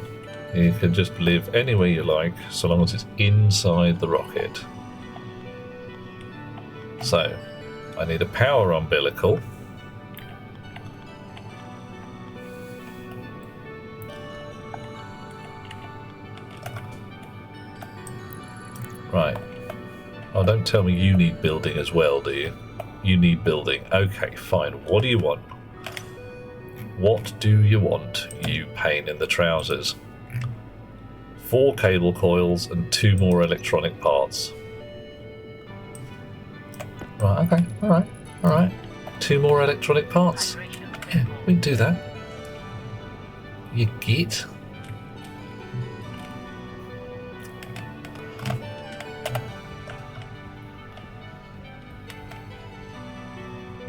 You can just live anywhere you like, so long as it's inside the rocket. So, I need a power umbilical. Right. Oh, don't tell me you need building as well, do you? You need building. Okay, fine. What do you want? What do you want, you pain in the trousers? 4 cable coils and 2 more electronic parts. Right, okay, alright. 2 more electronic parts. Yeah, we can do that. You git.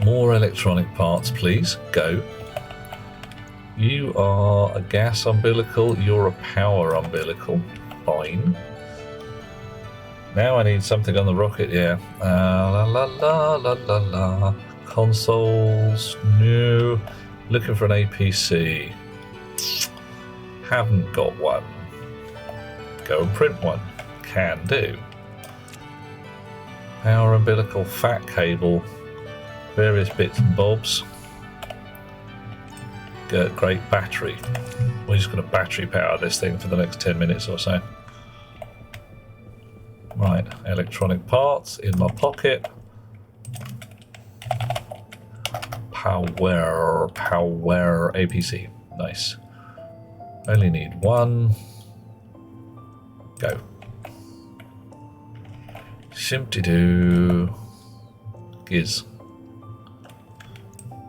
More electronic parts, please. Go. You are a gas umbilical, you're a power umbilical. Fine. Now I need something on the rocket, yeah. La la la la la la. Consoles, no. Looking for an APC. Haven't got one. Go and print one. Can do. Power umbilical, fat cable, various bits and bobs. Great battery. We're just going to battery power this thing for the next 10 minutes or so. Right, electronic parts in my pocket. Power APC. Nice. Only need 1. Go. Shimty-doo. Giz.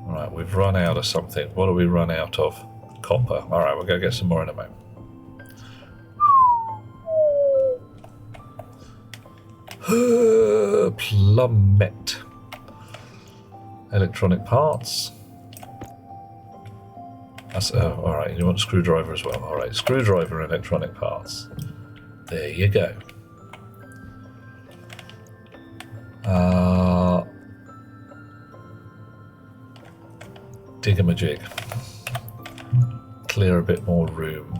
Right, we've run out of something. What do we run out of? Copper. Alright, we'll go get some more in a moment. Plummet. Electronic parts. That's alright, you want a screwdriver as well. Alright, screwdriver and electronic parts. There you go. Dig-a-ma-jig. clear a bit more room.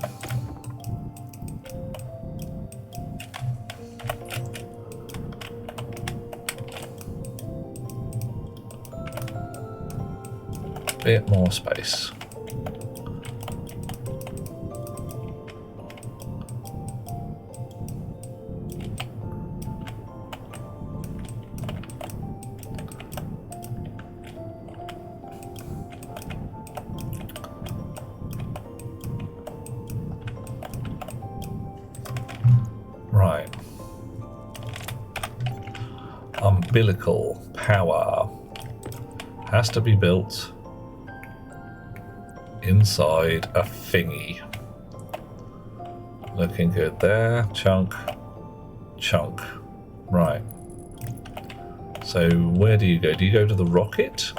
Bit more space. Right. Umbilical power has to be built inside a thingy. Looking good there. Chunk. Chunk. Right. So where do you go? Do you go to the ROKIT?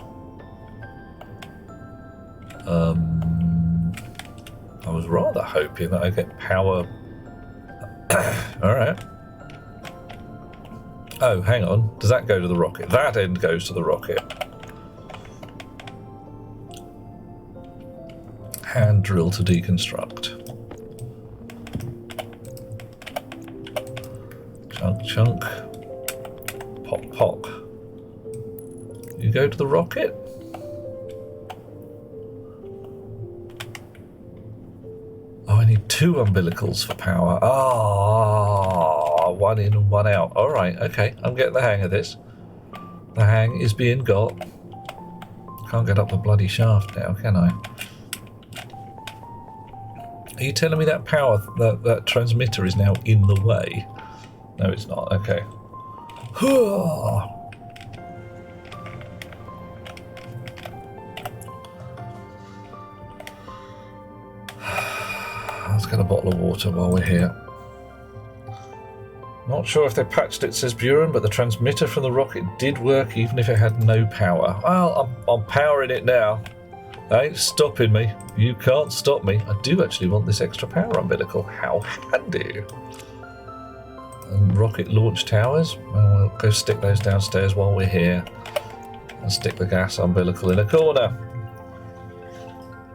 I was rather hoping that I get power. Alright. Oh, hang on. Does that go to the ROKIT? That end goes to the ROKIT. Hand drill to deconstruct. Chunk, chunk. Pop, pop. You go to the ROKIT? Oh, I need 2 umbilicals for power. Ah, 1 in and 1 out. Alright, okay. I'm getting the hang of this. The hang is being got. Can't get up the bloody shaft now, can I? Are you telling me that power, that transmitter is now in the way? No, it's not. Okay. Let's get a bottle of water while we're here. Not sure if they patched it, says Buren, but the transmitter from the ROKIT did work even if it had no power. Well, I'm powering it now. Ain't stopping me. You can't stop me. I do actually want this extra power umbilical. How handy. And rocket launch towers. Well, we'll go stick those downstairs while we're here. And stick the gas umbilical in a corner.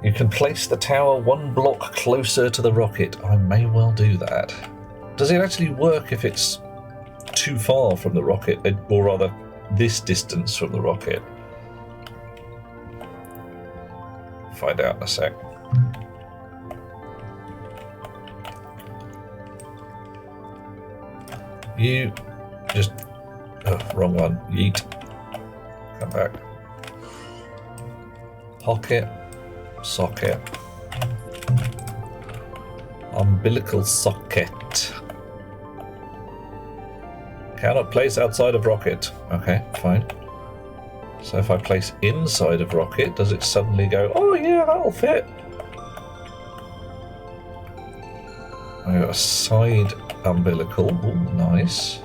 You can place the tower 1 block closer to the ROKIT. I may well do that. Does it actually work if it's too far from the ROKIT? Or rather, this distance from the ROKIT? Find out in a sec. You just... Oh, wrong one. Yeet. Come back. Pocket. Socket. Umbilical socket. Cannot place outside of ROKIT. Okay, fine. So if I place inside of ROKIT, does it suddenly go, oh yeah, that'll fit? I got a side umbilical. Ooh, nice.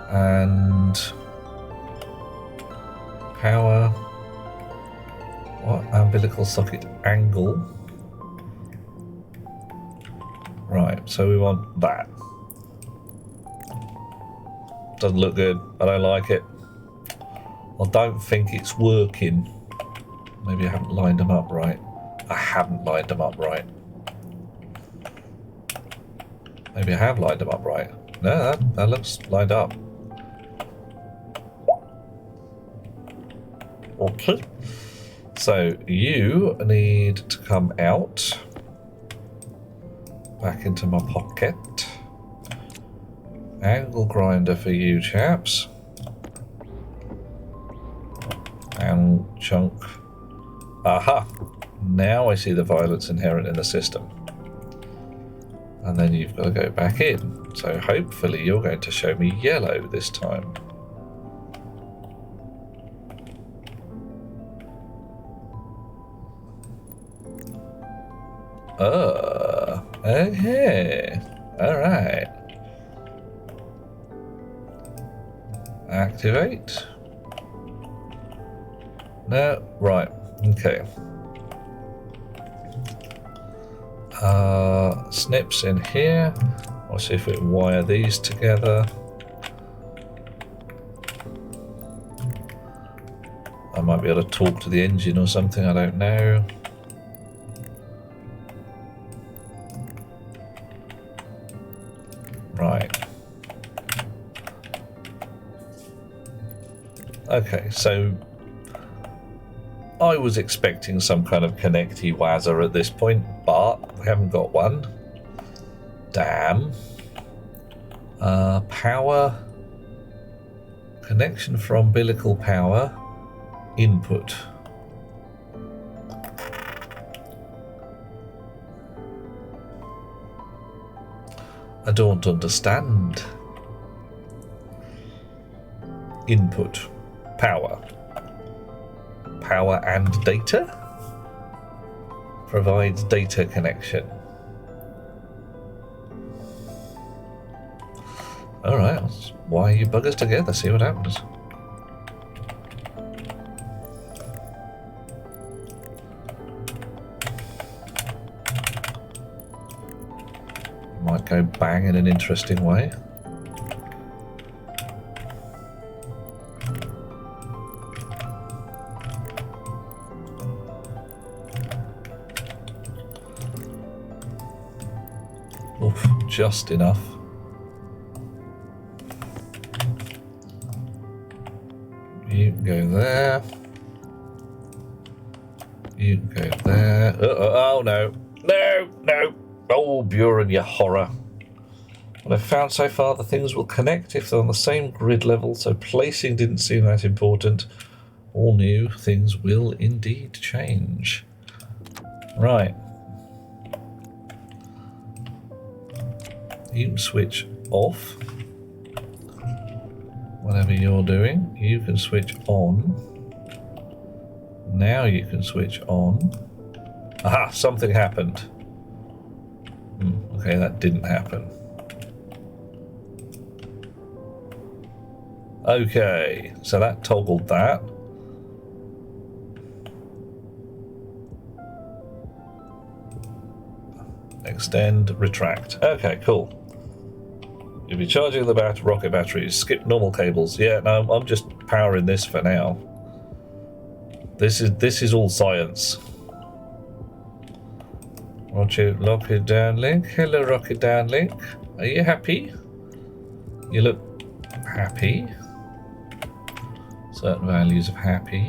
And power. What? Umbilical socket angle. Right, so we want that. Doesn't look good. I don't like it. I don't think it's working. Maybe I haven't lined them up right. I haven't lined them up right. Maybe I have lined them up right. No, that looks lined up. Okay. So you need to come out. Back into my pocket. Angle grinder for you chaps. And chunk. Aha! Now I see the violence inherent in the system. And then you've got to go back in. So hopefully you're going to show me yellow this time. Okay. Alright. Activate. No, right, okay. Snips in here. I'll see if we can wire these together. I might be able to talk to the engine or something, I don't know. Okay, so I was expecting some kind of connecty wazzer at this point, but we haven't got one. Damn. Power. Connection for umbilical power. Input. I don't understand. Input. Power. Power and data? Provides data connection. Alright, let's wire you buggers together, see what happens. Might go bang in an interesting way. Oof, just enough. You can go there. You can go there. Oh no. No, no. Oh, Buren, you horror. What I've found so far, the things will connect if they're on the same grid level, so placing didn't seem that important. All new things will indeed change. Right. You can switch off. Whatever you're doing, you can switch on. Now you can switch on. Aha, something happened. Okay, that didn't happen. Okay, so that toggled that. Extend, retract. Okay, cool. You'll be charging the rocket batteries. Skip normal cables. Yeah, no, I'm just powering this for now. This is all science. Roger, rocket downlink. Hello, rocket downlink. Are you happy? You look happy. Certain values of happy.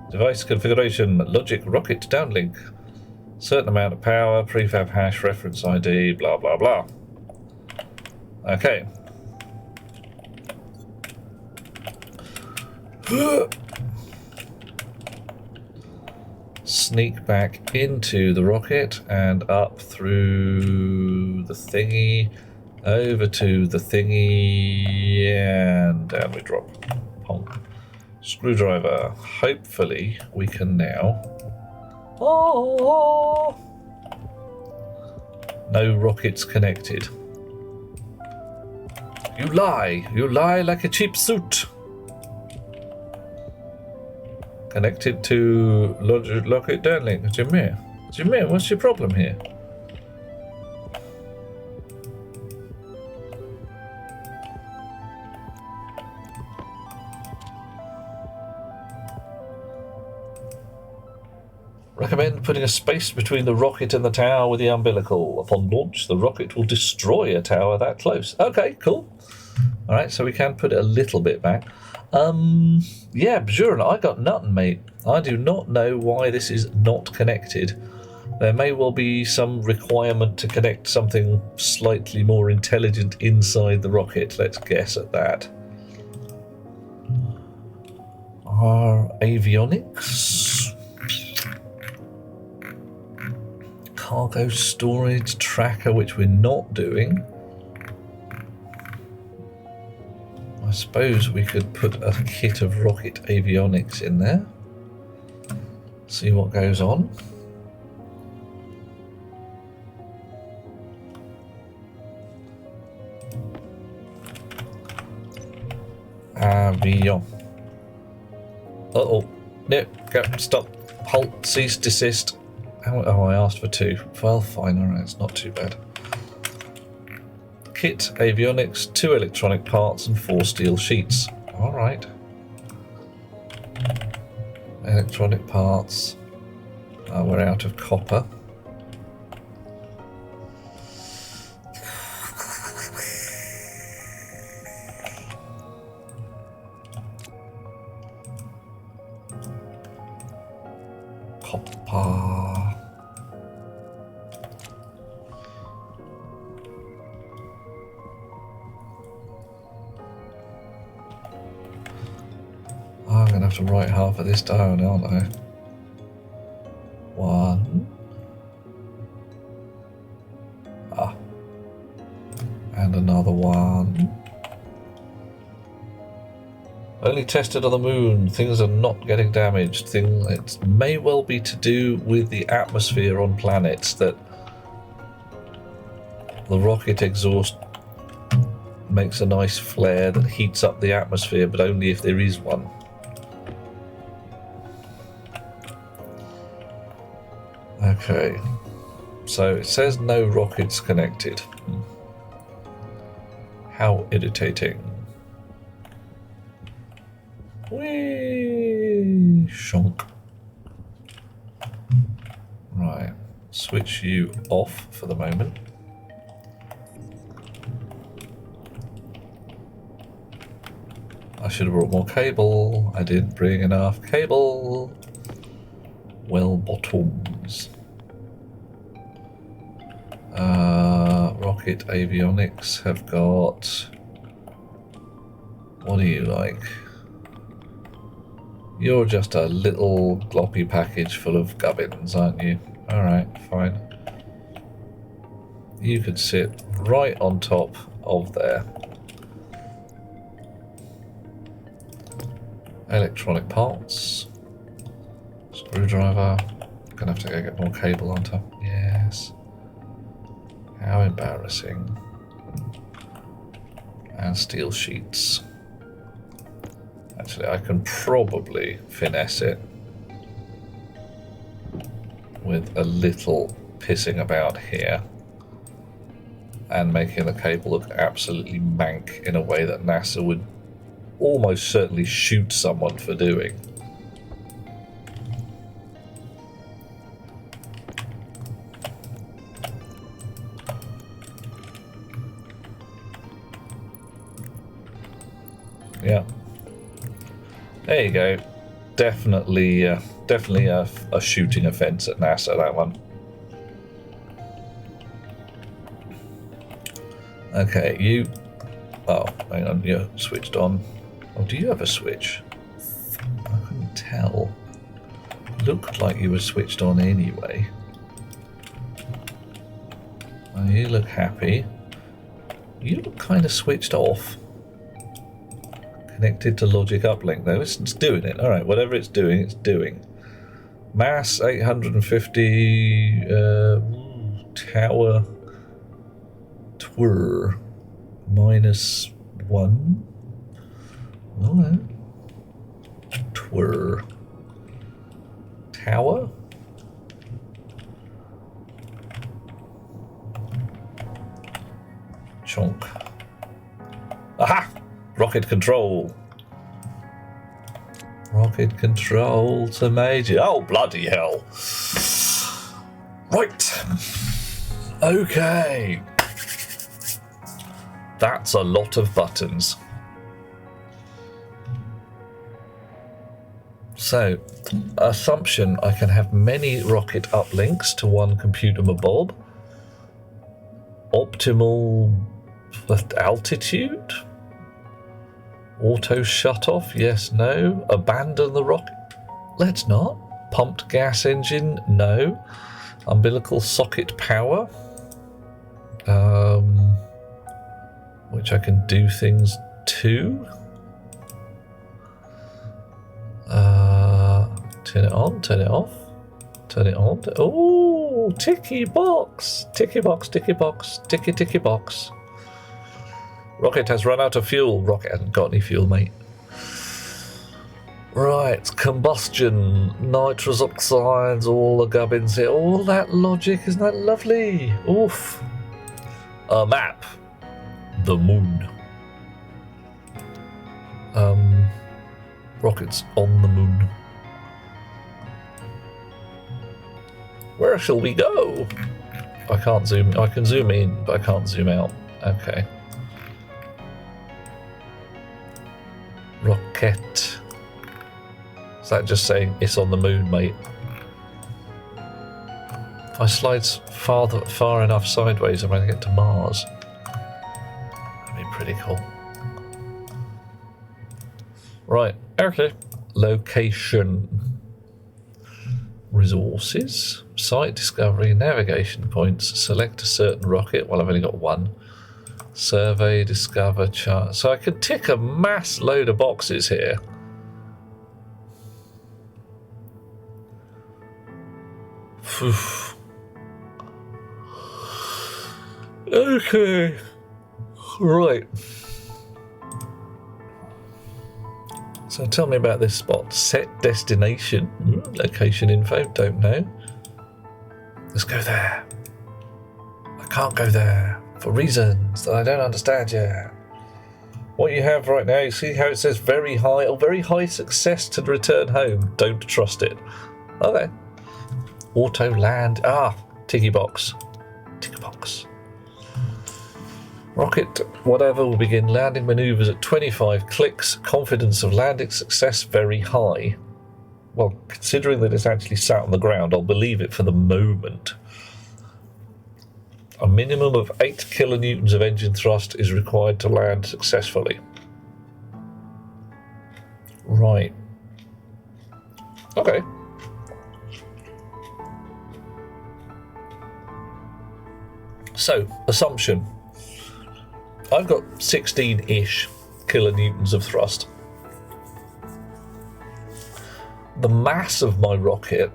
Device configuration. Logic rocket downlink. Certain amount of power. Prefab hash. Reference ID. Blah blah blah. Okay. Sneak back into the rocket and up through the thingy, over to the thingy, and down we drop. Honk. Screwdriver. Hopefully we can now. Oh! No rockets connected. You lie like a cheap suit. Connected to Lockit downlink. What do you mean? What do you mean? What's your problem here? Recommend putting a space between the rocket and the tower with the umbilical. Upon launch, the rocket will destroy a tower that close. Okay, cool. Alright, so we can put it a little bit back. Yeah, Bjuren, I got nothing, mate. I do not know why this is not connected. There may well be some requirement to connect something slightly more intelligent inside the rocket. Let's guess at that. Our avionics. Cargo storage tracker, which we're not doing. I suppose we could put a kit of rocket avionics in there. See what goes on. Avion. Uh-oh. No, go, stop. Halt, cease, desist. Oh, I asked for 2. Well, fine, alright, it's not too bad. Kit, avionics, 2 electronic parts and 4 steel sheets. Alright. Electronic parts. We're out of copper. Ah. I'm going to have to write half of this down, aren't I? 1. Ah. And another 1. Only tested on the moon. Things are not getting damaged. It may well be to do with the atmosphere on planets that the rocket exhaust makes a nice flare that heats up the atmosphere, but only if there is one. Okay. So it says no rockets connected. How irritating. Whee! Shonk. Right. Switch you off for the moment. I should have brought more cable. I didn't bring enough cable. Well, bottoms. Rocket Avionics have got... What do you like? You're just a little gloppy package full of gubbins, aren't you? Alright, fine. You could sit right on top of there. Electronic parts. Screwdriver. Gonna have to go get more cable, aren't I? Yes. How embarrassing. And steel sheets. Actually, I can probably finesse it with a little pissing about here and making the cable look absolutely mank in a way that NASA would almost certainly shoot someone for doing. Yeah. There you go. Definitely a shooting offence at NASA, that one. Okay, you... Oh, hang on, you're switched on. Oh, do you have a switch? I couldn't tell. Looked like you were switched on anyway. Oh, you look happy. You look kind of switched off. Connected to logic uplink though. It's doing it. Alright, whatever it's doing, it's doing. Mass 850 tower twir -1. Well, twir tower. Chonk. Aha! Rocket control. Rocket control to major. Oh, bloody hell. Right. Okay. That's a lot of buttons. So, assumption I can have many rocket uplinks to one computer mabob. Optimal altitude? Auto shut off? Yes, no. Abandon the rocket? Let's not. Pumped gas engine? No. Umbilical socket power? Which I can do things to. Turn it on, turn it off. Turn it on. Oh, ticky box. Ticky box, ticky box, ticky ticky box. Rocket has run out of fuel. Rocket hasn't got any fuel, mate. Right, combustion, nitrous oxides, all the gubbins here. All that logic, isn't that lovely? Oof. A map. The moon. Rockets on the moon. Where shall we go? I can't zoom. I can zoom in, but I can't zoom out. Okay. ROKIT. Is that just saying it's on the moon, mate? If I slide far enough sideways, I'm going to get to Mars. That'd be pretty cool. Right, okay. Location. Resources. Site discovery, navigation points. Select a certain rocket. Well, I've only got one. Survey, discover, chart. So I could tick a mass load of boxes here. Phew. Okay. Right. So tell me about this spot. Set destination. Location info. Don't know. Let's go there. I can't go there for reasons that I don't understand yet. What you have right now, you see how it says very high or very high success to return home. Don't trust it. Okay. Auto land. Ticky box. Ticky box. Rocket whatever will begin landing maneuvers at 25 clicks. Confidence of landing success very high. Well, considering that it's actually sat on the ground, I'll believe it for the moment. A minimum of 8 kilonewtons of engine thrust is required to land successfully. Right. Okay. So, assumption. I've got 16-ish kilonewtons of thrust. The mass of my rocket,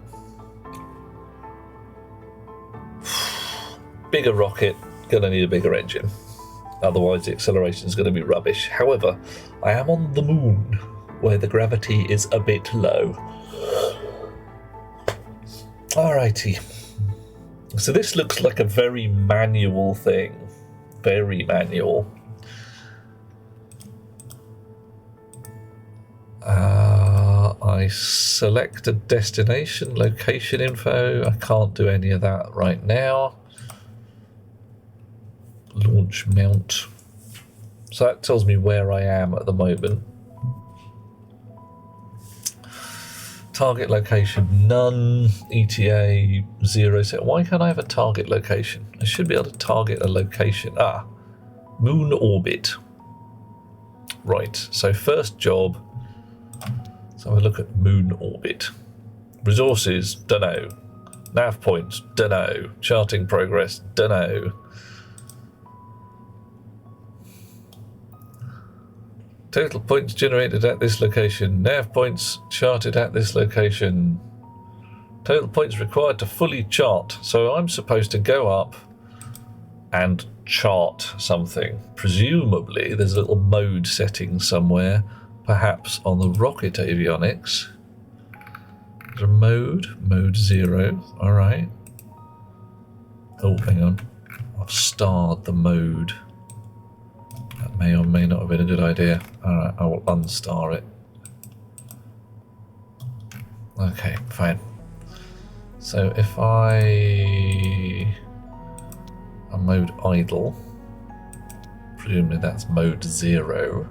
bigger rocket, gonna need a bigger engine. Otherwise the acceleration is gonna be rubbish. However, I am on the moon, where the gravity is a bit low. Alrighty. So this looks like a very manual thing. Very manual. I select a destination, location info. I can't do any of that right now. Launch mount. So that tells me where I am at the moment. Target location, none. ETA, 0. So why can't I have a target location? I should be able to target a location. Moon orbit. Right, so first job. Let's have a look at moon orbit. Resources, dunno. Nav points, dunno. Charting progress, dunno. Total points generated at this location. Nav points charted at this location. Total points required to fully chart. So I'm supposed to go up and chart something. Presumably there's a little mode setting somewhere. Perhaps on the rocket avionics. There's a mode. Mode 0. Alright. Oh, hang on. I've starred the mode. That may or may not have been a good idea. Alright, I will unstar it. Okay, fine. So if I'm mode idle, presumably that's mode 0.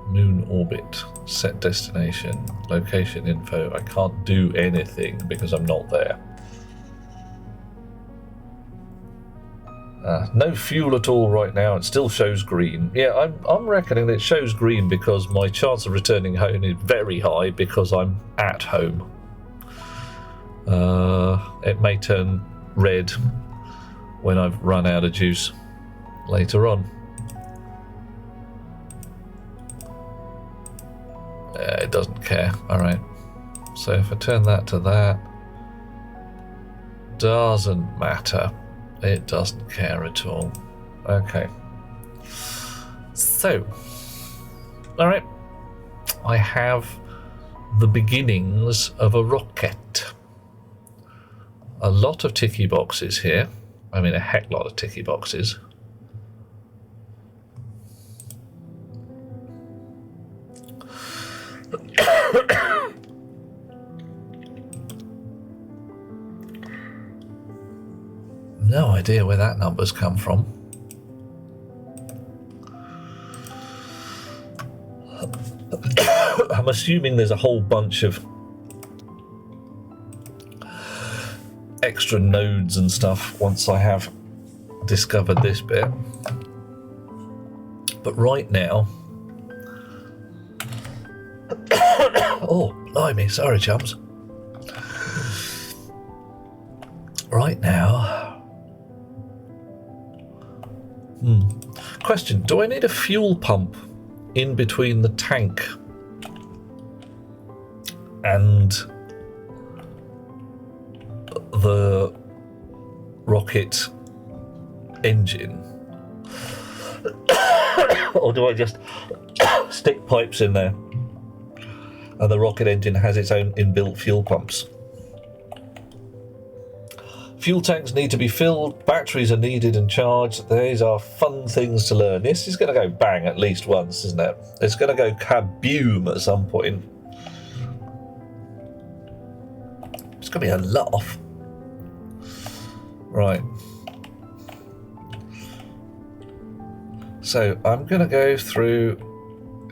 Moon orbit, set destination, location info. I can't do anything because I'm not there. No fuel at all right now. It still shows green. Yeah, I'm reckoning that it shows green because my chance of returning home is very high because I'm at home. It may turn red when I've run out of juice later on. It doesn't care. Alright. So if I turn that to that, doesn't matter. It doesn't care at all. Okay. So, alright. I have the beginnings of a rocket. A lot of ticky boxes here. I mean, a heck lot of ticky boxes. No idea where that number's come from. I'm assuming there's a whole bunch of extra nodes and stuff once I have discovered this bit. But right now... oh, blimey, sorry chums. Right now... Question, do I need a fuel pump in between the tank and the rocket engine? Or do I just stick pipes in there and the rocket engine has its own inbuilt fuel pumps? Fuel tanks need to be filled, batteries are needed and charged. These are fun things to learn. This is going to go bang at least once, isn't it? It's going to go kaboom at some point. It's going to be a laugh. Right. So I'm going to go through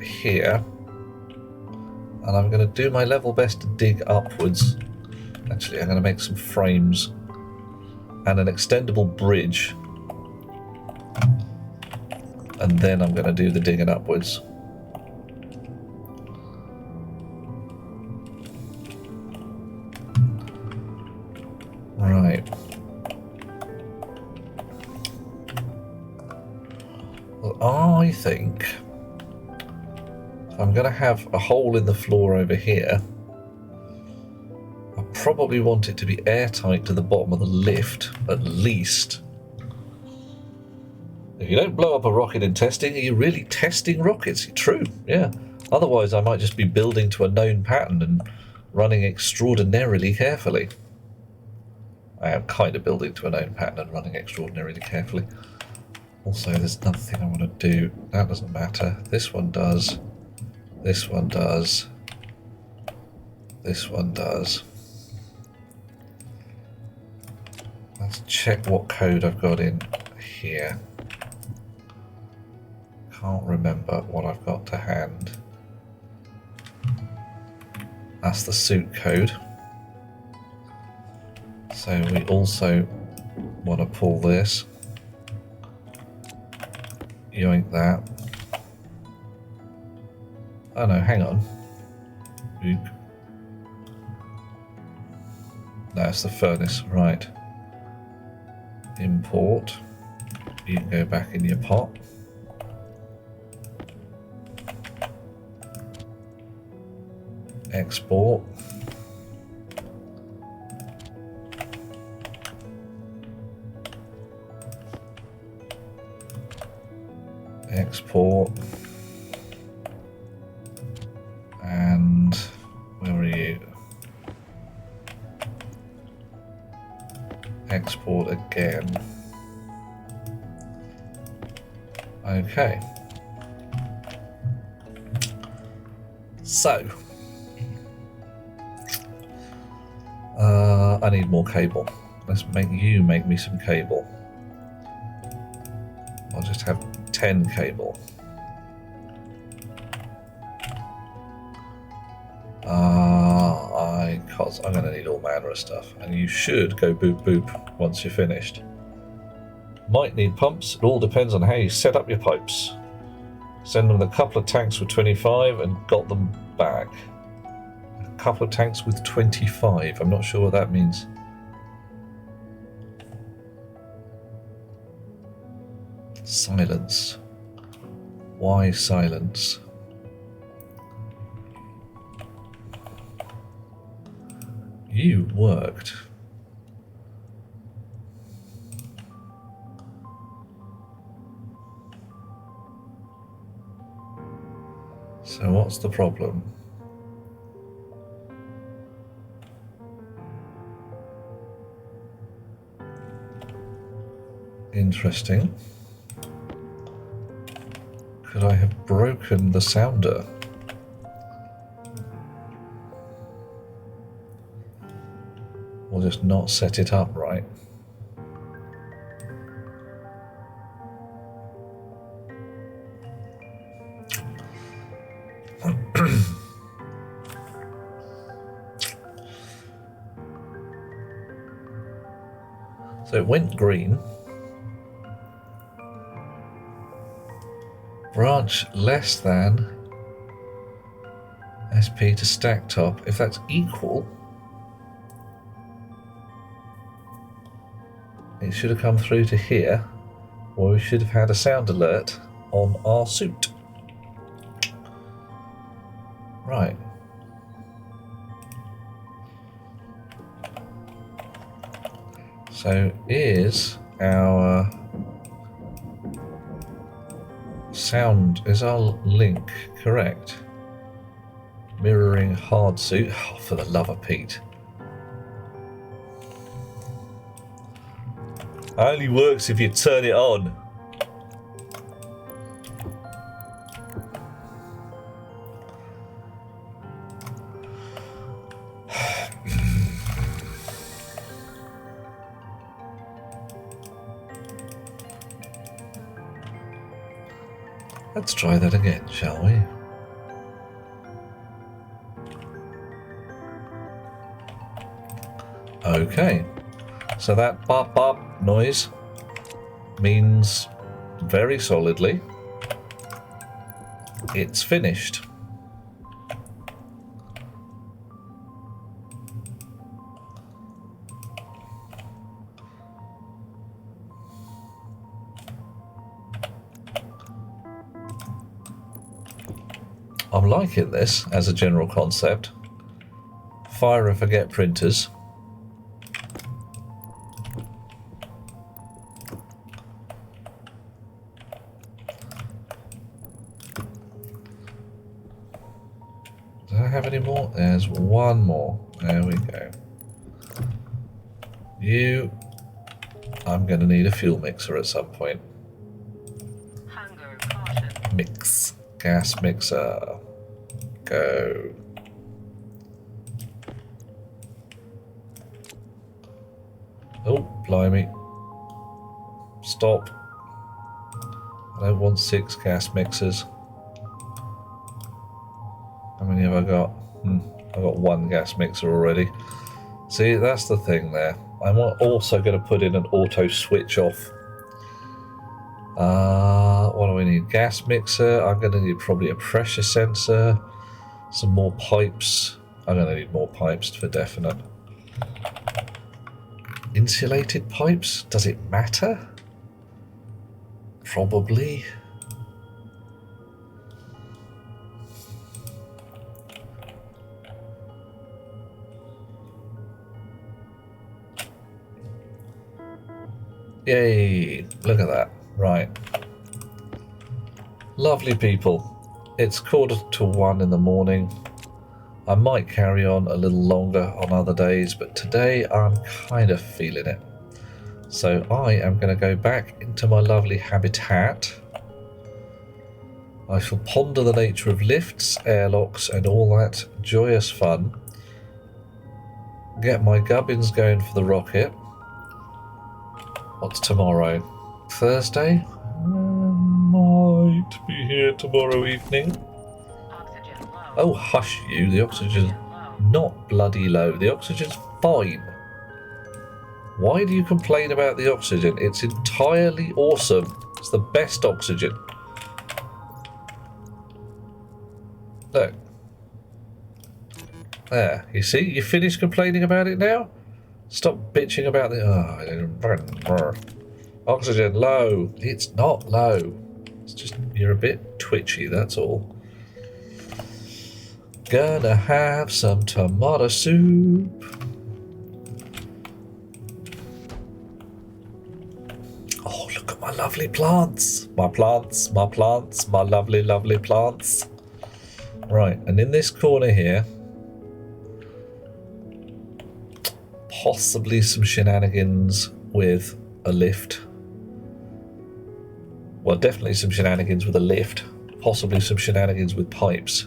here and I'm going to do my level best to dig upwards. Actually, I'm going to make some frames and an extendable bridge, and then I'm going to do the digging upwards. Right. Well, I think if I'm going to have a hole in the floor over here, probably want it to be airtight to the bottom of the lift, at least. If you don't blow up a rocket in testing, are you really testing rockets? True, yeah. Otherwise, I might just be building to a known pattern and running extraordinarily carefully. I am kind of building to a known pattern and running extraordinarily carefully. Also, there's another thing I want to do. That doesn't matter. This one does. This one does. This one does. Let's check what code I've got in here. Can't remember what I've got to hand. That's the suit code. So we also want to pull this. Yoink that. Oh no, hang on. Oop. No, it's the furnace, right. Import. You can go back in your pot. Export. Export. And where are you? Export again. Okay. So, I need more cable. Let's make you make me some cable. I'll just have 10 cable. I'm going to need all manner of stuff, and you should go boop boop once you're finished. Might need pumps. It all depends on how you set up your pipes. Send them a couple of tanks with 25 and got them back. A couple of tanks with 25. I'm not sure what that means. Silence. Why silence? You worked. So what's the problem? Interesting. Could I have broken the sounder? Or just not set it up right? So it went green. Branch less than SP to stack top. If that's equal, it should have come through to here, or we should have had a sound alert on our suit. Right. So is our sound, is our link correct? Mirroring hard suit. Oh, for the love of Pete. Only works if you turn it on. Let's try that again, shall we? Okay, so that bop bop noise means very solidly it's finished. I'm liking this as a general concept. Fire and forget printers. Do I have any more? There's one more. There we go. I'm going to need a fuel mixer at some point. Hunger caution. Mix. Gas mixer. Go. Oh, blimey. Stop. I don't want 6 gas mixers. How many have I got? I've got 1 gas mixer already. See, that's the thing there. I'm also going to put in an auto switch off. What do we need? Gas mixer. I'm going to need probably a pressure sensor. Some more pipes. I'm going to need more pipes for definite. Insulated pipes? Does it matter? Probably. Yay! Look at that. Right. Lovely people. It's 1:45 in the morning. I might carry on a little longer on other days, but today I'm kind of feeling it. So I am going to go back into my lovely habitat. I shall ponder the nature of lifts, airlocks and all that joyous fun. Get my gubbins going for the rocket. What's tomorrow? Thursday? Might be here tomorrow evening. Oxygen low. Oh, hush you. The oxygen's not bloody low. The oxygen's fine. Why do you complain about the oxygen? It's entirely awesome. It's the best oxygen. Look. There. You see? You finished complaining about it now? Stop bitching about the... oxygen low. It's not low. It's just you're a bit twitchy, that's all. Gonna have some tomato soup. Oh, look at my lovely plants. My plants, my plants, my lovely, lovely plants. Right, and in this corner here, possibly some shenanigans with a lift. Well, definitely some shenanigans with a lift. Possibly some shenanigans with pipes.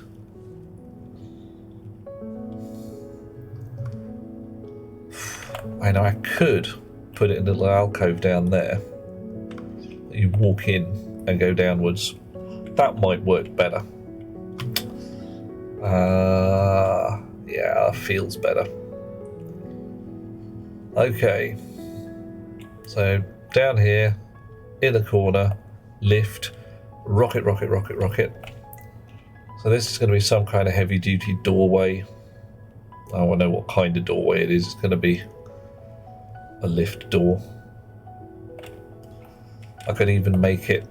I know I could put it in a little alcove down there. You walk in and go downwards. That might work better. Yeah, feels better. Okay. So down here, in the corner, lift, rocket, rocket, rocket, rocket. So this is going to be some kind of heavy duty doorway. I don't know what kind of doorway it is. It's going to be a lift door. I could even make it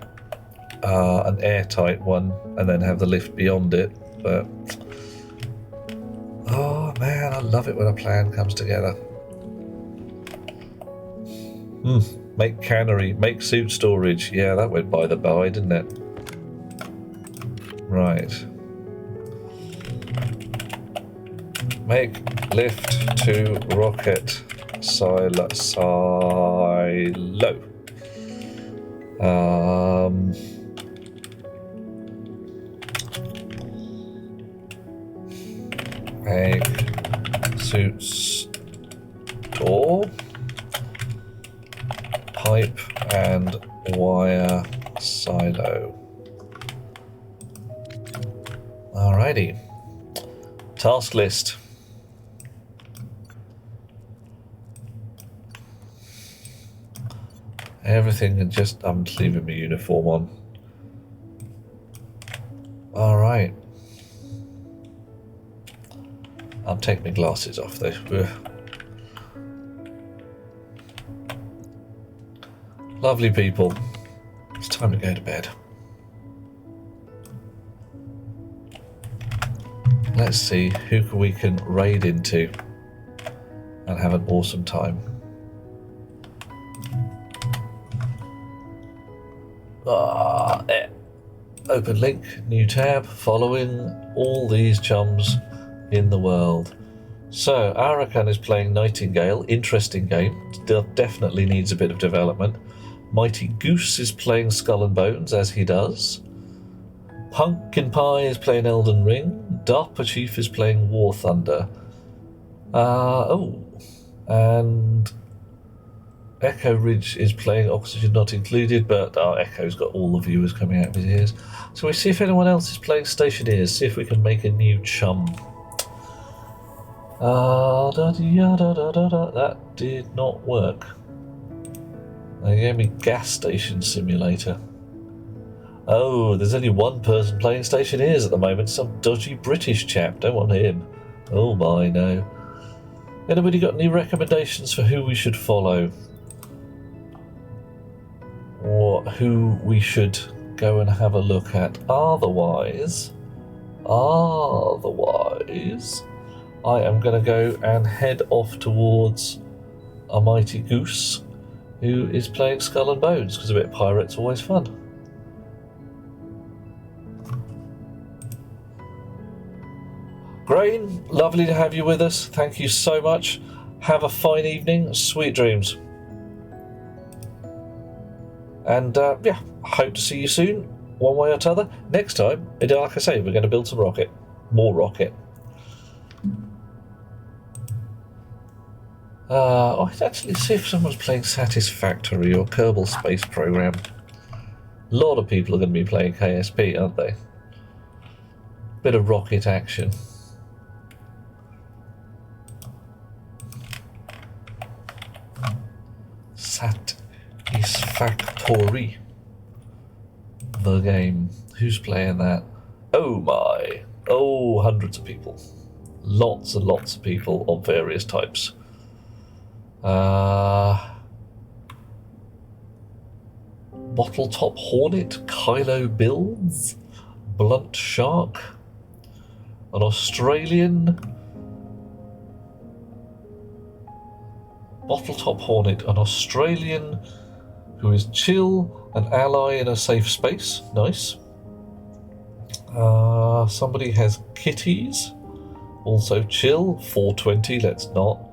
an airtight one and then have the lift beyond it, but oh man, I love it when a plan comes together. Make cannery, make suit storage. Yeah, that went by the by, didn't it? Right. Make lift to rocket silo. Make suit store. Pipe and wire silo. Alrighty. Task list. Everything and just I'm just leaving my uniform on. Alright. I'll take my glasses off though. Ugh. Lovely people. It's time to go to bed. Let's see who we can raid into and have an awesome time. Open link, new tab, following all these chums in the world. So, Arakan is playing Nightingale, interesting game, definitely needs a bit of development. Mighty Goose is playing Skull and Bones, as he does. Pumpkin Pie is playing Elden Ring. Darpa Chief is playing War Thunder. And Echo Ridge is playing Oxygen Not Included, but Echo's got all the viewers coming out of his ears. So we see if anyone else is playing Stationeers, see if we can make a new chum. That did not work. They gave me Gas Station Simulator. Oh, there's only one person playing Stationeers at the moment, some dodgy British chap. Don't want him. Oh my, no. Anybody got any recommendations for who we should follow? Or who we should go and have a look at? Otherwise, I am going to go and head off towards a Mighty Goose, who is playing Skull and Bones, because a bit of pirate's always fun. Grain, lovely to have you with us. Thank you so much. Have a fine evening. Sweet dreams. And yeah, hope to see you soon, one way or t'other. Next time, like I say, we're going to build some rocket. More rocket. I'd actually see if someone's playing Satisfactory or Kerbal Space Program. A lot of people are going to be playing KSP, aren't they? Bit of rocket action. Satisfactory. The game. Who's playing that? Oh my. Oh, hundreds of people. Lots and lots of people of various types. Bottle Top Hornet, Kylo Builds, Blunt Shark, an Australian. Bottle Top Hornet, an Australian who is chill, an ally in a safe space. Nice. Somebody has kitties, also chill, 420, let's not.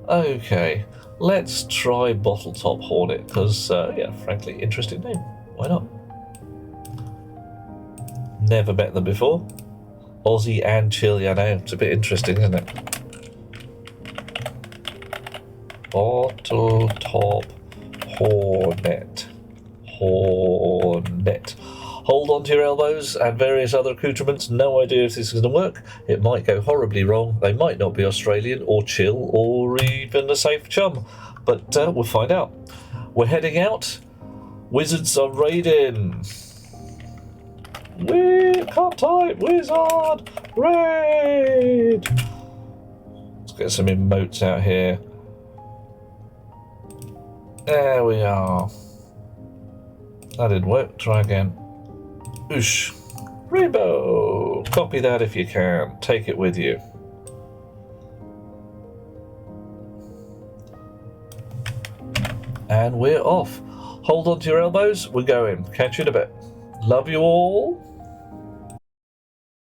Okay, let's try Bottle Top Hornet, because, yeah, frankly, interesting name. Why not? Never met them before. Aussie and chill, yeah, I know. It's a bit interesting, isn't it? Bottle Top Hornet. Hornet. Hold on to your elbows and various other accoutrements. No idea if this is going to work. It might go horribly wrong. They might not be Australian or chill or even a safe chum. But we'll find out. We're heading out. Wizards are raiding. Can't type. Wizard raid. Let's get some emotes out here. There we are. That didn't work. Try again. Oosh. Rainbow. Copy that if you can. Take it with you. And we're off. Hold on to your elbows. We're going. Catch you in a bit. Love you all.